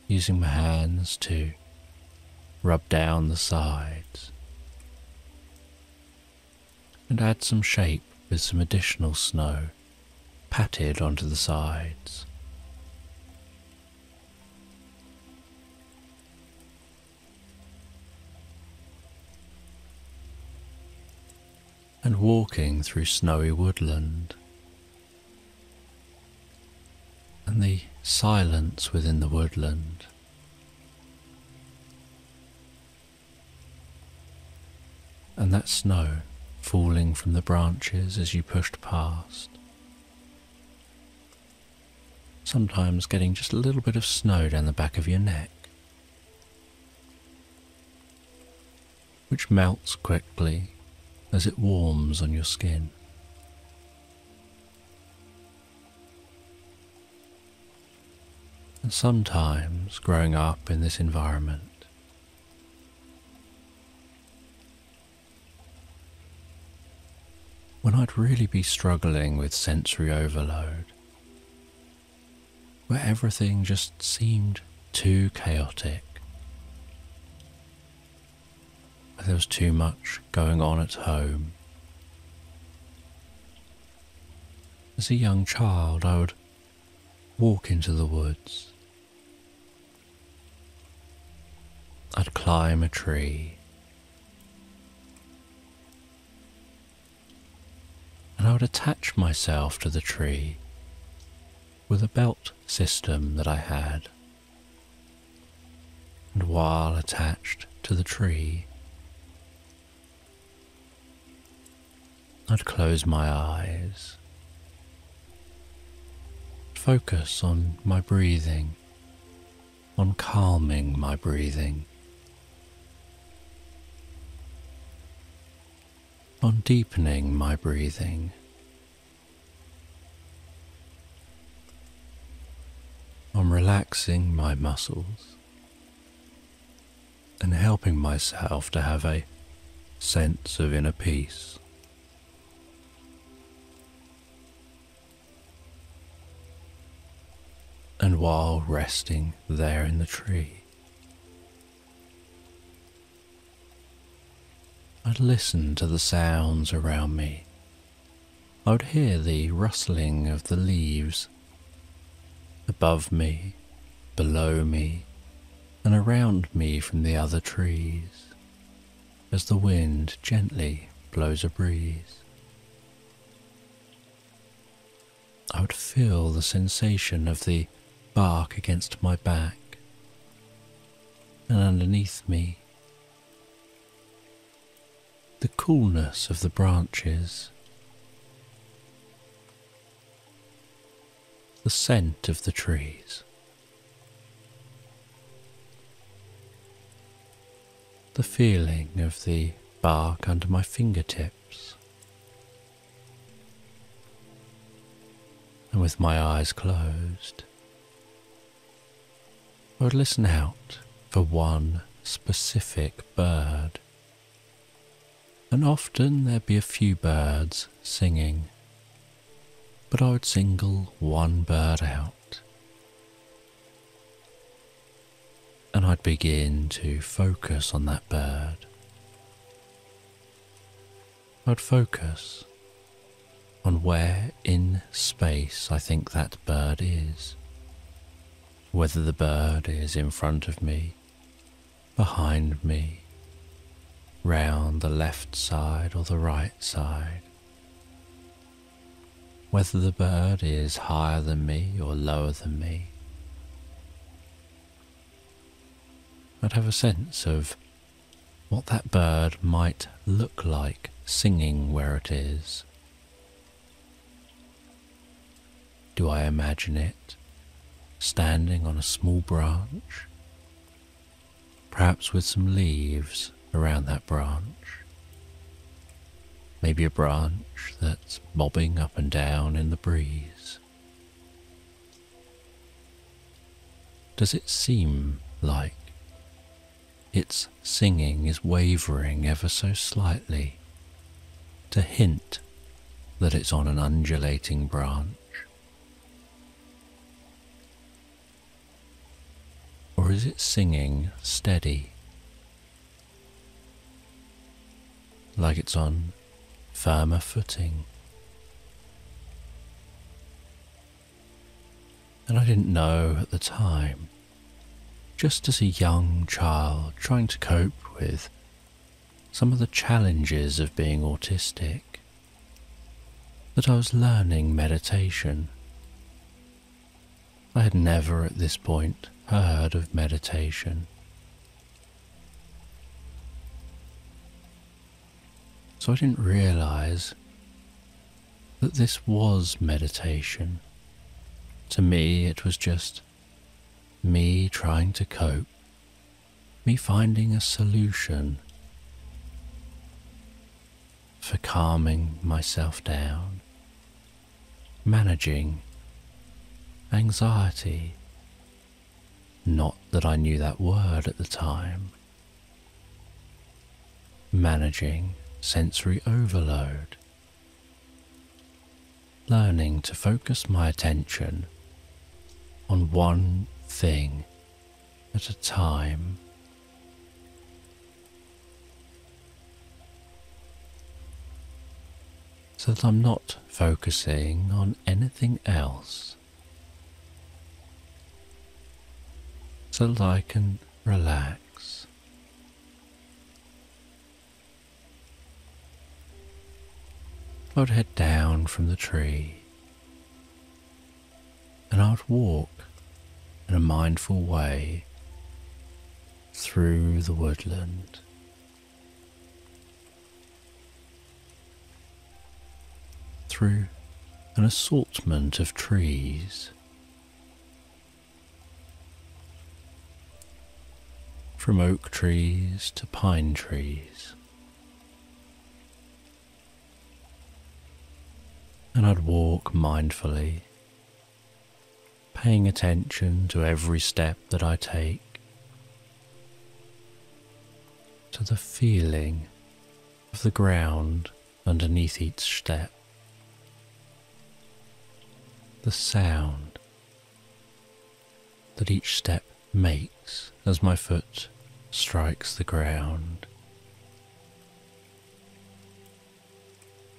using my hands to rub down the sides, and add some shape with some additional snow patted onto the sides. And walking through snowy woodland, and the silence within the woodland, and that snow falling from the branches as you pushed past, sometimes getting just a little bit of snow down the back of your neck, which melts quickly as it warms on your skin. And sometimes growing up in this environment, when I'd really be struggling with sensory overload, where everything just seemed too chaotic, there was too much going on at home. As a young child, I would walk into the woods. I'd climb a tree, and I would attach myself to the tree with a belt system that I had. And while attached to the tree, I'd close my eyes, focus on my breathing, on calming my breathing, on deepening my breathing, on relaxing my muscles, and helping myself to have a sense of inner peace. And while resting there in the tree, I'd listen to the sounds around me. I would hear the rustling of the leaves above me below me and around me from the other trees as the wind gently blows a breeze. I would feel the sensation of the bark against my back and underneath me, the coolness of the branches, the scent of the trees, the feeling of the bark under my fingertips. And with my eyes closed, I would listen out for one specific bird. And often there'd be a few birds singing, but I would single one bird out. And I'd begin to focus on that bird. I'd focus on where in space I think that bird is. Whether the bird is in front of me, behind me, round the left side or the right side. Whether the bird is higher than me or lower than me. I'd have a sense of what that bird might look like singing where it is. Do I imagine it standing on a small branch, perhaps with some leaves around that branch? Maybe a branch that's bobbing up and down in the breeze. Does it seem like its singing is wavering ever so slightly to hint that it's on an undulating branch? Or is it singing steady, like it's on firmer footing? And I didn't know at the time, just as a young child trying to cope with some of the challenges of being autistic, that I was learning meditation. I had never at this point heard of meditation. So I didn't realize that this was meditation. To me, it was just me trying to cope, me finding a solution for calming myself down, managing anxiety. Not that I knew that word at the time. Managing sensory overload. Learning to focus my attention on one thing at a time. So that I'm not focusing on anything else. So that I can relax. I would head down from the tree and I would walk in a mindful way through the woodland. Through an assortment of trees. From oak trees to pine trees. And I'd walk mindfully, paying attention to every step that I take, to the feeling of the ground underneath each step, the sound that each step makes as my foot strikes the ground,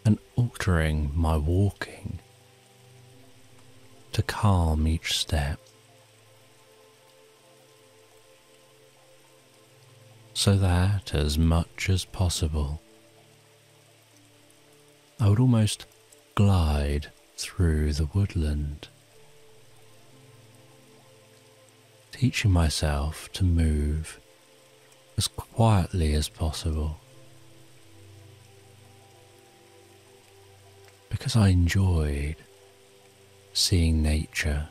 and altering my walking to calm each step, so that as much as possible I would almost glide through the woodland, teaching myself to move as quietly as possible, because I enjoyed seeing nature.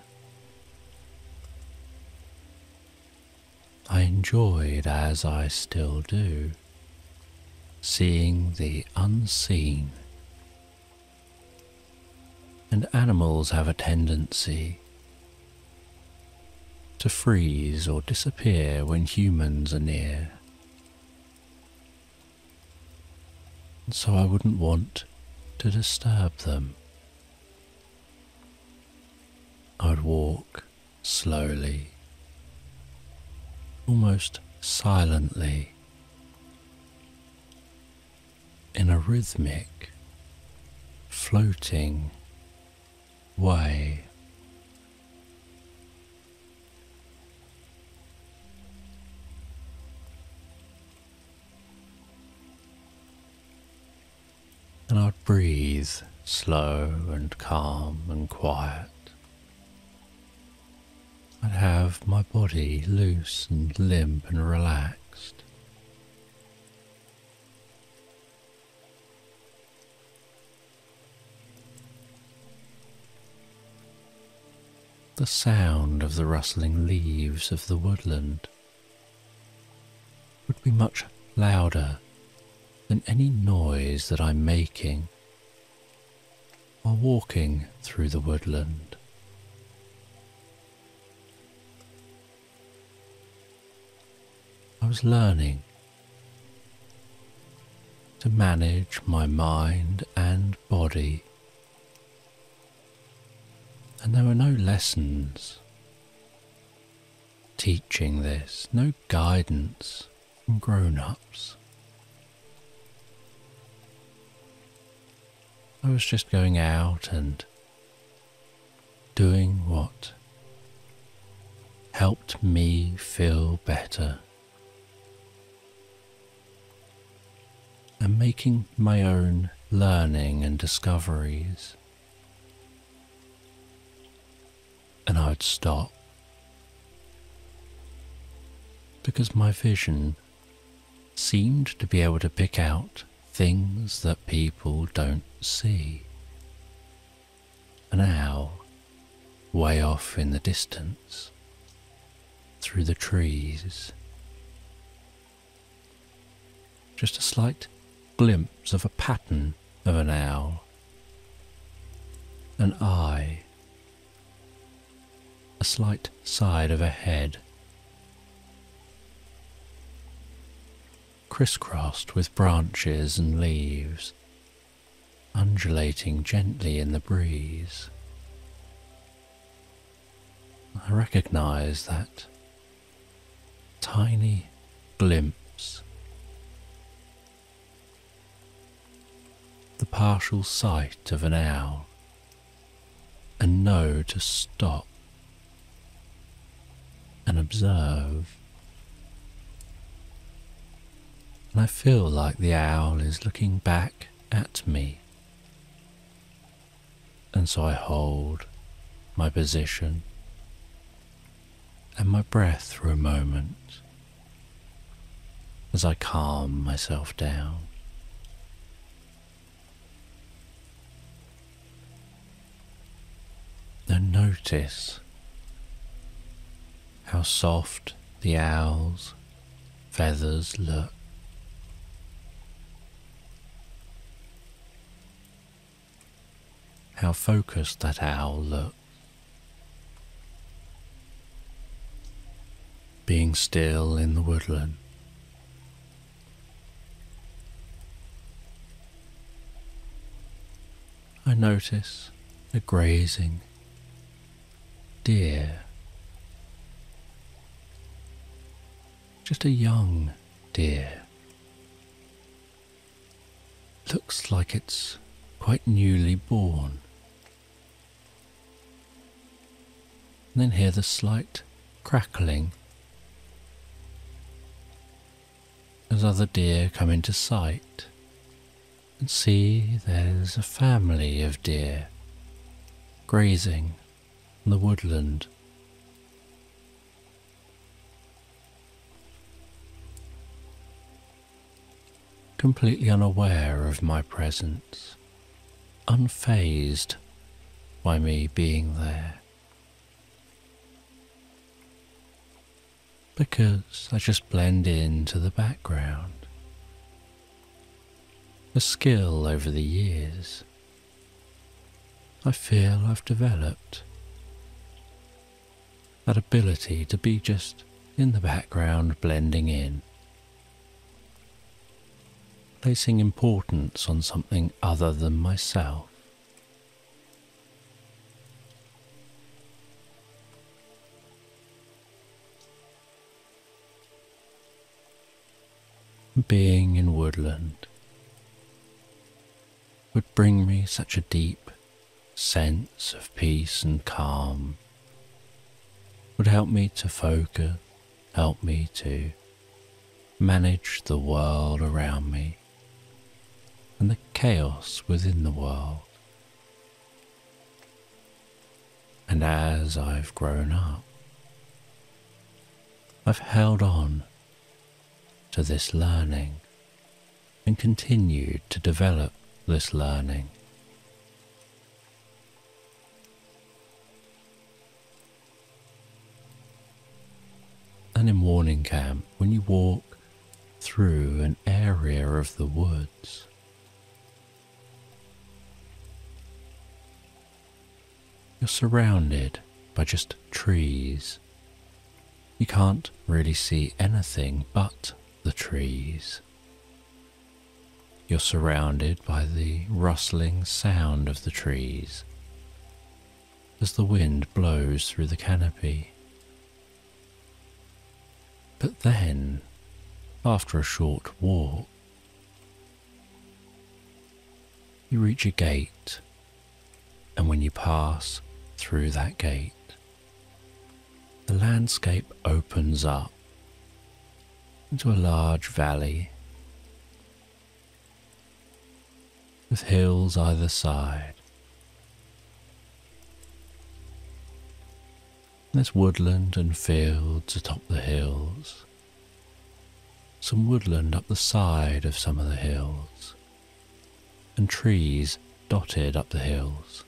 I enjoyed, as I still do, seeing the unseen. And animals have a tendency to freeze or disappear when humans are near. And so I wouldn't want to disturb them. I would walk slowly, almost silently, in a rhythmic, floating way. And I'd breathe slow and calm and quiet. I'd have my body loose and limp and relaxed. The sound of the rustling leaves of the woodland would be much louder than any noise that I'm making while walking through the woodland. I was learning to manage my mind and body, and there were no lessons teaching this, no guidance from grown-ups. I was just going out and doing what helped me feel better, and making my own learning and discoveries. And I would stop, because my vision seemed to be able to pick out things that people don't see. An owl way off in the distance, through the trees. Just a slight glimpse of a pattern of an owl. An eye. A slight side of a head. Crisscrossed with branches and leaves, undulating gently in the breeze. I recognize that tiny glimpse, the partial sight of an owl, and know to stop and observe. And I feel like the owl is looking back at me, and so I hold my position and my breath for a moment as I calm myself down. And notice how soft the owl's feathers look. How focused that owl looks. Being still in the woodland. I notice a grazing deer. Just a young deer. Looks like it's quite newly born. And then hear the slight crackling. as other deer come into sight and see there's a family of deer grazing in the woodland. Completely unaware of my presence, unfazed by me being there, because I just blend into the background. A skill over the years I feel I've developed, that ability to be just in the background, blending in, placing importance on something other than myself. Being in woodland would bring me such a deep sense of peace and calm, would help me to focus, help me to manage the world around me and the chaos within the world. And as I've grown up, I've held on to this learning and continued to develop this learning. And in morning camp, when you walk through an area of the woods, you're surrounded by just trees. You can't really see anything but the trees. You're surrounded by the rustling sound of the trees as the wind blows through the canopy. But then, after a short walk, you reach a gate, and when you pass through that gate, the landscape opens up into a large valley with hills either side. There's woodland and fields atop the hills, some woodland up the side of some of the hills, and trees dotted up the hills.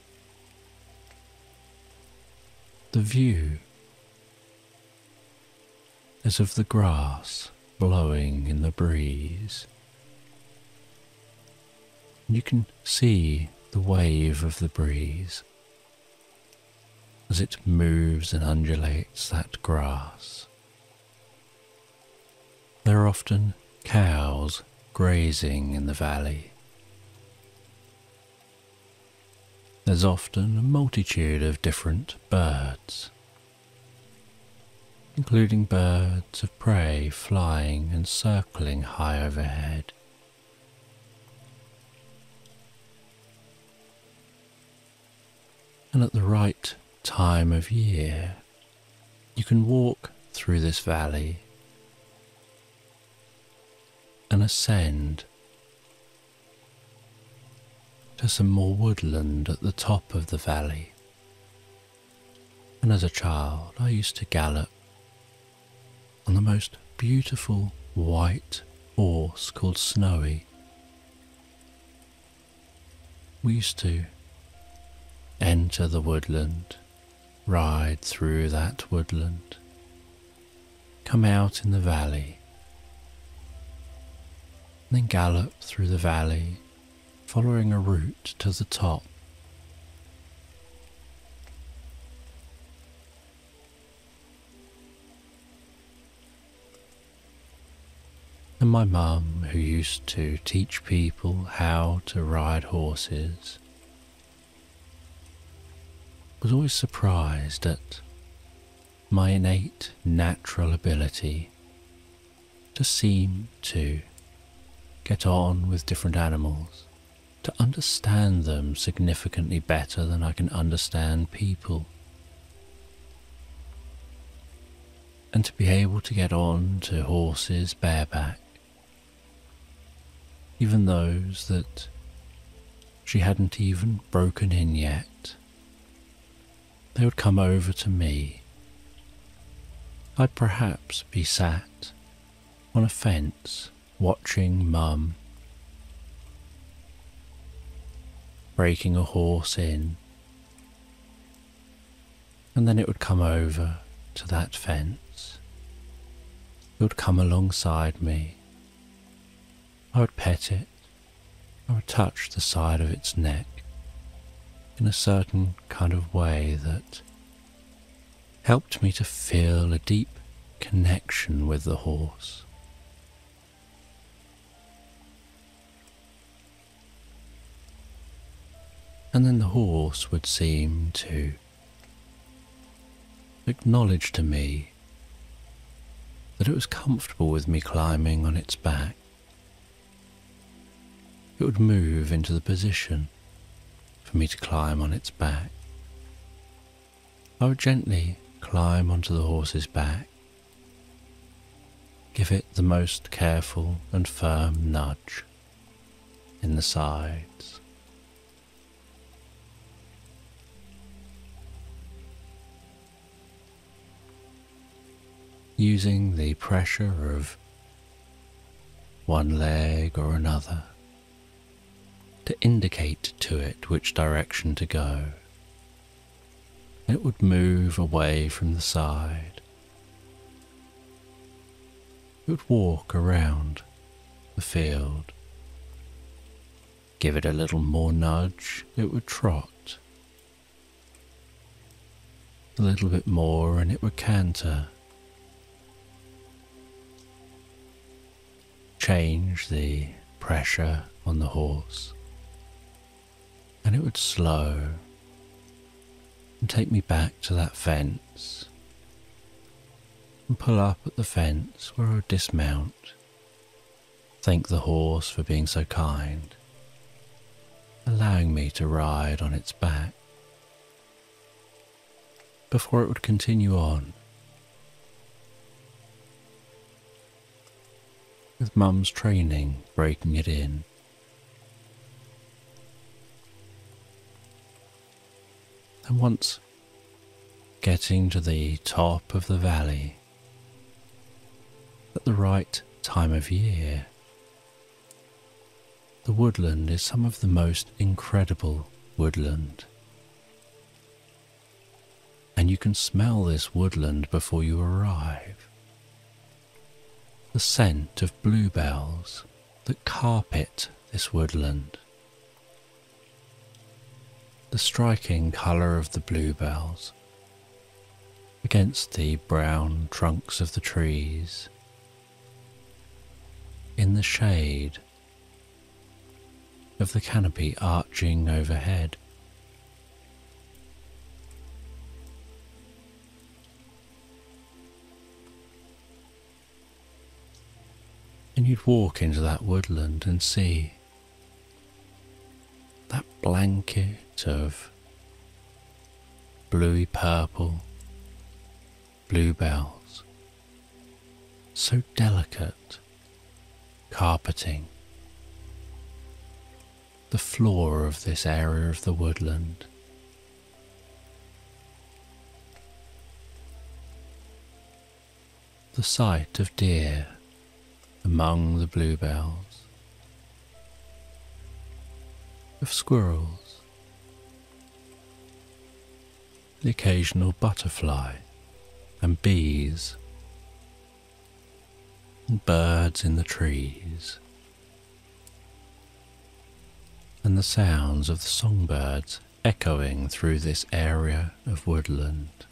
The view is of the grass blowing in the breeze. You can see the wave of the breeze as it moves and undulates that grass. There are often cows grazing in the valley. There's often a multitude of different birds, including birds of prey flying and circling high overhead. And at the right time of year, you can walk through this valley and ascend to some more woodland at the top of the valley. And as a child, I used to gallop on the most beautiful white horse called Snowy. We used to enter the woodland, ride through that woodland, come out in the valley, and then gallop through the valley, following a route to the top. And my mum, who used to teach people how to ride horses, was always surprised at my innate natural ability to seem to get on with different animals, to understand them significantly better than I can understand people, and to be able to get on to horses bareback even those that she hadn't even broken in yet. They would come over to me. I'd perhaps be sat on a fence watching Mum breaking a horse in, and then it would come over to that fence. It would come alongside me. I would pet it. I would touch the side of its neck in a certain kind of way that helped me to feel a deep connection with the horse. And then the horse would seem to acknowledge to me that it was comfortable with me climbing on its back. It would move into the position for me to climb on its back. I would gently climb onto the horse's back, give it the most careful and firm nudge in the sides. Using the pressure of one leg or another to indicate to it which direction to go. It would move away from the side. It would walk around the field. Give it a little more nudge, it would trot. A little bit more and it would canter. Change the pressure on the horse, and it would slow and take me back to that fence and pull up at the fence where I would dismount, thank the horse for being so kind, allowing me to ride on its back, before it would continue on, with Mum's training breaking it in. And once getting to the top of the valley, at the right time of year, the woodland is some of the most incredible woodland. And you can smell this woodland before you arrive. The scent of bluebells that carpet this woodland. The striking colour of the bluebells against the brown trunks of the trees, in the shade of the canopy arching overhead. And you'd walk into that woodland and see that blanket of bluey purple bluebells, so delicate, carpeting the floor of this area of the woodland. The sight of deer among the bluebells, of squirrels, the occasional butterfly and bees, and birds in the trees, and the sounds of the songbirds echoing through this area of woodland,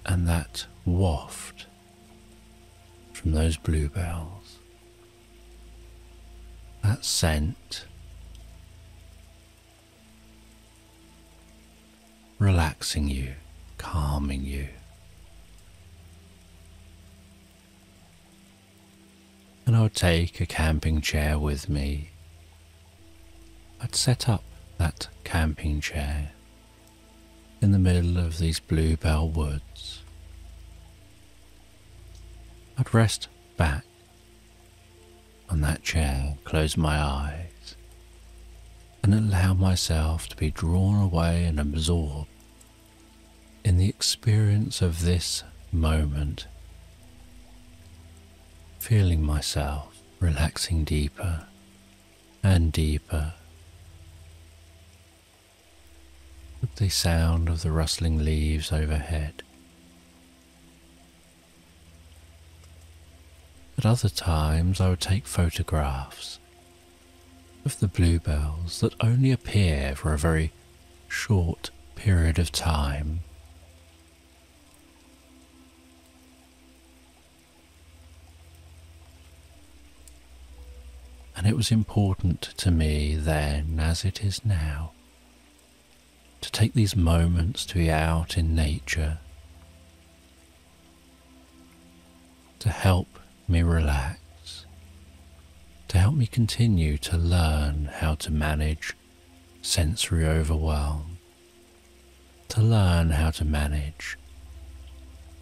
and that waft from those bluebells, that scent, relaxing you, calming you. And I would take a camping chair with me. I'd set up that camping chair in the middle of these bluebell woods. I'd rest back on that chair, close my eyes, and allow myself to be drawn away and absorbed in the experience of this moment, feeling myself relaxing deeper and deeper with the sound of the rustling leaves overhead. At other times I would take photographs of the bluebells that only appear for a very short period of time. And it was important to me then, as it is now, to take these moments to be out in nature, to help me relax, to help me continue to learn how to manage sensory overwhelm, to learn how to manage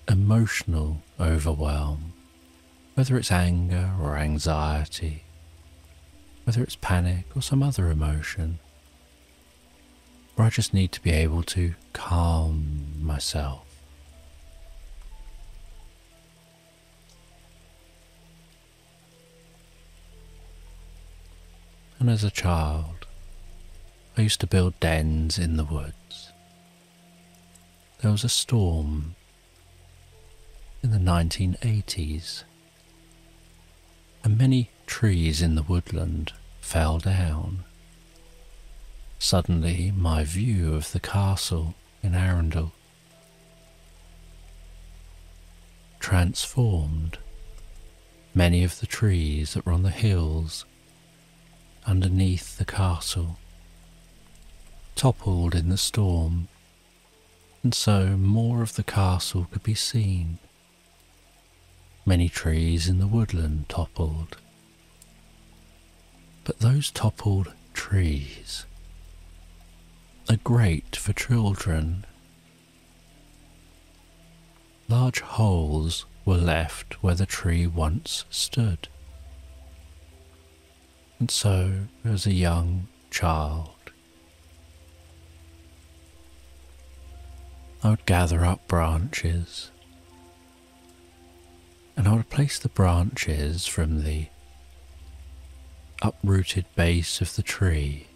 emotional overwhelm, whether it's anger or anxiety, whether it's panic or some other emotion, or I just need to be able to calm myself. And as a child, I used to build dens in the woods. There was a storm in the 1980s, and many trees in the woodland fell down. Suddenly, my view of the castle in Arundel transformed. Many of the trees that were on the hills underneath the castle toppled in the storm, and so more of the castle could be seen. Many trees in the woodland toppled, but those toppled trees are great for children. Large holes were left where the tree once stood. And so, as a young child, I would gather up branches, and I would place the branches from the uprooted base of the tree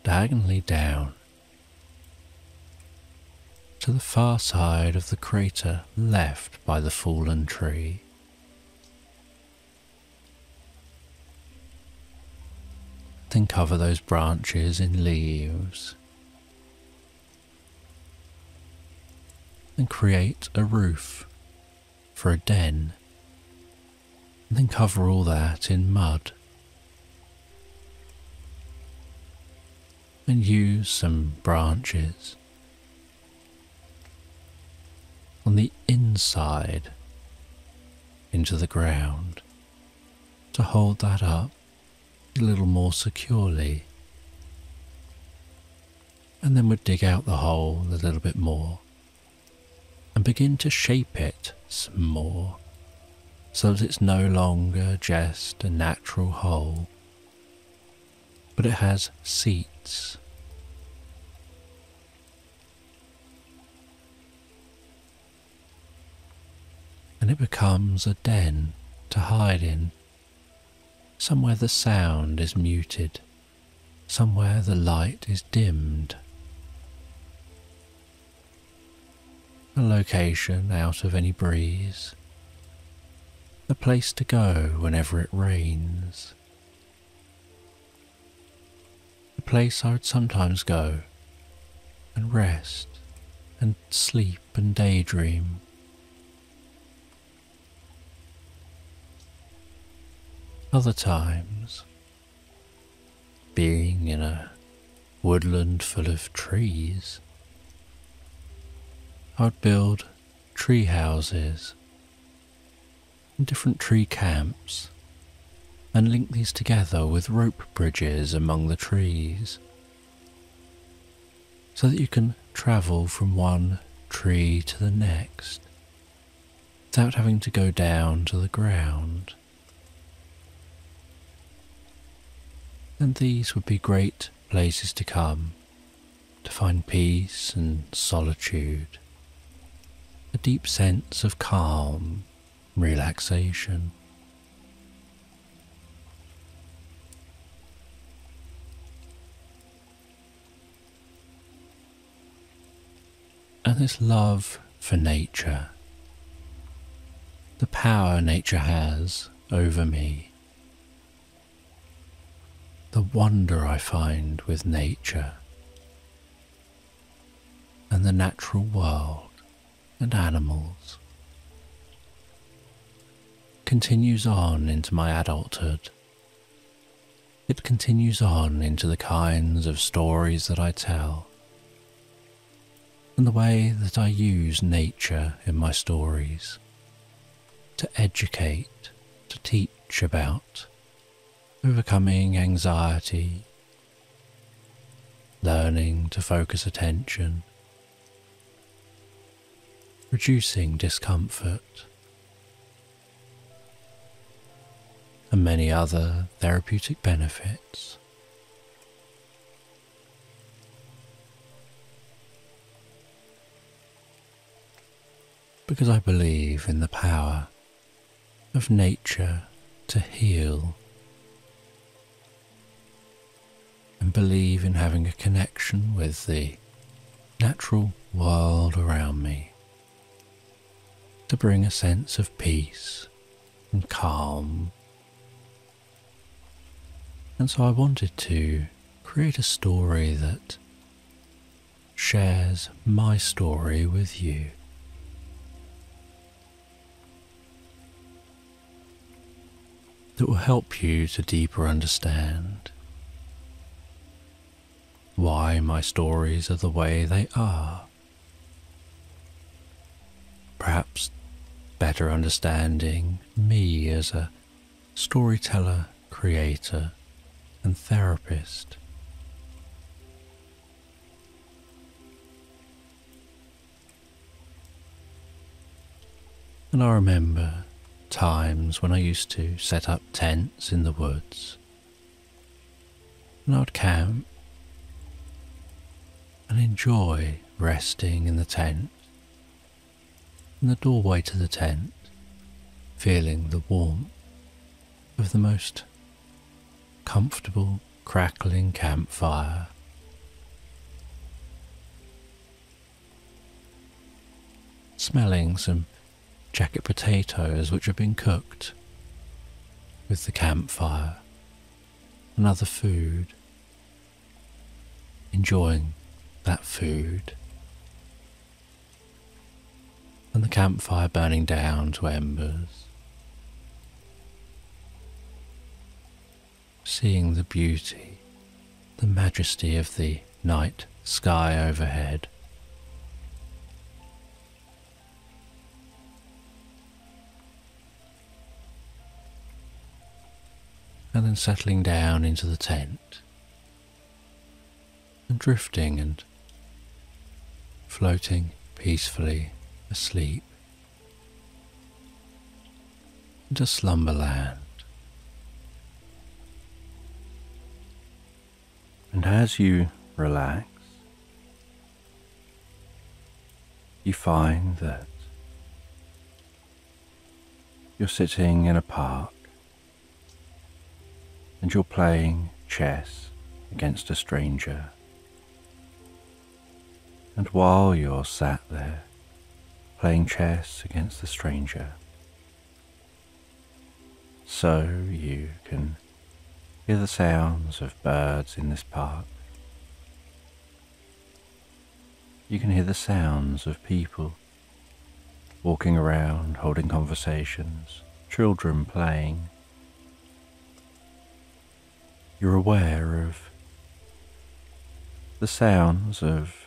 diagonally down to the far side of the crater left by the fallen tree. Then cover those branches in leaves and create a roof for a den, and then cover all that in mud and use some branches on the inside into the ground to hold that up a little more securely, and then would dig out the hole a little bit more and begin to shape it some more so that it's no longer just a natural hole, but it has seats. And it becomes a den to hide in, somewhere the sound is muted, somewhere the light is dimmed. A location out of any breeze, a place to go whenever it rains, a place I would sometimes go and rest and sleep and daydream. Other times, being in a woodland full of trees, I would build tree houses and different tree camps and link these together with rope bridges among the trees so that you can travel from one tree to the next without having to go down to the ground. then these would be great places to come to find peace and solitude, a deep sense of calm, relaxation. And this love for nature, the power nature has over me, the wonder I find with nature and the natural world and animals, continues on into my adulthood. It continues on into the kinds of stories that I tell, and the way that I use nature in my stories to educate, to teach about overcoming anxiety, learning to focus attention, reducing discomfort, and many other therapeutic benefits. Because I believe in the power of nature to heal, and believe in having a connection with the natural world around me to bring a sense of peace and calm. And so I wanted to create a story that shares my story with you. That will help you to deeper understand why my stories are the way they are. Perhaps better understanding me as a storyteller, creator, and therapist. And I remember times when I used to set up tents in the woods, and I would camp and enjoy resting in the tent, in the doorway to the tent, feeling the warmth of the most comfortable crackling campfire. Smelling some jacket potatoes which have been cooked with the campfire and other food, enjoying that food, and the campfire burning down to embers, seeing the beauty, the majesty of the night sky overhead, and then settling down into the tent and drifting and floating peacefully asleep into slumberland. And as you relax, you find that you're sitting in a park and you're playing chess against a stranger. And while you're sat there playing chess against the stranger, so you can hear the sounds of birds in this park. You can hear the sounds of people walking around, holding conversations, children playing. You're aware of the sounds of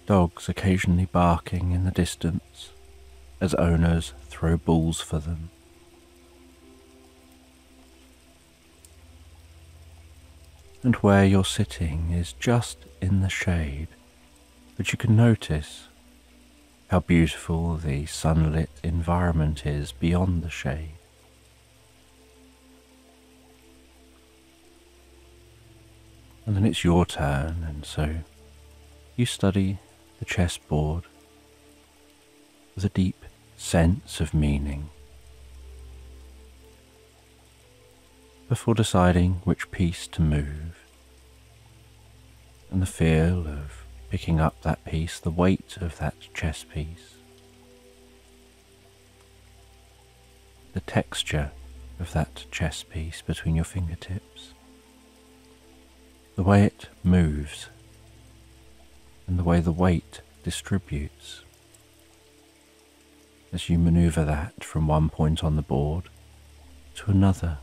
dogs occasionally barking in the distance as owners throw balls for them. And where you're sitting is just in the shade, but you can notice how beautiful the sunlit environment is beyond the shade. And then it's your turn, and so you study the chessboard with a deep sense of meaning before deciding which piece to move, and the feel of picking up that piece, the weight of that chess piece, the texture of that chess piece between your fingertips, the way it moves, and the way the weight distributes as you maneuver that from one point on the board to another.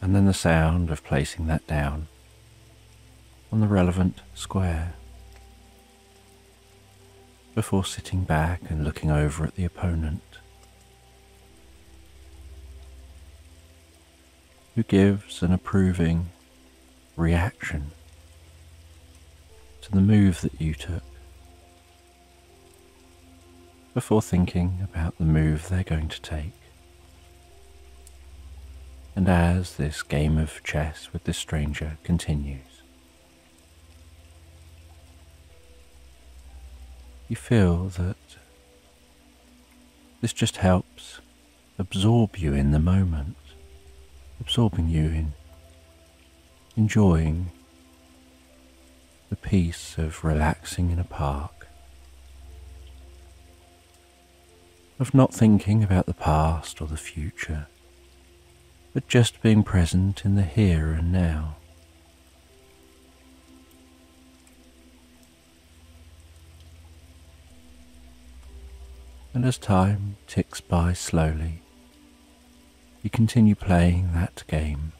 And then the sound of placing that down on the relevant square before sitting back and looking over at the opponent, who gives an approving reaction to the move that you took before thinking about the move they're going to take. And as this game of chess with this stranger continues, you feel that this just helps absorb you in the moment, absorbing you in enjoying the peace of relaxing in a park, of not thinking about the past or the future, but just being present in the here and now. And as time ticks by slowly, you continue playing that game,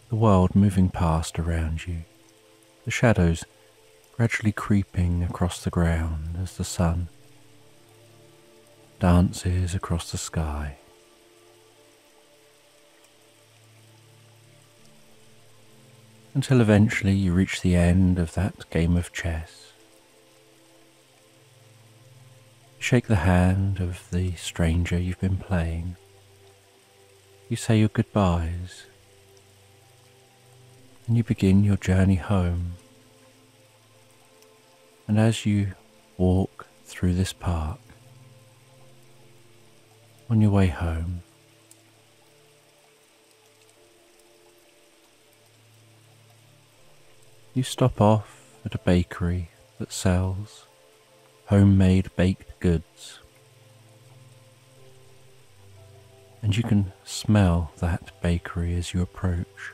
the world moving past around you, the shadows gradually creeping across the ground as the sun dances across the sky. Until eventually you reach the end of that game of chess. You shake the hand of the stranger you've been playing. You say your goodbyes, and you begin your journey home. And as you walk through this park, on your way home, you stop off at a bakery that sells homemade baked goods, and you can smell that bakery as you approach.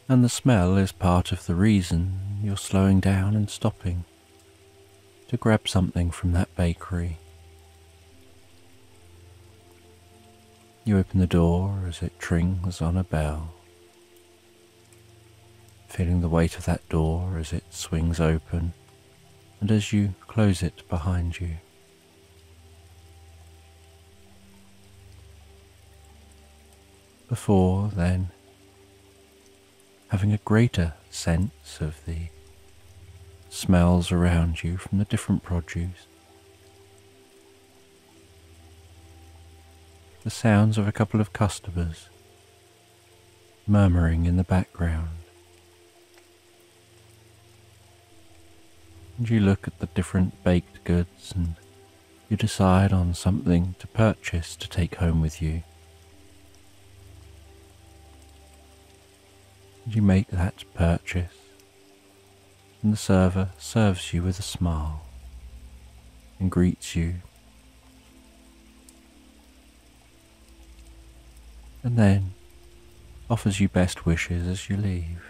And the smell is part of the reason you're slowing down and stopping to grab something from that bakery. You open the door as it trings on a bell, feeling the weight of that door as it swings open and as you close it behind you. Before then, having a greater sense of the smells around you from the different produce, the sounds of a couple of customers murmuring in the background, and you look at the different baked goods and you decide on something to purchase to take home with you. And you make that purchase, and the server serves you with a smile and greets you, and then offers you best wishes as you leave.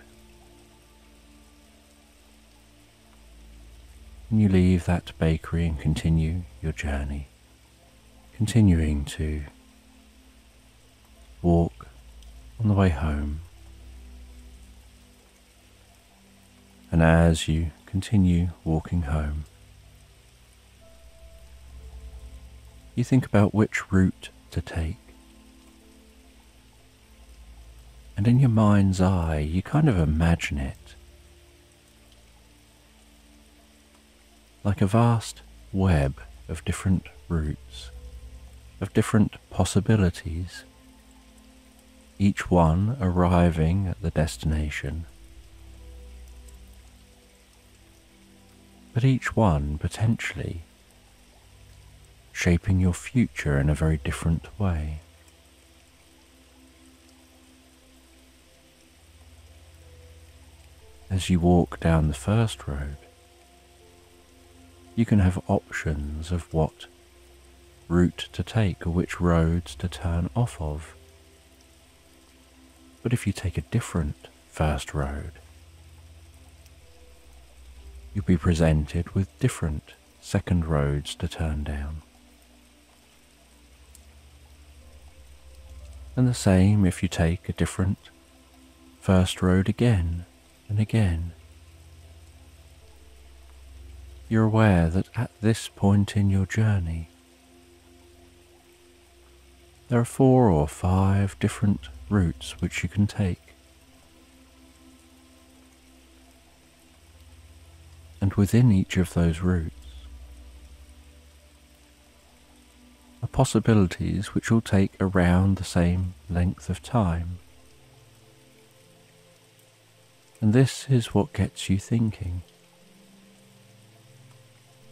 And you leave that bakery and continue your journey, continuing to walk on the way home. And as you continue walking home, you think about which route to take. And in your mind's eye, you kind of imagine it like a vast web of different routes of different possibilities, each one arriving at the destination, but each one potentially shaping your future in a very different way. As you walk down the first road, you can have options of what route to take or which roads to turn off of. But if you take a different first road, you'll be presented with different second roads to turn down. And the same if you take a different first road again and again. You're aware that at this point in your journey, there are 4 or 5 different routes which you can take. And within each of those routes are possibilities which will take around the same length of time. And this is what gets you thinking.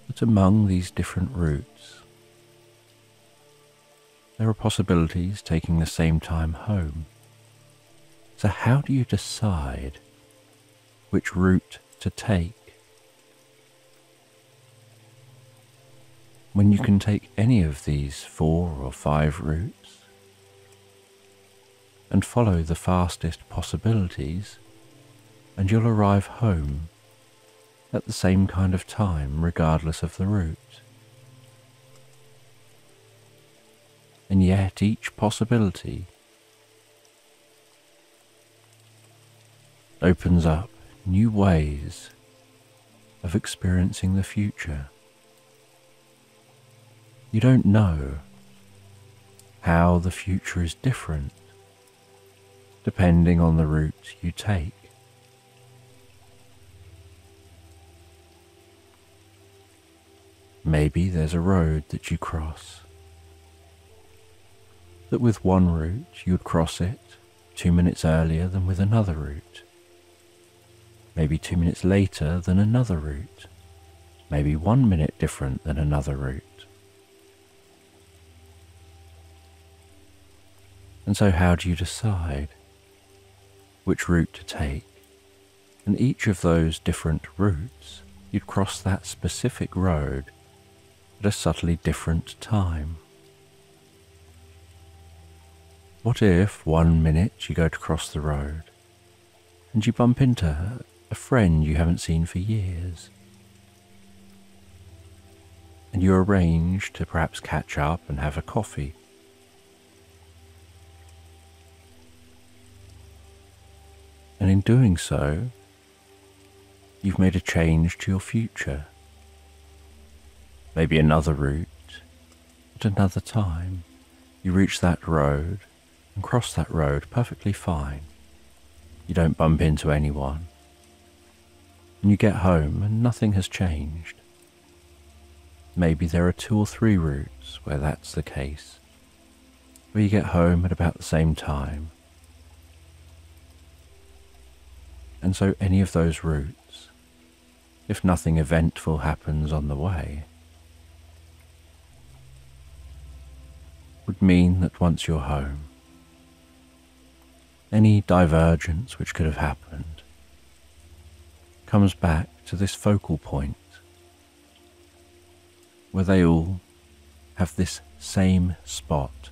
But among these different routes, there are possibilities taking the same time home. So how do you decide which route to take when you can take any of these 4 or 5 routes and follow the fastest possibilities, and you'll arrive home at the same kind of time regardless of the route? And yet each possibility opens up new ways of experiencing the future. You don't know how the future is different depending on the route you take. Maybe there's a road that you cross, that with one route you would cross it 2 minutes earlier than with another route, maybe 2 minutes later than another route, maybe 1 minute different than another route. And so how do you decide which route to take? And each of those different routes, you'd cross that specific road at a subtly different time. What if 1 minute you go to cross the road and you bump into a friend you haven't seen for years, and you arrange to perhaps catch up and have a coffee? And in doing so, you've made a change to your future. Maybe another route, at another time, you reach that road and cross that road perfectly fine. You don't bump into anyone. And you get home and nothing has changed. Maybe there are 2 or 3 routes where that's the case, where you get home at about the same time. And so any of those routes, if nothing eventful happens on the way, would mean that once you're home, any divergence which could have happened comes back to this focal point where they all have this same spot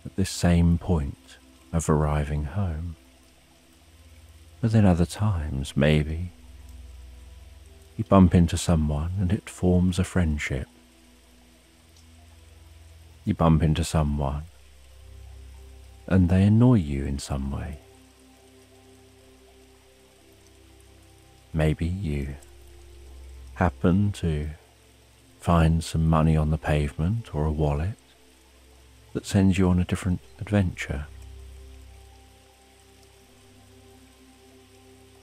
at this same point of arriving home. But then other times, maybe, you bump into someone and it forms a friendship. You bump into someone and they annoy you in some way. Maybe you happen to find some money on the pavement or a wallet that sends you on a different adventure.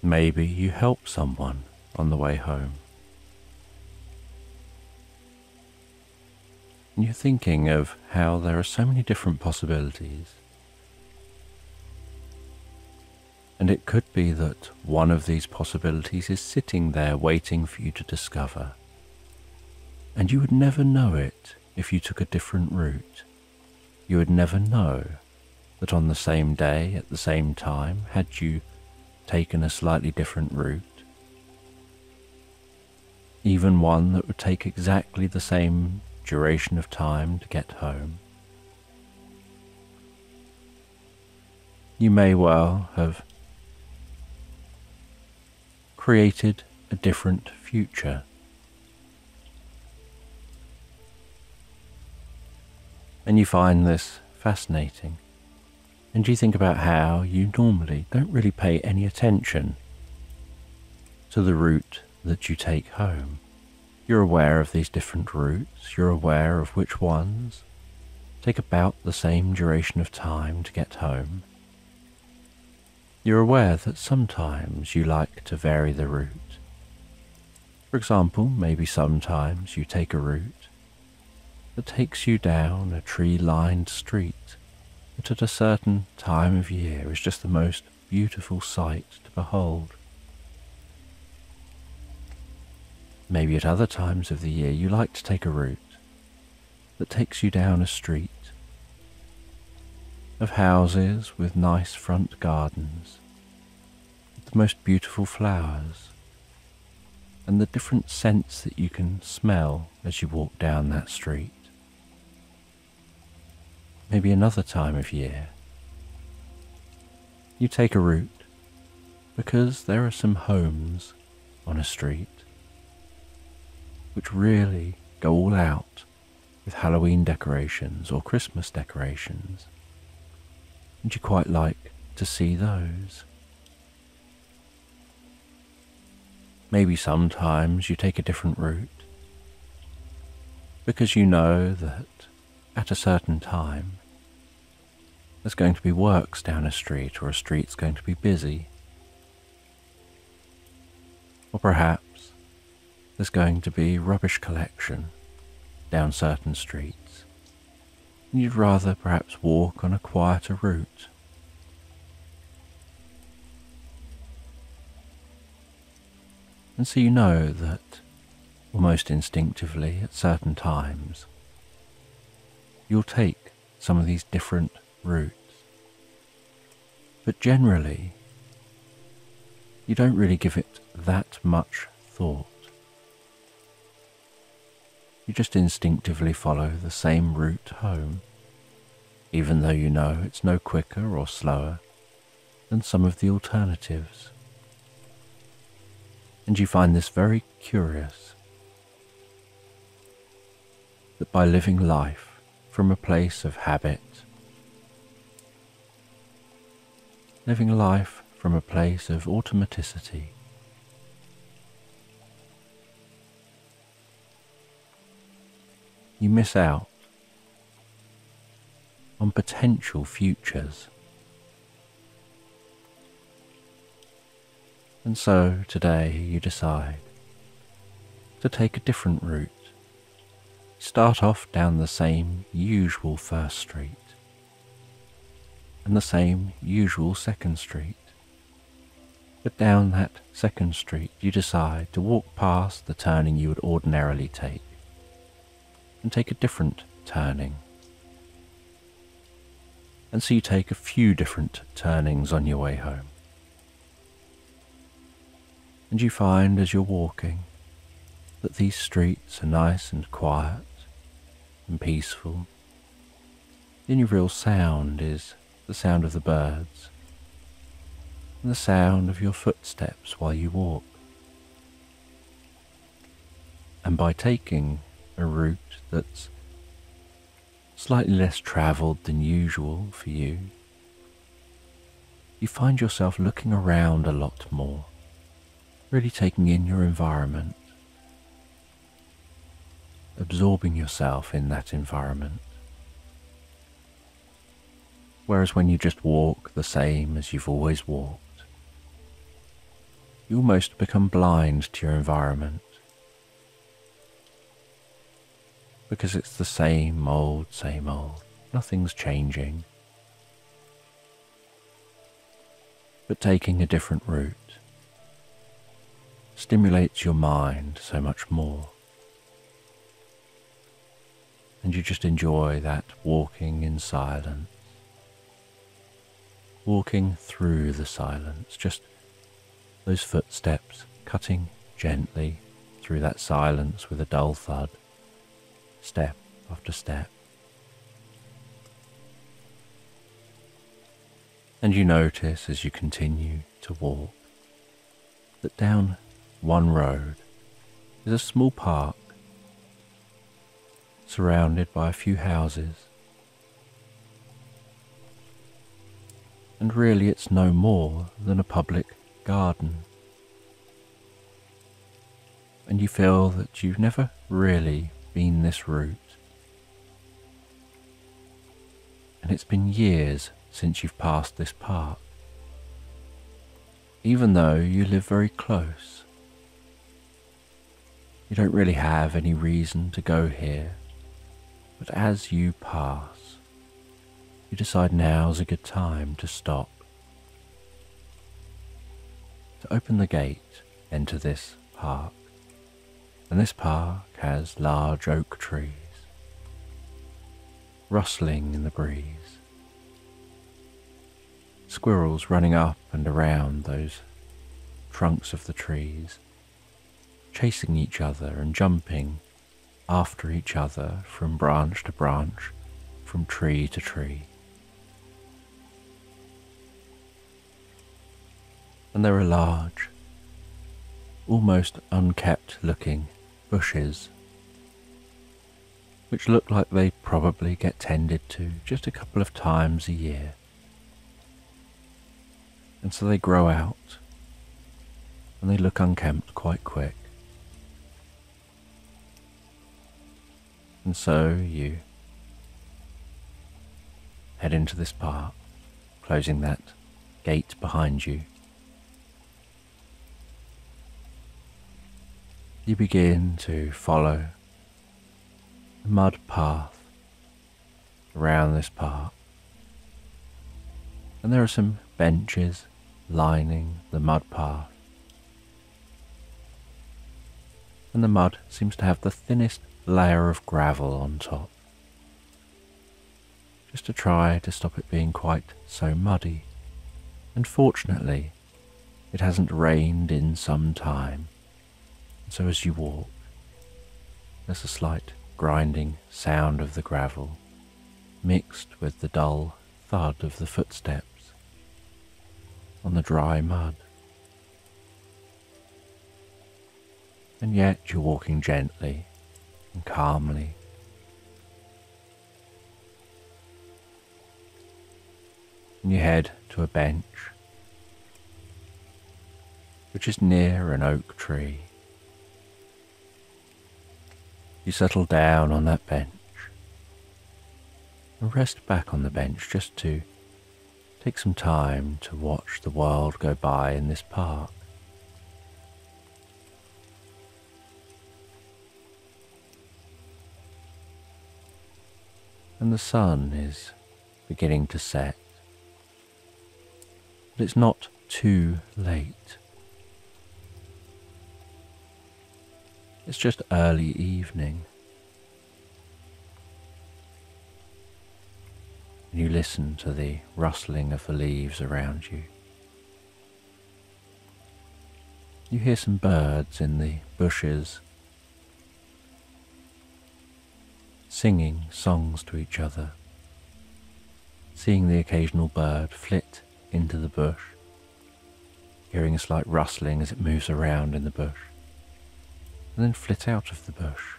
Maybe you help someone on the way home. And you're thinking of how there are so many different possibilities. And it could be that one of these possibilities is sitting there waiting for you to discover. And you would never know it if you took a different route. You would never know that on the same day, at the same time, had you taken a slightly different route, even one that would take exactly the same duration of time to get home, you may well have created a different future. And you find this fascinating, and you think about how you normally don't really pay any attention to the route that you take home. You're aware of these different routes, you're aware of which ones take about the same duration of time to get home. You're aware that sometimes you like to vary the route. For example, maybe sometimes you take a route that takes you down a tree-lined street that at a certain time of year is just the most beautiful sight to behold. Maybe at other times of the year you like to take a route that takes you down a street of houses with nice front gardens, with the most beautiful flowers, and the different scents that you can smell as you walk down that street. Maybe another time of year you take a route because there are some homes on a street which really go all out with Halloween decorations or Christmas decorations, and you quite like to see those. Maybe sometimes you take a different route because you know that at a certain time there's going to be works down a street, or a street's going to be busy. Or perhaps there's going to be rubbish collection down certain streets, and you'd rather perhaps walk on a quieter route. And so you know that almost instinctively at certain times you'll take some of these different routes, but generally you don't really give it that much thought. You just instinctively follow the same route home, even though you know it's no quicker or slower than some of the alternatives. And you find this very curious, that by living life from a place of habit, living life from a place of automaticity, you miss out on potential futures. And so today you decide to take a different route. Start off down the same usual first street and the same usual second street. But down that second street you decide to walk past the turning you would ordinarily take and take a different turning. And so you take a few different turnings on your way home. And you find as you're walking that these streets are nice and quiet and peaceful. The only real sound is the sound of the birds and the sound of your footsteps while you walk. And by taking a route that's slightly less travelled than usual for you, you find yourself looking around a lot more, really taking in your environment, absorbing yourself in that environment. Whereas when you just walk the same as you've always walked, you almost become blind to your environment. because it's the same old, same old. Nothing's changing. But taking a different route stimulates your mind so much more. And you just enjoy that walking in silence, walking through the silence, just those footsteps cutting gently through that silence with a dull thud, step after step. And you notice as you continue to walk that down one road is a small park surrounded by a few houses. And really it's no more than a public garden. And you feel that you've never really been this route. And it's been years since you've passed this park, even though you live very close. You don't really have any reason to go here, but as you pass, you decide now's a good time to stop, to open the gate, enter this park. And this park has large oak trees, rustling in the breeze, squirrels running up and around those trunks of the trees, chasing each other and jumping after each other from branch to branch, from tree to tree. And there are large, almost unkept looking bushes, which look like they probably get tended to just a couple of times a year. And so they grow out, and they look unkempt quite quick. And so you head into this park, closing that gate behind you. You begin to follow the mud path around this park, and there are some benches lining the mud path, and the mud seems to have the thinnest layer of gravel on top, just to try to stop it being quite so muddy. And fortunately, it hasn't rained in some time. So as you walk, there's a slight grinding sound of the gravel, mixed with the dull thud of the footsteps on the dry mud. And yet you're walking gently and calmly. And you head to a bench, which is near an oak tree. You settle down on that bench and rest back on the bench just to take some time to watch the world go by in this park. And the sun is beginning to set, but it's not too late. It's just early evening. And you listen to the rustling of the leaves around you. You hear some birds in the bushes singing songs to each other, seeing the occasional bird flit into the bush, hearing a slight rustling as it moves around in the bush, and then flit out of the bush.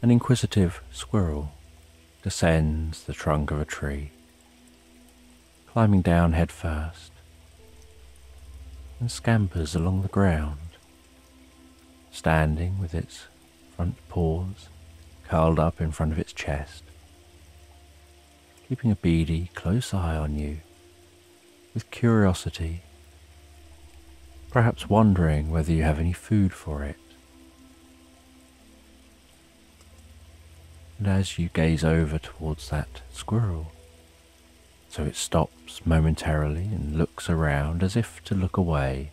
An inquisitive squirrel descends the trunk of a tree, climbing down head first, and scampers along the ground, standing with its front paws curled up in front of its chest, keeping a beady, close eye on you with curiosity, perhaps wondering whether you have any food for it. And as you gaze over towards that squirrel, so it stops momentarily and looks around as if to look away.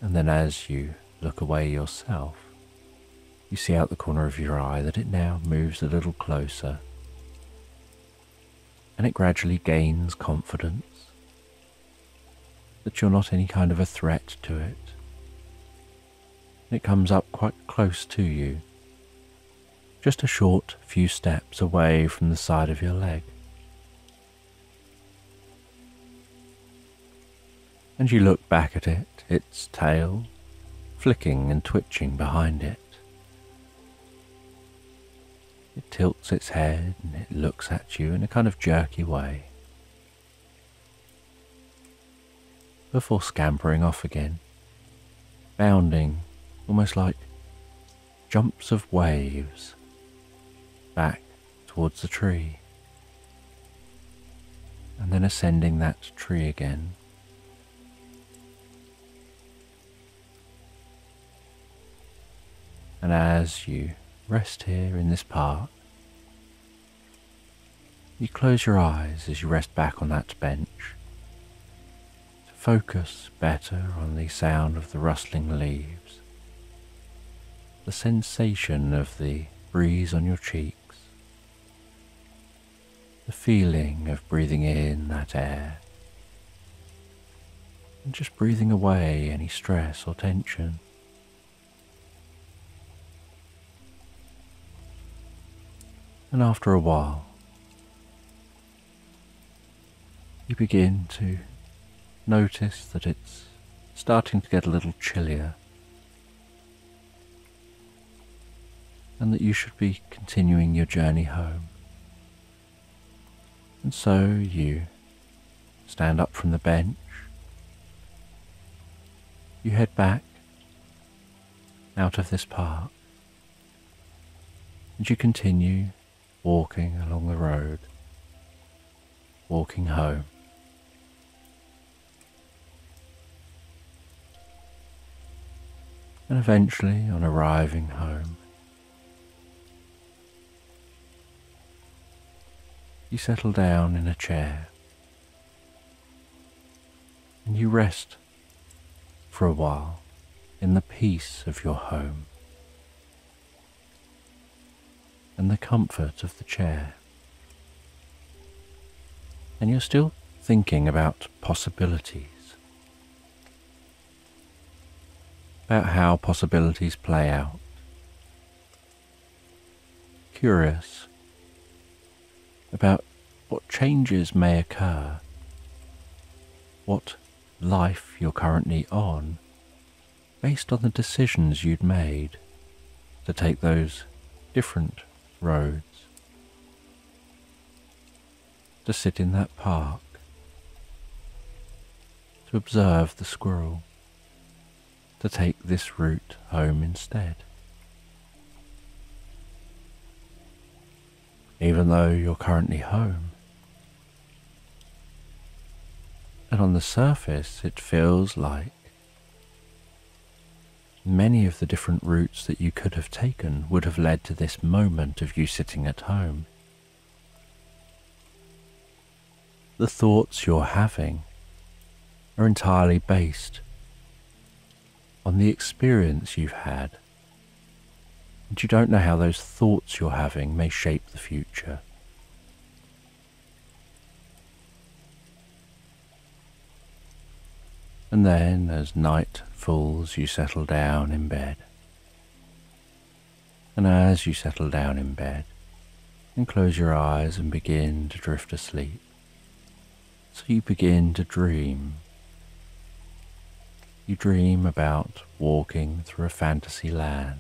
And then as you look away yourself, you see out the corner of your eye that it now moves a little closer, and it gradually gains confidence that you're not any kind of a threat to it. It comes up quite close to you, just a short few steps away from the side of your leg. And you look back at it, its tail flicking and twitching behind it. It tilts its head and it looks at you in a kind of jerky way, before scampering off again, bounding almost like jumps of waves back towards the tree, and then ascending that tree again. And as you rest here in this park, you close your eyes as you rest back on that bench to focus better on the sound of the rustling leaves, the sensation of the breeze on your cheeks, the feeling of breathing in that air, and just breathing away any stress or tension. And after a while, you begin to notice that it's starting to get a little chillier, and that you should be continuing your journey home. And so you stand up from the bench, you head back out of this park, and you continue walking along the road, walking home. And eventually, on arriving home, you settle down in a chair and you rest for a while in the peace of your home and the comfort of the chair. And you're still thinking about possibilities, about how possibilities play out, curious about what changes may occur, what life you're currently on, based on the decisions you'd made to take those different roads, to sit in that park, to observe the squirrel, to take this route home instead. Even though you're currently home, and on the surface it feels like many of the different routes that you could have taken would have led to this moment of you sitting at home. The thoughts you're having are entirely based on the experience you've had, and you don't know how those thoughts you're having may shape the future. And then, as night falls, you settle down in bed. And as you settle down in bed, and close your eyes and begin to drift asleep, so you begin to dream. You dream about walking through a fantasy land.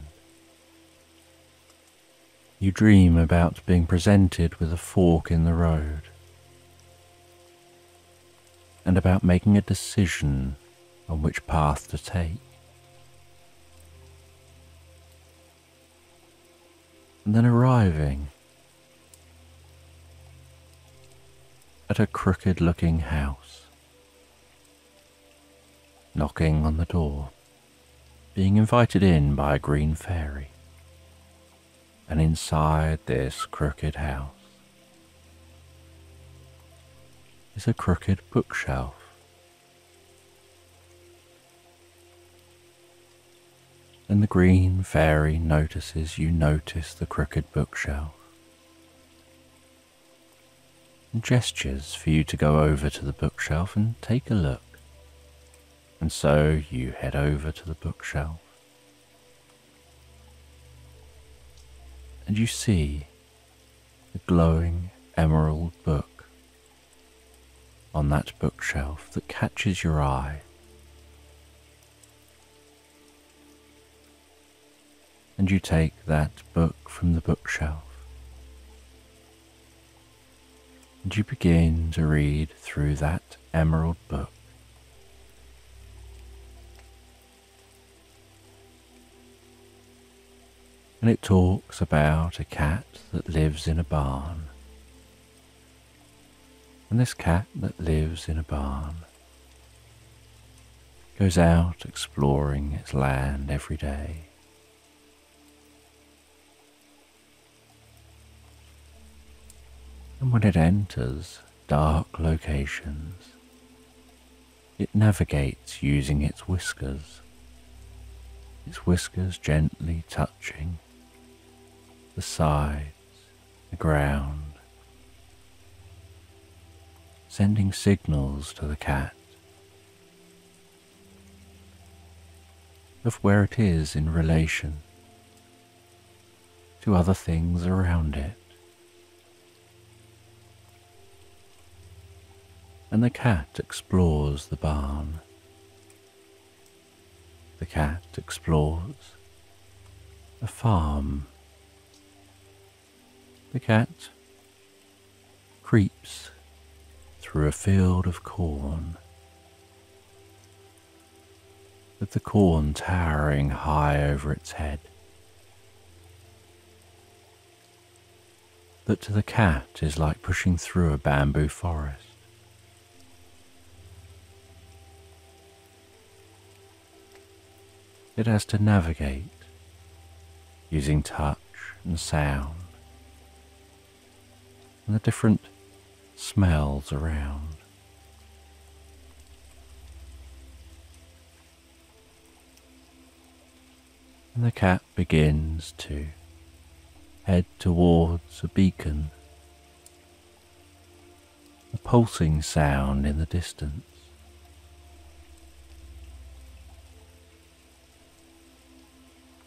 You dream about being presented with a fork in the road, and about making a decision on which path to take. And then arriving at a crooked-looking house, knocking on the door, being invited in by a green fairy. And inside this crooked house is a crooked bookshelf. And the green fairy notices you notice the crooked bookshelf and gestures for you to go over to the bookshelf and take a look. And so you head over to the bookshelf and you see the glowing emerald book on that bookshelf that catches your eye. And you take that book from the bookshelf and you begin to read through that emerald book. And it talks about a cat that lives in a barn. And this cat that lives in a barn goes out exploring its land every day. And when it enters dark locations, it navigates using its whiskers gently touching the sides, the ground, sending signals to the cat of where it is in relation to other things around it. And the cat explores the barn. The cat explores a farm. The cat creeps through a field of corn, with the corn towering high over its head, that to the cat is like pushing through a bamboo forest. It has to navigate using touch and sound and the different smells around. And the cat begins to head towards a beacon, a pulsing sound in the distance.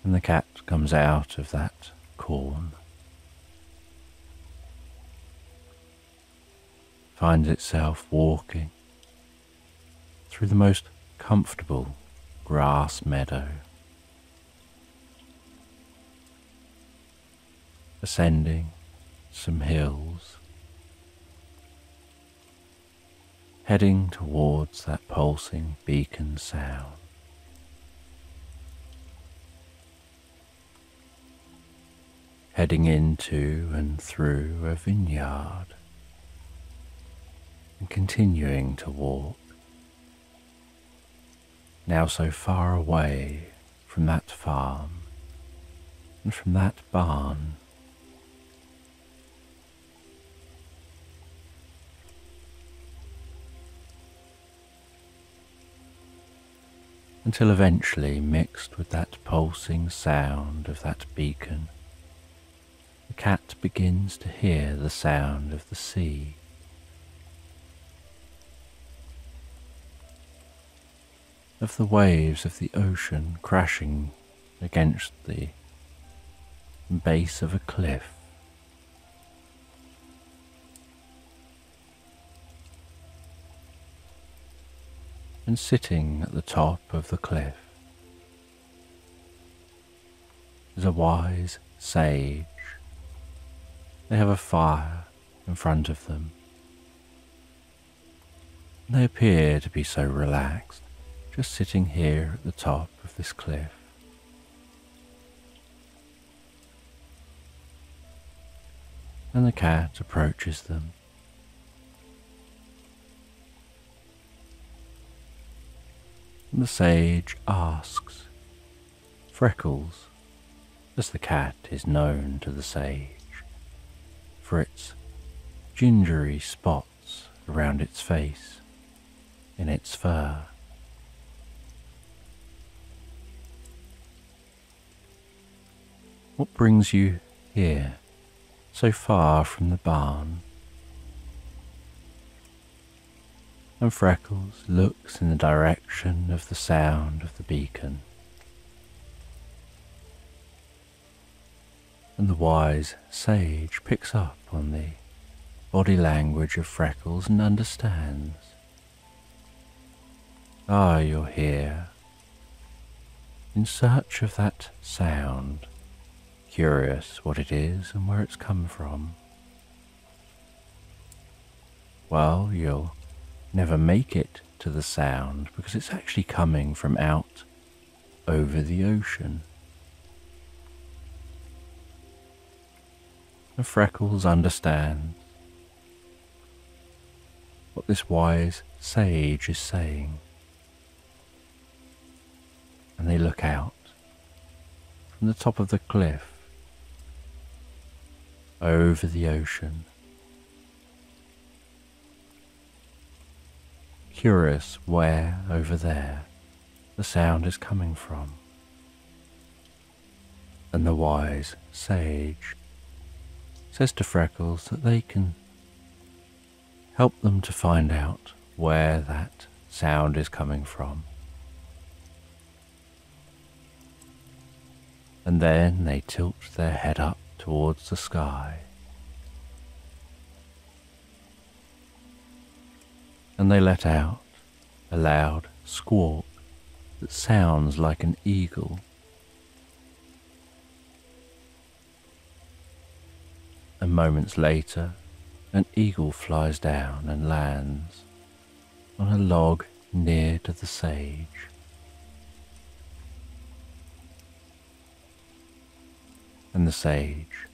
And the cat comes out of that corn, finds itself walking through the most comfortable grass meadow, ascending some hills, heading towards that pulsing beacon sound. Heading into and through a vineyard and continuing to walk, now so far away from that farm and from that barn. Until eventually, mixed with that pulsing sound of that beacon, the cat begins to hear the sound of the sea. Of the waves of the ocean crashing against the base of a cliff. And sitting at the top of the cliff is a wise sage. They have a fire in front of them. They appear to be so relaxed, just sitting here at the top of this cliff. And the cat approaches them. And the sage asks, "Freckles," as the cat is known to the sage for its gingery spots around its face in its fur. "What brings you here, so far from the barn?" And Freckles looks in the direction of the sound of the beacon. And the wise sage picks up on the body language of Freckles and understands. "Ah, you're here, in search of that sound, curious what it is and where it's come from. Well, you'll never make it to the sound because it's actually coming from out over the ocean." And Freckles understands what this wise sage is saying. And they look out from the top of the cliff over the ocean, curious where over there the sound is coming from. And the wise sage says to Freckles that they can help them to find out where that sound is coming from. And then they tilt their head up towards the sky. And they let out a loud squawk that sounds like an eagle. And moments later, an eagle flies down and lands on a log near to the sage. And the sage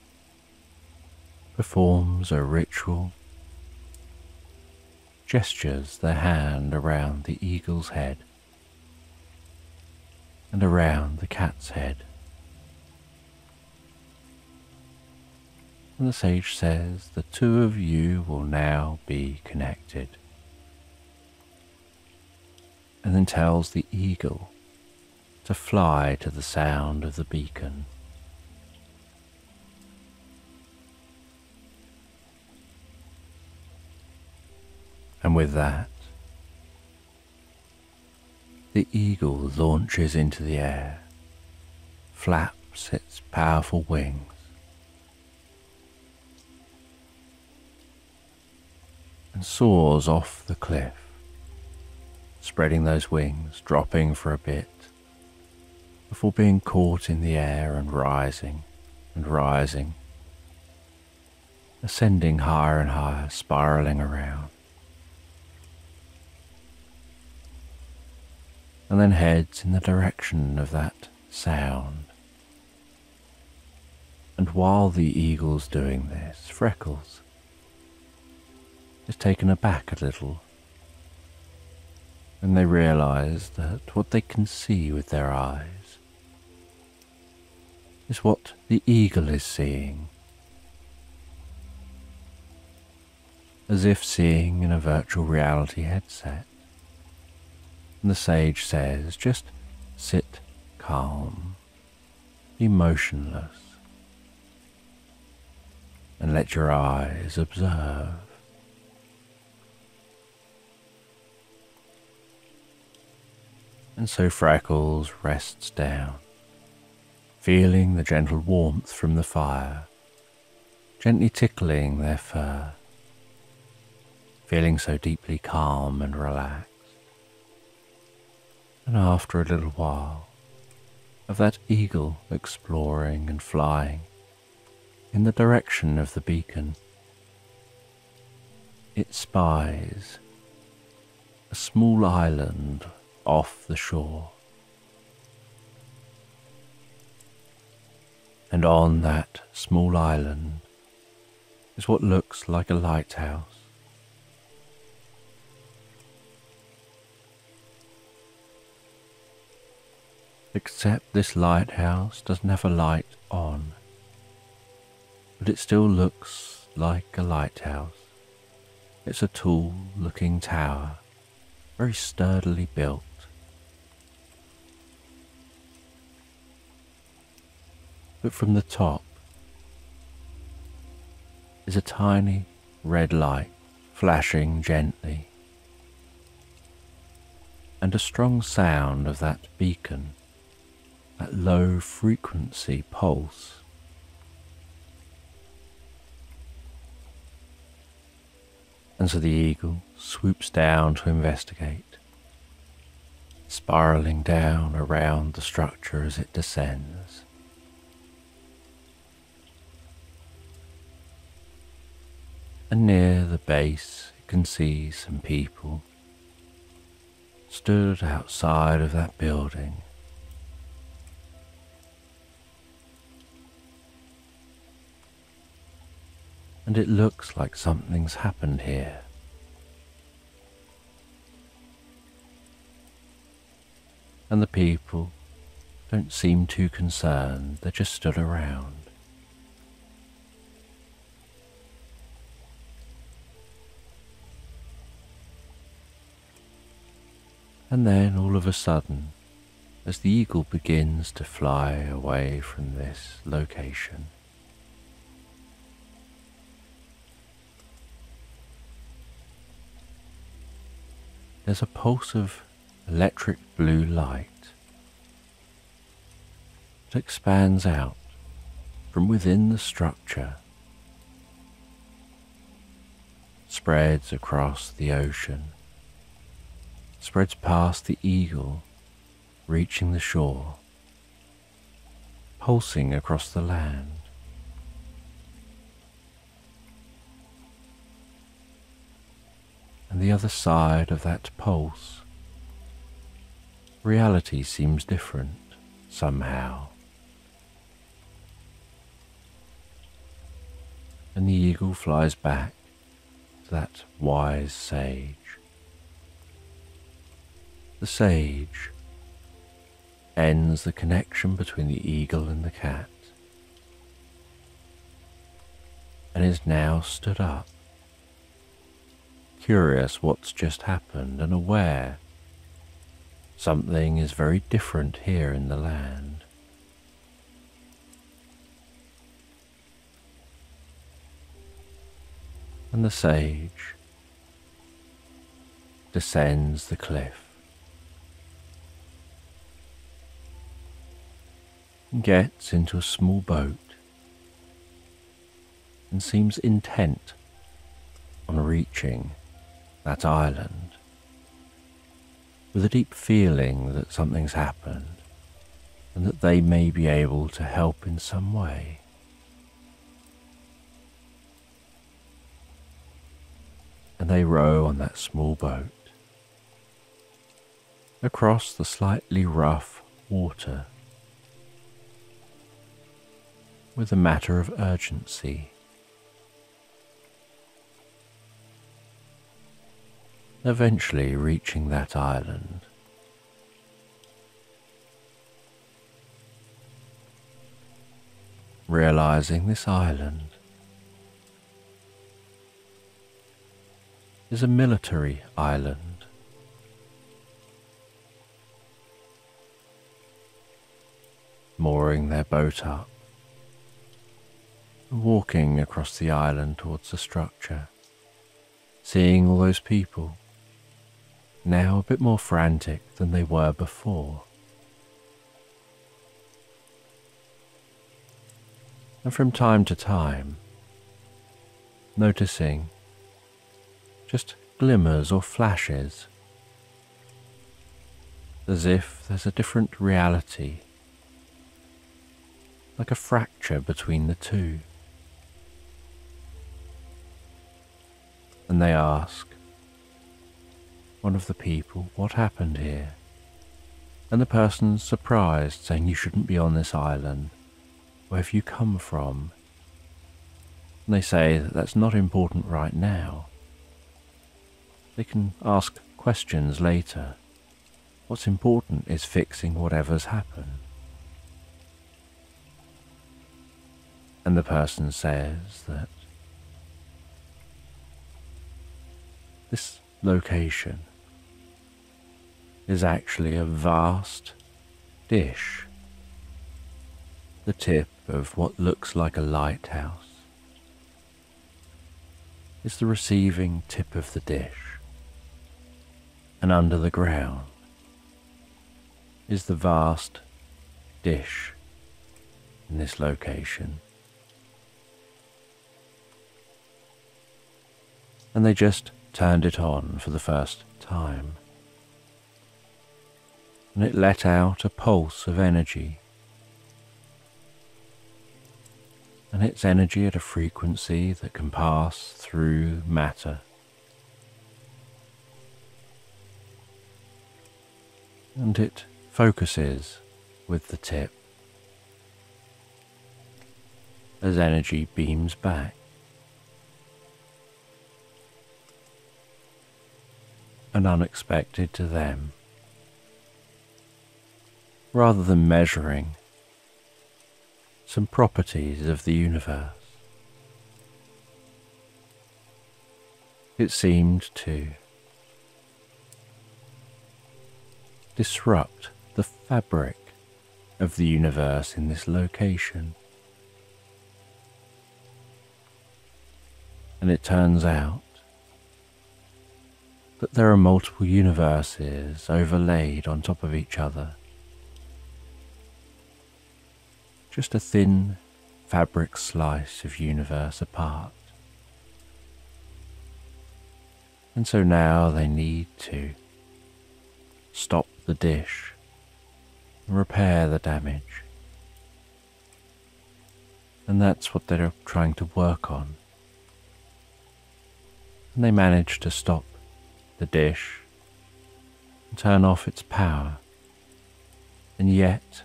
performs a ritual, gestures their hand around the eagle's head and around the cat's head. And the sage says the two of you will now be connected, and then tells the eagle to fly to the sound of the beacon. And with that, the eagle launches into the air, flaps its powerful wings, and soars off the cliff, spreading those wings, dropping for a bit, before being caught in the air and rising, ascending higher and higher, spiraling around, and then heads in the direction of that sound. And while the eagle's doing this, Freckles is taken aback a little, and they realize that what they can see with their eyes is what the eagle is seeing, as if seeing in a virtual reality headset. And the sage says, just sit calm, be motionless, and let your eyes observe. And so Freckles rests down, feeling the gentle warmth from the fire, gently tickling their fur, feeling so deeply calm and relaxed. And after a little while of that eagle exploring and flying in the direction of the beacon, it spies a small island off the shore. And on that small island is what looks like a lighthouse. Except this lighthouse doesn't have a light on, but it still looks like a lighthouse. It's a tall-looking tower, very sturdily built. But from the top is a tiny red light flashing gently, and a strong sound of that beacon, that low frequency pulse. And so the eagle swoops down to investigate, spiraling down around the structure as it descends. And near the base, you can see some people stood outside of that building. And it looks like something's happened here. And the people don't seem too concerned, they just stood around. And then all of a sudden, as the eagle begins to fly away from this location, there's a pulse of electric blue light that expands out from within the structure, spreads across the ocean, spreads past the eagle, reaching the shore, pulsing across the land. And the other side of that pulse, reality seems different somehow. And the eagle flies back to that wise sage. The sage ends the connection between the eagle and the cat, and is now stood up, curious what's just happened and aware something is very different here in the land. And the sage descends the cliff, gets into a small boat, and seems intent on reaching that island, with a deep feeling that something's happened and that they may be able to help in some way. And they row on that small boat across the slightly rough water with a matter of urgency. Eventually reaching that island. Realizing this island is a military island. Mooring their boat up, walking across the island towards the structure, seeing all those people, now a bit more frantic than they were before. And from time to time, noticing just glimmers or flashes, as if there's a different reality, like a fracture between the two. And they ask one of the people, what happened here? And the person's surprised, saying, you shouldn't be on this island. Where have you come from? And they say that that's not important right now. They can ask questions later. What's important is fixing whatever's happened. And the person says that this location is actually a vast dish, the tip of what looks like a lighthouse is the receiving tip of the dish, and under the ground is the vast dish in this location. And they just turned it on for the first time, and it let out a pulse of energy, and it's energy at a frequency that can pass through matter. And it focuses with the tip as energy beams back. And unexpected to them, rather than measuring some properties of the universe, it seemed to disrupt the fabric of the universe in this location. And it turns out that there are multiple universes overlaid on top of each other. Just a thin fabric slice of universe apart. And so now they need to stop the dish and repair the damage. And that's what they're trying to work on. And they manage to stop the dish and turn off its power, and yet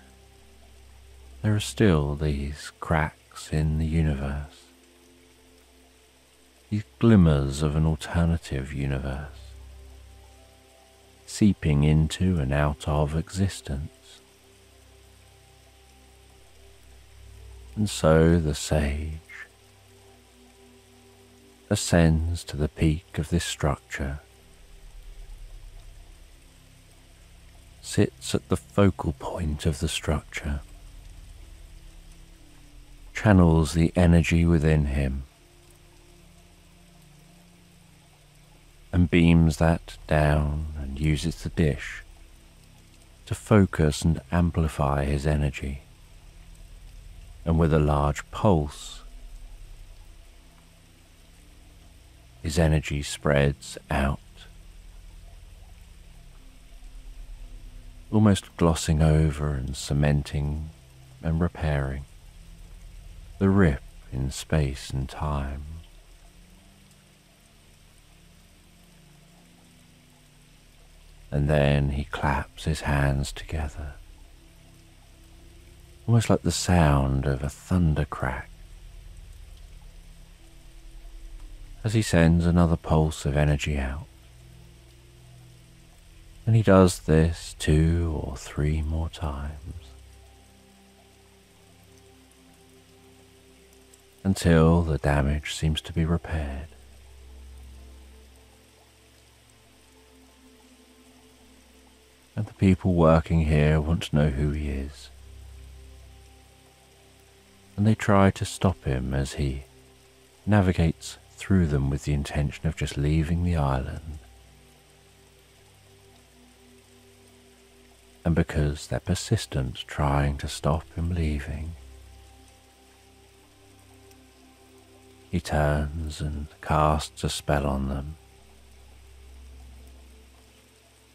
there are still these cracks in the universe, these glimmers of an alternative universe, seeping into and out of existence. And so the sage ascends to the peak of this structure, sits at the focal point of the structure, channels the energy within him, and beams that down and uses the dish to focus and amplify his energy. And with a large pulse, his energy spreads out, almost glossing over and cementing and repairing the rip in space and time. And then he claps his hands together, almost like the sound of a thunder crack, as he sends another pulse of energy out. And he does this 2 or 3 more times, until the damage seems to be repaired. And the people working here want to know who he is, and they try to stop him as he navigates through them with the intention of just leaving the island. And because they're persistent trying to stop him leaving, he turns and casts a spell on them,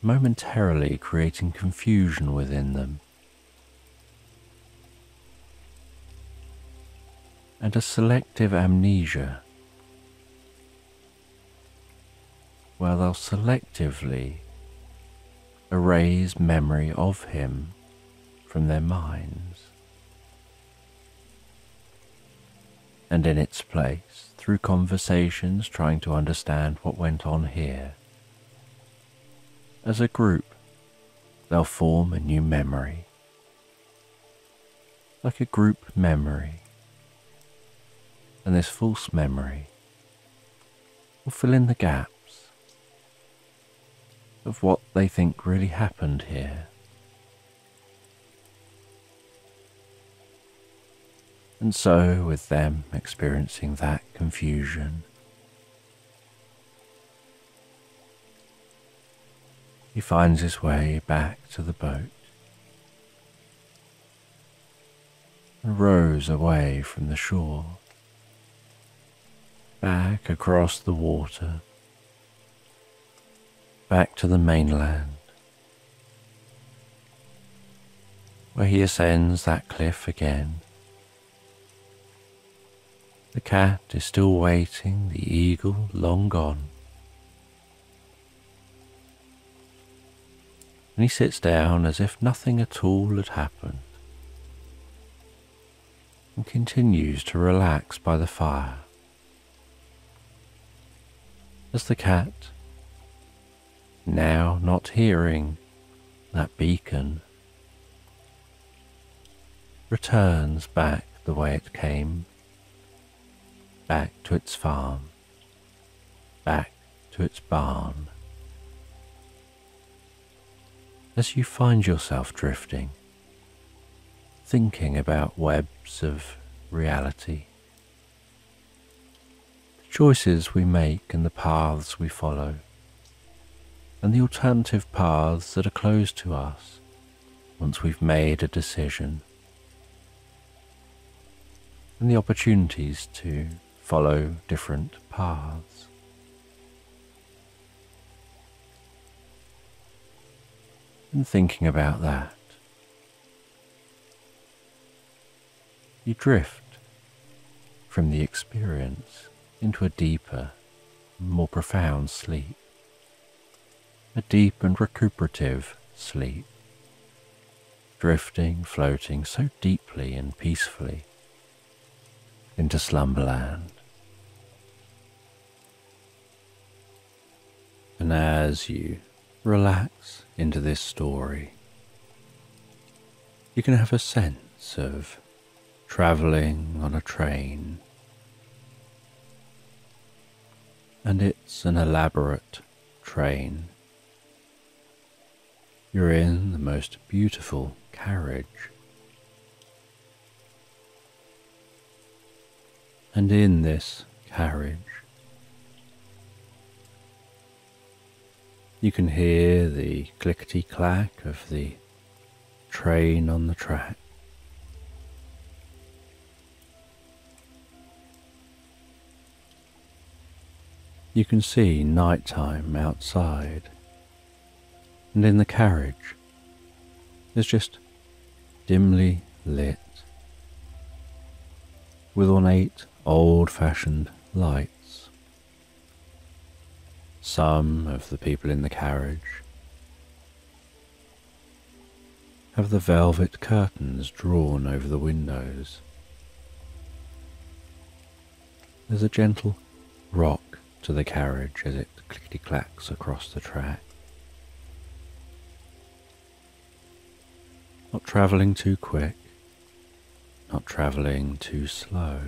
momentarily creating confusion within them and a selective amnesia, where they'll selectively erase memory of him from their minds, and in its place, through conversations trying to understand what went on here, as a group they'll form a new memory, like a group memory, and this false memory will fill in the gaps of what they think really happened here. And so, with them experiencing that confusion, he finds his way back to the boat and rows away from the shore, back across the water, back to the mainland, where he ascends that cliff again. The cat is still waiting, the eagle long gone. And he sits down as if nothing at all had happened, and continues to relax by the fire. As the cat, now not hearing that beacon, returns back the way it came, back to its farm, back to its barn. As you find yourself drifting, thinking about webs of reality, the choices we make and the paths we follow, and the alternative paths that are closed to us once we've made a decision, and the opportunities to follow different paths. And thinking about that, you drift from the experience into a deeper, more profound sleep, a deep and recuperative sleep, drifting, floating so deeply and peacefully into slumberland. And as you relax into this story, you can have a sense of travelling on a train, and it's an elaborate train. You're in the most beautiful carriage, and in this carriage you can hear the clickety-clack of the train on the track. You can see nighttime outside, and in the carriage is just dimly lit with ornate old-fashioned lights. Some of the people in the carriage have the velvet curtains drawn over the windows. There's a gentle rock to the carriage as it clickety-clacks across the track. Not travelling too quick, not travelling too slow.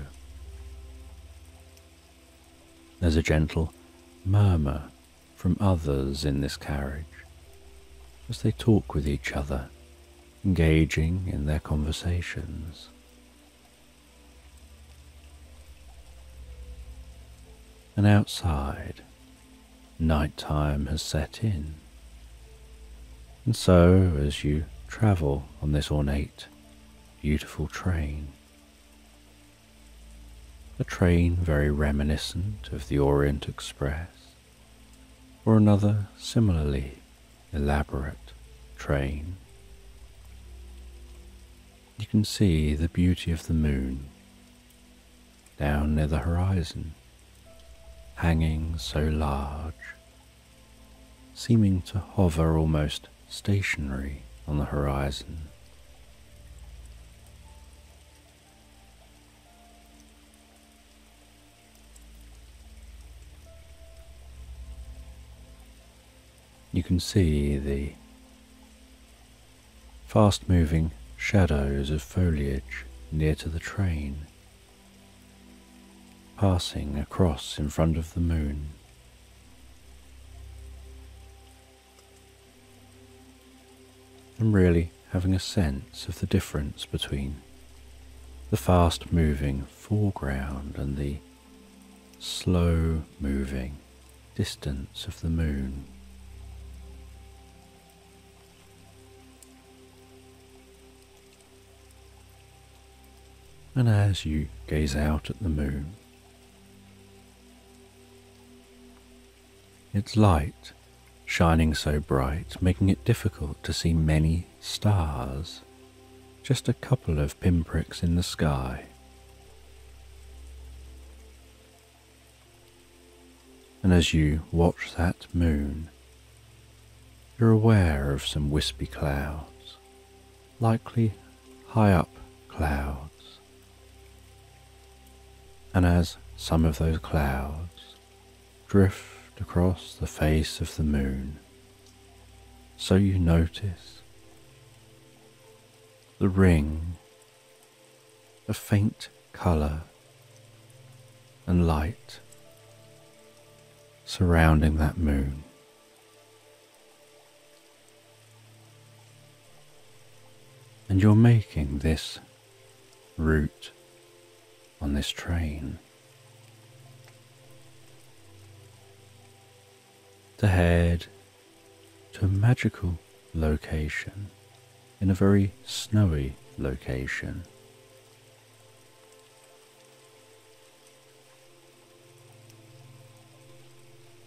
There's a gentle murmur from others in this carriage as they talk with each other, engaging in their conversations. And outside, nighttime has set in, and so as you travel on this ornate, beautiful train, a train very reminiscent of the Orient Express, or another similarly elaborate train, you can see the beauty of the moon down near the horizon, hanging so large, seeming to hover almost stationary on the horizon. You can see the fast-moving shadows of foliage near to the train, passing across in front of the moon. And really having a sense of the difference between the fast-moving foreground and the slow-moving distance of the moon. And as you gaze out at the moon, its light shining so bright, making it difficult to see many stars, just a couple of pinpricks in the sky. And as you watch that moon, you're aware of some wispy clouds, likely high up clouds. And as some of those clouds drift across the face of the moon, so you notice the ring of faint colour and light surrounding that moon. And you're making this route on this train to head to a magical location in a very snowy location.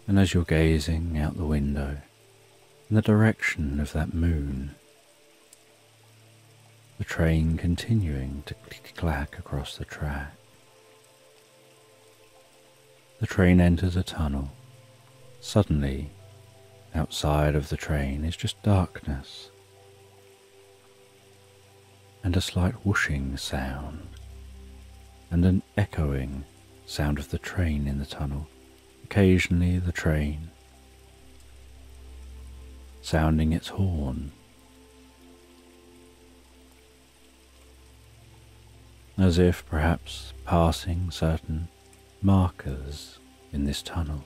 And as you're gazing out the window in the direction of that moon, the train continuing to click-clack across the track. The train enters a tunnel. Suddenly, outside of the train is just darkness and a slight whooshing sound and an echoing sound of the train in the tunnel. Occasionally the train sounding its horn, as if perhaps passing certain markers in this tunnel.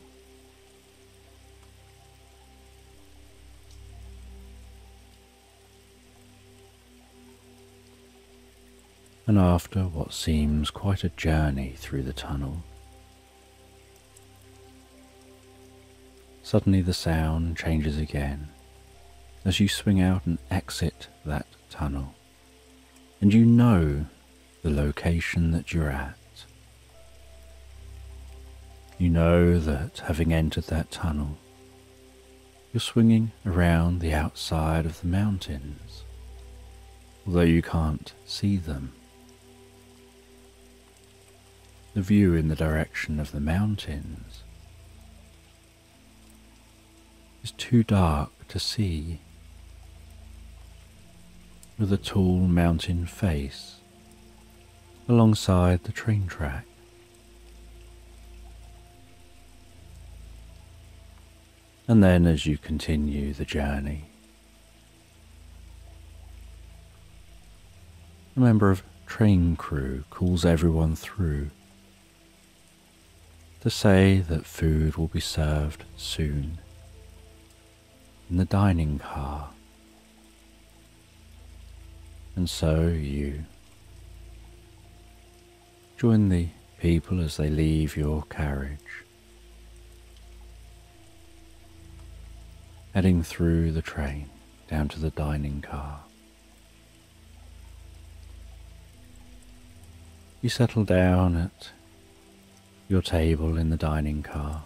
And after what seems quite a journey through the tunnel, suddenly the sound changes again as you swing out and exit that tunnel, and you know the location that you're at. You know that having entered that tunnel, you're swinging around the outside of the mountains, although you can't see them. The view in the direction of the mountains is too dark to see, with a tall mountain face alongside the train track. And then as you continue the journey, a member of train crew calls everyone through to say that food will be served soon in the dining car. And so you join the people as they leave your carriage, heading through the train down to the dining car. You settle down at your table in the dining car,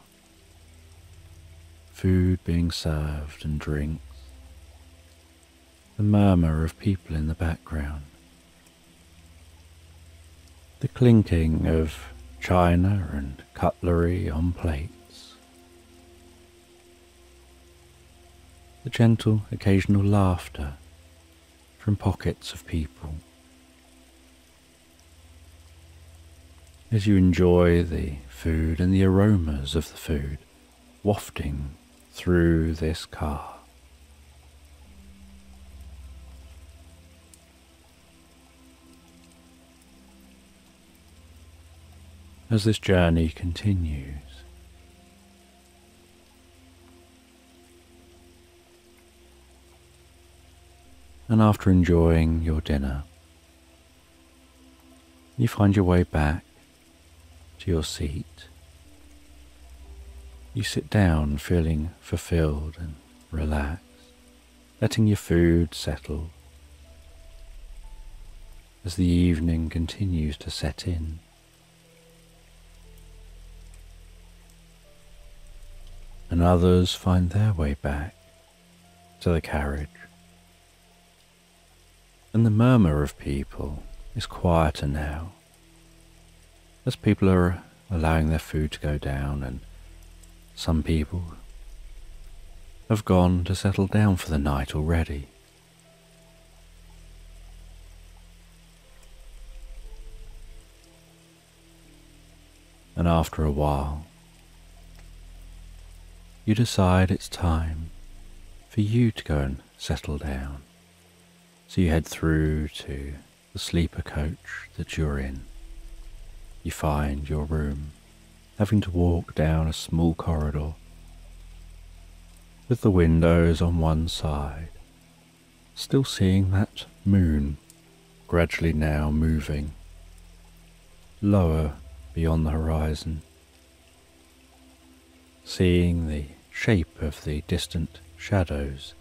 food being served and drinks, the murmur of people in the background, the clinking of china and cutlery on plates, the gentle occasional laughter from pockets of people. As you enjoy the food and the aromas of the food wafting through this car. as this journey continues. And after enjoying your dinner, you find your way back to your seat. You sit down feeling fulfilled and relaxed, letting your food settle as the evening continues to set in. And others find their way back to the carriage. And the murmur of people is quieter now, as people are allowing their food to go down, and some people have gone to settle down for the night already. And after a while, you decide it's time for you to go and settle down. So you head through to the sleeper coach that you're in. You find your room, having to walk down a small corridor with the windows on one side, still seeing that moon gradually now moving lower beyond the horizon, seeing the shape of the distant shadows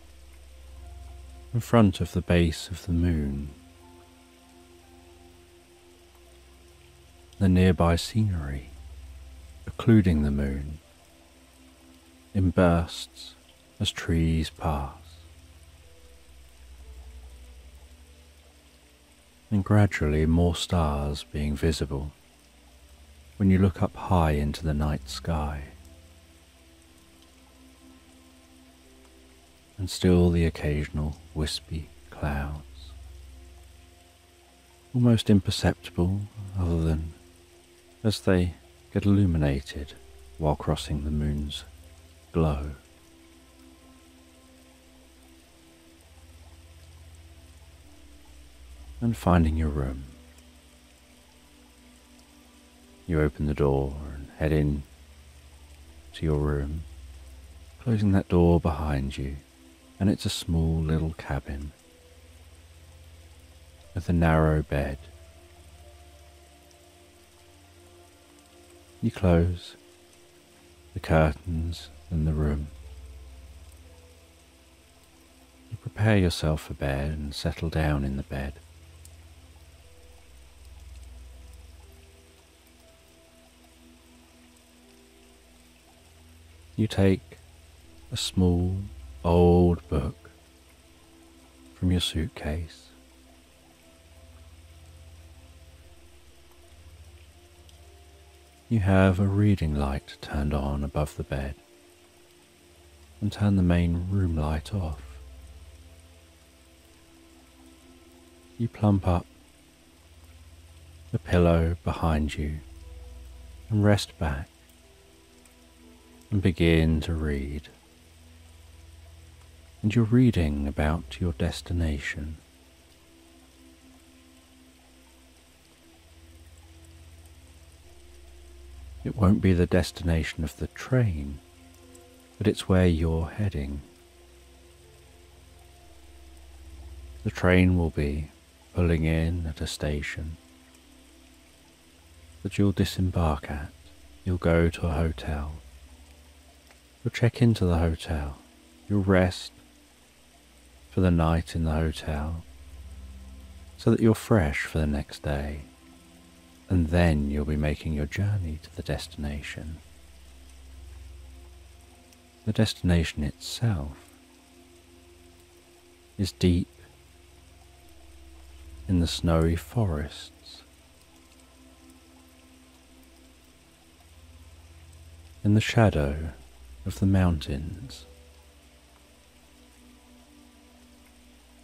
in front of the base of the moon, the nearby scenery, occluding the moon, in bursts as trees pass, and gradually more stars being visible when you look up high into the night sky, and still the occasional wispy clouds, almost imperceptible other than as they get illuminated while crossing the moon's glow. And finding your room, you open the door and head in to your room, closing that door behind you, and it's a small little cabin with a narrow bed. You close the curtains in the room. You prepare yourself for bed and settle down in the bed. You take a small, old book from your suitcase. You have a reading light turned on above the bed and turn the main room light off. You plump up the pillow behind you and rest back and begin to read. And you're reading about your destination. It won't be the destination of the train, but it's where you're heading. The train will be pulling in at a station that you'll disembark at. You'll go to a hotel. You'll check into the hotel. You'll rest for the night in the hotel so that you're fresh for the next day. And then you'll be making your journey to the destination. The destination itself is deep in the snowy forests, in the shadow of the mountains,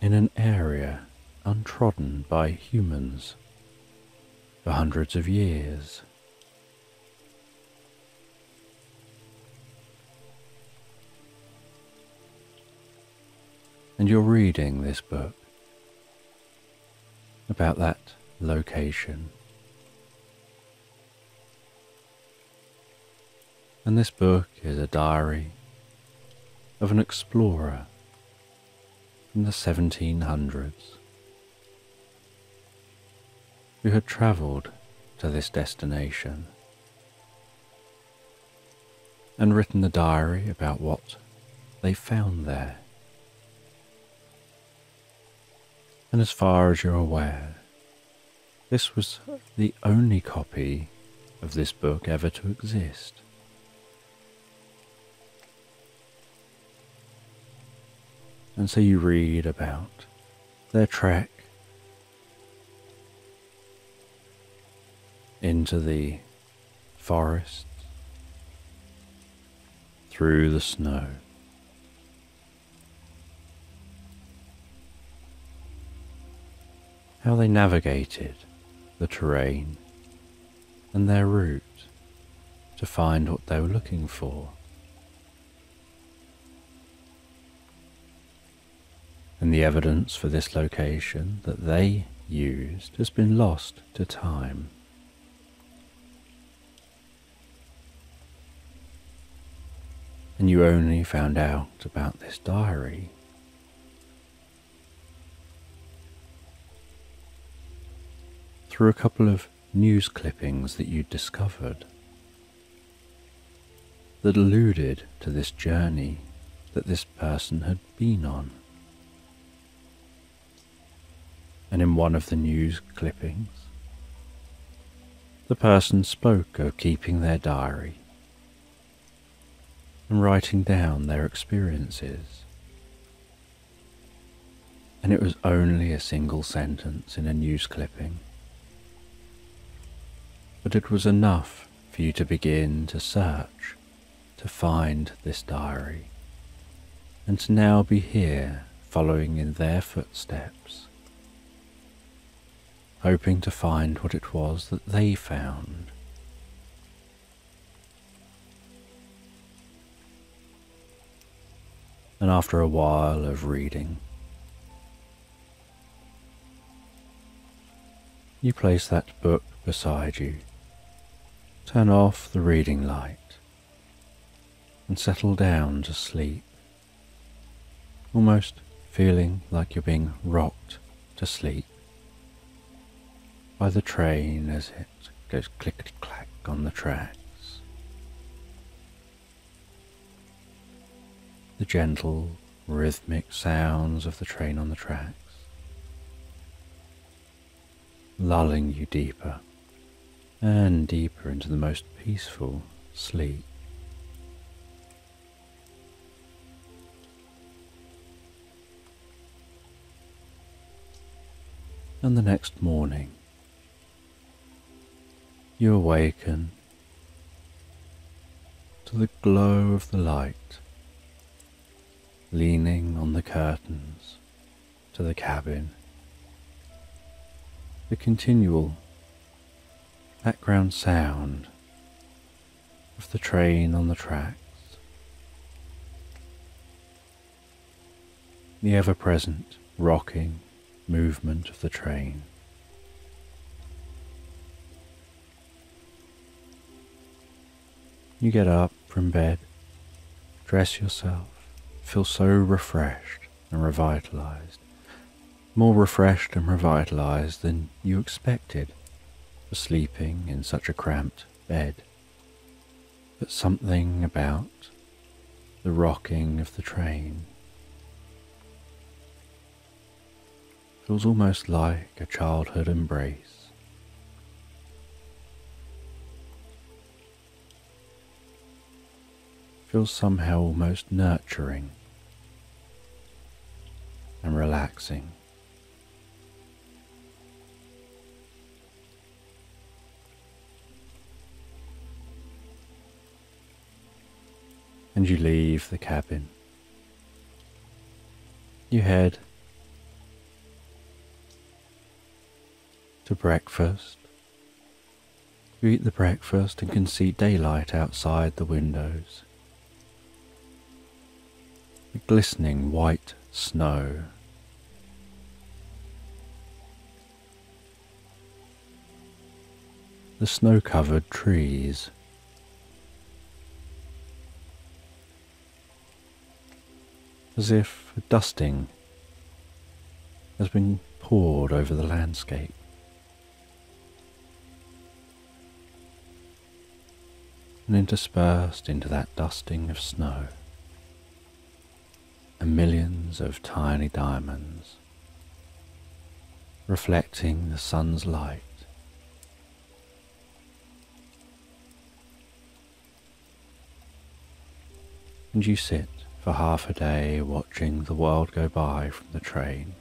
in an area untrodden by humans for hundreds of years. And you're reading this book about that location, And this book is a diary of an explorer from the 1700s who had travelled to this destination and written the diary about what they found there. And as far as you're aware, this was the only copy of this book ever to exist. And so you read about their trek into the forest, through the snow, how they navigated the terrain and their route to find what they were looking for. And the evidence for this location that they used has been lost to time. And you only found out about this diary through a couple of news clippings that you discovered that alluded to this journey that this person had been on. And in one of the news clippings, the person spoke of keeping their diary and writing down their experiences. And it was only a single sentence in a news clipping, but it was enough for you to begin to search to find this diary, and to now be here following in their footsteps, hoping to find what it was that they found. And after a while of reading, you place that book beside you, turn off the reading light, and settle down to sleep, almost feeling like you're being rocked to sleep by the train as it goes clickety-clack on the tracks. The gentle, rhythmic sounds of the train on the tracks, lulling you deeper and deeper into the most peaceful sleep. And the next morning, you awaken to the glow of the light leaning on the curtains to the cabin, the continual background sound of the train on the tracks, the ever-present rocking movement of the train. You get up from bed, dress yourself, feel so refreshed and revitalized, more refreshed and revitalized than you expected for sleeping in such a cramped bed. But something about the rocking of the train feels almost like a childhood embrace. Feels somehow almost nurturing and relaxing. And you leave the cabin. You head to breakfast. You eat the breakfast and can see daylight outside the windows. The glistening white snow. The snow-covered trees. as if a dusting has been poured over the landscape. And interspersed into that dusting of snow are millions of tiny diamonds, reflecting the sun's light. And you sit for half a day watching the world go by from the train,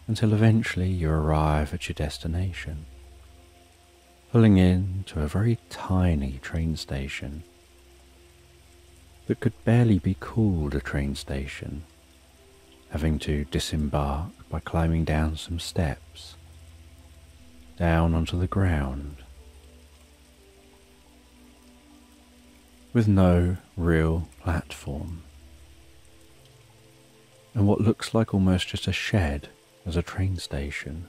until eventually you arrive at your destination, pulling in to a very tiny train station that could barely be called a train station, having to disembark by climbing down some steps, down onto the ground, with no real platform, and what looks like almost just a shed as a train station.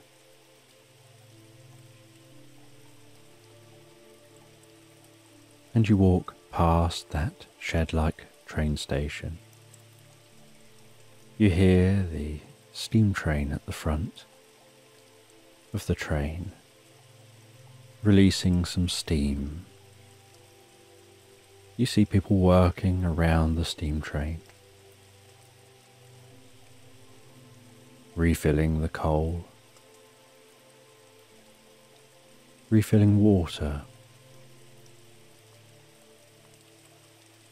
And you walk past that shed-like train station. You hear the steam train at the front of the train, releasing some steam. You see people working around the steam train, refilling the coal, refilling water,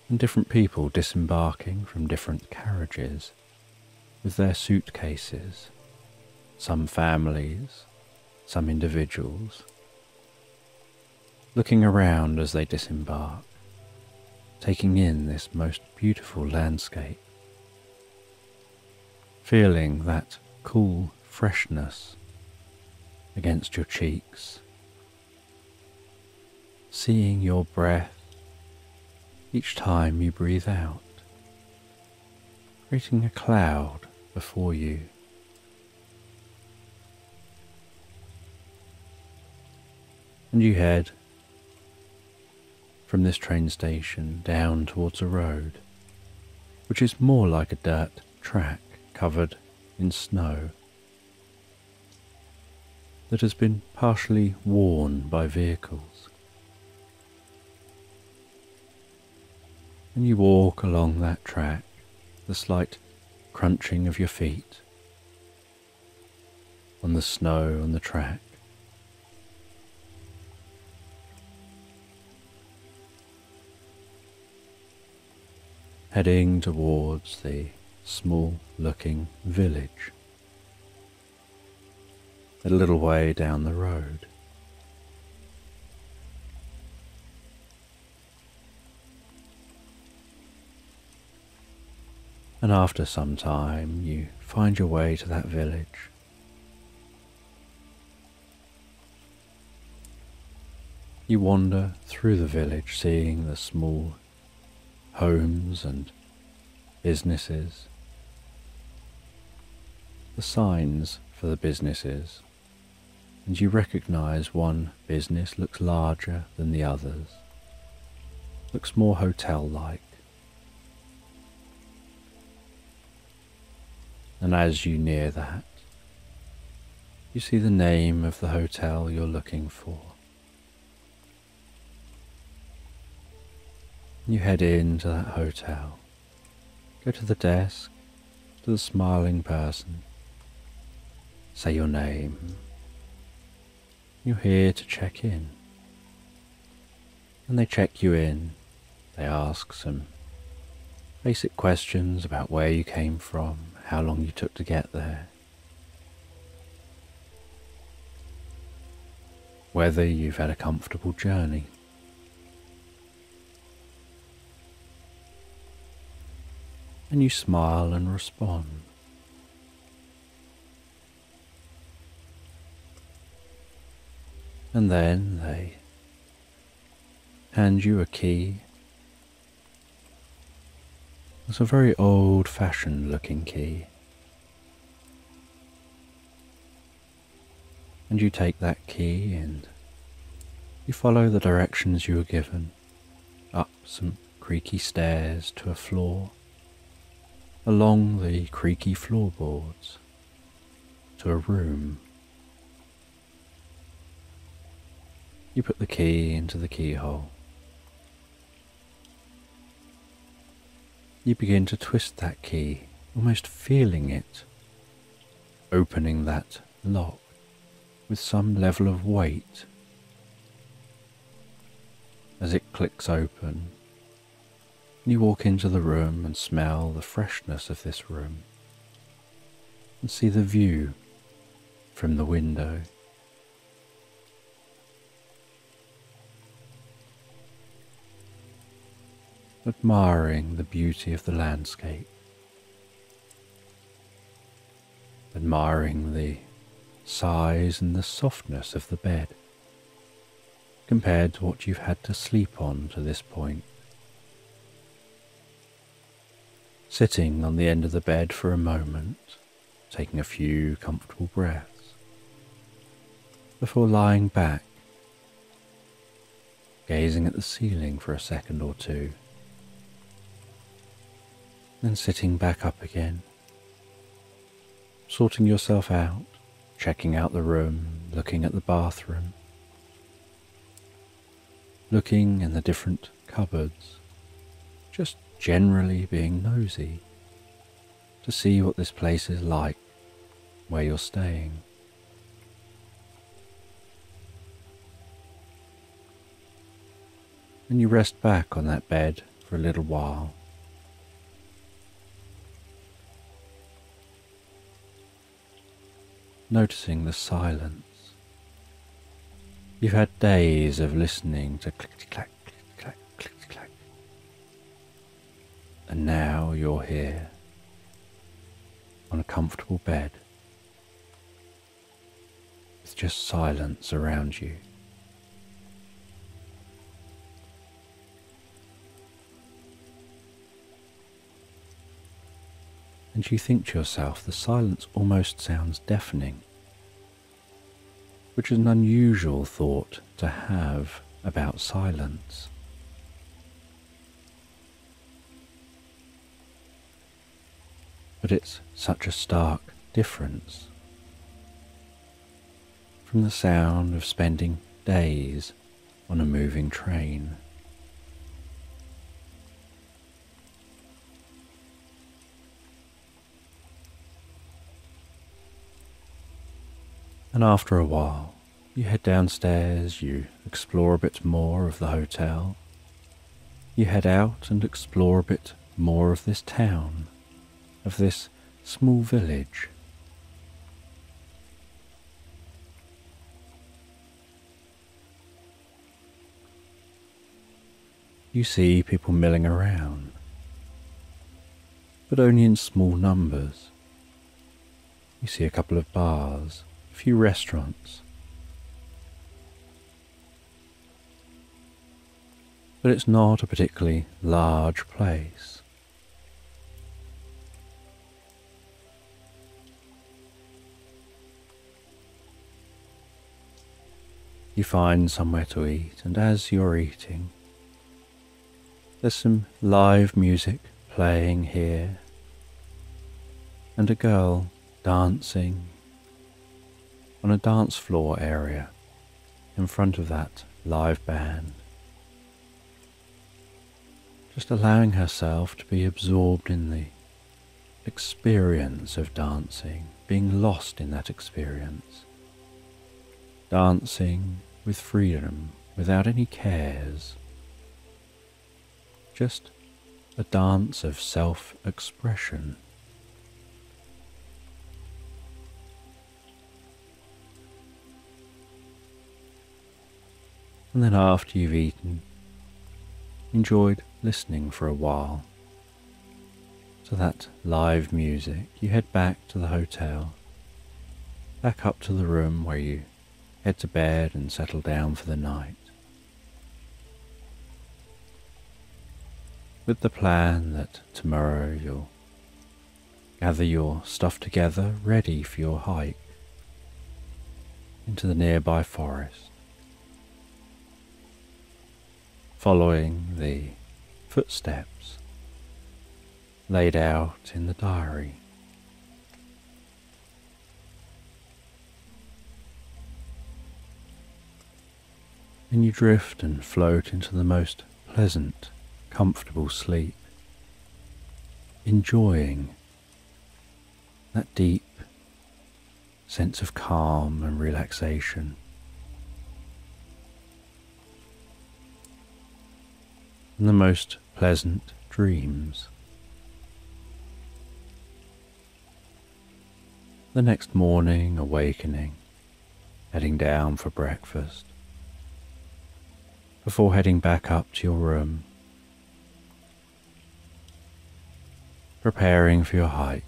and different people disembarking from different carriages with their suitcases, some families, some individuals, looking around as they disembark, taking in this most beautiful landscape, feeling that cool freshness against your cheeks, seeing your breath each time you breathe out, creating a cloud before you. And you head from this train station down towards a road, which is more like a dirt track covered in snow that has been partially worn by vehicles. And you walk along that track, the slight crunching of your feet on the snow on the track. Heading towards the small-looking village a little way down the road. And after some time, you find your way to that village. You wander through the village, seeing the small homes and businesses, the signs for the businesses, and you recognize one business looks larger than the others, looks more hotel-like. And as you near that, you see the name of the hotel you're looking for. You head into that hotel, go to the desk, to the smiling person, say your name. You're here to check in. And they check you in. They ask some basic questions about where you came from, how long you took to get there, whether you've had a comfortable journey. And you smile and respond. And then they hand you a key. It's a very old-fashioned looking key. And you take that key and you follow the directions you were given, up some creaky stairs to a floor, along the creaky floorboards to a room. You put the key into the keyhole. You begin to twist that key, almost feeling it, opening that lock with some level of weight. As it clicks open, you walk into the room and smell the freshness of this room and see the view from the window. Admiring the beauty of the landscape, admiring the size and the softness of the bed compared to what you've had to sleep on to this point. Sitting on the end of the bed for a moment, taking a few comfortable breaths before lying back, gazing at the ceiling for a second or two, then sitting back up again, sorting yourself out, checking out the room, looking at the bathroom, looking in the different cupboards, just generally being nosy to see what this place is like, where you're staying. And you rest back on that bed for a little while. Noticing the silence. You've had days of listening to clickety-clack, clickety-clack, clickety-clack. And now you're here, on a comfortable bed, with just silence around you. And you think to yourself, the silence almost sounds deafening, which is an unusual thought to have about silence. But it's such a stark difference from the sound of spending days on a moving train. And after a while, you head downstairs, you explore a bit more of the hotel, you head out and explore a bit more of this town, of this small village. You see people milling around, but only in small numbers. You see a couple of bars, a few restaurants. But it's not a particularly large place. You find somewhere to eat, and as you're eating, there's some live music playing here, and a girl dancing on a dance floor area in front of that live band, just allowing herself to be absorbed in the experience of dancing, being lost in that experience, dancing with freedom, without any cares, just a dance of self-expression. And then after you've eaten, enjoyed listening for a while to that live music, you head back to the hotel, back up to the room where you head to bed and settle down for the night, with the plan that tomorrow you'll gather your stuff together, ready for your hike into the nearby forest, following the footsteps laid out in the diary. And you drift and float into the most pleasant, comfortable sleep, enjoying that deep sense of calm and relaxation. And the most pleasant dreams. The next morning, awakening, heading down for breakfast, before heading back up to your room, preparing for your hike,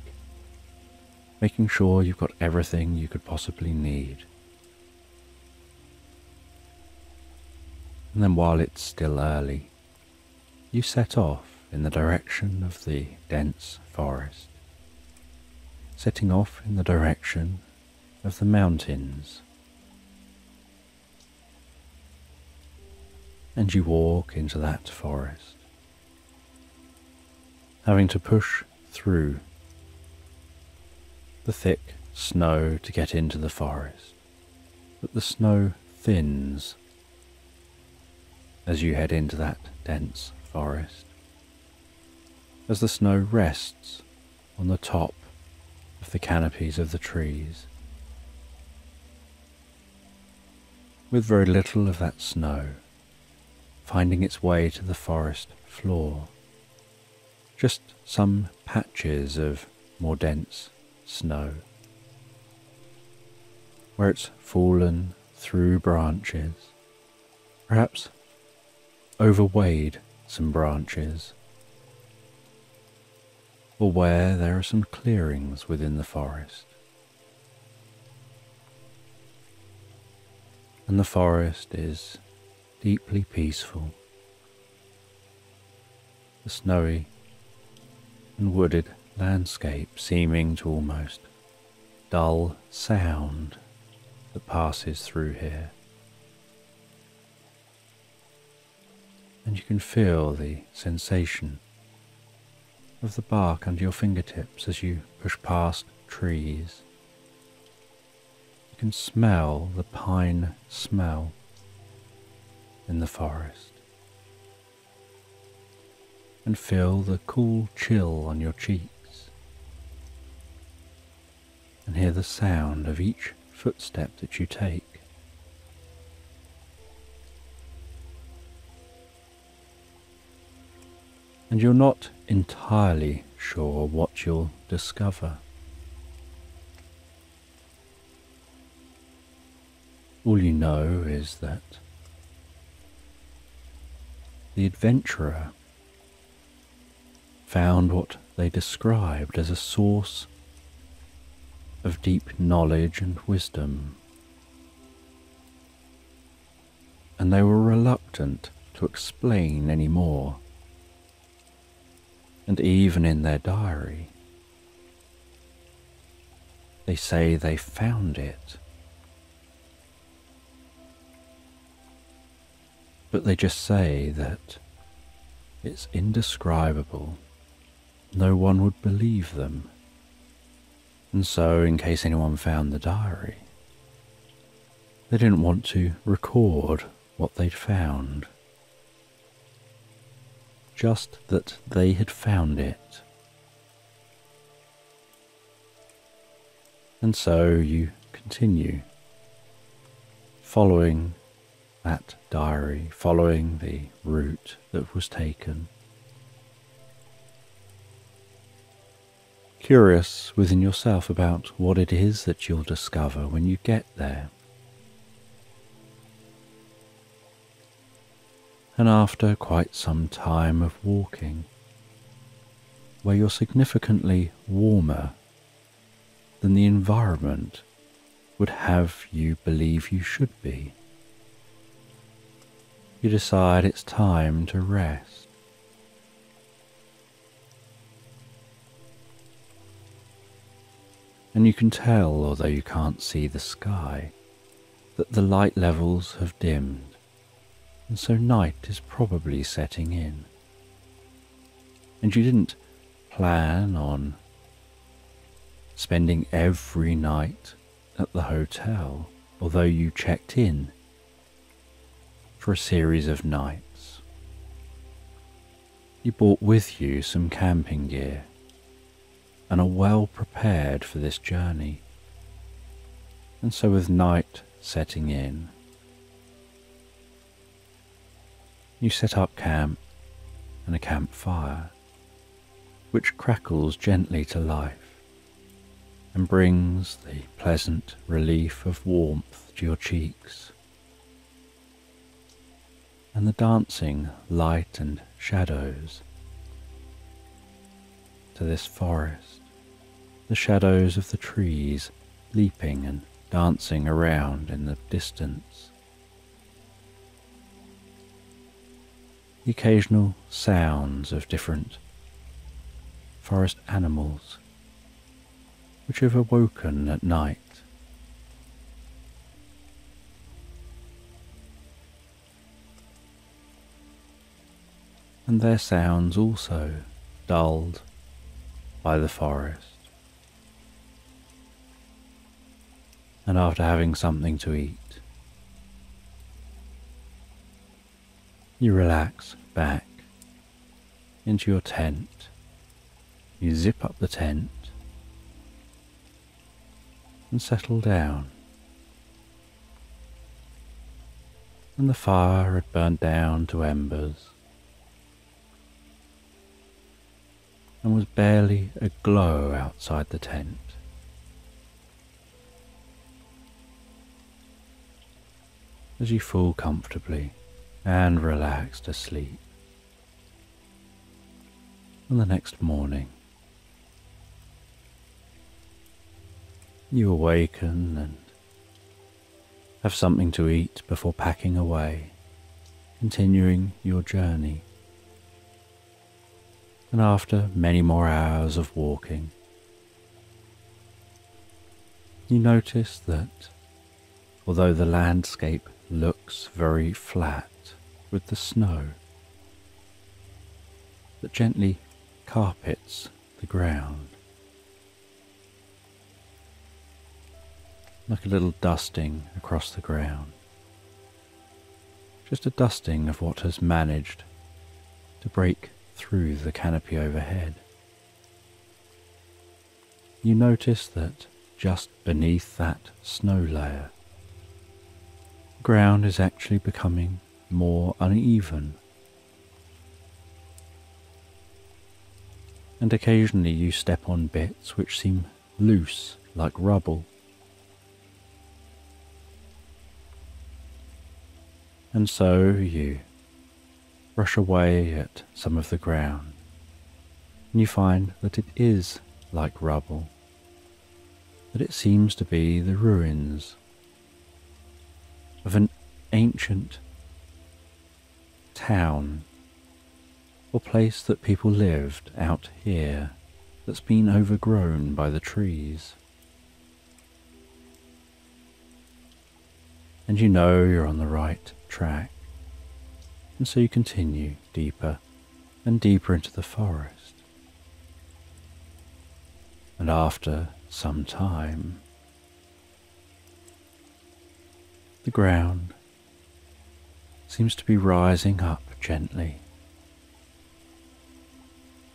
making sure you've got everything you could possibly need. And then while it's still early, you set off in the direction of the dense forest, setting off in the direction of the mountains. And you walk into that forest, having to push through the thick snow to get into the forest, but the snow thins as you head into that dense forest, as the snow rests on the top of the canopies of the trees, with very little of that snow finding its way to the forest floor, just some patches of more dense snow, where it's fallen through branches, perhaps overweighed some branches, or where there are some clearings within the forest. And the forest is deeply peaceful. The snowy and wooded landscape seeming to almost dull sound that passes through here. And you can feel the sensation of the bark under your fingertips as you push past trees. You can smell the pine smell in the forest and feel the cool chill on your cheeks and hear the sound of each footstep that you take. And you're not entirely sure what you'll discover. All you know is that the adventurer found what they described as a source of deep knowledge and wisdom, and they were reluctant to explain any more. And even in their diary, they say they found it, but they just say that it's indescribable. No one would believe them. And so, in case anyone found the diary, they didn't want to record what they'd found. Just that they had found it. And so you continue, following that diary, following the route that was taken. Curious within yourself about what it is that you'll discover when you get there. And after quite some time of walking, where you're significantly warmer than the environment would have you believe you should be, you decide it's time to rest. And you can tell, although you can't see the sky, that the light levels have dimmed, and so night is probably setting in. And you didn't plan on spending every night at the hotel, although you checked in for a series of nights. You brought with you some camping gear and are well prepared for this journey. And so with night setting in, you set up camp and a campfire, which crackles gently to life and brings the pleasant relief of warmth to your cheeks, and the dancing light and shadows to this forest, the shadows of the trees leaping and dancing around in the distance, the occasional sounds of different forest animals which have awoken at night. And their sounds also dulled by the forest. And after having something to eat, you relax back into your tent. You zip up the tent and settle down. And the fire had burnt down to embers and was barely a glow outside the tent. As you fall comfortably and relaxed asleep. And the next morning, you awaken and have something to eat before packing away, continuing your journey. And after many more hours of walking, you notice that although the landscape looks very flat with the snow that gently carpets the ground, like a little dusting across the ground, just a dusting of what has managed to break through the canopy overhead. You notice that just beneath that snow layer, the ground is actually becoming more uneven, and occasionally you step on bits which seem loose like rubble. And so you brush away at some of the ground, and you find that it is like rubble, that it seems to be the ruins of an ancient town or place that people lived out here that's been overgrown by the trees. And you know you're on the right track, and so you continue deeper and deeper into the forest. And after some time, the ground seems to be rising up gently,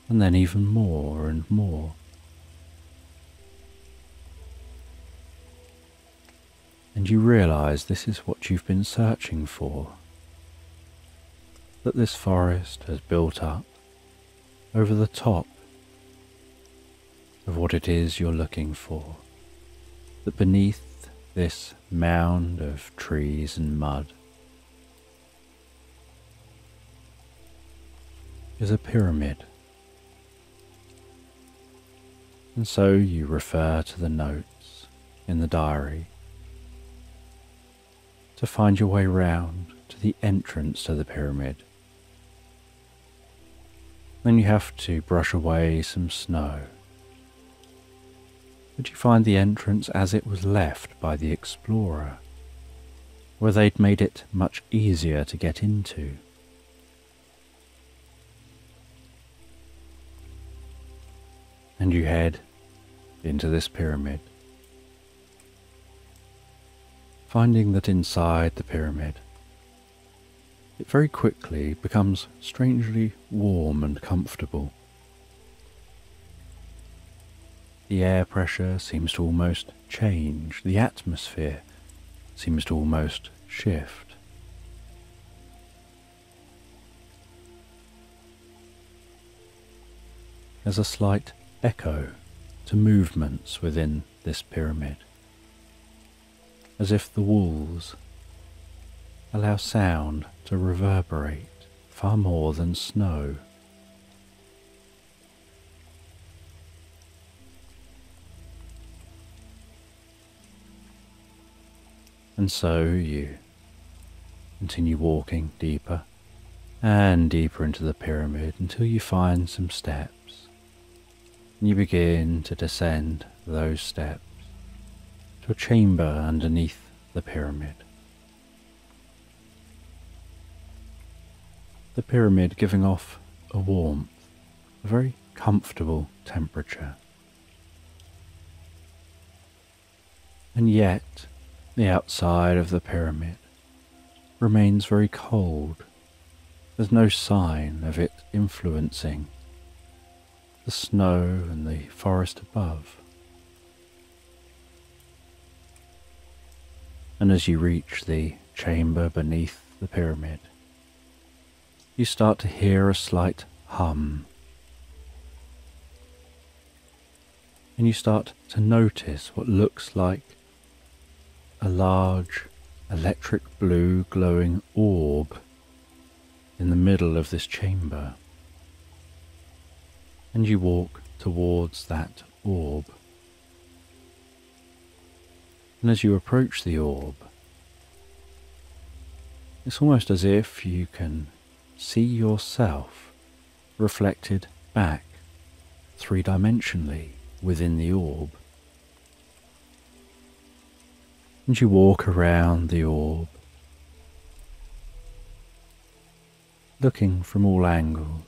and then even more and more. And you realize this is what you've been searching for, that this forest has built up over the top of what it is you're looking for, that beneath this mound of trees and mud is a pyramid. And so you refer to the notes in the diary to find your way round to the entrance to the pyramid. Then you have to brush away some snow. But you find the entrance as it was left by the explorer, where they'd made it much easier to get into. and you head into this pyramid, finding that inside the pyramid it very quickly becomes strangely warm and comfortable. The air pressure seems to almost change, the atmosphere seems to almost shift. There's a slight echo to movements within this pyramid, as if the walls allow sound to reverberate far more than snow. And so you continue walking deeper and deeper into the pyramid until you find some steps. And you begin to descend those steps to a chamber underneath the pyramid. The pyramid giving off a warmth, a very comfortable temperature. And yet, the outside of the pyramid remains very cold. There's no sign of it influencing the snow and the forest above. And as you reach the chamber beneath the pyramid, you start to hear a slight hum. And you start to notice what looks like a large electric blue glowing orb in the middle of this chamber. And you walk towards that orb. And as you approach the orb, it's almost as if you can see yourself reflected back three-dimensionally within the orb. And you walk around the orb, looking from all angles.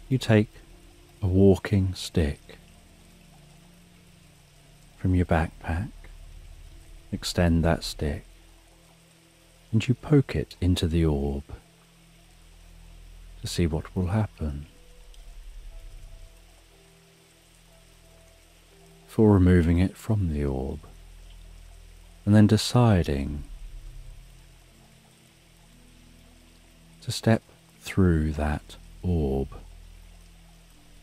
You take a walking stick from your backpack, extend that stick, and you poke it into the orb to see what will happen. Before removing it from the orb, and then deciding to step through that orb,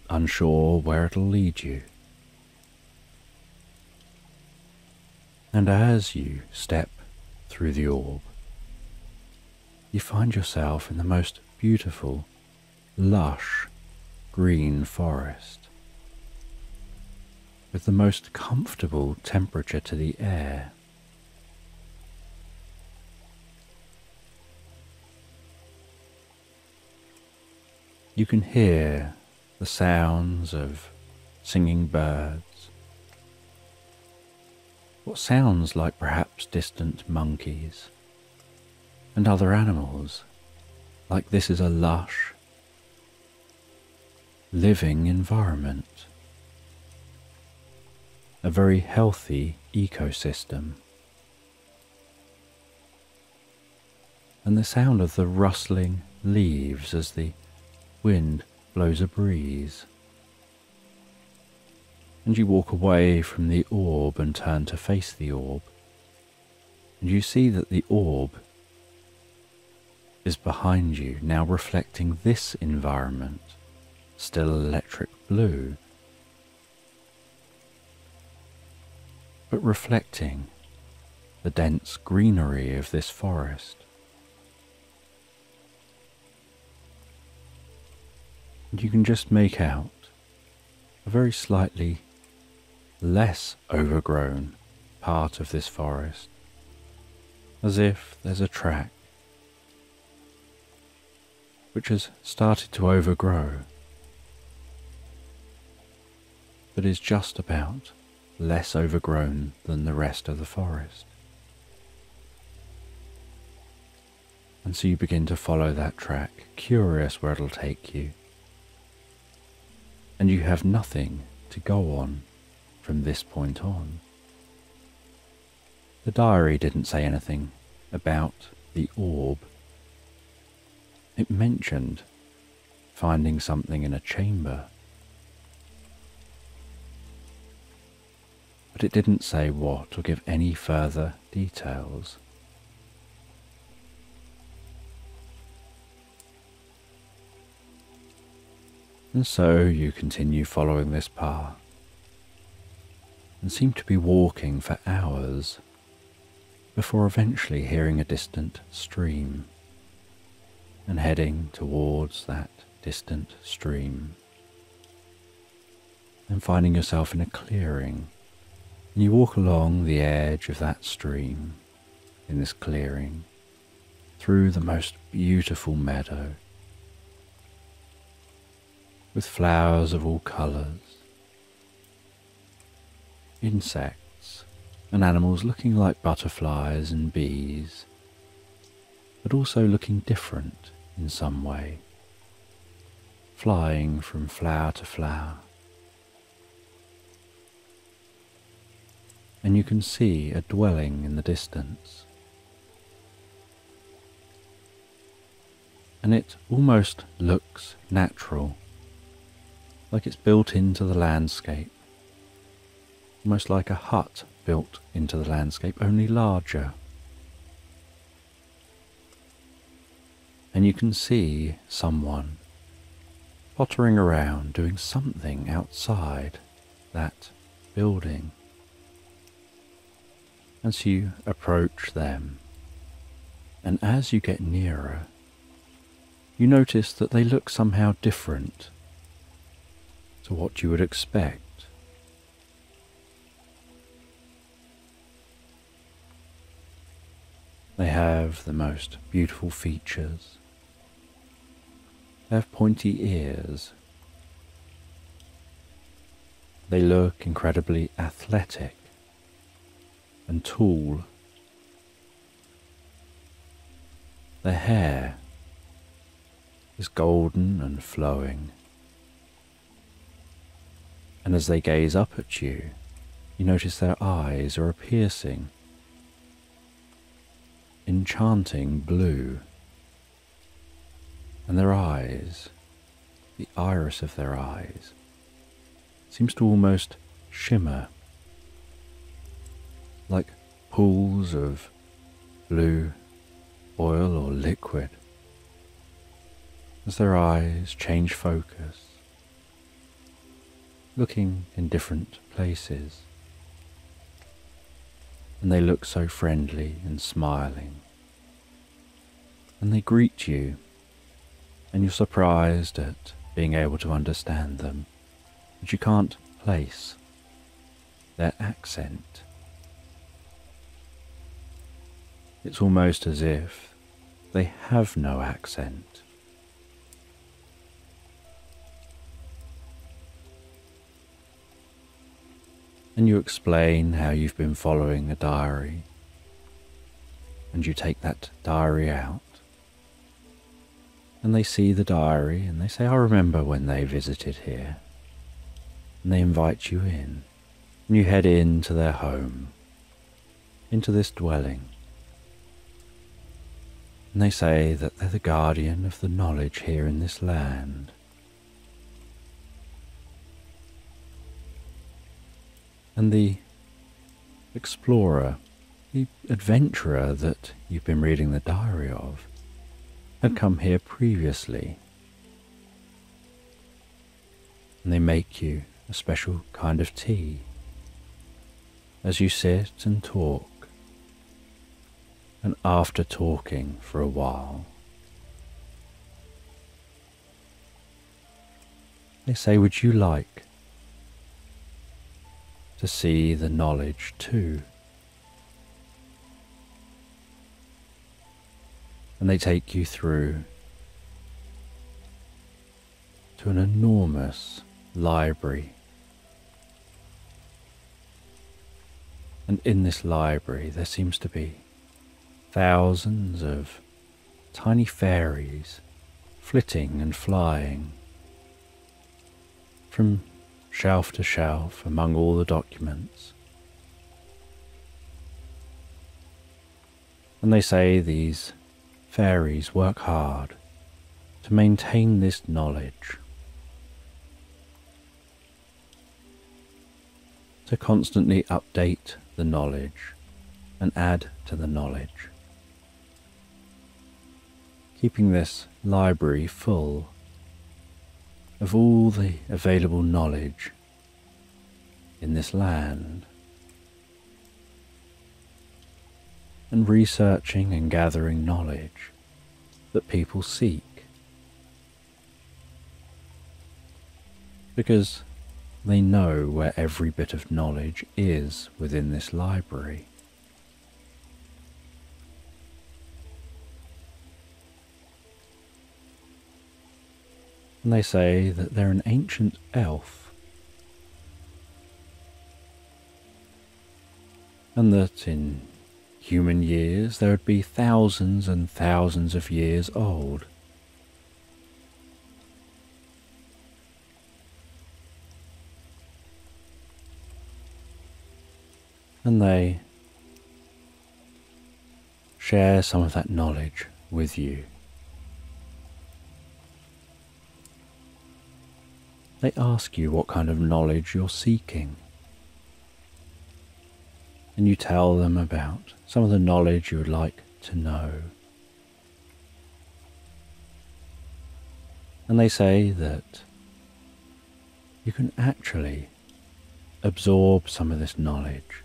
unsure where it'll lead you. And as you step through the orb, you find yourself in the most beautiful, lush, green forest, with the most comfortable temperature to the air. You can hear the sounds of singing birds, what sounds like perhaps distant monkeys, and other animals, like this is a lush, living environment, a very healthy ecosystem. And the sound of the rustling leaves as the wind blows a breeze. And you walk away from the orb and turn to face the orb, and you see that the orb is behind you, now reflecting this environment, still electric blue, but reflecting the dense greenery of this forest. And you can just make out a very slightly less overgrown part of this forest, as if there's a track which has started to overgrow, but is just about less overgrown than the rest of the forest. And so you begin to follow that track, curious where it'll take you. And you have nothing to go on from this point on. The diary didn't say anything about the orb. It mentioned finding something in a chamber, but it didn't say what or give any further details. And so you continue following this path and seem to be walking for hours before eventually hearing a distant stream and heading towards that distant stream and finding yourself in a clearing. And you walk along the edge of that stream in this clearing through the most beautiful meadow with flowers of all colours, insects and animals looking like butterflies and bees, but also looking different in some way, flying from flower to flower. And you can see a dwelling in the distance. And it almost looks natural, like it's built into the landscape, almost like a hut built into the landscape, only larger. And you can see someone pottering around doing something outside that building. And so you approach them, and as you get nearer, you notice that they look somehow different to what you would expect. They have the most beautiful features. They have pointy ears. They look incredibly athletic and tall. Their hair is golden and flowing. And as they gaze up at you, you notice their eyes are a piercing, enchanting blue. And their eyes, the iris of their eyes, seems to almost shimmer like pools of blue oil or liquid as their eyes change focus, looking in different places. And they look so friendly and smiling. And they greet you, and you're surprised at being able to understand them, but you can't place their accent. It's almost as if they have no accent. And you explain how you've been following a diary, and you take that diary out, and they see the diary and they say, I remember when they visited here, and they invite you in, and you head into their home, into this dwelling, and they say that they're the guardian of the knowledge here in this land. And the explorer, the adventurer that you've been reading the diary of, had come here previously. And they make you a special kind of tea as you sit and talk. And after talking for a while, they say, would you like to see the knowledge too? And they take you through to an enormous library. And in this library there seems to be thousands of tiny fairies flitting and flying from shelf to shelf among all the documents. And they say these fairies work hard to maintain this knowledge, to constantly update the knowledge and add to the knowledge, keeping this library full of all the available knowledge in this land, and researching and gathering knowledge that people seek, because they know where every bit of knowledge is within this library. And they say that they're an ancient elf, and that in human years they would be thousands and thousands of years old. And they share some of that knowledge with you. They ask you what kind of knowledge you're seeking, and you tell them about some of the knowledge you would like to know. And they say that you can actually absorb some of this knowledge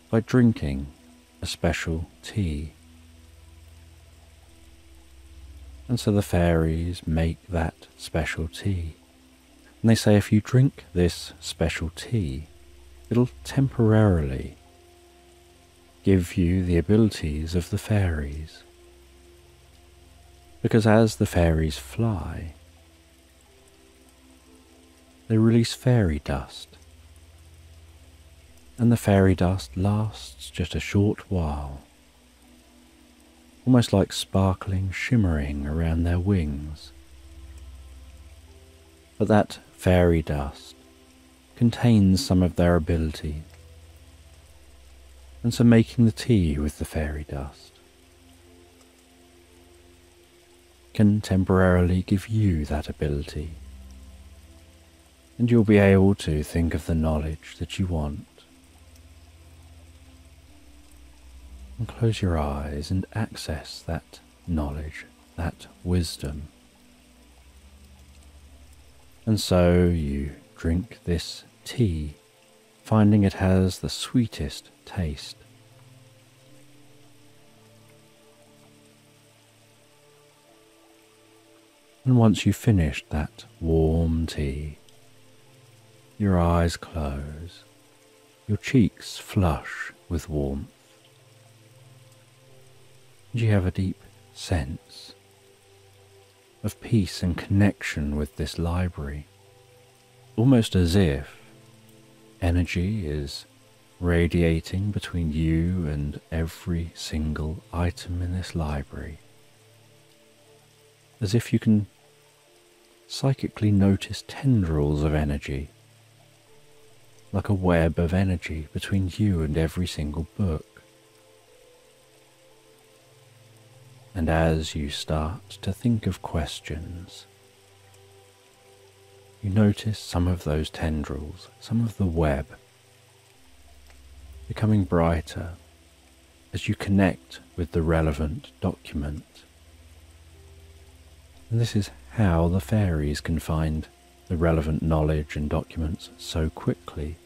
by drinking a special tea. And so the fairies make that special tea. And they say if you drink this special tea, it'll temporarily give you the abilities of the fairies. Because as the fairies fly, they release fairy dust. And the fairy dust lasts just a short while, almost like sparkling shimmering around their wings. But that fairy dust contains some of their ability, and so making the tea with the fairy dust can temporarily give you that ability, and you'll be able to think of the knowledge that you want. And close your eyes and access that knowledge, that wisdom. And so you drink this tea, finding it has the sweetest taste. And once you've finished that warm tea, your eyes close, your cheeks flush with warmth. You have a deep sense of peace and connection with this library, almost as if energy is radiating between you and every single item in this library, as if you can psychically notice tendrils of energy, like a web of energy between you and every single book. And as you start to think of questions, you notice some of those tendrils, some of the web, becoming brighter as you connect with the relevant document. And this is how the fairies can find the relevant knowledge and documents so quickly.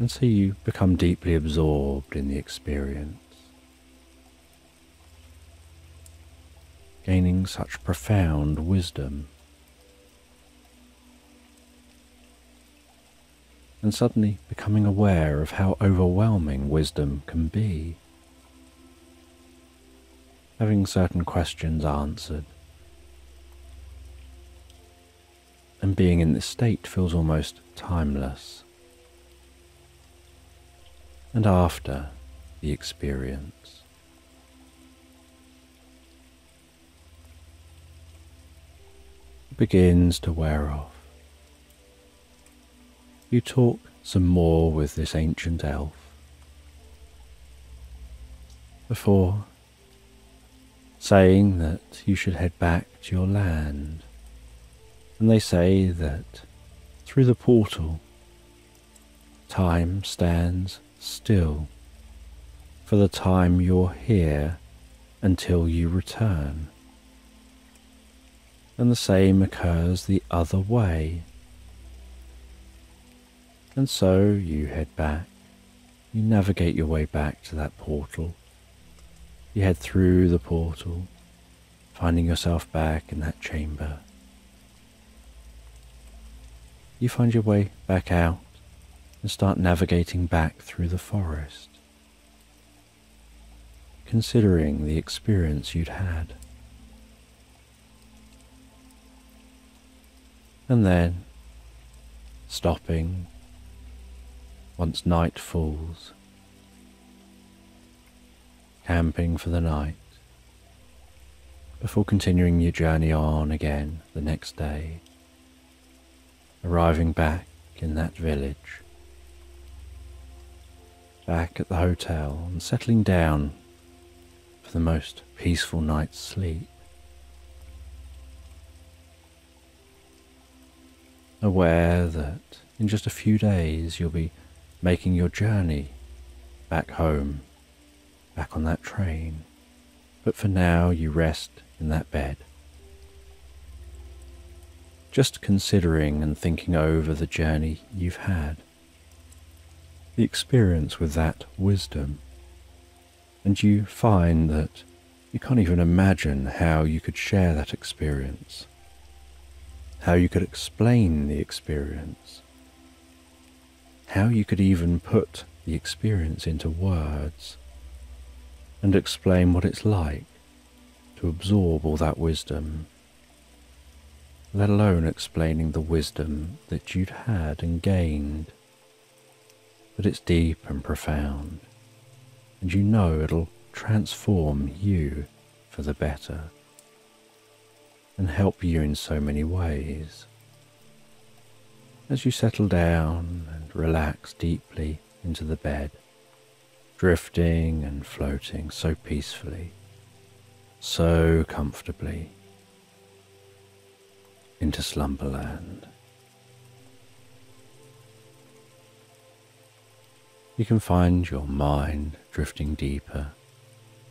And so you become deeply absorbed in the experience, gaining such profound wisdom, and suddenly becoming aware of how overwhelming wisdom can be. Having certain questions answered, and being in this state feels almost timeless. and after the experience. It begins to wear off. You talk some more with this ancient elf before saying that you should head back to your land, and they say that through the portal time stands still for the time you're here until you return, and the same occurs the other way. And so you head back, you navigate your way back to that portal. You head through the portal, finding yourself back in that chamber. You find your way back out and start navigating back through the forest, considering the experience you'd had. And then, stopping once night falls, camping for the night, before continuing your journey on again the next day, arriving back in that village, back at the hotel and settling down for the most peaceful night's sleep. Aware that in just a few days you'll be making your journey back home, back on that train, but for now you rest in that bed, just considering and thinking over the journey you've had, the experience with that wisdom, and you find that you can't even imagine how you could share that experience, how you could explain the experience, how you could even put the experience into words and explain what it's like to absorb all that wisdom, let alone explaining the wisdom that you'd had and gained. But it's deep and profound, and you know it'll transform you for the better and help you in so many ways. As you settle down and relax deeply into the bed, drifting and floating so peacefully, so comfortably into slumberland. You can find your mind drifting deeper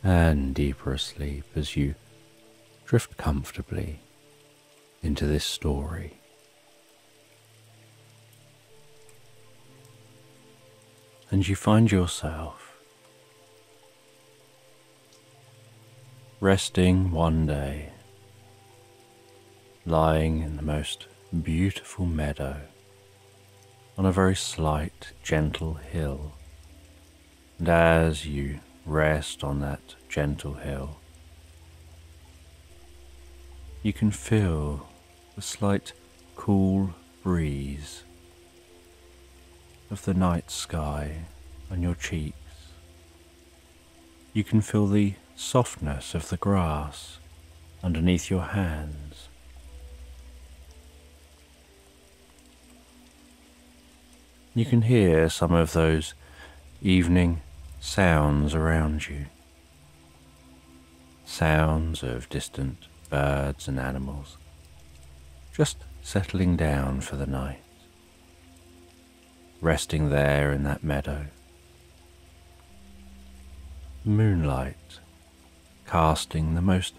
and deeper asleep as you drift comfortably into this story. And you find yourself resting one day, lying in the most beautiful meadow on a very slight, gentle hill. And as you rest on that gentle hill, you can feel the slight cool breeze of the night sky on your cheeks. You can feel the softness of the grass underneath your hands. You can hear some of those evening sounds around you, sounds of distant birds and animals, just settling down for the night, resting there in that meadow. Moonlight casting the most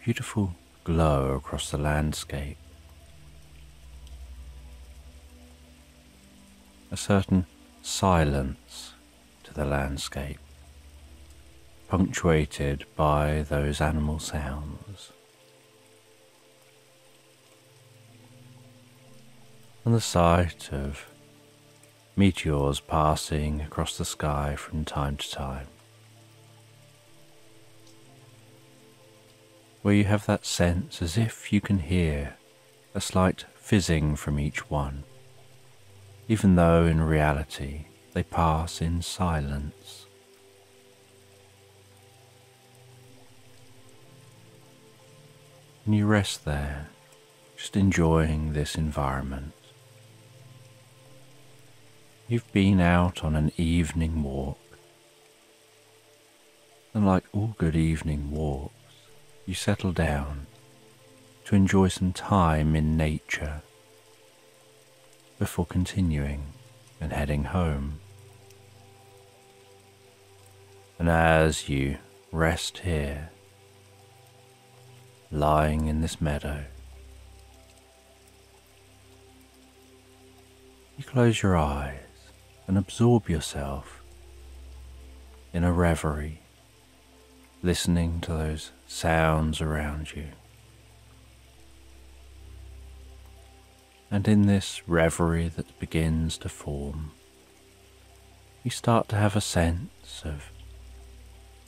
beautiful glow across the landscape. A certain silence to the landscape, punctuated by those animal sounds. And the sight of meteors passing across the sky from time to time, where you have that sense as if you can hear a slight fizzing from each one, even though in reality They pass in silence. And you rest there, just enjoying this environment. You've been out on an evening walk, and like all good evening walks, you settle down to enjoy some time in nature before continuing and heading home. And as you rest here, lying in this meadow, you close your eyes and absorb yourself in a reverie, listening to those sounds around you. And in this reverie that begins to form, you start to have a sense of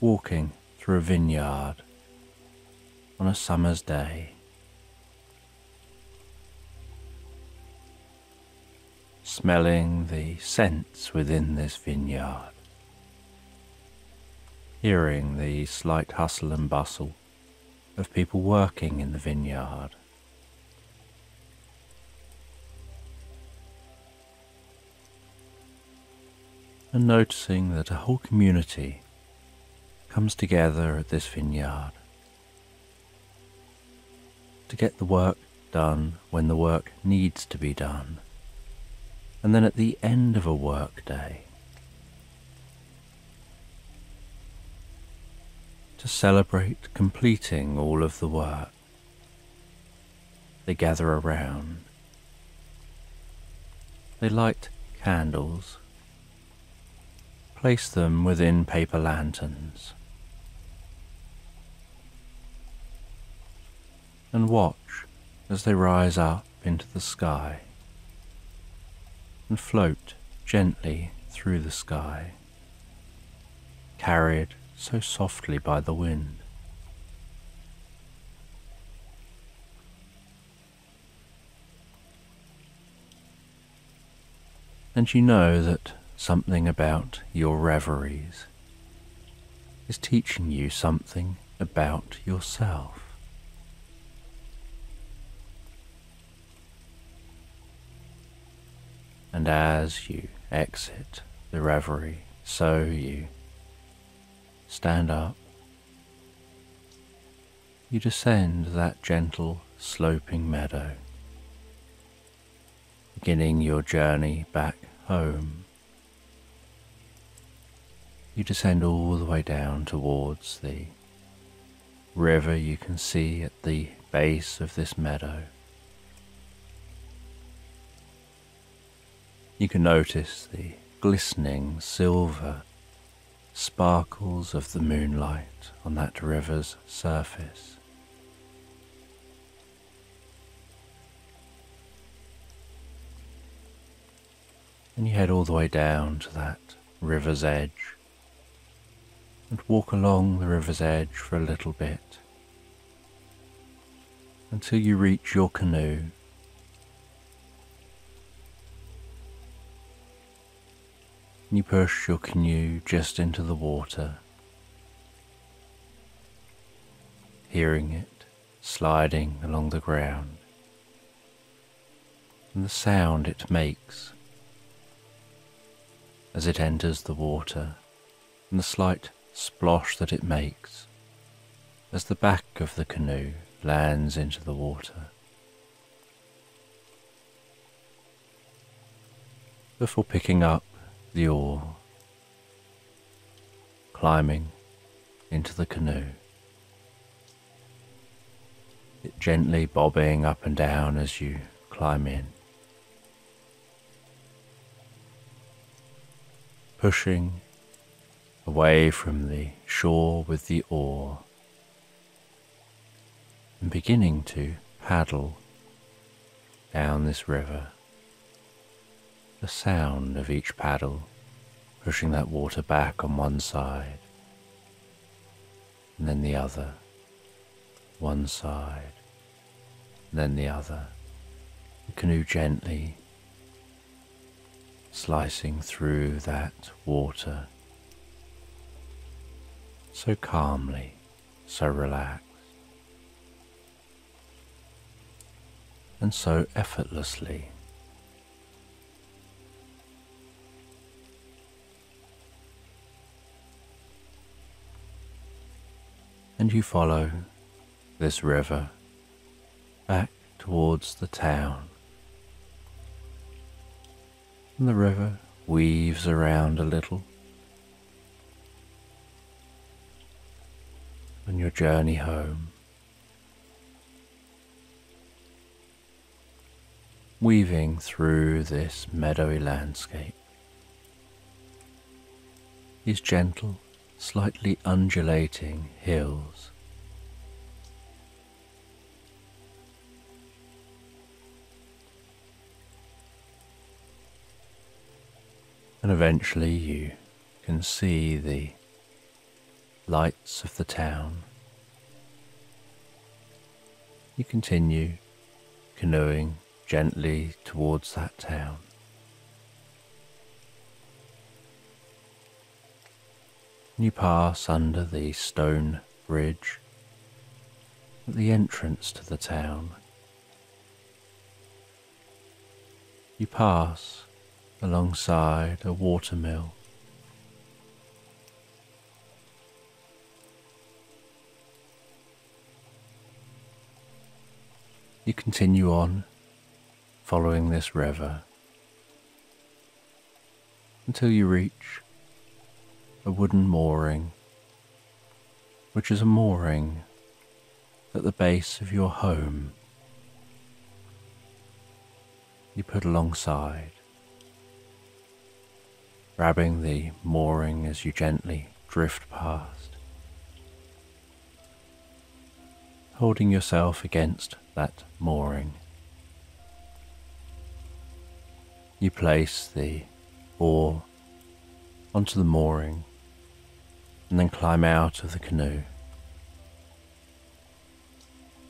walking through a vineyard on a summer's day, smelling the scents within this vineyard, hearing the slight hustle and bustle of people working in the vineyard, and noticing that a whole community comes together at this vineyard to get the work done when the work needs to be done, and then at the end of a work day, to celebrate completing all of the work, they gather around. They light candles, place them within paper lanterns, and watch as they rise up into the sky and float gently through the sky, carried so softly by the wind. And you know that something about your reveries is teaching you something about yourself. And as you exit the reverie, so you stand up, you descend that gentle sloping meadow, beginning your journey back home. You descend all the way down towards the river you can see at the base of this meadow. You can notice the glistening silver sparkles of the moonlight on that river's surface. And you head all the way down to that river's edge and walk along the river's edge for a little bit until you reach your canoe. You push your canoe just into the water, hearing it sliding along the ground, and the sound it makes as it enters the water, and the slight splosh that it makes as the back of the canoe lands into the water. Before picking up the oar, climbing into the canoe, it gently bobbing up and down as you climb in, pushing away from the shore with the oar and beginning to paddle down this river. The sound of each paddle pushing that water back on one side and then the other, one side and then the other, the canoe gently slicing through that water so calmly, so relaxed, and so effortlessly. And you follow this river back towards the town. And the river weaves around a little. On your journey home, weaving through this meadowy landscape, these gentle, slightly undulating hills. And eventually you can see the lights of the town. You continue canoeing gently towards that town. You pass under the stone bridge at the entrance to the town. You pass alongside a watermill. You continue on, following this river, until you reach a wooden mooring, which is a mooring at the base of your home. You put alongside, grabbing the mooring as you gently drift past, holding yourself against that mooring. You place the oar onto the mooring and then climb out of the canoe.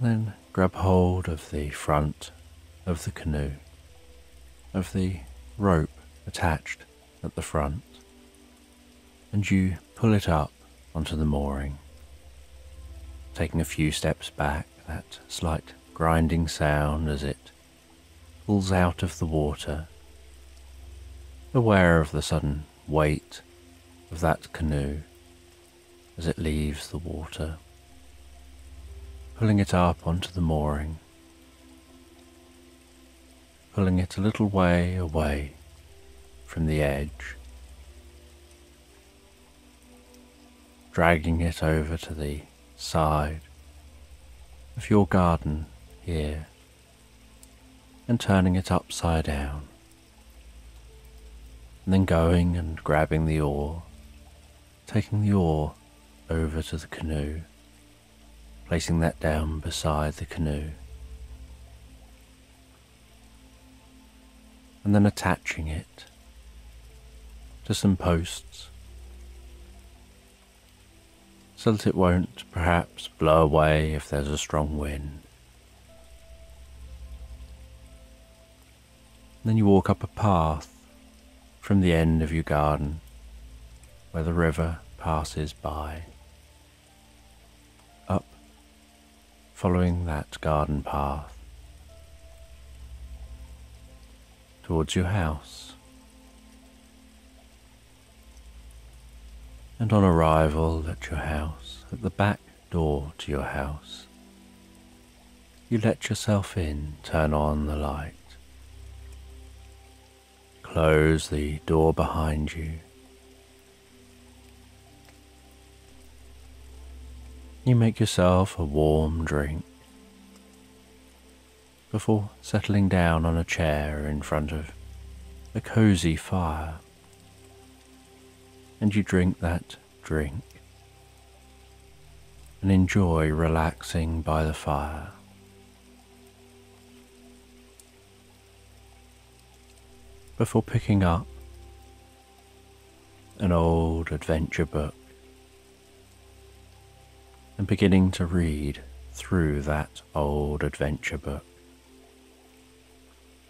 Then grab hold of the front of the canoe, of the rope attached at the front, and you pull it up onto the mooring, taking a few steps back, that slight grinding sound as it pulls out of the water, aware of the sudden weight of that canoe as it leaves the water, pulling it up onto the mooring, pulling it a little way away from the edge, dragging it over to the side of your garden here and turning it upside down, and then going and grabbing the oar, taking the oar over to the canoe, placing that down beside the canoe, and then attaching it to some posts so that it won't perhaps blow away if there's a strong wind. Then you walk up a path from the end of your garden where the river passes by, up, following that garden path towards your house. And on arrival at your house, at the back door to your house, you let yourself in, turn on the light, close the door behind you. You make yourself a warm drink before settling down on a chair in front of a cozy fire, and you drink that drink and enjoy relaxing by the fire. Before picking up an old adventure book and beginning to read through that old adventure book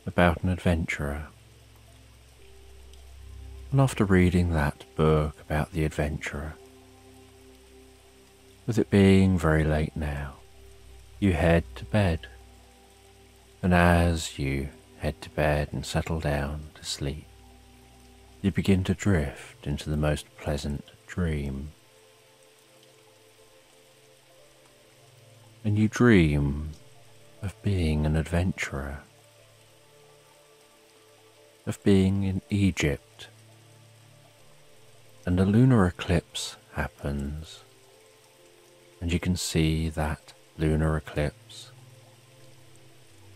about an adventurer And after reading that book about the adventurer, with it being very late now, you head to bed. And as you head to bed and settle down to sleep, you begin to drift into the most pleasant dream. And you dream of being an adventurer, of being in Egypt, and a lunar eclipse happens, and you can see that lunar eclipse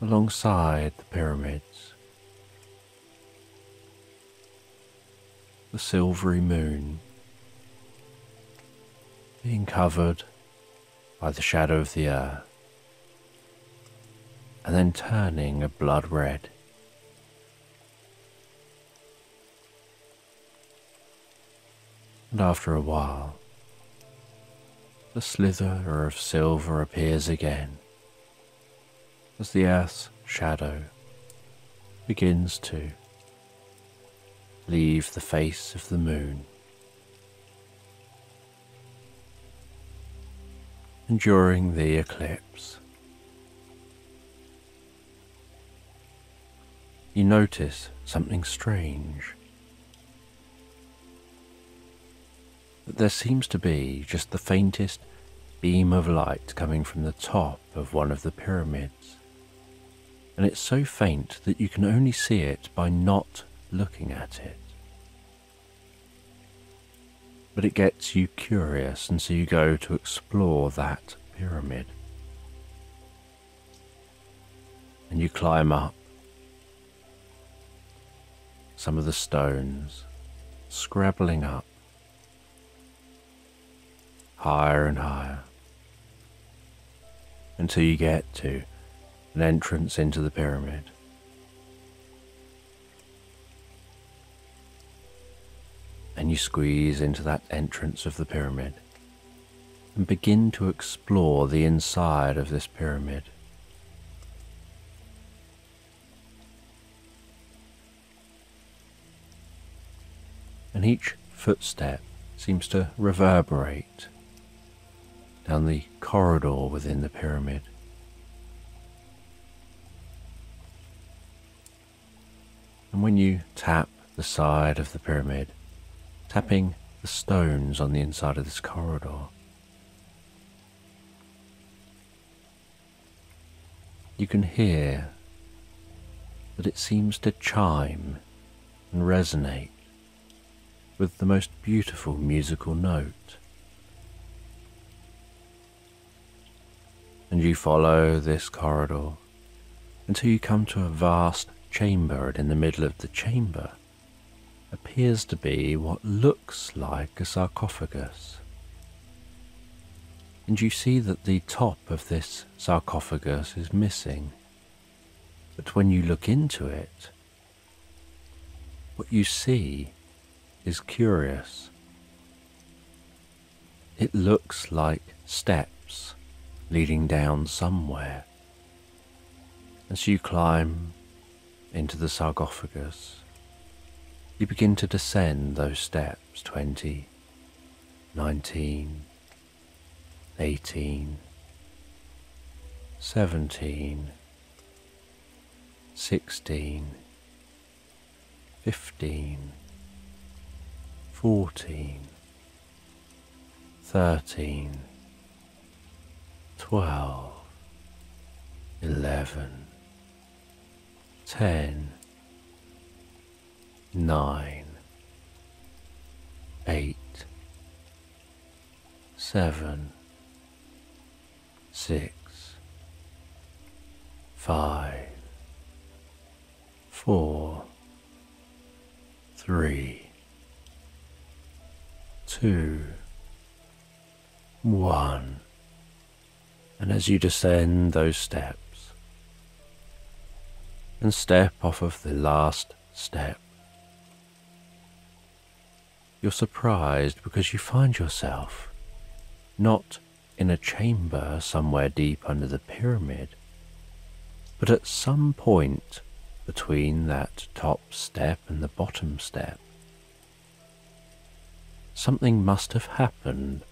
alongside the pyramids. The silvery moon being covered by the shadow of the earth, and then turning a blood red. And after a while, the slither of silver appears again as the earth's shadow begins to leave the face of the moon. And during the eclipse, you notice something strange. That there seems to be just the faintest beam of light coming from the top of one of the pyramids. And it's so faint that you can only see it by not looking at it. But it gets you curious, and so you go to explore that pyramid. And you climb up some of the stones, scrabbling up higher and higher, until you get to an entrance into the pyramid. And you squeeze into that entrance of the pyramid and begin to explore the inside of this pyramid. And each footstep seems to reverberate down the corridor within the pyramid. And when you tap the side of the pyramid, tapping the stones on the inside of this corridor, you can hear that it seems to chime and resonate with the most beautiful musical note. And you follow this corridor until you come to a vast chamber, and in the middle of the chamber appears to be what looks like a sarcophagus. And you see that the top of this sarcophagus is missing. But when you look into it, what you see is curious. It looks like steps leading down somewhere. As you climb into the sarcophagus, you begin to descend those steps, 20, 19, 18, 17, 16, 15, 14, 13, 12, 11, 10, 9, 8, 7, 6, 5, 4, 3, 2, 1. And as you descend those steps and step off of the last step, you're surprised because you find yourself not in a chamber somewhere deep under the pyramid, but at some point between that top step and the bottom step, something must have happened.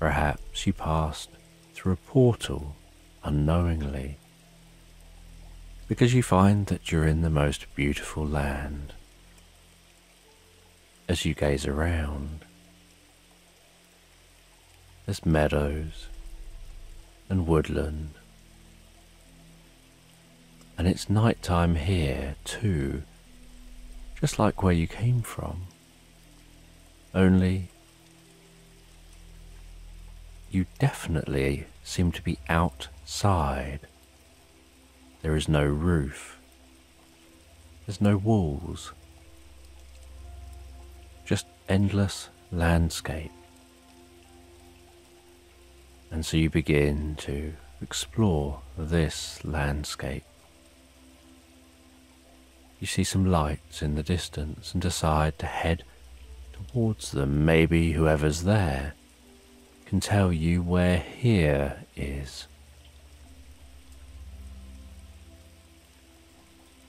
Perhaps you passed through a portal unknowingly, because you find that you're in the most beautiful land. As you gaze around, there's meadows and woodland, and it's night time here too, just like where you came from, only you definitely seem to be outside. There is no roof, there's no walls, just endless landscape. And so you begin to explore this landscape. You see some lights in the distance and decide to head towards them. Maybe whoever's there can tell you where here is.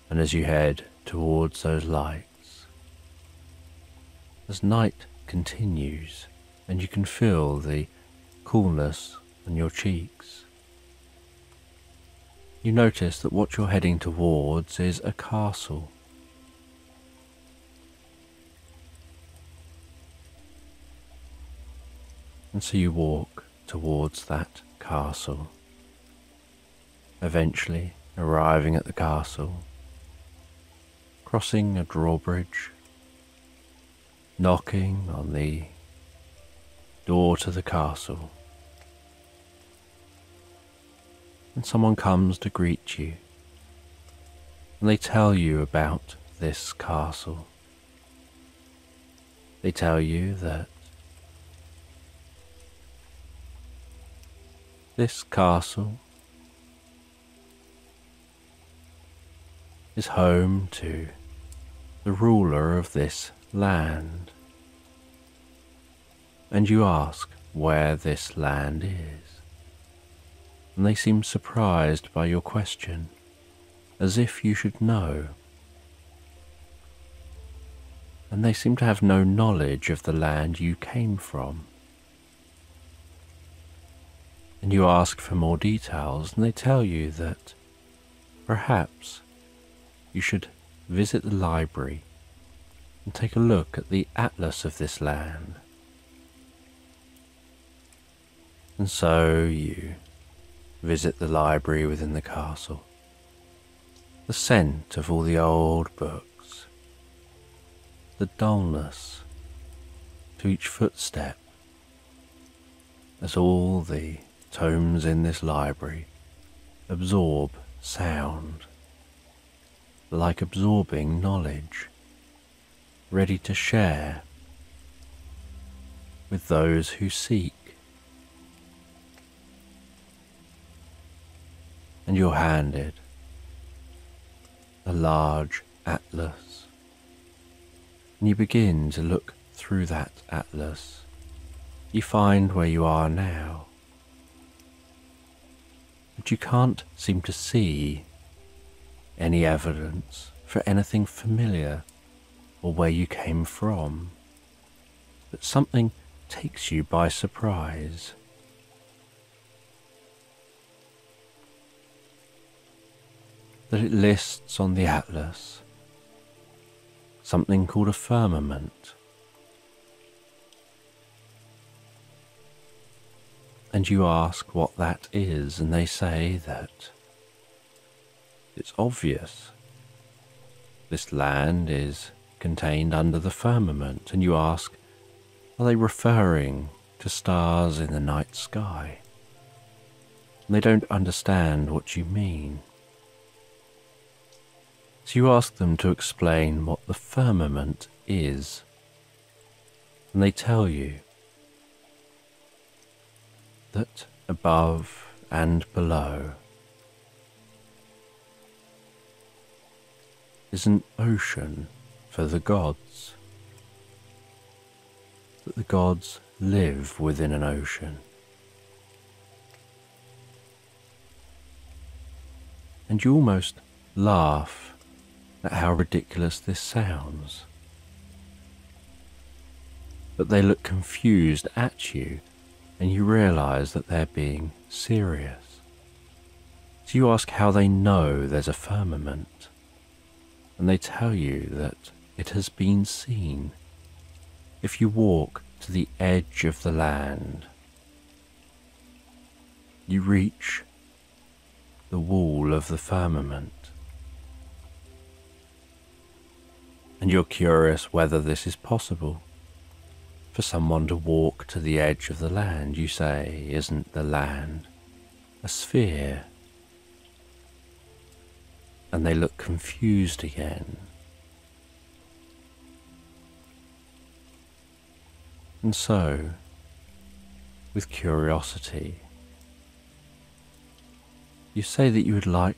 And as you head towards those lights, as night continues and you can feel the coolness on your cheeks, you notice that what you're heading towards is a castle. And so you walk towards that castle, eventually arriving at the castle, crossing a drawbridge, knocking on the door to the castle, and someone comes to greet you, and they tell you about this castle. They tell you that this castle is home to the ruler of this land, and you ask where this land is, and they seem surprised by your question, as if you should know, and they seem to have no knowledge of the land you came from. And you ask for more details, and they tell you that perhaps you should visit the library and take a look at the atlas of this land. And so you visit the library within the castle. The scent of all the old books, the dullness to each footstep, as all the tomes in this library absorb sound, like absorbing knowledge, ready to share with those who seek. And you're handed a large atlas, and you begin to look through that atlas. You find where you are now, but you can't seem to see any evidence for anything familiar or where you came from, but something takes you by surprise. That it lists on the atlas something called a firmament, and you ask what that is, and they say that it's obvious. This land is contained under the firmament, and you ask, are they referring to stars in the night sky? And they don't understand what you mean. So you ask them to explain what the firmament is, and they tell you that above and below is an ocean for the gods, that the gods live within an ocean. And you almost laugh at how ridiculous this sounds. but they look confused at you, and you realize that they're being serious. So you ask how they know there's a firmament, and they tell you that it has been seen. If you walk to the edge of the land, you reach the wall of the firmament, and you're curious whether this is possible for someone to walk to the edge of the land. You say, isn't the land a sphere? And they look confused again. And so, with curiosity, you say that you would like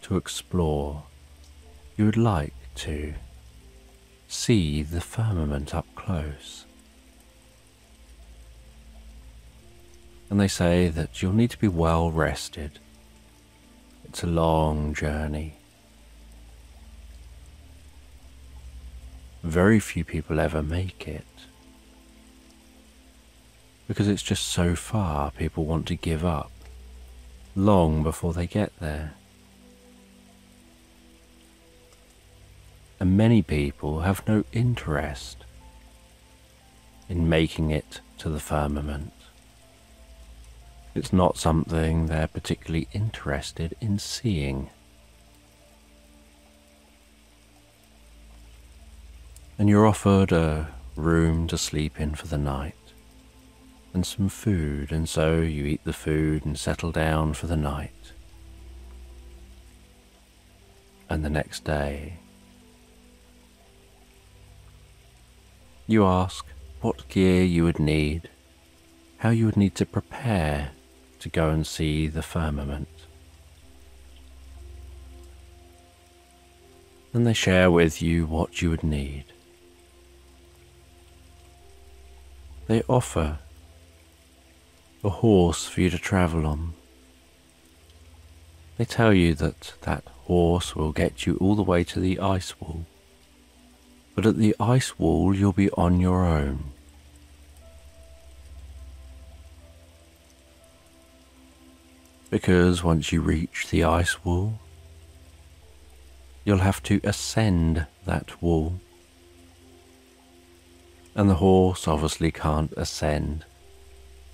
to explore, you would like to see the firmament up close. And they say that you'll need to be well rested. It's a long journey. Very few people ever make it, because it's just so far people want to give up long before they get there. And many people have no interest in making it to the firmament. It's not something they're particularly interested in seeing. And you're offered a room to sleep in for the night, and some food, and so you eat the food and settle down for the night. And the next day, you ask what gear you would need, how you would need to prepare to go and see the firmament. And they share with you what you would need. They offer a horse for you to travel on. They tell you that that horse will get you all the way to the ice wall, but at the ice wall you'll be on your own. Because once you reach the ice wall, you'll have to ascend that wall. And the horse obviously can't ascend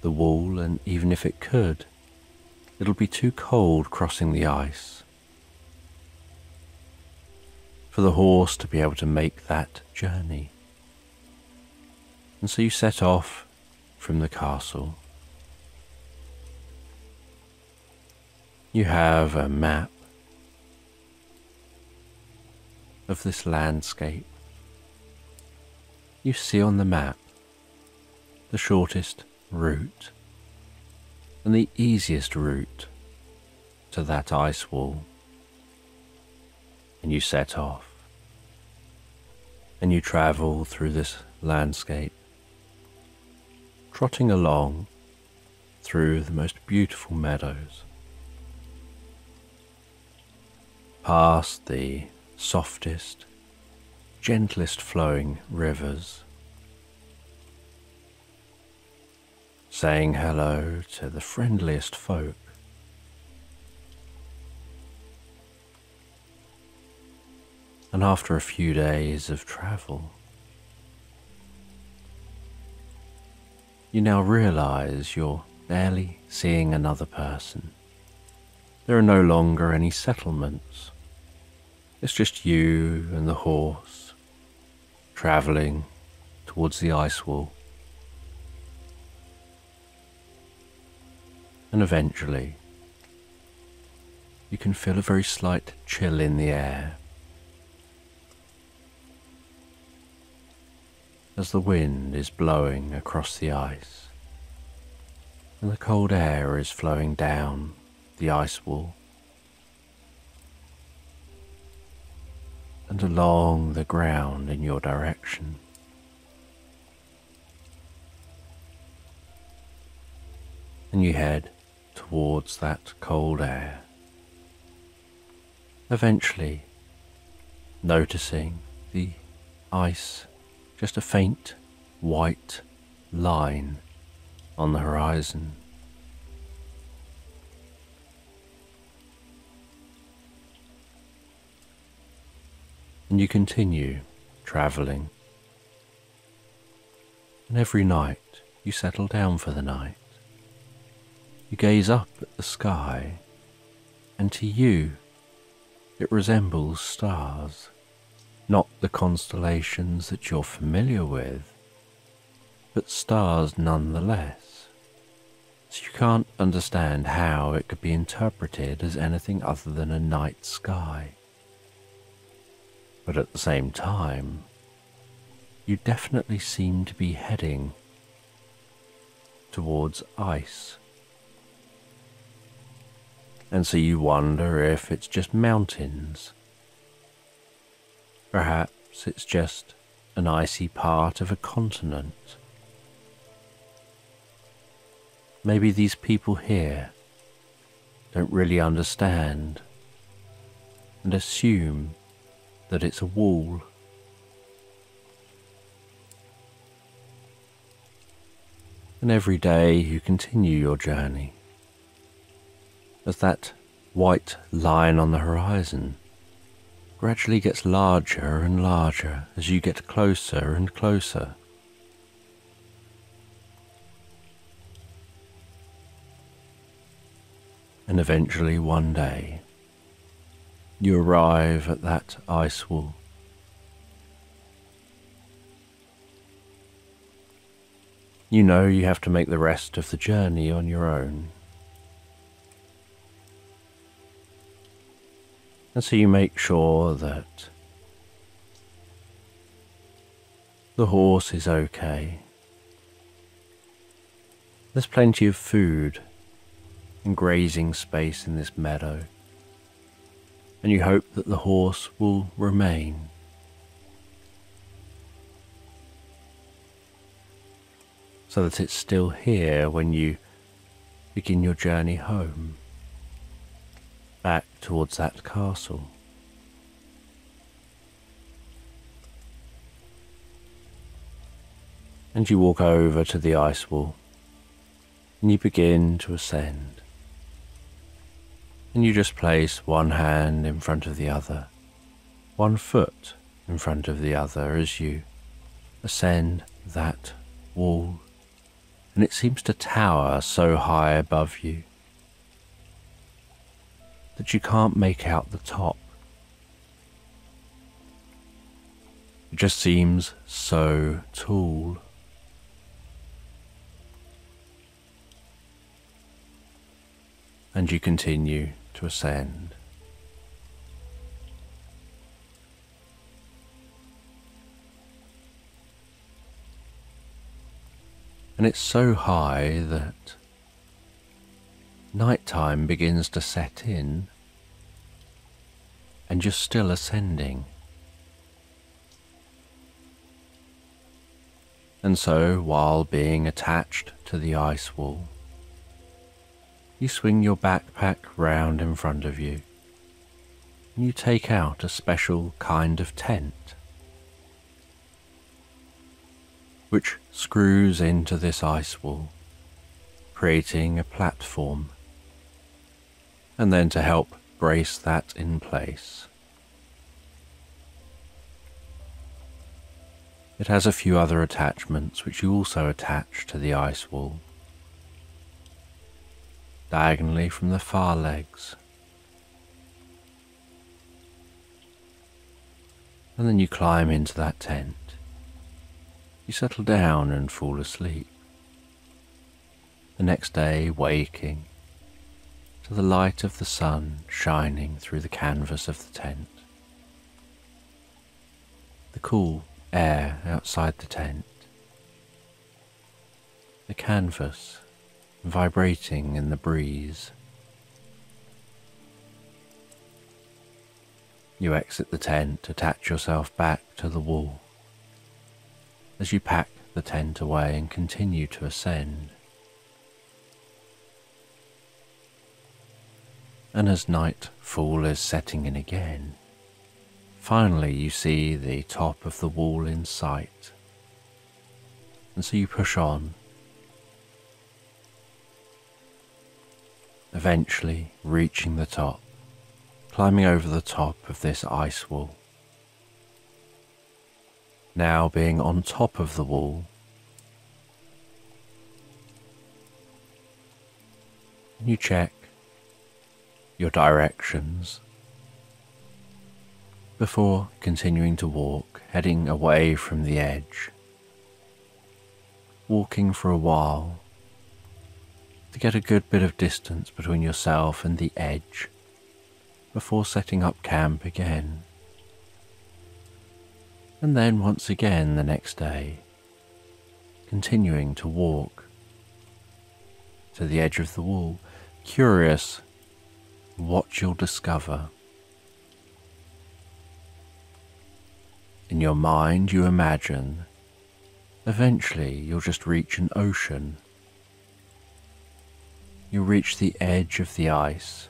the wall, and even if it could, it'll be too cold crossing the ice for the horse to be able to make that journey. And so you set off from the castle. You have a map of this landscape. You see on the map the shortest route and the easiest route to that ice wall. And you set off, and you travel through this landscape, trotting along through the most beautiful meadows, past the softest, gentlest flowing rivers, saying hello to the friendliest folk. And after a few days of travel, you now realize you're barely seeing another person. There are no longer any settlements. It's just you and the horse traveling towards the ice wall. And eventually, you can feel a very slight chill in the air as the wind is blowing across the ice and the cold air is flowing down the ice wall and along the ground in your direction. And you head towards that cold air, eventually noticing the ice just a faint white line on the horizon. And you continue travelling, and every night you settle down for the night. You gaze up at the sky, and to you it resembles stars, not the constellations that you're familiar with, but stars nonetheless. So you can't understand how it could be interpreted as anything other than a night sky. But at the same time, you definitely seem to be heading towards ice. And so you wonder if it's just mountains. Perhaps it's just an icy part of a continent. Maybe these people here don't really understand and assume that it's a wall. And every day you continue your journey as that white line on the horizon gradually gets larger and larger as you get closer and closer. And eventually one day you arrive at that ice wall. You know you have to make the rest of the journey on your own. And so you make sure that the horse is okay. There's plenty of food and grazing space in this meadow, and you hope that the horse will remain. So that it's still here when you begin your journey home, back towards that castle. And you walk over to the ice wall, and you begin to ascend. And you just place one hand in front of the other, one foot in front of the other as you ascend that wall. And it seems to tower so high above you that you can't make out the top. It just seems so tall. And you continue to ascend. And it's so high that nighttime begins to set in, and you're still ascending. And so, while being attached to the ice wall, you swing your backpack round in front of you, and you take out a special kind of tent, which screws into this ice wall, creating a platform, and then to help brace that in place. It has a few other attachments which you also attach to the ice wall, diagonally from the far legs. And then you climb into that tent. You settle down and fall asleep. The next day, waking to the light of the sun shining through the canvas of the tent, the cool air outside the tent, the canvas vibrating in the breeze. You exit the tent, attach yourself back to the wall as you pack the tent away and continue to ascend. And as nightfall is setting in again, finally you see the top of the wall in sight. And so you push on, eventually reaching the top, climbing over the top of this ice wall. Now being on top of the wall, you check your directions before continuing to walk, heading away from the edge, walking for a while to get a good bit of distance between yourself and the edge before setting up camp again. And then once again the next day, continuing to walk to the edge of the wall, curious what you'll discover. In your mind you imagine eventually you'll just reach an ocean. You'll reach the edge of the ice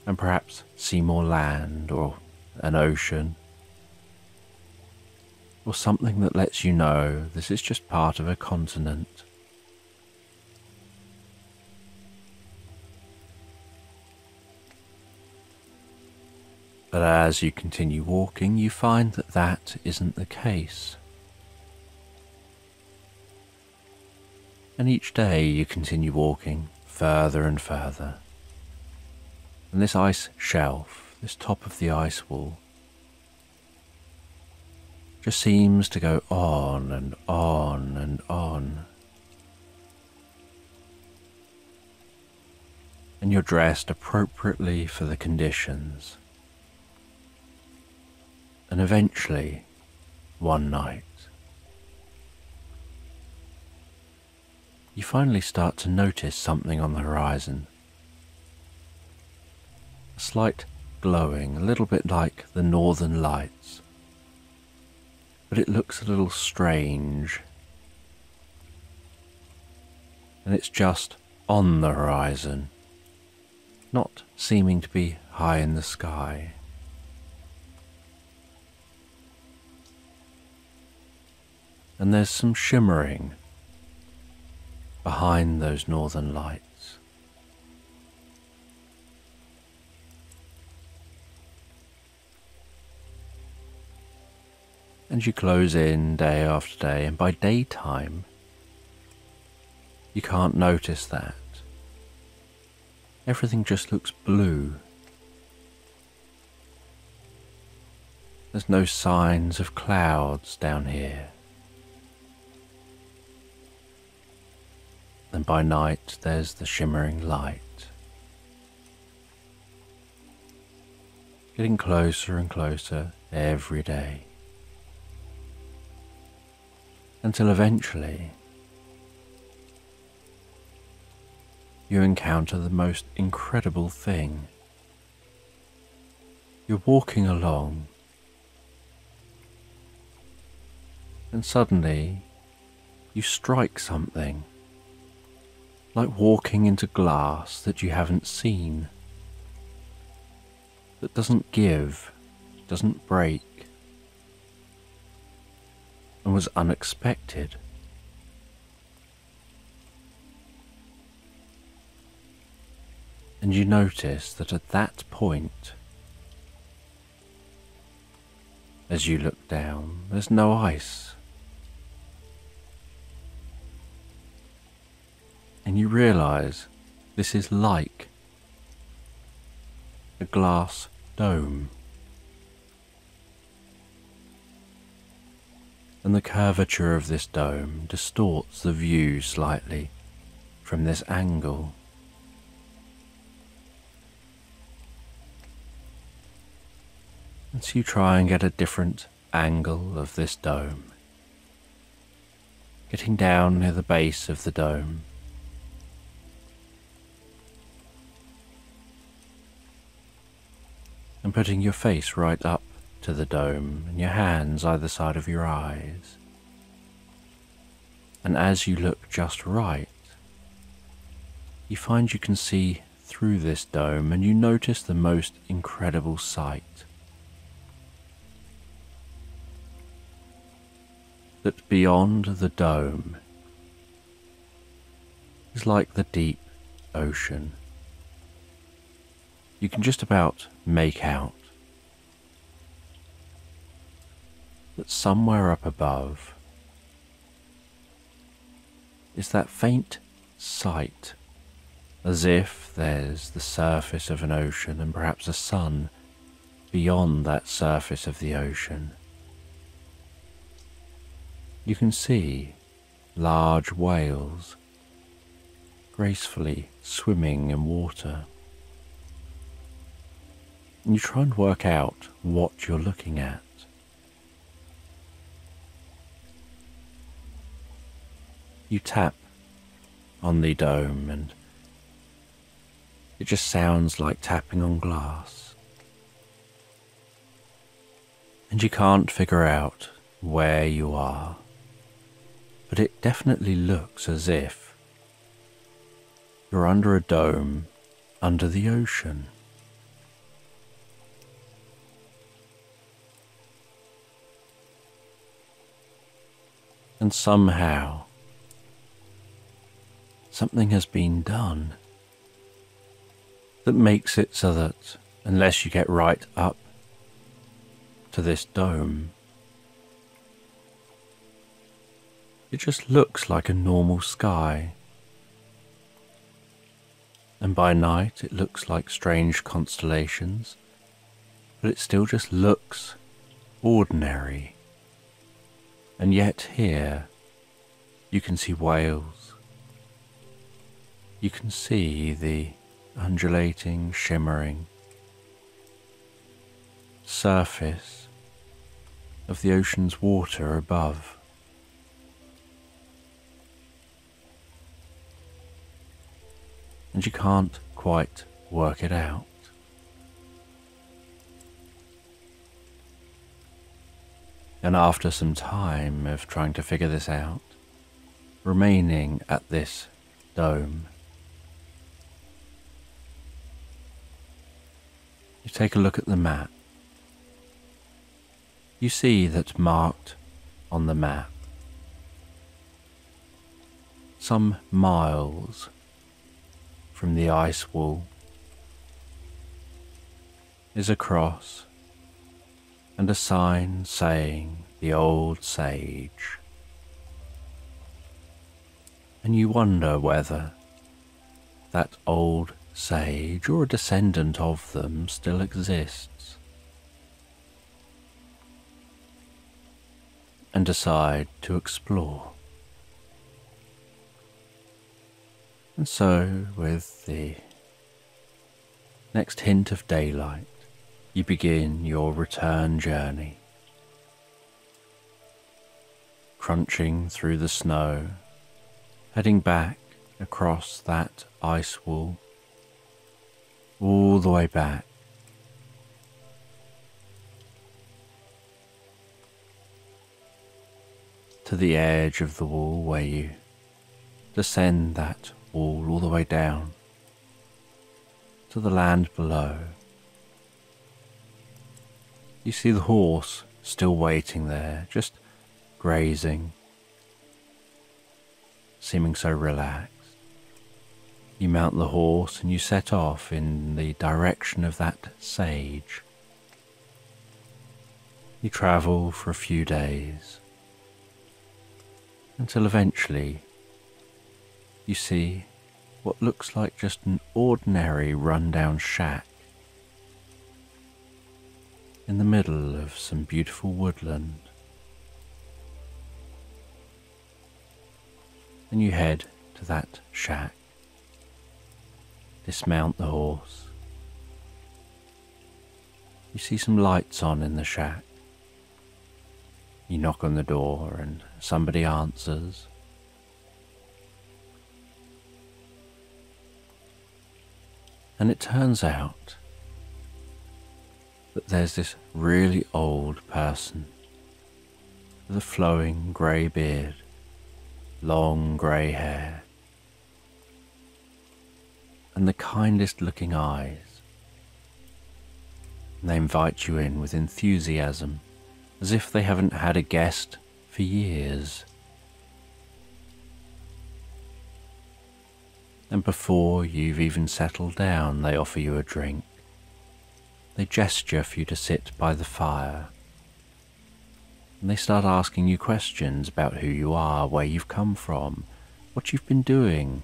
and perhaps see more land or an ocean, or something that lets you know this is just part of a continent. But as you continue walking, you find that that isn't the case. And each day you continue walking further and further. And this ice shelf, this top of the ice wall, just seems to go on and on and on. And you're dressed appropriately for the conditions. And eventually, one night, you finally start to notice something on the horizon. A slight glowing, a little bit like the northern lights. But it looks a little strange. And it's just on the horizon, not seeming to be high in the sky. And there's some shimmering behind those northern lights. And you close in day after day, and by daytime you can't notice that. Everything just looks blue. There's no signs of clouds down here. And by night there's the shimmering light, getting closer and closer every day, until eventually you encounter the most incredible thing. You're walking along, and suddenly you strike something, like walking into glass that you haven't seen, that doesn't give, doesn't break, and was unexpected. And you notice that at that point, as you look down, there's no ice. And you realize this is like a glass dome. And the curvature of this dome distorts the view slightly from this angle. And so you try and get a different angle of this dome, getting down near the base of the dome. And putting your face right up to the dome and your hands either side of your eyes. And as you look just right, you find you can see through this dome, and you notice the most incredible sight. that beyond the dome is like the deep ocean. You can just about make out that somewhere up above is that faint sight, as if there's the surface of an ocean and perhaps a sun beyond that surface of the ocean. You can see large whales gracefully swimming in water. And you try and work out what you're looking at. You tap on the dome and it just sounds like tapping on glass. And you can't figure out where you are, but it definitely looks as if you're under a dome under the ocean. And somehow something has been done that makes it so that unless you get right up to this dome, it just looks like a normal sky. And by night it looks like strange constellations, but it still just looks ordinary. And yet here you can see whales. You can see the undulating, shimmering surface of the ocean's water above. And you can't quite work it out. And after some time of trying to figure this out, remaining at this dome, you take a look at the map. You see that marked on the map, some miles from the ice wall, is a cross and a sign saying the Old Sage. And you wonder whether that old sage or a descendant of them still exists, and decide to explore. And so, with the next hint of daylight, you begin your return journey, crunching through the snow, heading back across that ice wall, all the way back to the edge of the wall, where you descend that wall all the way down to the land below. You see the horse still waiting there, just grazing, seeming so relaxed. You mount the horse and you set off in the direction of that sage. You travel for a few days until eventually you see what looks like just an ordinary rundown shack in the middle of some beautiful woodland. And you head to that shack, dismount the horse. You see some lights on in the shack. You knock on the door and somebody answers. And it turns out that there's this really old person with a flowing grey beard, long grey hair, and the kindest looking eyes. And they invite you in with enthusiasm, as if they haven't had a guest for years. And before you've even settled down, they offer you a drink. They gesture for you to sit by the fire. And they start asking you questions about who you are, where you've come from, what you've been doing,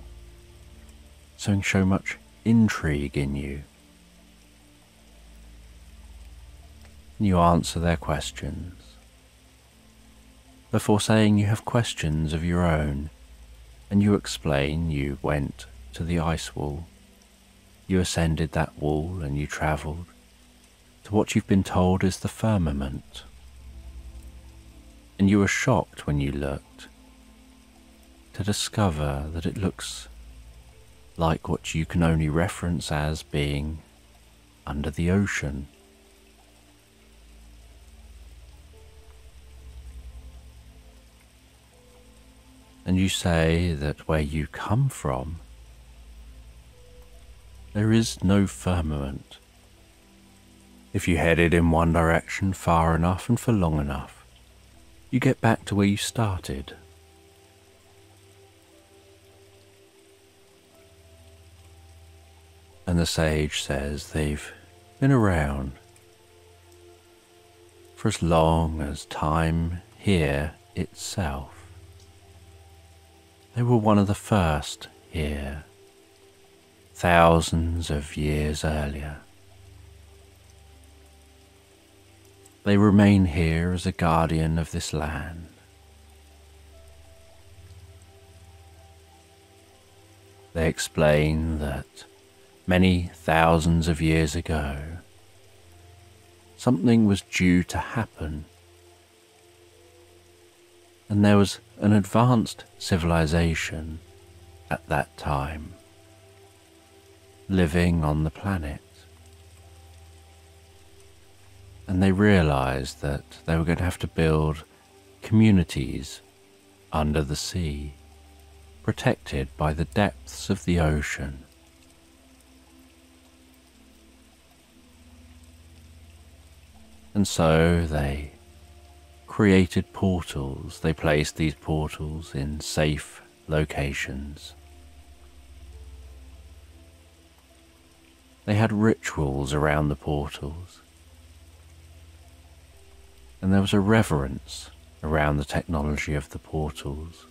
showing so much intrigue in you. And you answer their questions before saying you have questions of your own, and you explain you went to the ice wall, you ascended that wall and you travelled to what you've been told is the firmament. And you were shocked when you looked to discover that it looks like what you can only reference as being under the ocean. And you say that where you come from, there is no firmament. If you headed in one direction far enough and for long enough, you get back to where you started. And the sage says they've been around for as long as time here itself. They were one of the first here, thousands of years earlier. They remain here as a guardian of this land. They explain that many thousands of years ago, something was due to happen, and there was an advanced civilization at that time living on the planet. And they realized that they were going to have to build communities under the sea, protected by the depths of the ocean. And so they created portals. They placed these portals in safe locations. They had rituals around the portals. And there was a reverence around the technology of the portals.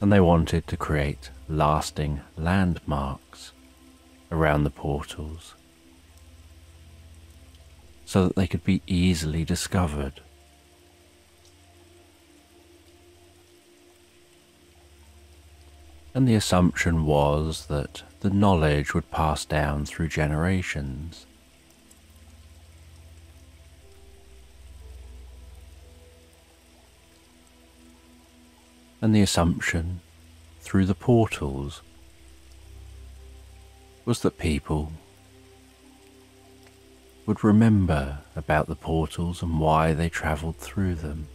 And they wanted to create lasting landmarks around the portals so that they could be easily discovered. And the assumption was that the knowledge would pass down through generations. And the assumption through the portals was that people would remember about the portals and why they travelled through them.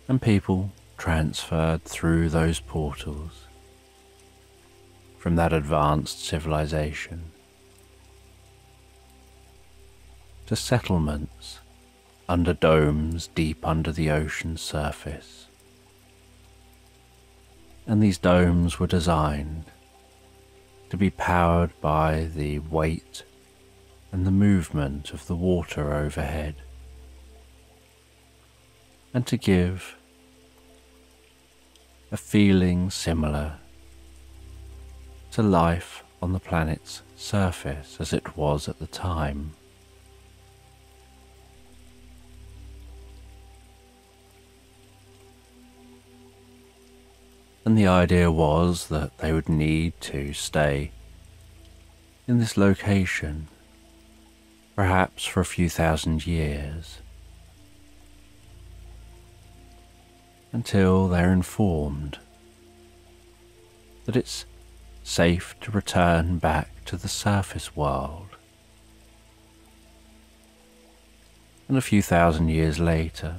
And people transferred through those portals from that advanced civilization to settlements under domes deep under the ocean's surface. And these domes were designed to be powered by the weight and the movement of the water overhead, and to give a feeling similar to life on the planet's surface as it was at the time. And the idea was that they would need to stay in this location, perhaps for a few thousand years, until they're informed that it's safe to return back to the surface world. And a few thousand years later,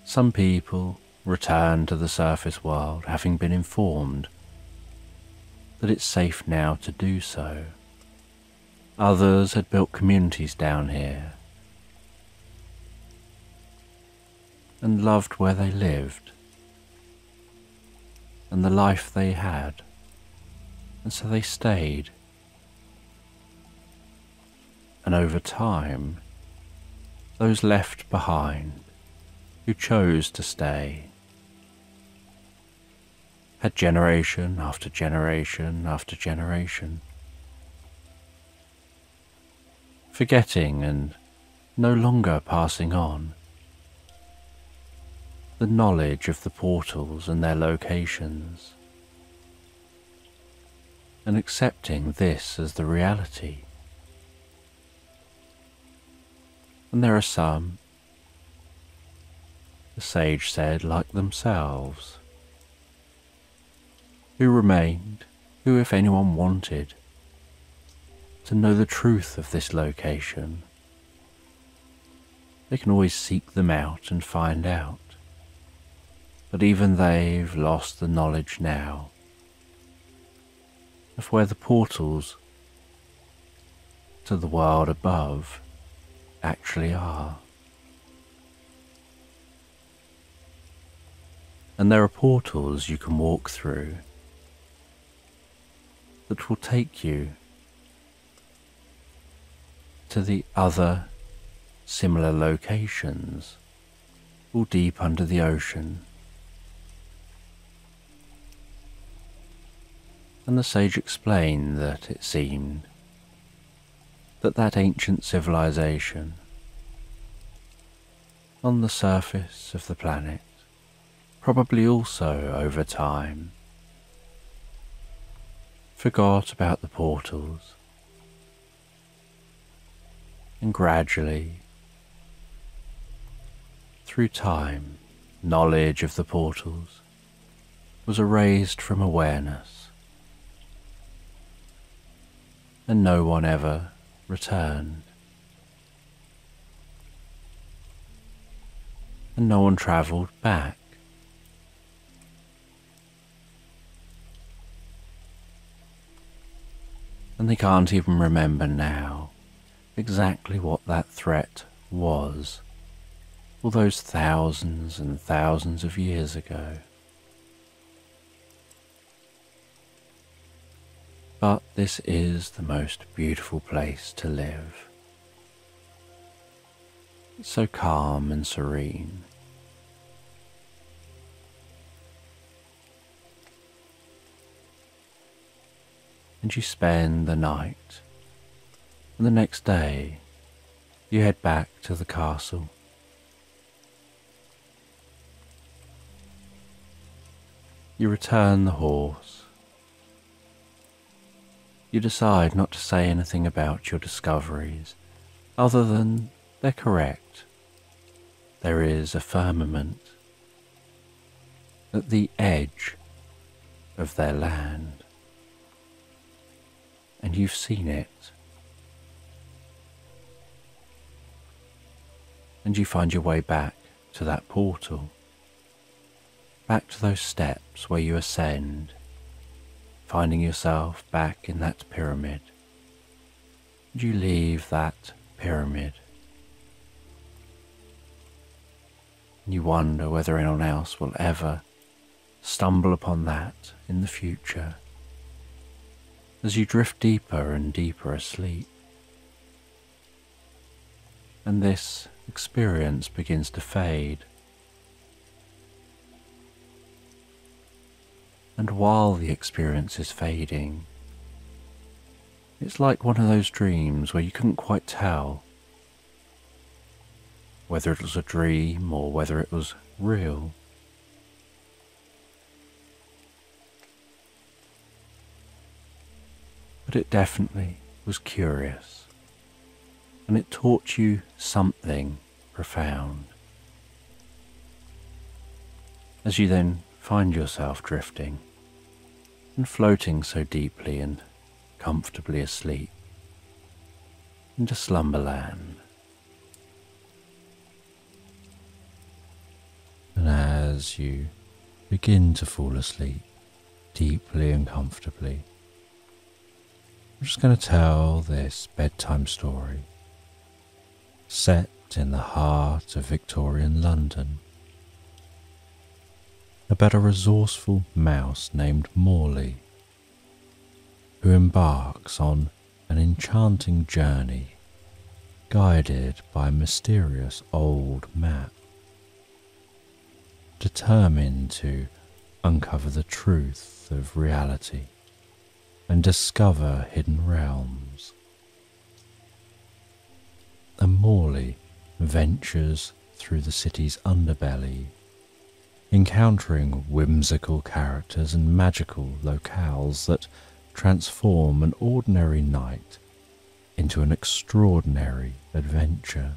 some people return to the surface world having been informed that it's safe now to do so. Others had built communities down here and loved where they lived and the life they had, and so they stayed. And over time, those left behind who chose to stay had generation after generation after generation, forgetting and no longer passing on the knowledge of the portals and their locations, and accepting this as the reality. And there are some, the sage said, like themselves, who remained, who, if anyone wanted to know the truth of this location, they can always seek them out and find out. But even they've lost the knowledge now of where the portals to the world above actually are. And there are portals you can walk through that will take you to the other similar locations, all deep under the ocean. And the sage explained that it seemed that ancient civilization on the surface of the planet, probably also over time, forgot about the portals, and gradually, through time, knowledge of the portals was erased from awareness, and no one ever returned, and no one travelled back. And they can't even remember now exactly what that threat was, all those thousands and thousands of years ago. But this is the most beautiful place to live. It's so calm and serene. And you spend the night, and the next day you head back to the castle. You return the horse. You decide not to say anything about your discoveries, other than they're correct. There is a firmament at the edge of their land, and you've seen it. And you find your way back to that portal, back to those steps where you ascend, finding yourself back in that pyramid. And you leave that pyramid. And you wonder whether anyone else will ever stumble upon that in the future, as you drift deeper and deeper asleep. And this experience begins to fade. And while the experience is fading, it's like one of those dreams where you couldn't quite tell whether it was a dream or whether it was real. But it definitely was curious, and it taught you something profound. As you then find yourself drifting and floating so deeply and comfortably asleep into slumberland. And as you begin to fall asleep deeply and comfortably, I'm just going to tell this bedtime story set in the heart of Victorian London about a resourceful mouse named Morley who embarks on an enchanting journey guided by a mysterious old map, determined to uncover the truth of reality and discover hidden realms. And Morley ventures through the city's underbelly, encountering whimsical characters and magical locales that transform an ordinary night into an extraordinary adventure.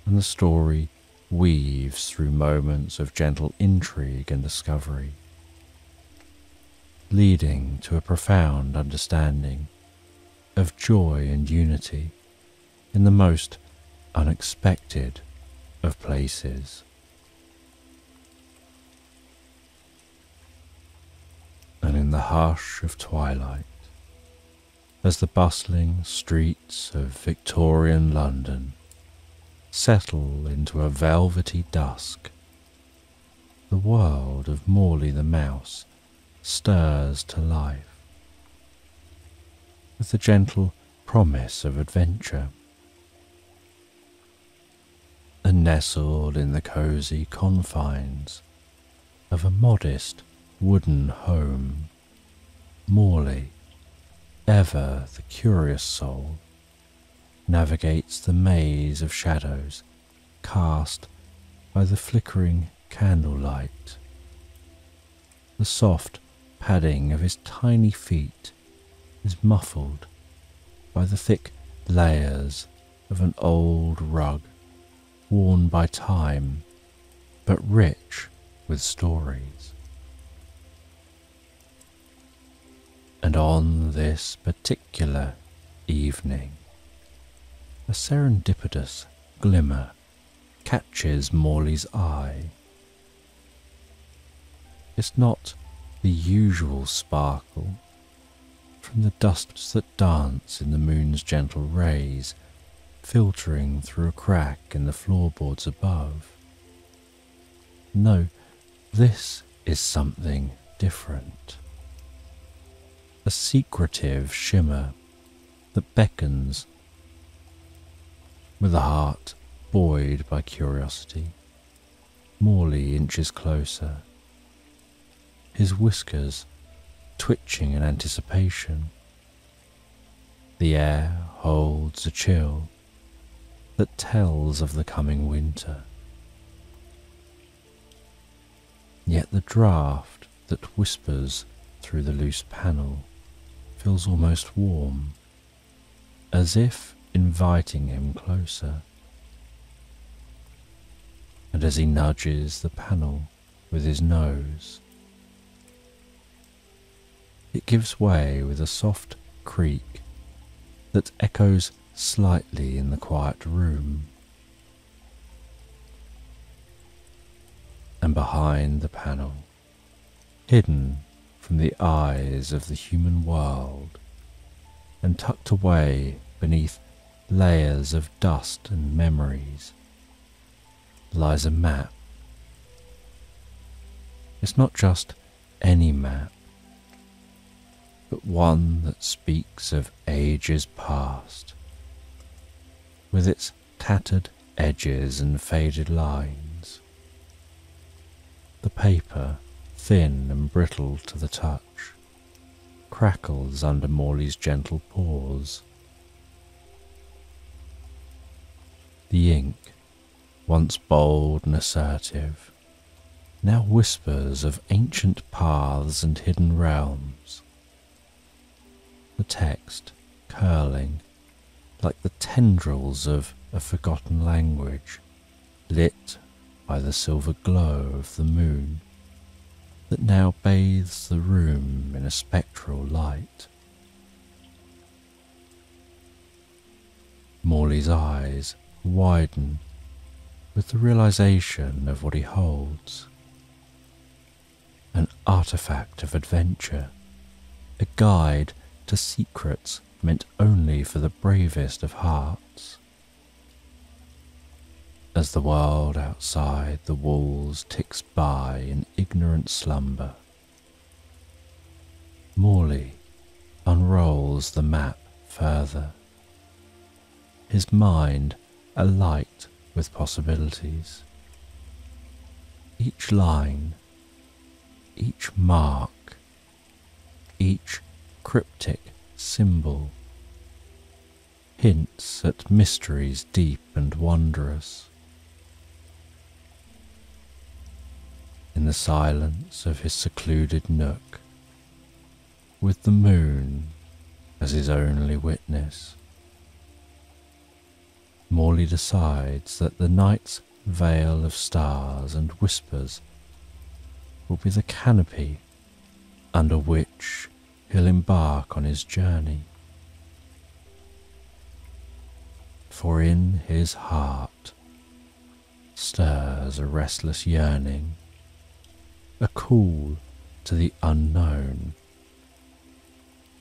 And the story weaves through moments of gentle intrigue and discovery, leading to a profound understanding of joy and unity in the most unexpected of places. And in the hush of twilight, as the bustling streets of Victorian London settle into a velvety dusk, the world of Morley the Mouse stirs to life with the gentle promise of adventure. And nestled in the cosy confines of a modest wooden home, Morley, ever the curious soul, navigates the maze of shadows cast by the flickering candlelight. The soft padding of his tiny feet is muffled by the thick layers of an old rug worn by time, but rich with stories. And on this particular evening, a serendipitous glimmer catches Morley's eye. It's not the usual sparkle from the dusts that dance in the moon's gentle rays, filtering through a crack in the floorboards above. No, this is something different. A secretive shimmer that beckons. With a heart buoyed by curiosity, Morley inches closer, his whiskers twitching in anticipation. The air holds a chill that tells of the coming winter. Yet the draught that whispers through the loose panel feels almost warm, as if inviting him closer. And as he nudges the panel with his nose, it gives way with a soft creak that echoes slightly in the quiet room. And behind the panel, hidden from the eyes of the human world, and tucked away beneath layers of dust and memories, lies a map. It's not just any map, but one that speaks of ages past, with its tattered edges and faded lines. The paper, thin and brittle to the touch, crackles under Morley's gentle paws. The ink, once bold and assertive, now whispers of ancient paths and hidden realms. The text curling like the tendrils of a forgotten language, lit by the silver glow of the moon that now bathes the room in a spectral light. Morley's eyes widen with the realization of what he holds. An artifact of adventure, a guide to secrets meant only for the bravest of hearts. As the world outside the walls ticks by in ignorant slumber, Morley unrolls the map further, his mind alight with possibilities. Each line, each mark, each cryptic symbol hints at mysteries deep and wondrous. In the silence of his secluded nook, with the moon as his only witness, Morley decides that the night's veil of stars and whispers will be the canopy under which he'll embark on his journey. For in his heart stirs a restless yearning, a call to the unknown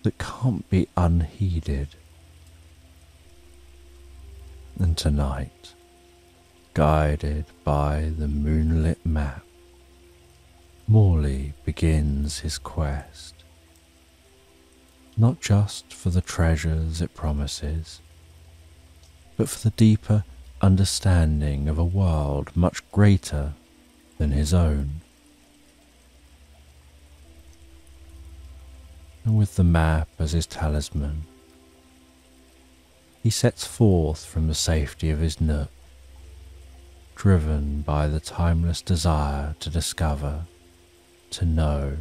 that can't be unheeded. And tonight, guided by the moonlit map, Morley begins his quest, not just for the treasures it promises, but for the deeper understanding of a world much greater than his own. And with the map as his talisman, he sets forth from the safety of his nook, driven by the timeless desire to discover, to know,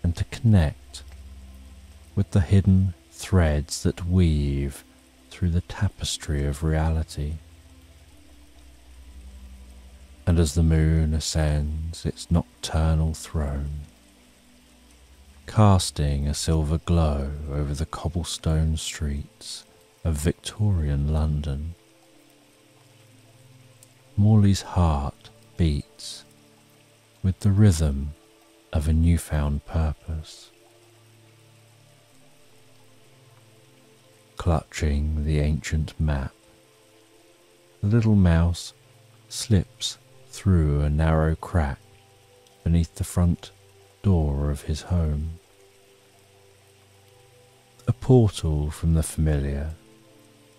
and to connect with the hidden threads that weave through the tapestry of reality. And as the moon ascends its nocturnal throne, casting a silver glow over the cobblestone streets of Victorian London, Morley's heart beats with the rhythm of a newfound purpose. Clutching the ancient map, the little mouse slips through a narrow crack beneath the front door of his home. A portal from the familiar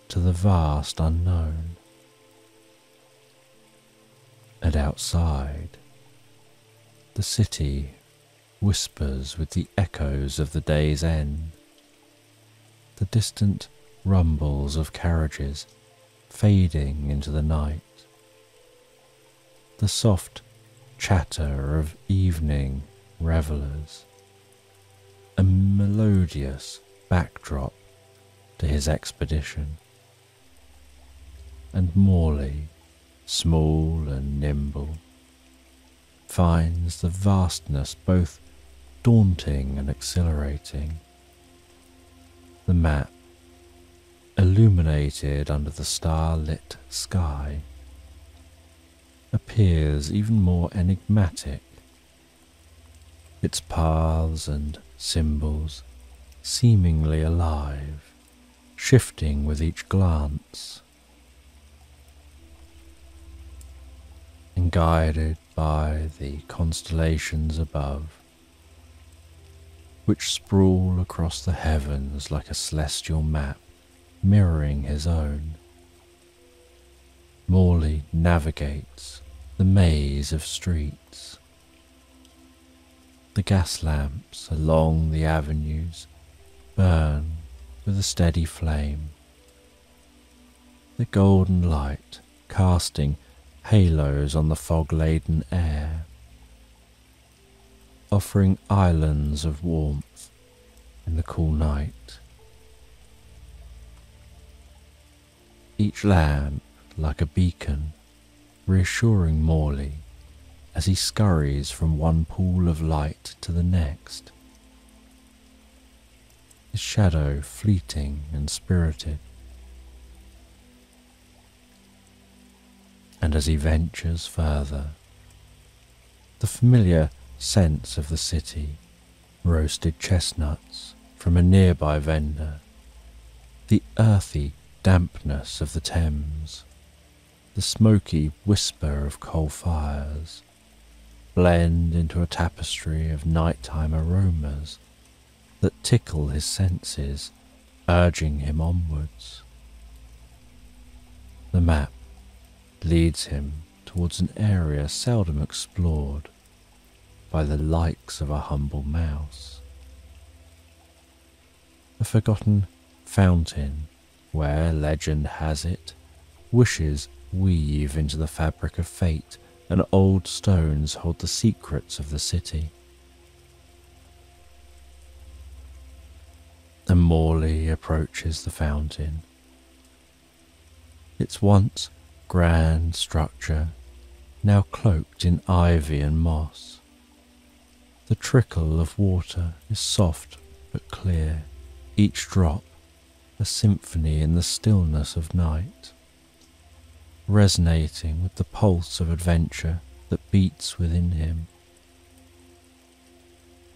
to the vast unknown. And outside, the city whispers with the echoes of the day's end, the distant rumbles of carriages fading into the night, the soft chatter of evening revellers, a melodious backdrop to his expedition. And Morley, small and nimble, finds the vastness both daunting and exhilarating. The map, illuminated under the star-lit sky, appears even more enigmatic, its paths and symbols seemingly alive, shifting with each glance. And guided by the constellations above, which sprawl across the heavens like a celestial map mirroring his own, Morley navigates the maze of streets. The gas lamps along the avenues burn with a steady flame, the golden light casting halos on the fog-laden air, offering islands of warmth in the cool night. Each lamp like a beacon, reassuring Morley as he scurries from one pool of light to the next, his shadow fleeting and spirited. And as he ventures further, the familiar scents of the city, roasted chestnuts, from a nearby vendor, the earthy dampness of the Thames, the smoky whisper of coal fires, blend into a tapestry of nighttime aromas that tickle his senses, urging him onwards. The map leads him towards an area seldom explored by the likes of a humble mouse. A forgotten fountain where, legend has it, wishes weave into the fabric of fate and old stones hold the secrets of the city. And Morley approaches the fountain. Its once grand structure now cloaked in ivy and moss. The trickle of water is soft but clear, each drop a symphony in the stillness of night, resonating with the pulse of adventure that beats within him.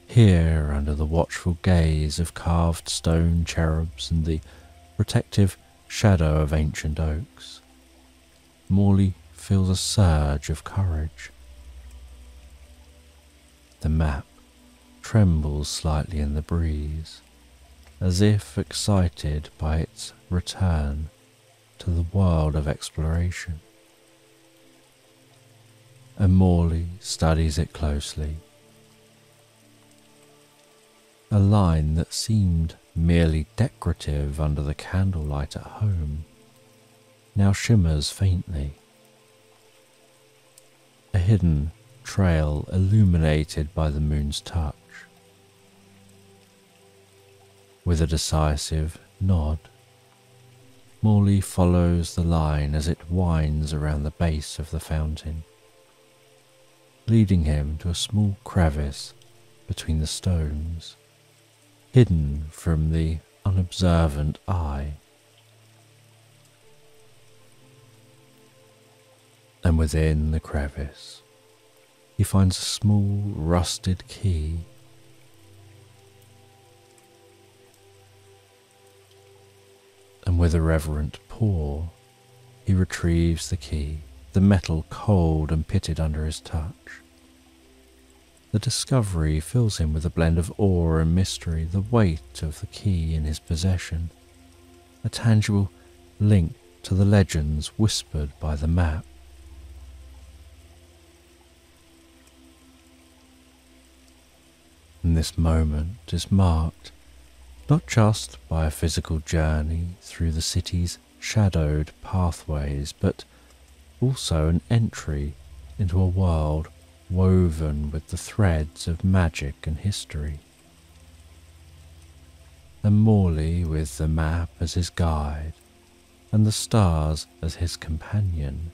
Here, under the watchful gaze of carved stone cherubs and the protective shadow of ancient oaks, Morley feels a surge of courage. The map trembles slightly in the breeze, as if excited by its return to the world of exploration. And Morley studies it closely. A line that seemed merely decorative under the candlelight at home now shimmers faintly. A hidden trail illuminated by the moon's touch. With a decisive nod, Morley follows the line as it winds around the base of the fountain, leading him to a small crevice between the stones, hidden from the unobservant eye. And within the crevice, he finds a small rusted key. And with a reverent paw, he retrieves the key, the metal cold and pitted under his touch. The discovery fills him with a blend of awe and mystery, the weight of the key in his possession, a tangible link to the legends whispered by the map. And this moment is marked not just by a physical journey through the city's shadowed pathways, but also an entry into a world woven with the threads of magic and history. And Morley, with the map as his guide and the stars as his companion,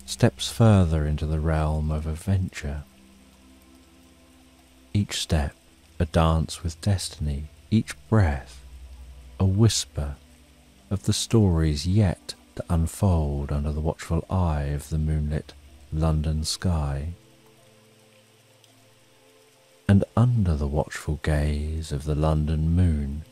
steps further into the realm of adventure. Each step a dance with destiny, each breath a whisper of the stories yet to unfold under the watchful eye of the moonlit London sky. And under the watchful gaze of the London moon,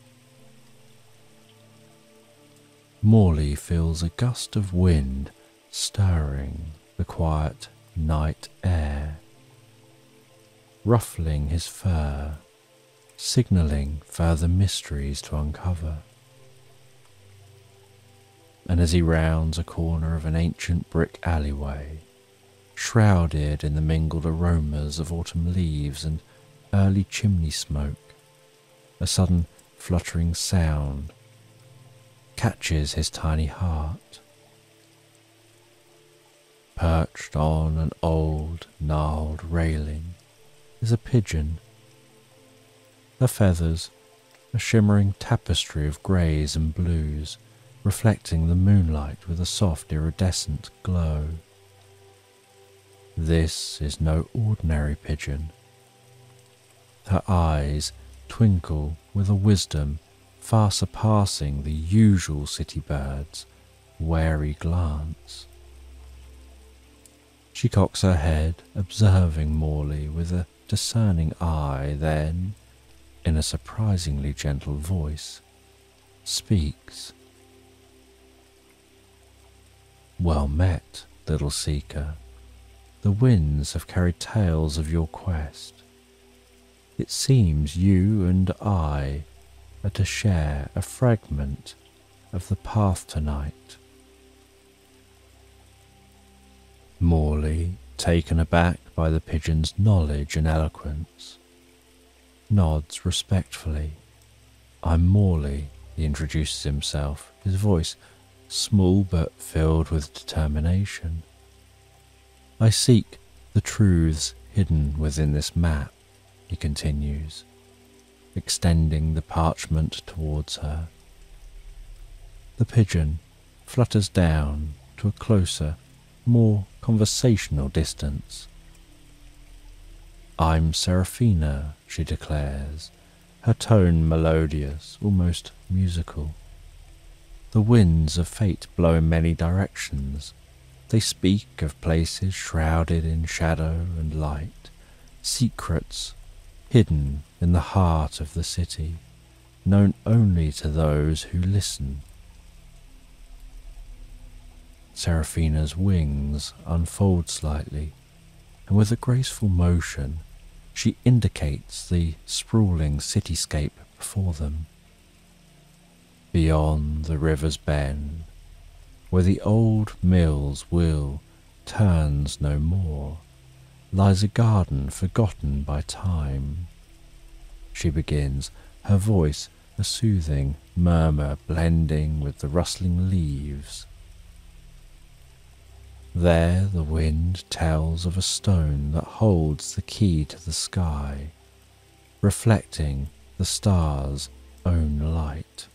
Morley feels a gust of wind stirring the quiet night air, ruffling his fur, signalling further mysteries to uncover. And as he rounds a corner of an ancient brick alleyway, shrouded in the mingled aromas of autumn leaves and early chimney smoke, a sudden fluttering sound catches his tiny heart. Perched on an old, gnarled railing is a pigeon. Her feathers, a shimmering tapestry of greys and blues, reflecting the moonlight with a soft iridescent glow. This is no ordinary pigeon. Her eyes twinkle with a wisdom far surpassing the usual city bird's wary glance. She cocks her head, observing Morley with a discerning eye, then, in a surprisingly gentle voice, speaks. Well met, little seeker. The winds have carried tales of your quest. It seems you and I are to share a fragment of the path tonight. Morley, taken aback by the pigeon's knowledge and eloquence, nods respectfully. I'm Morley, he introduces himself, his voice small but filled with determination. I seek the truths hidden within this map, he continues, extending the parchment towards her. The pigeon flutters down to a closer, more conversational distance. I'm Seraphina, she declares, her tone melodious, almost musical. The winds of fate blow in many directions. They speak of places shrouded in shadow and light, secrets hidden in the heart of the city, known only to those who listen. Seraphina's wings unfold slightly, and with a graceful motion, she indicates the sprawling cityscape before them. Beyond the river's bend, where the old mill's wheel turns no more, lies a garden forgotten by time. She begins, her voice a soothing murmur blending with the rustling leaves. There the wind tells of a stone that holds the key to the sky, reflecting the stars' own light.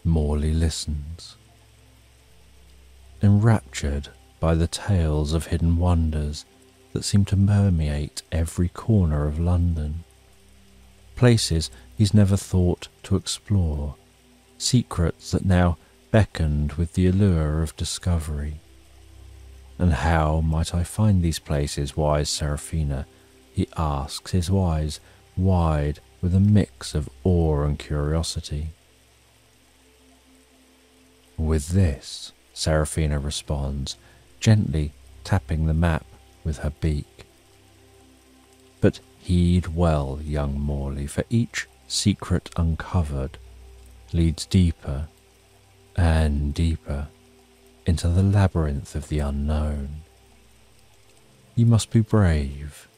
Morley listens, enraptured by the tales of hidden wonders that seem to permeate every corner of London. Places he's never thought to explore, secrets that now beckoned with the allure of discovery. And how might I find these places, wise Seraphina? He asks, his eyes wide with a mix of awe and curiosity. With this, Seraphina responds, gently tapping the map with her beak. But heed well, young Morley, for each secret uncovered leads deeper and deeper into the labyrinth of the unknown. You must be brave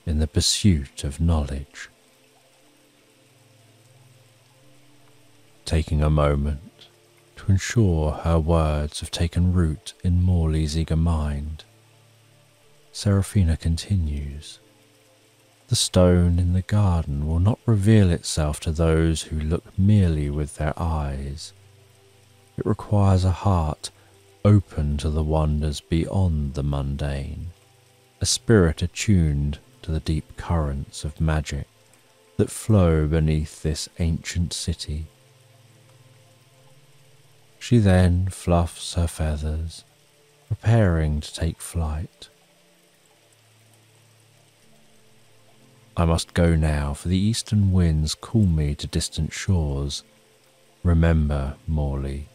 in the pursuit of knowledge. Taking a moment to ensure her words have taken root in Morley's eager mind, Seraphina continues. The stone in the garden will not reveal itself to those who look merely with their eyes. It requires a heart open to the wonders beyond the mundane, a spirit attuned to the deep currents of magic that flow beneath this ancient city. She then fluffs her feathers, preparing to take flight. I must go now, for the eastern winds call me to distant shores. Remember, Morley,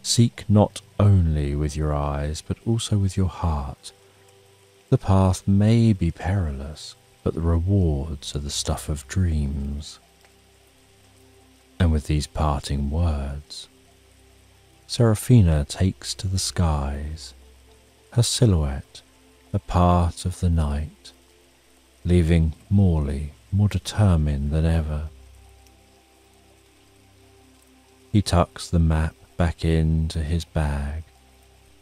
seek not only with your eyes, but also with your heart. The path may be perilous, but the rewards are the stuff of dreams. And with these parting words, Seraphina takes to the skies, her silhouette a part of the night, leaving Morley more determined than ever. He tucks the map back into his bag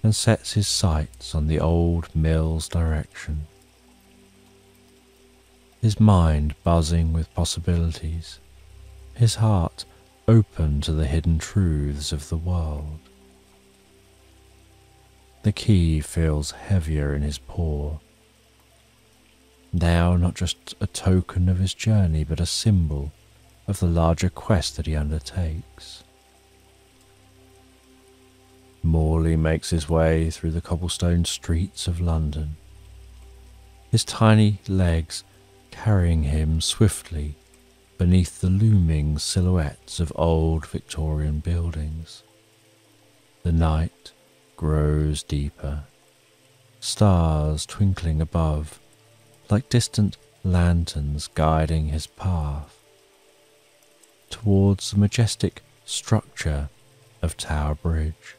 and sets his sights on the old mill's direction, his mind buzzing with possibilities, his heart open to the hidden truths of the world. The key feels heavier in his paw, now not just a token of his journey, but a symbol of the larger quest that he undertakes. Morley makes his way through the cobblestone streets of London, his tiny legs carrying him swiftly beneath the looming silhouettes of old Victorian buildings. The night grows deeper, stars twinkling above like distant lanterns guiding his path towards the majestic structure of Tower Bridge.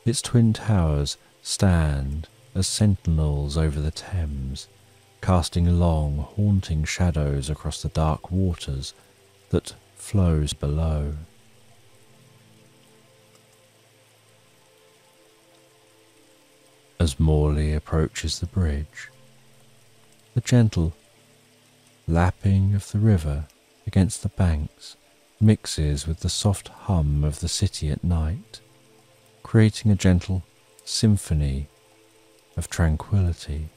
Its twin towers stand as sentinels over the Thames, casting long, haunting shadows across the dark waters that flows below. As Morley approaches the bridge, the gentle lapping of the river against the banks mixes with the soft hum of the city at night, creating a gentle symphony of tranquility.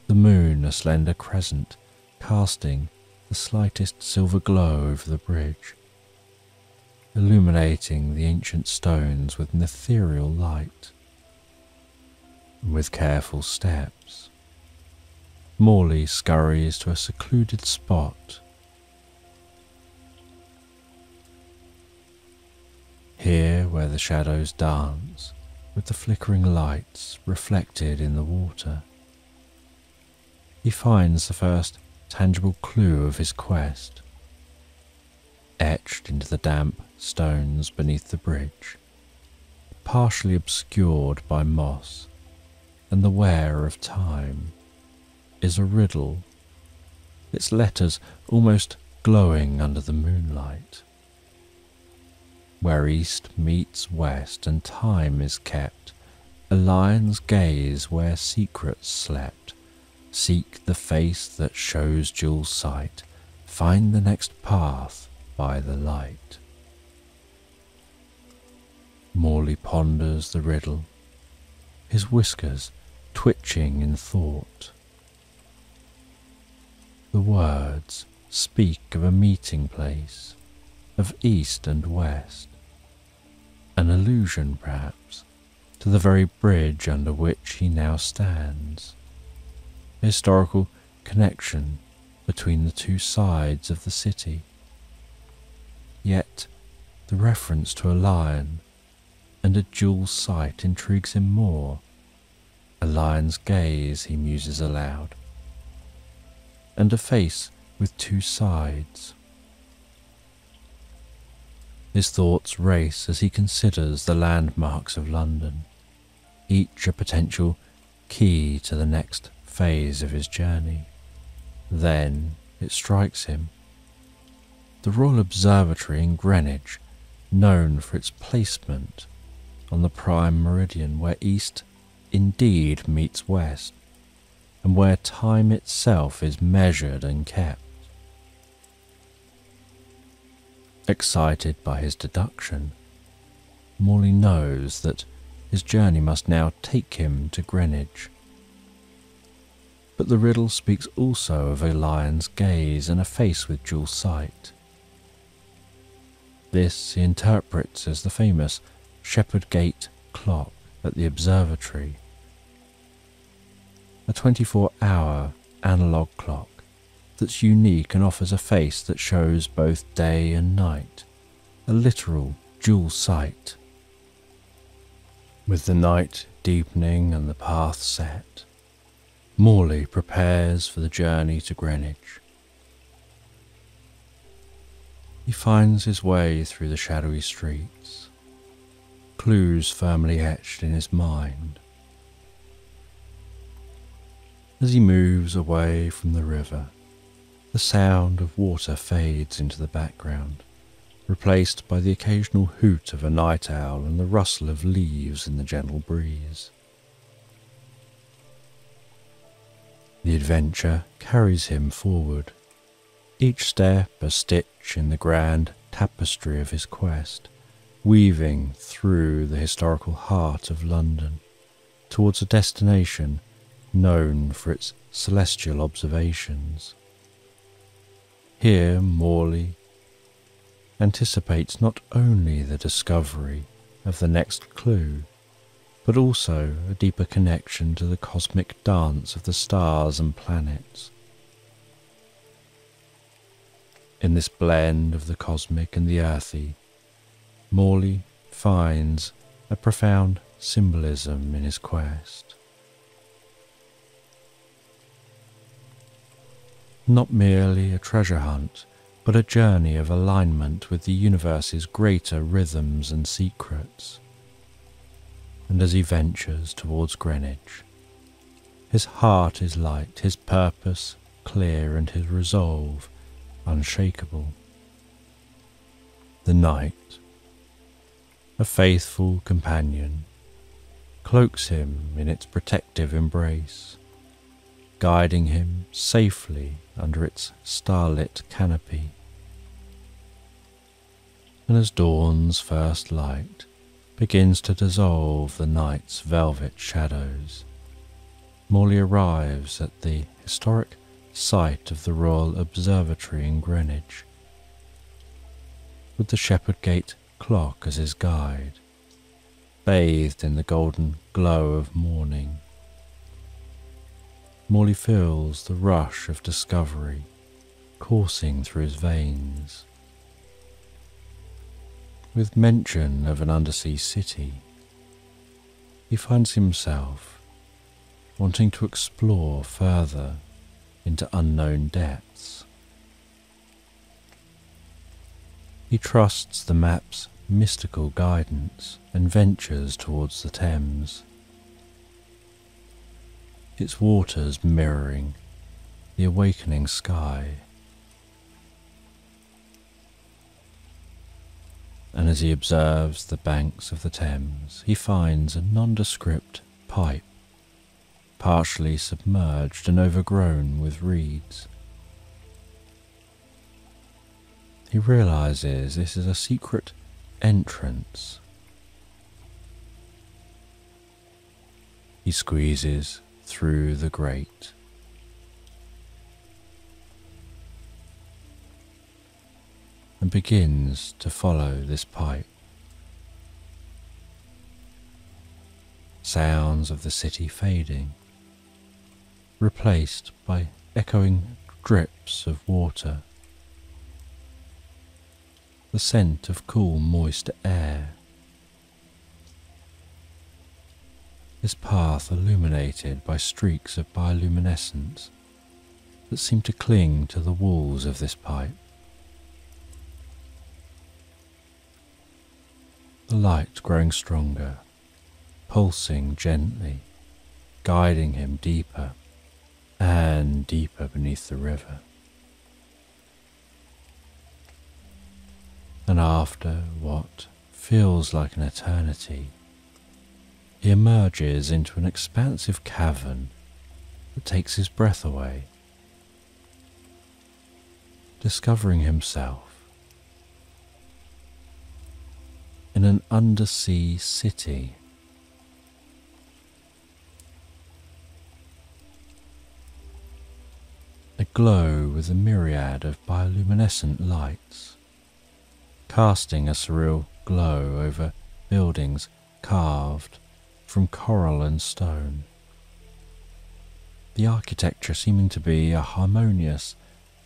The moon, a slender crescent, casting the slightest silver glow over the bridge, illuminating the ancient stones with an ethereal light. And with careful steps, Morley scurries to a secluded spot. Here, where the shadows dance with the flickering lights reflected in the water, he finds the first tangible clue of his quest. Etched into the damp stones beneath the bridge, partially obscured by moss and the wear of time, is a riddle, its letters almost glowing under the moonlight. Where east meets west and time is kept, a lion's gaze where secrets slept. Seek the face that shows dual sight, find the next path by the light. Morley ponders the riddle, his whiskers twitching in thought. The words speak of a meeting place, of east and west, an allusion perhaps to the very bridge under which he now stands, a historical connection between the two sides of the city. Yet the reference to a lion and a dual sight intrigues him more. A lion's gaze, he muses aloud, and a face with two sides. His thoughts race as he considers the landmarks of London, each a potential key to the next phase of his journey. Then it strikes him. The Royal Observatory in Greenwich, known for its placement on the prime meridian where east indeed meets west, and where time itself is measured and kept. Excited by his deduction, Morley knows that his journey must now take him to Greenwich. But the riddle speaks also of a lion's gaze and a face with dual sight. This he interprets as the famous Shepherd Gate clock at the observatory, a 24-hour analogue clock that's unique and offers a face that shows both day and night, a literal dual sight. With the night deepening and the path set, Morley prepares for the journey to Greenwich. He finds his way through the shadowy streets, clues firmly etched in his mind. As he moves away from the river, the sound of water fades into the background, replaced by the occasional hoot of a night owl and the rustle of leaves in the gentle breeze. The adventure carries him forward, each step a stitch in the grand tapestry of his quest, weaving through the historical heart of London towards a destination known for its celestial observations. Here Morley anticipates not only the discovery of the next clue, but also a deeper connection to the cosmic dance of the stars and planets. In this blend of the cosmic and the earthy, Morley finds a profound symbolism in his quest. Not merely a treasure hunt, but a journey of alignment with the universe's greater rhythms and secrets. And as he ventures towards Greenwich, his heart is light, his purpose clear, and his resolve unshakable. The night, a faithful companion, cloaks him in its protective embrace, guiding him safely under its starlit canopy. And as dawn's first light begins to dissolve the night's velvet shadows, Morley arrives at the historic site of the Royal Observatory in Greenwich, with the Shepherd Gate clock as his guide, bathed in the golden glow of morning. Morley feels the rush of discovery coursing through his veins. With mention of an undersea city, he finds himself wanting to explore further into unknown depths. He trusts the map's mystical guidance and ventures towards the Thames, its waters mirroring the awakening sky. And as he observes the banks of the Thames, he finds a nondescript pipe, partially submerged and overgrown with reeds. He realizes this is a secret entrance. He squeezes through the grate, and begins to follow this pipe. Sounds of the city fading, replaced by echoing drips of water. The scent of cool, moist air. This path illuminated by streaks of bioluminescence that seem to cling to the walls of this pipe. The light growing stronger, pulsing gently, guiding him deeper and deeper beneath the river. And after what feels like an eternity, he emerges into an expansive cavern that takes his breath away, discovering himself in an undersea city. Aglow with a myriad of bioluminescent lights, casting a surreal glow over buildings carved from coral and stone. The architecture seeming to be a harmonious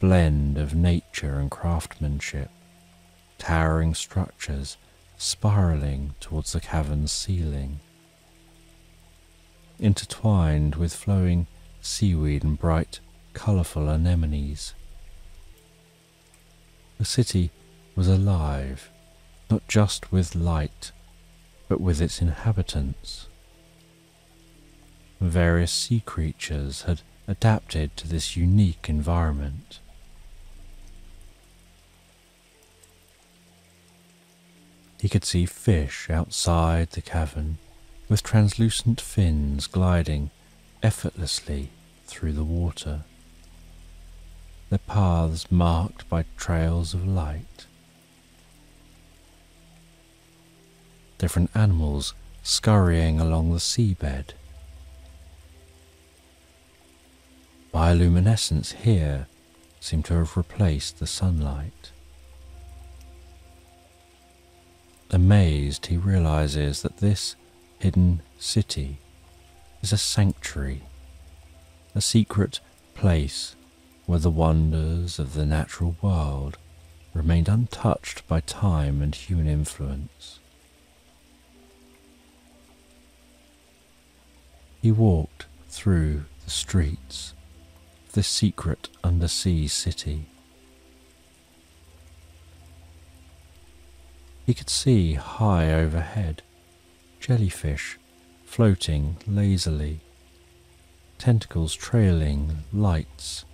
blend of nature and craftsmanship, towering structures spiraling towards the cavern's ceiling, intertwined with flowing seaweed and bright, colourful anemones. The city was alive, not just with light, but with its inhabitants. Various sea creatures had adapted to this unique environment. He could see fish outside the cavern, with translucent fins gliding effortlessly through the water, their paths marked by trails of light. Different animals scurrying along the seabed. Bioluminescence here seemed to have replaced the sunlight. Amazed, he realizes that this hidden city is a sanctuary, a secret place where the wonders of the natural world remained untouched by time and human influence. He walked through the streets of this secret undersea city. He could see high overhead jellyfish floating lazily, tentacles trailing lights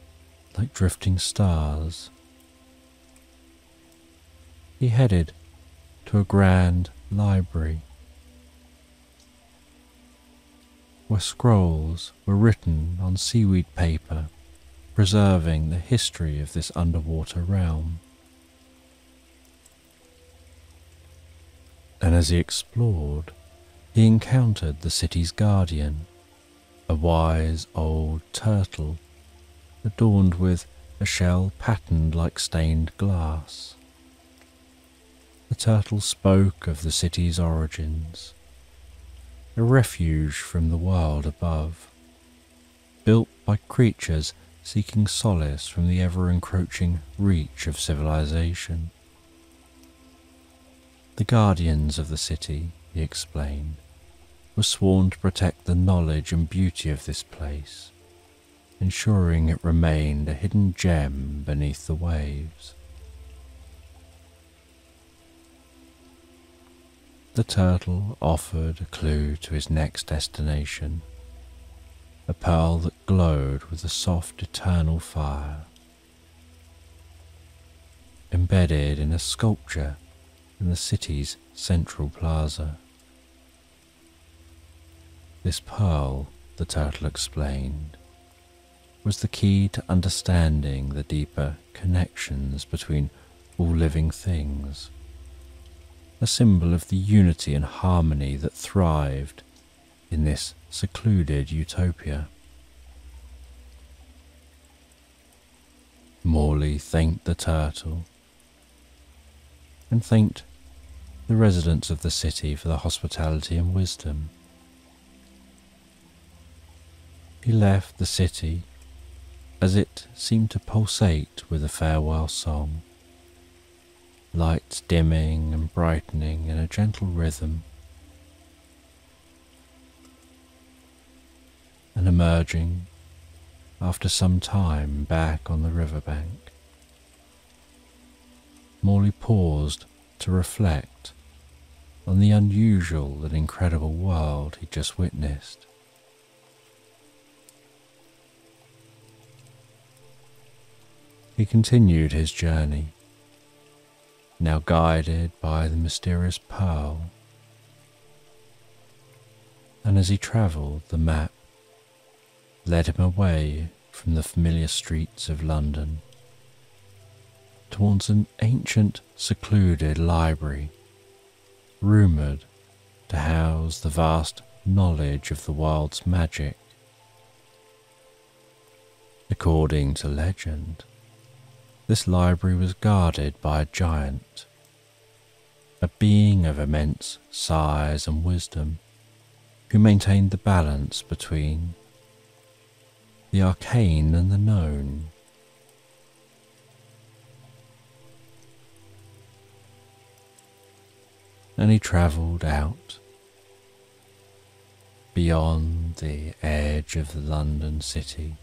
like drifting stars. He headed to a grand library where scrolls were written on seaweed paper, preserving the history of this underwater realm. And as he explored, he encountered the city's guardian, a wise old turtle adorned with a shell patterned like stained glass. The turtle spoke of the city's origins, a refuge from the world above, built by creatures seeking solace from the ever-encroaching reach of civilization. The guardians of the city, he explained, were sworn to protect the knowledge and beauty of this place, ensuring it remained a hidden gem beneath the waves. The turtle offered a clue to his next destination, a pearl that glowed with a soft eternal fire. Embedded in a sculpture in the city's central plaza. This pearl, the turtle explained, was the key to understanding the deeper connections between all living things, a symbol of the unity and harmony that thrived in this secluded utopia. Morley thanked the turtle and thanked the residents of the city for their hospitality and wisdom. He left the city as it seemed to pulsate with a farewell song, lights dimming and brightening in a gentle rhythm, and emerging after some time back on the riverbank. Morley paused to reflect on the unusual and incredible world he'd just witnessed. He continued his journey, now guided by the mysterious pearl, and as he travelled, the map led him away from the familiar streets of London towards an ancient, secluded library, rumoured to house the vast knowledge of the world's magic. According to legend, this library was guarded by a giant, a being of immense size and wisdom, who maintained the balance between the arcane and the known. And he travelled out beyond the edge of the London city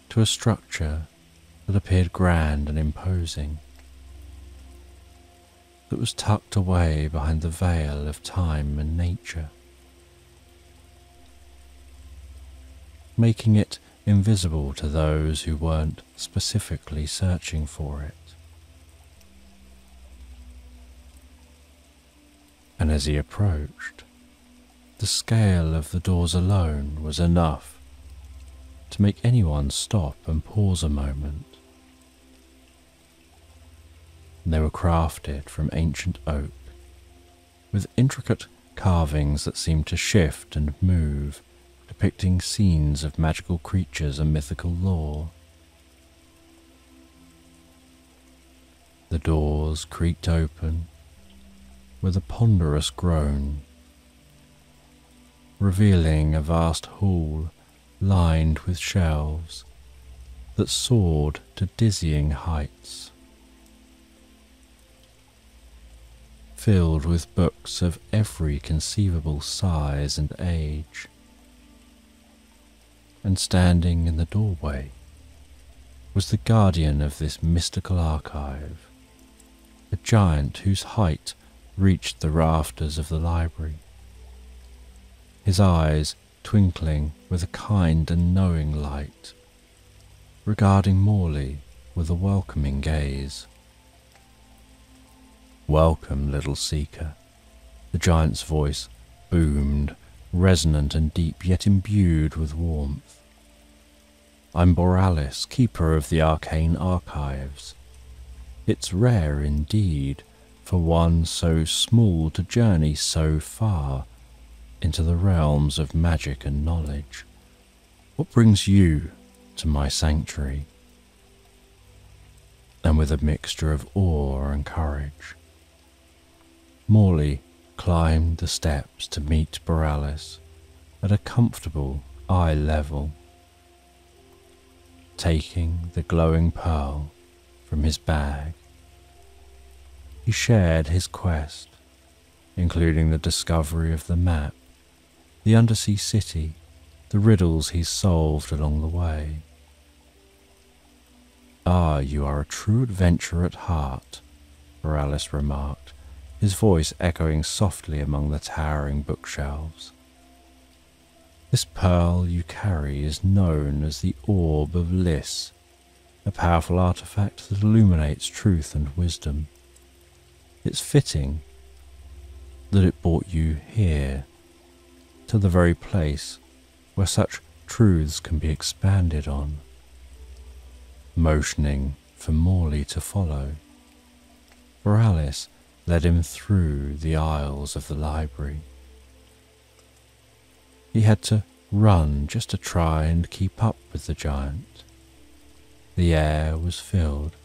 to a structure that appeared grand and imposing, that was tucked away behind the veil of time and nature, making it invisible to those who weren't specifically searching for it. And as he approached, the scale of the doors alone was enough to make anyone stop and pause a moment. They were crafted from ancient oak, with intricate carvings that seemed to shift and move, depicting scenes of magical creatures and mythical lore. The doors creaked open, with a ponderous groan, revealing a vast hall lined with shelves that soared to dizzying heights, filled with books of every conceivable size and age. And standing in the doorway was the guardian of this mystical archive, a giant whose height reached the rafters of the library, his eyes twinkling with a kind and knowing light, regarding Morley with a welcoming gaze. "Welcome, little seeker," the giant's voice boomed, resonant and deep, yet imbued with warmth. "I'm Borealis, keeper of the arcane archives. It's rare indeed for one so small to journey so far into the realms of magic and knowledge. What brings you to my sanctuary?" And with a mixture of awe and courage, Morley climbed the steps to meet Borealis at a comfortable eye level. Taking the glowing pearl from his bag, he shared his quest, including the discovery of the map, the undersea city, the riddles he solved along the way. "Ah, you are a true adventurer at heart," Borealis remarked, his voice echoing softly among the towering bookshelves. "This pearl you carry is known as the Orb of Liss, a powerful artifact that illuminates truth and wisdom. It's fitting that it brought you here, to the very place where such truths can be expanded on." Motioning for Morley to follow, Borealis led him through the aisles of the library. He had to run just to try and keep up with the giant. The air was filled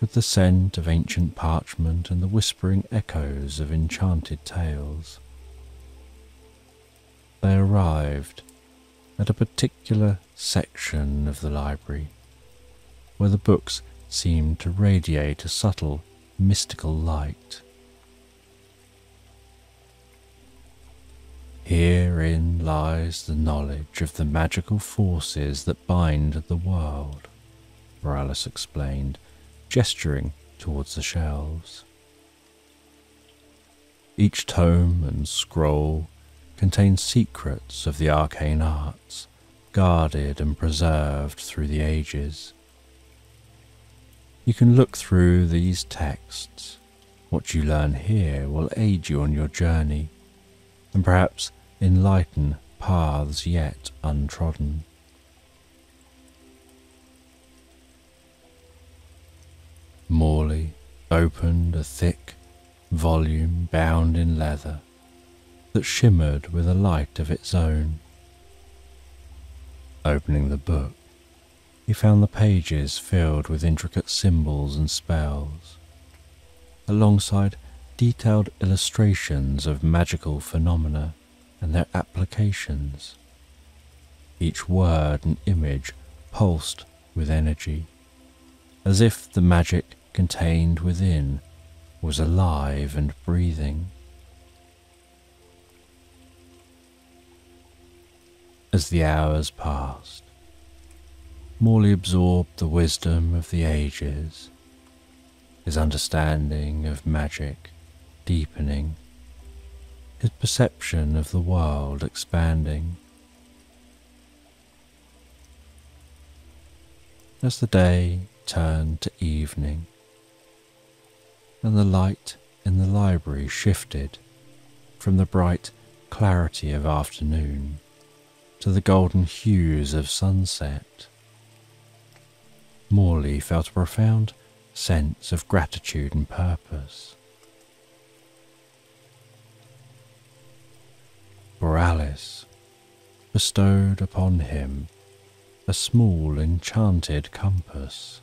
with the scent of ancient parchment and the whispering echoes of enchanted tales. They arrived at a particular section of the library where the books seemed to radiate a subtle, mystical light. "Herein lies the knowledge of the magical forces that bind the world," Borealis explained, gesturing towards the shelves. Each tome and scroll contains secrets of the arcane arts, guarded and preserved through the ages. You can look through these texts. What you learn here will aid you on your journey, and perhaps enlighten paths yet untrodden. Morley opened a thick volume bound in leather that shimmered with a light of its own. Opening the book, he found the pages filled with intricate symbols and spells, alongside detailed illustrations of magical phenomena and their applications. Each word and image pulsed with energy, as if the magic contained within was alive and breathing. As the hours passed, Morley absorbed the wisdom of the ages, his understanding of magic deepening, his perception of the world expanding. As the day turned to evening, and the light in the library shifted from the bright clarity of afternoon to the golden hues of sunset, Morley felt a profound sense of gratitude and purpose. Borealis bestowed upon him a small enchanted compass.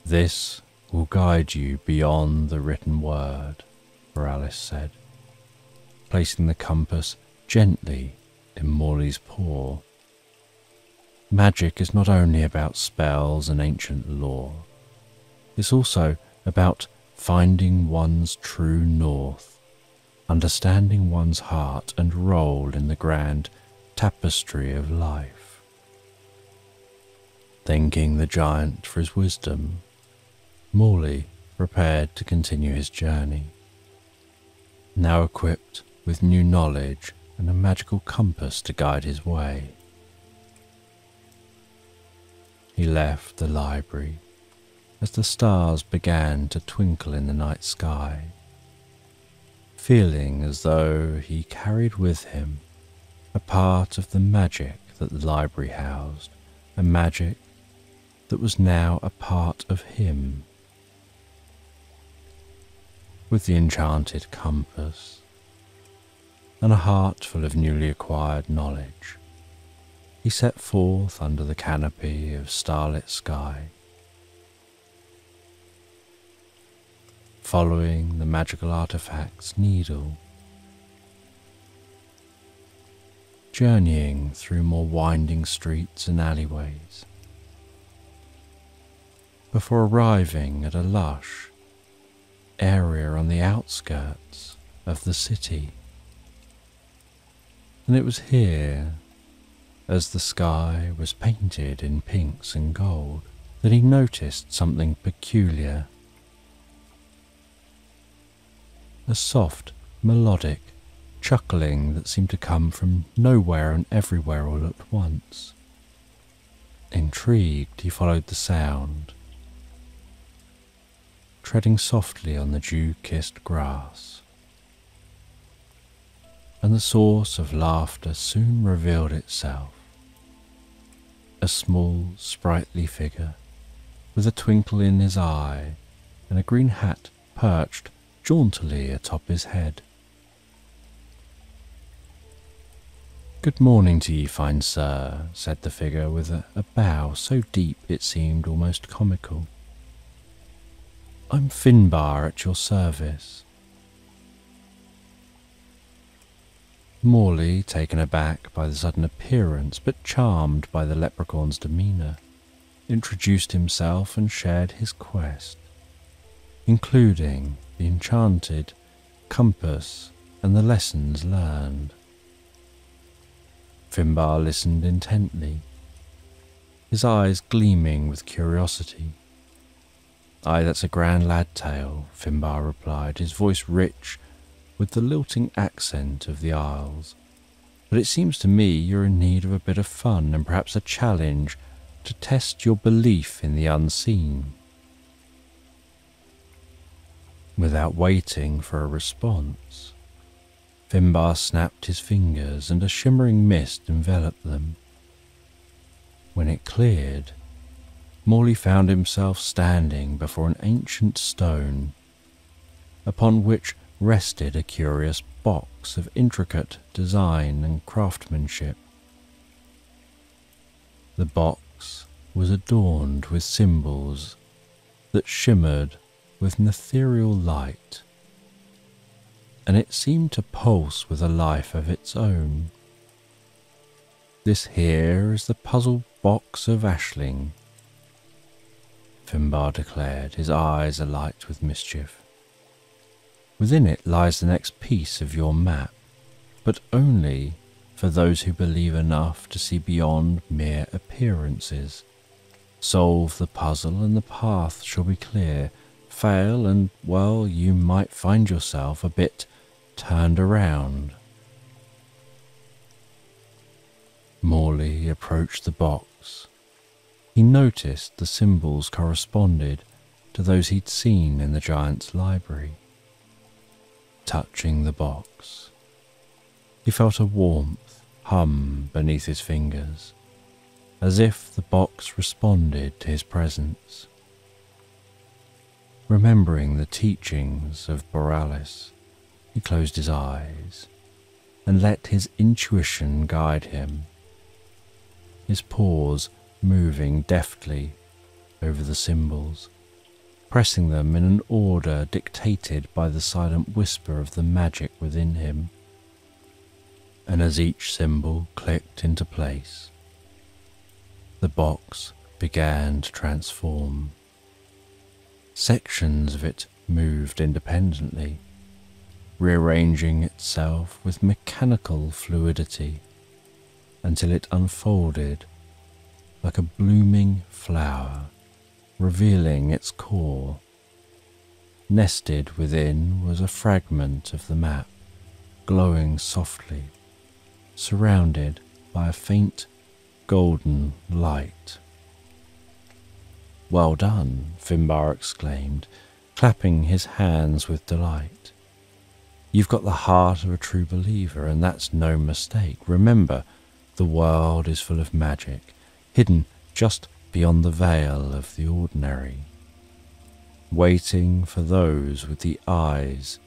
This will guide you beyond the written word," Borealis said, placing the compass gently in Morley's paw. "Magic is not only about spells and ancient lore. It's also about finding one's true north, understanding one's heart and role in the grand tapestry of life." Thanking the giant for his wisdom, Morley prepared to continue his journey, now equipped with new knowledge and a magical compass to guide his way. He left the library as the stars began to twinkle in the night sky, feeling as though he carried with him a part of the magic that the library housed, a magic that was now a part of him. With the enchanted compass and a heart full of newly acquired knowledge, he set forth under the canopy of starlit sky, following the magical artifact's needle, journeying through more winding streets and alleyways, before arriving at a lush area on the outskirts of the city. And it was here, as the sky was painted in pinks and gold, that he noticed something peculiar. A soft, melodic chuckling that seemed to come from nowhere and everywhere all at once. Intrigued, he followed the sound, treading softly on the dew-kissed grass. And the source of laughter soon revealed itself. A small, sprightly figure, with a twinkle in his eye and a green hat perched jauntily atop his head. "Good morning to ye, fine sir," said the figure with a bow so deep it seemed almost comical. "I'm Finbar at your service." Morley, taken aback by the sudden appearance but charmed by the leprechaun's demeanour, introduced himself and shared his quest, including the enchanted compass and the lessons learned. Finbar listened intently, his eyes gleaming with curiosity. "Aye, that's a grand lad tale," Finbar replied, his voice rich with the lilting accent of the Isles. "But it seems to me you're in need of a bit of fun and perhaps a challenge to test your belief in the unseen." Without waiting for a response, Finbar snapped his fingers and a shimmering mist enveloped them. When it cleared, Morley found himself standing before an ancient stone, upon which rested a curious box of intricate design and craftsmanship. The box was adorned with symbols that shimmered with an ethereal light, and it seemed to pulse with a life of its own. "This here is the puzzle box of Aisling," Finbar declared, his eyes alight with mischief. "Within it lies the next piece of your map, but only for those who believe enough to see beyond mere appearances. Solve the puzzle and the path shall be clear. Fail and, well, you might find yourself a bit turned around." Morley approached the box. He noticed the symbols corresponded to those he'd seen in the giant's library. Touching the box, he felt a warmth hum beneath his fingers, as if the box responded to his presence. Remembering the teachings of Borealis, he closed his eyes and let his intuition guide him, his paws moving deftly over the symbols, pressing them in an order dictated by the silent whisper of the magic within him. And as each symbol clicked into place, the box began to transform. Sections of it moved independently, rearranging itself with mechanical fluidity until it unfolded like a blooming flower, revealing its core. Nested within was a fragment of the map, glowing softly, surrounded by a faint golden light. "Well done," Finbar exclaimed, clapping his hands with delight. "You've got the heart of a true believer, and that's no mistake. Remember, the world is full of magic, hidden just beyond the veil of the ordinary, waiting for those with the eyes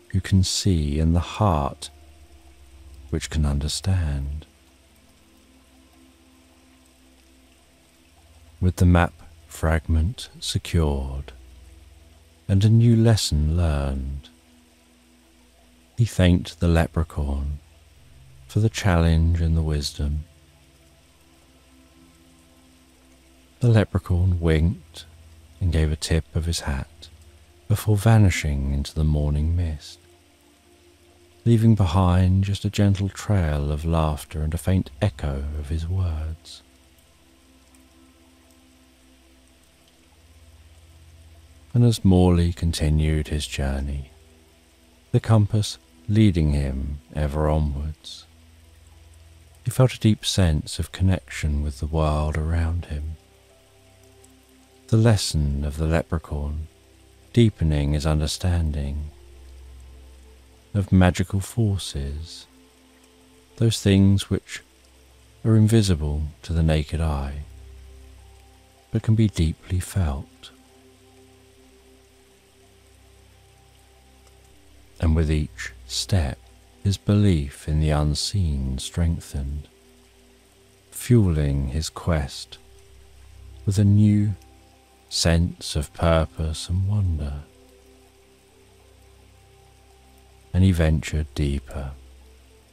who can see and the heart which can understand." With the map fragment secured and a new lesson learned, he thanked the leprechaun for the challenge and the wisdom. The leprechaun winked and gave a tip of his hat before vanishing into the morning mist, leaving behind just a gentle trail of laughter and a faint echo of his words. And as Morley continued his journey, the compass leading him ever onwards, he felt a deep sense of connection with the world around him. The lesson of the leprechaun deepening his understanding of magical forces, those things which are invisible to the naked eye, but can be deeply felt. And with each step, his belief in the unseen strengthened, fueling his quest with a new sense of purpose and wonder. And he ventured deeper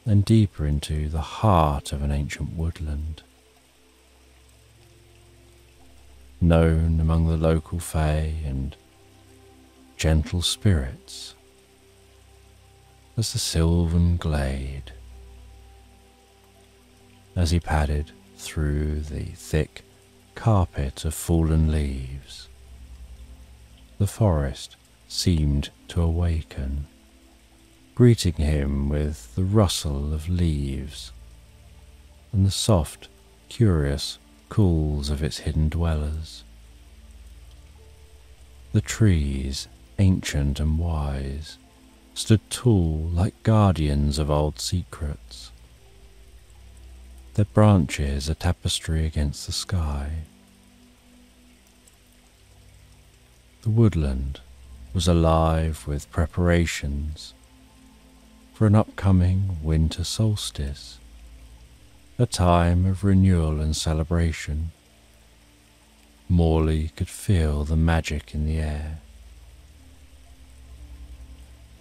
and deeper into the heart of an ancient woodland, known among the local fae and gentle spirits as the Sylvan Glade. As he padded through the thick carpet of fallen leaves, the forest seemed to awaken, greeting him with the rustle of leaves and the soft, curious calls of its hidden dwellers. The trees, ancient and wise, stood tall like guardians of old secrets, their branches a tapestry against the sky. The woodland was alive with preparations for an upcoming winter solstice, a time of renewal and celebration. Morley could feel the magic in the air,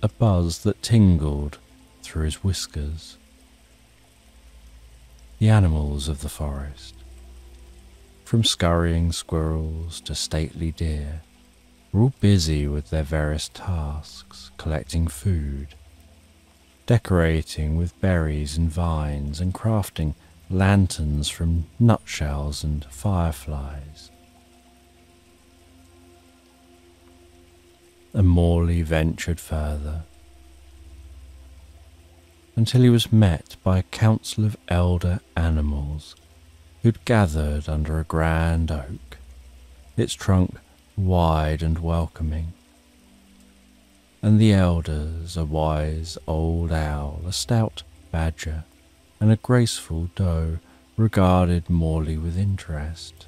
a buzz that tingled through his whiskers. The animals of the forest, from scurrying squirrels to stately deer, were all busy with their various tasks, collecting food, decorating with berries and vines, and crafting lanterns from nutshells and fireflies. And Morley ventured further, until he was met by a council of elder animals who'd gathered under a grand oak, its trunk wide and welcoming. And the elders, a wise old owl, a stout badger, and a graceful doe, regarded Morley with interest.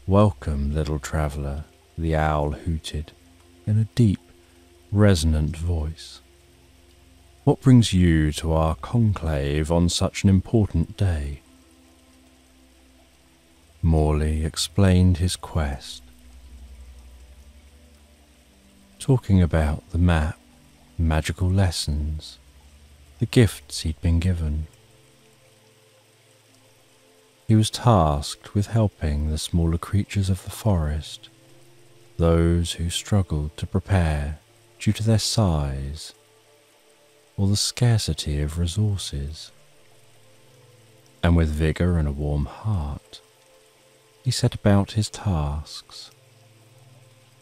"Welcome, little traveller," the owl hooted in a deep, resonant voice. "What brings you to our conclave on such an important day?" Morley explained his quest, talking about the map, magical lessons, the gifts he'd been given. He was tasked with helping the smaller creatures of the forest, those who struggled to prepare due to their size or the scarcity of resources. And with vigour and a warm heart, he set about his tasks.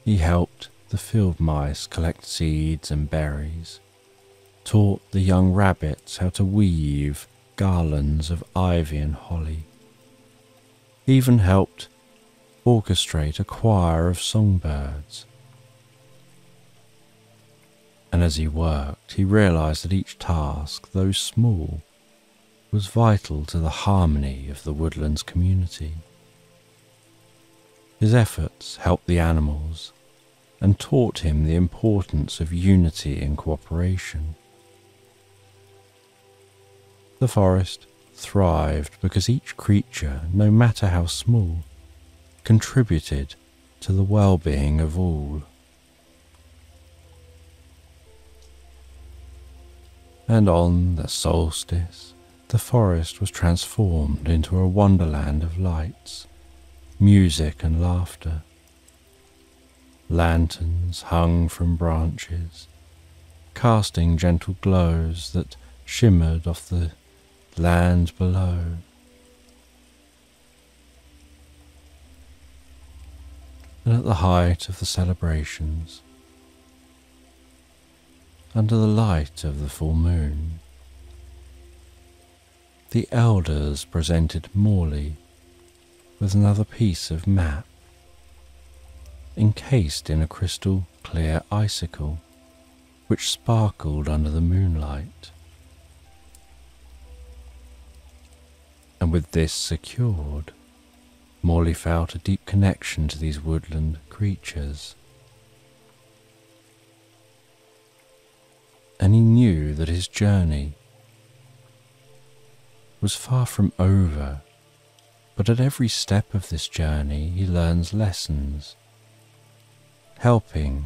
He helped the field mice collect seeds and berries, taught the young rabbits how to weave garlands of ivy and holly. He even helped orchestrate a choir of songbirds. And as he worked, he realized that each task, though small, was vital to the harmony of the woodlands community. His efforts helped the animals and taught him the importance of unity and cooperation. The forest thrived because each creature, no matter how small, contributed to the well-being of all. And on the solstice, the forest was transformed into a wonderland of lights, music and laughter. Lanterns hung from branches, casting gentle glows that shimmered off the land below. And at the height of the celebrations, under the light of the full moon, the elders presented Morley with another piece of map, encased in a crystal clear icicle which sparkled under the moonlight. And with this secured, Morley felt a deep connection to these woodland creatures. And he knew that his journey was far from over, but at every step of this journey he learns lessons, helping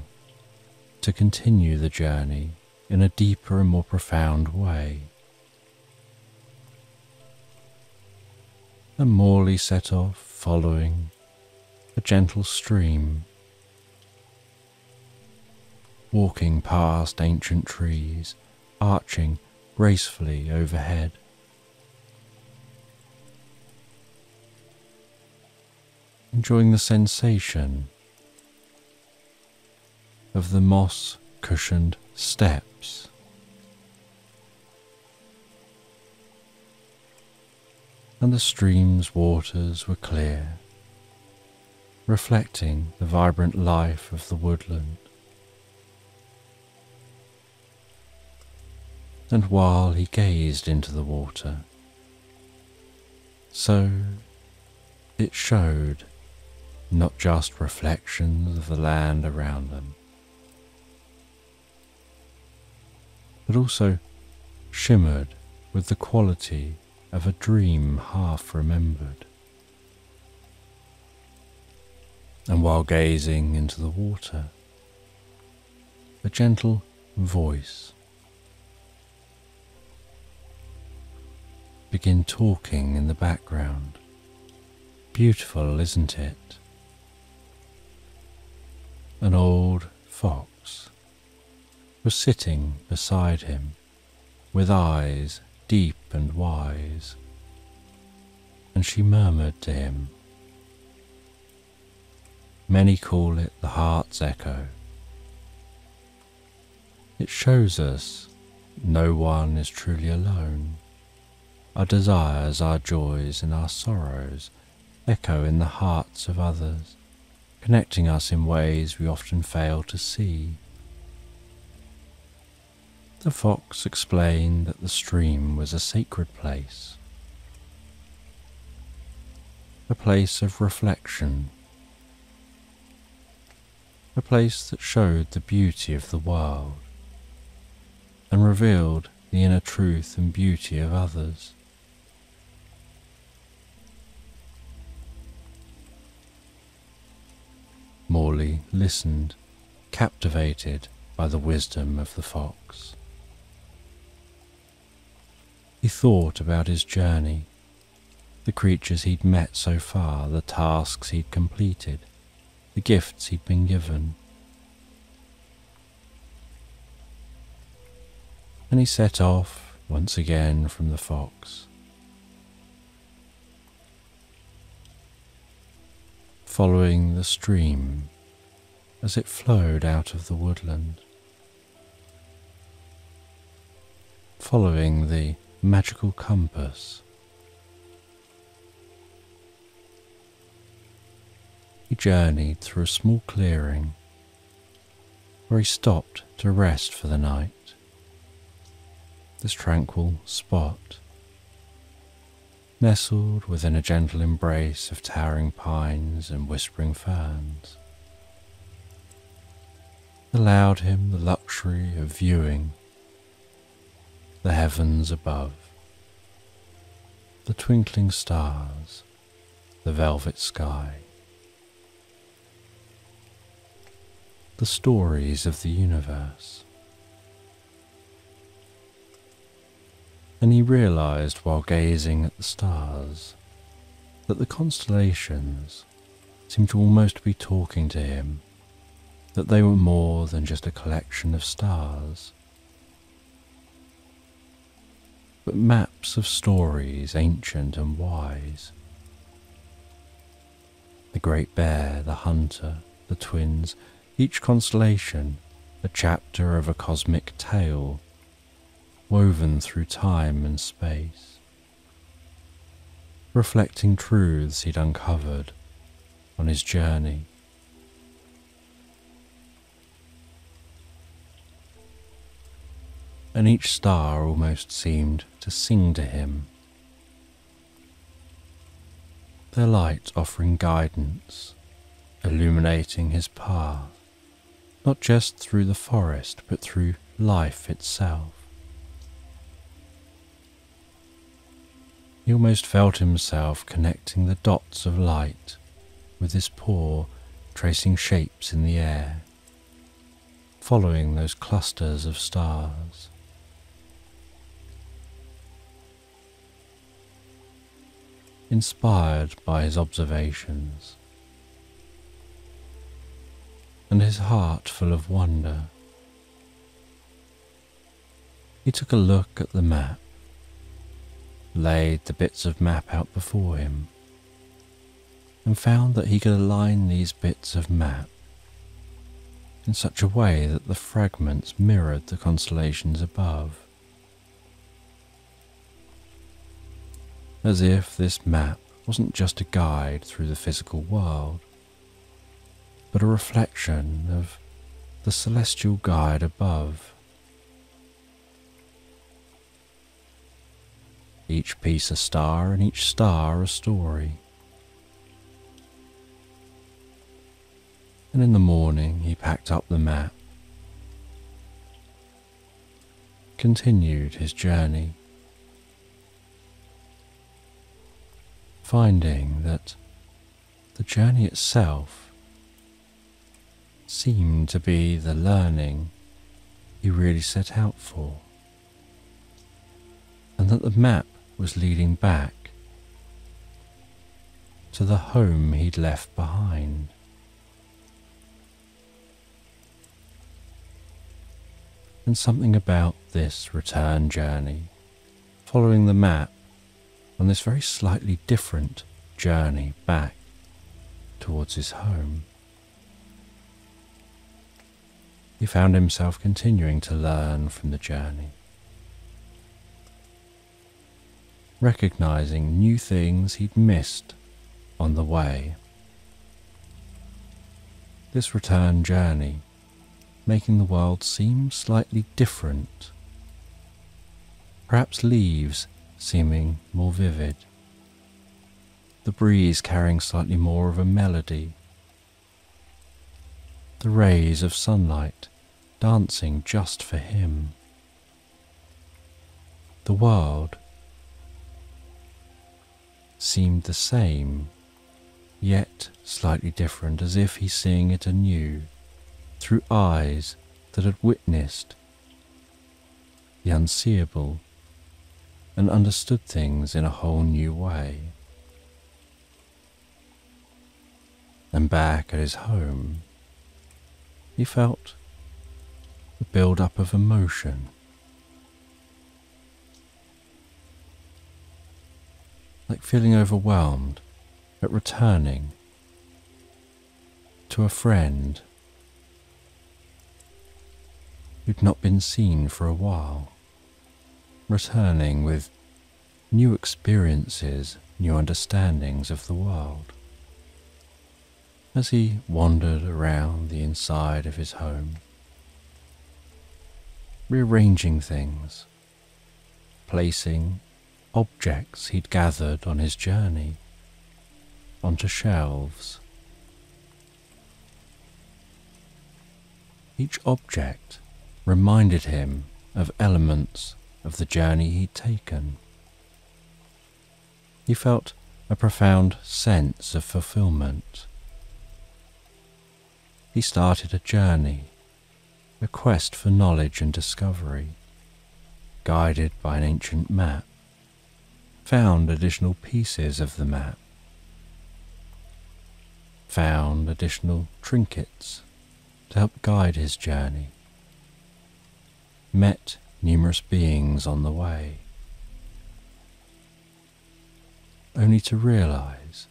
to continue the journey in a deeper and more profound way. And Morley set off following a gentle stream, walking past ancient trees, arching gracefully overhead. Enjoying the sensation of the moss-cushioned steps, and the stream's waters were clear, reflecting the vibrant life of the woodland. And while he gazed into the water, so it showed not just reflections of the land around them, but also shimmered with the quality of a dream half remembered. And while gazing into the water, a gentle voice began talking in the background. Beautiful, isn't it? An old fox was sitting beside him with eyes deep and wise, and she murmured to him, "Many call it the heart's echo. It shows us no one is truly alone. Our desires, our joys and our sorrows echo in the hearts of others, connecting us in ways we often fail to see." The fox explained that the stream was a sacred place, a place of reflection, a place that showed the beauty of the world and revealed the inner truth and beauty of others. Morley listened captivated by the wisdom of the fox. He thought about his journey, the creatures he'd met so far, the tasks he'd completed, the gifts he'd been given. And he set off once again from the fox, following the stream as it flowed out of the woodland, following the magical compass. He journeyed through a small clearing where he stopped to rest for the night. This tranquil spot, nestled within a gentle embrace of towering pines and whispering ferns, allowed him the luxury of viewing the heavens above, the twinkling stars, the velvet sky, the stories of the universe. And he realized while gazing at the stars that the constellations seemed to almost be talking to him, that they were more than just a collection of stars, but maps of stories ancient and wise. The Great Bear, the Hunter, the Twins, each constellation a chapter of a cosmic tale woven through time and space, reflecting truths he'd uncovered on his journey. And each star almost seemed to sing to him, their light offering guidance, illuminating his path, not just through the forest, but through life itself. He almost felt himself connecting the dots of light with his paw, tracing shapes in the air, following those clusters of stars. Inspired by his observations, and his heart full of wonder, he took a look at the map, laid the bits of map out before him, and found that he could align these bits of map in such a way that the fragments mirrored the constellations above, as if this map wasn't just a guide through the physical world, but a reflection of the celestial guide above. Each piece a star, and each star a story. And in the morning he packed up the map, continued his journey, finding that the journey itself seemed to be the learning he really set out for, and that the map was leading back to the home he'd left behind. And something about this return journey, following the map on this very slightly different journey back towards his home, he found himself continuing to learn from the journey, recognizing new things he'd missed on the way. This return journey making the world seem slightly different, perhaps leaves seeming more vivid, the breeze carrying slightly more of a melody, the rays of sunlight dancing just for him. The world seemed the same, yet slightly different, as if he's seeing it anew through eyes that had witnessed the unseeable and understood things in a whole new way. And back at his home, he felt the build-up of emotion, like feeling overwhelmed at returning to a friend who'd not been seen for a while, returning with new experiences, new understandings of the world. As he wandered around the inside of his home, rearranging things, placing objects he'd gathered on his journey onto shelves. Each object reminded him of elements of the journey he'd taken. He felt a profound sense of fulfillment. He started a journey, a quest for knowledge and discovery, guided by an ancient map, found additional pieces of the map, found additional trinkets to help guide his journey, met numerous beings on the way, only to realize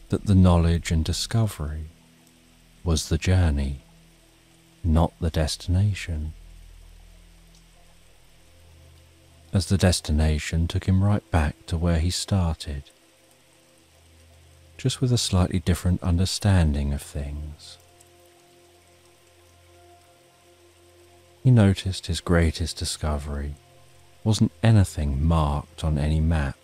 that the knowledge and discovery was the journey, not the destination, as the destination took him right back to where he started, just with a slightly different understanding of things. He noticed his greatest discovery wasn't anything marked on any map.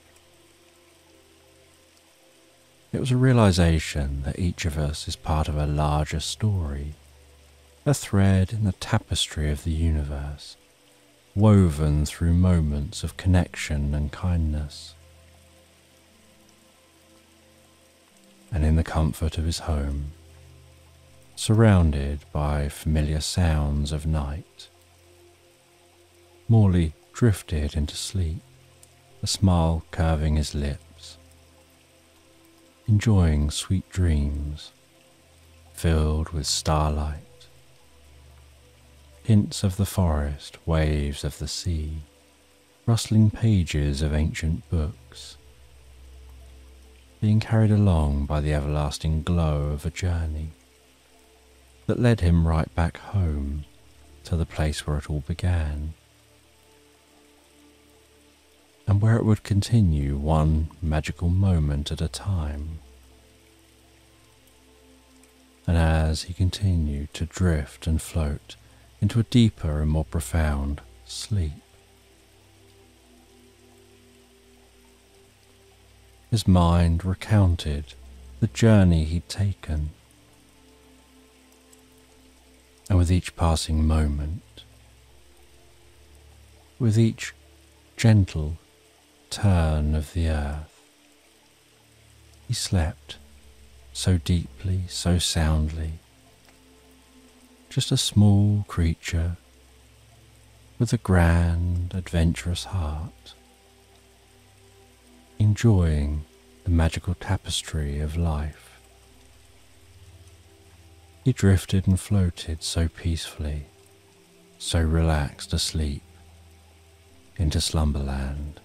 It was a realization that each of us is part of a larger story, a thread in the tapestry of the universe, woven through moments of connection and kindness. And in the comfort of his home, surrounded by familiar sounds of night, Morley drifted into sleep, a smile curving his lips, enjoying sweet dreams filled with starlight, hints of the forest, waves of the sea, rustling pages of ancient books, being carried along by the everlasting glow of a journey that led him right back home to the place where it all began, and where it would continue one magical moment at a time. And as he continued to drift and float into a deeper and more profound sleep, his mind recounted the journey he'd taken, and with each passing moment, with each gentle turn of the earth, he slept so deeply, so soundly, just a small creature with a grand, adventurous heart, enjoying the magical tapestry of life. He drifted and floated so peacefully, so relaxed asleep into slumberland.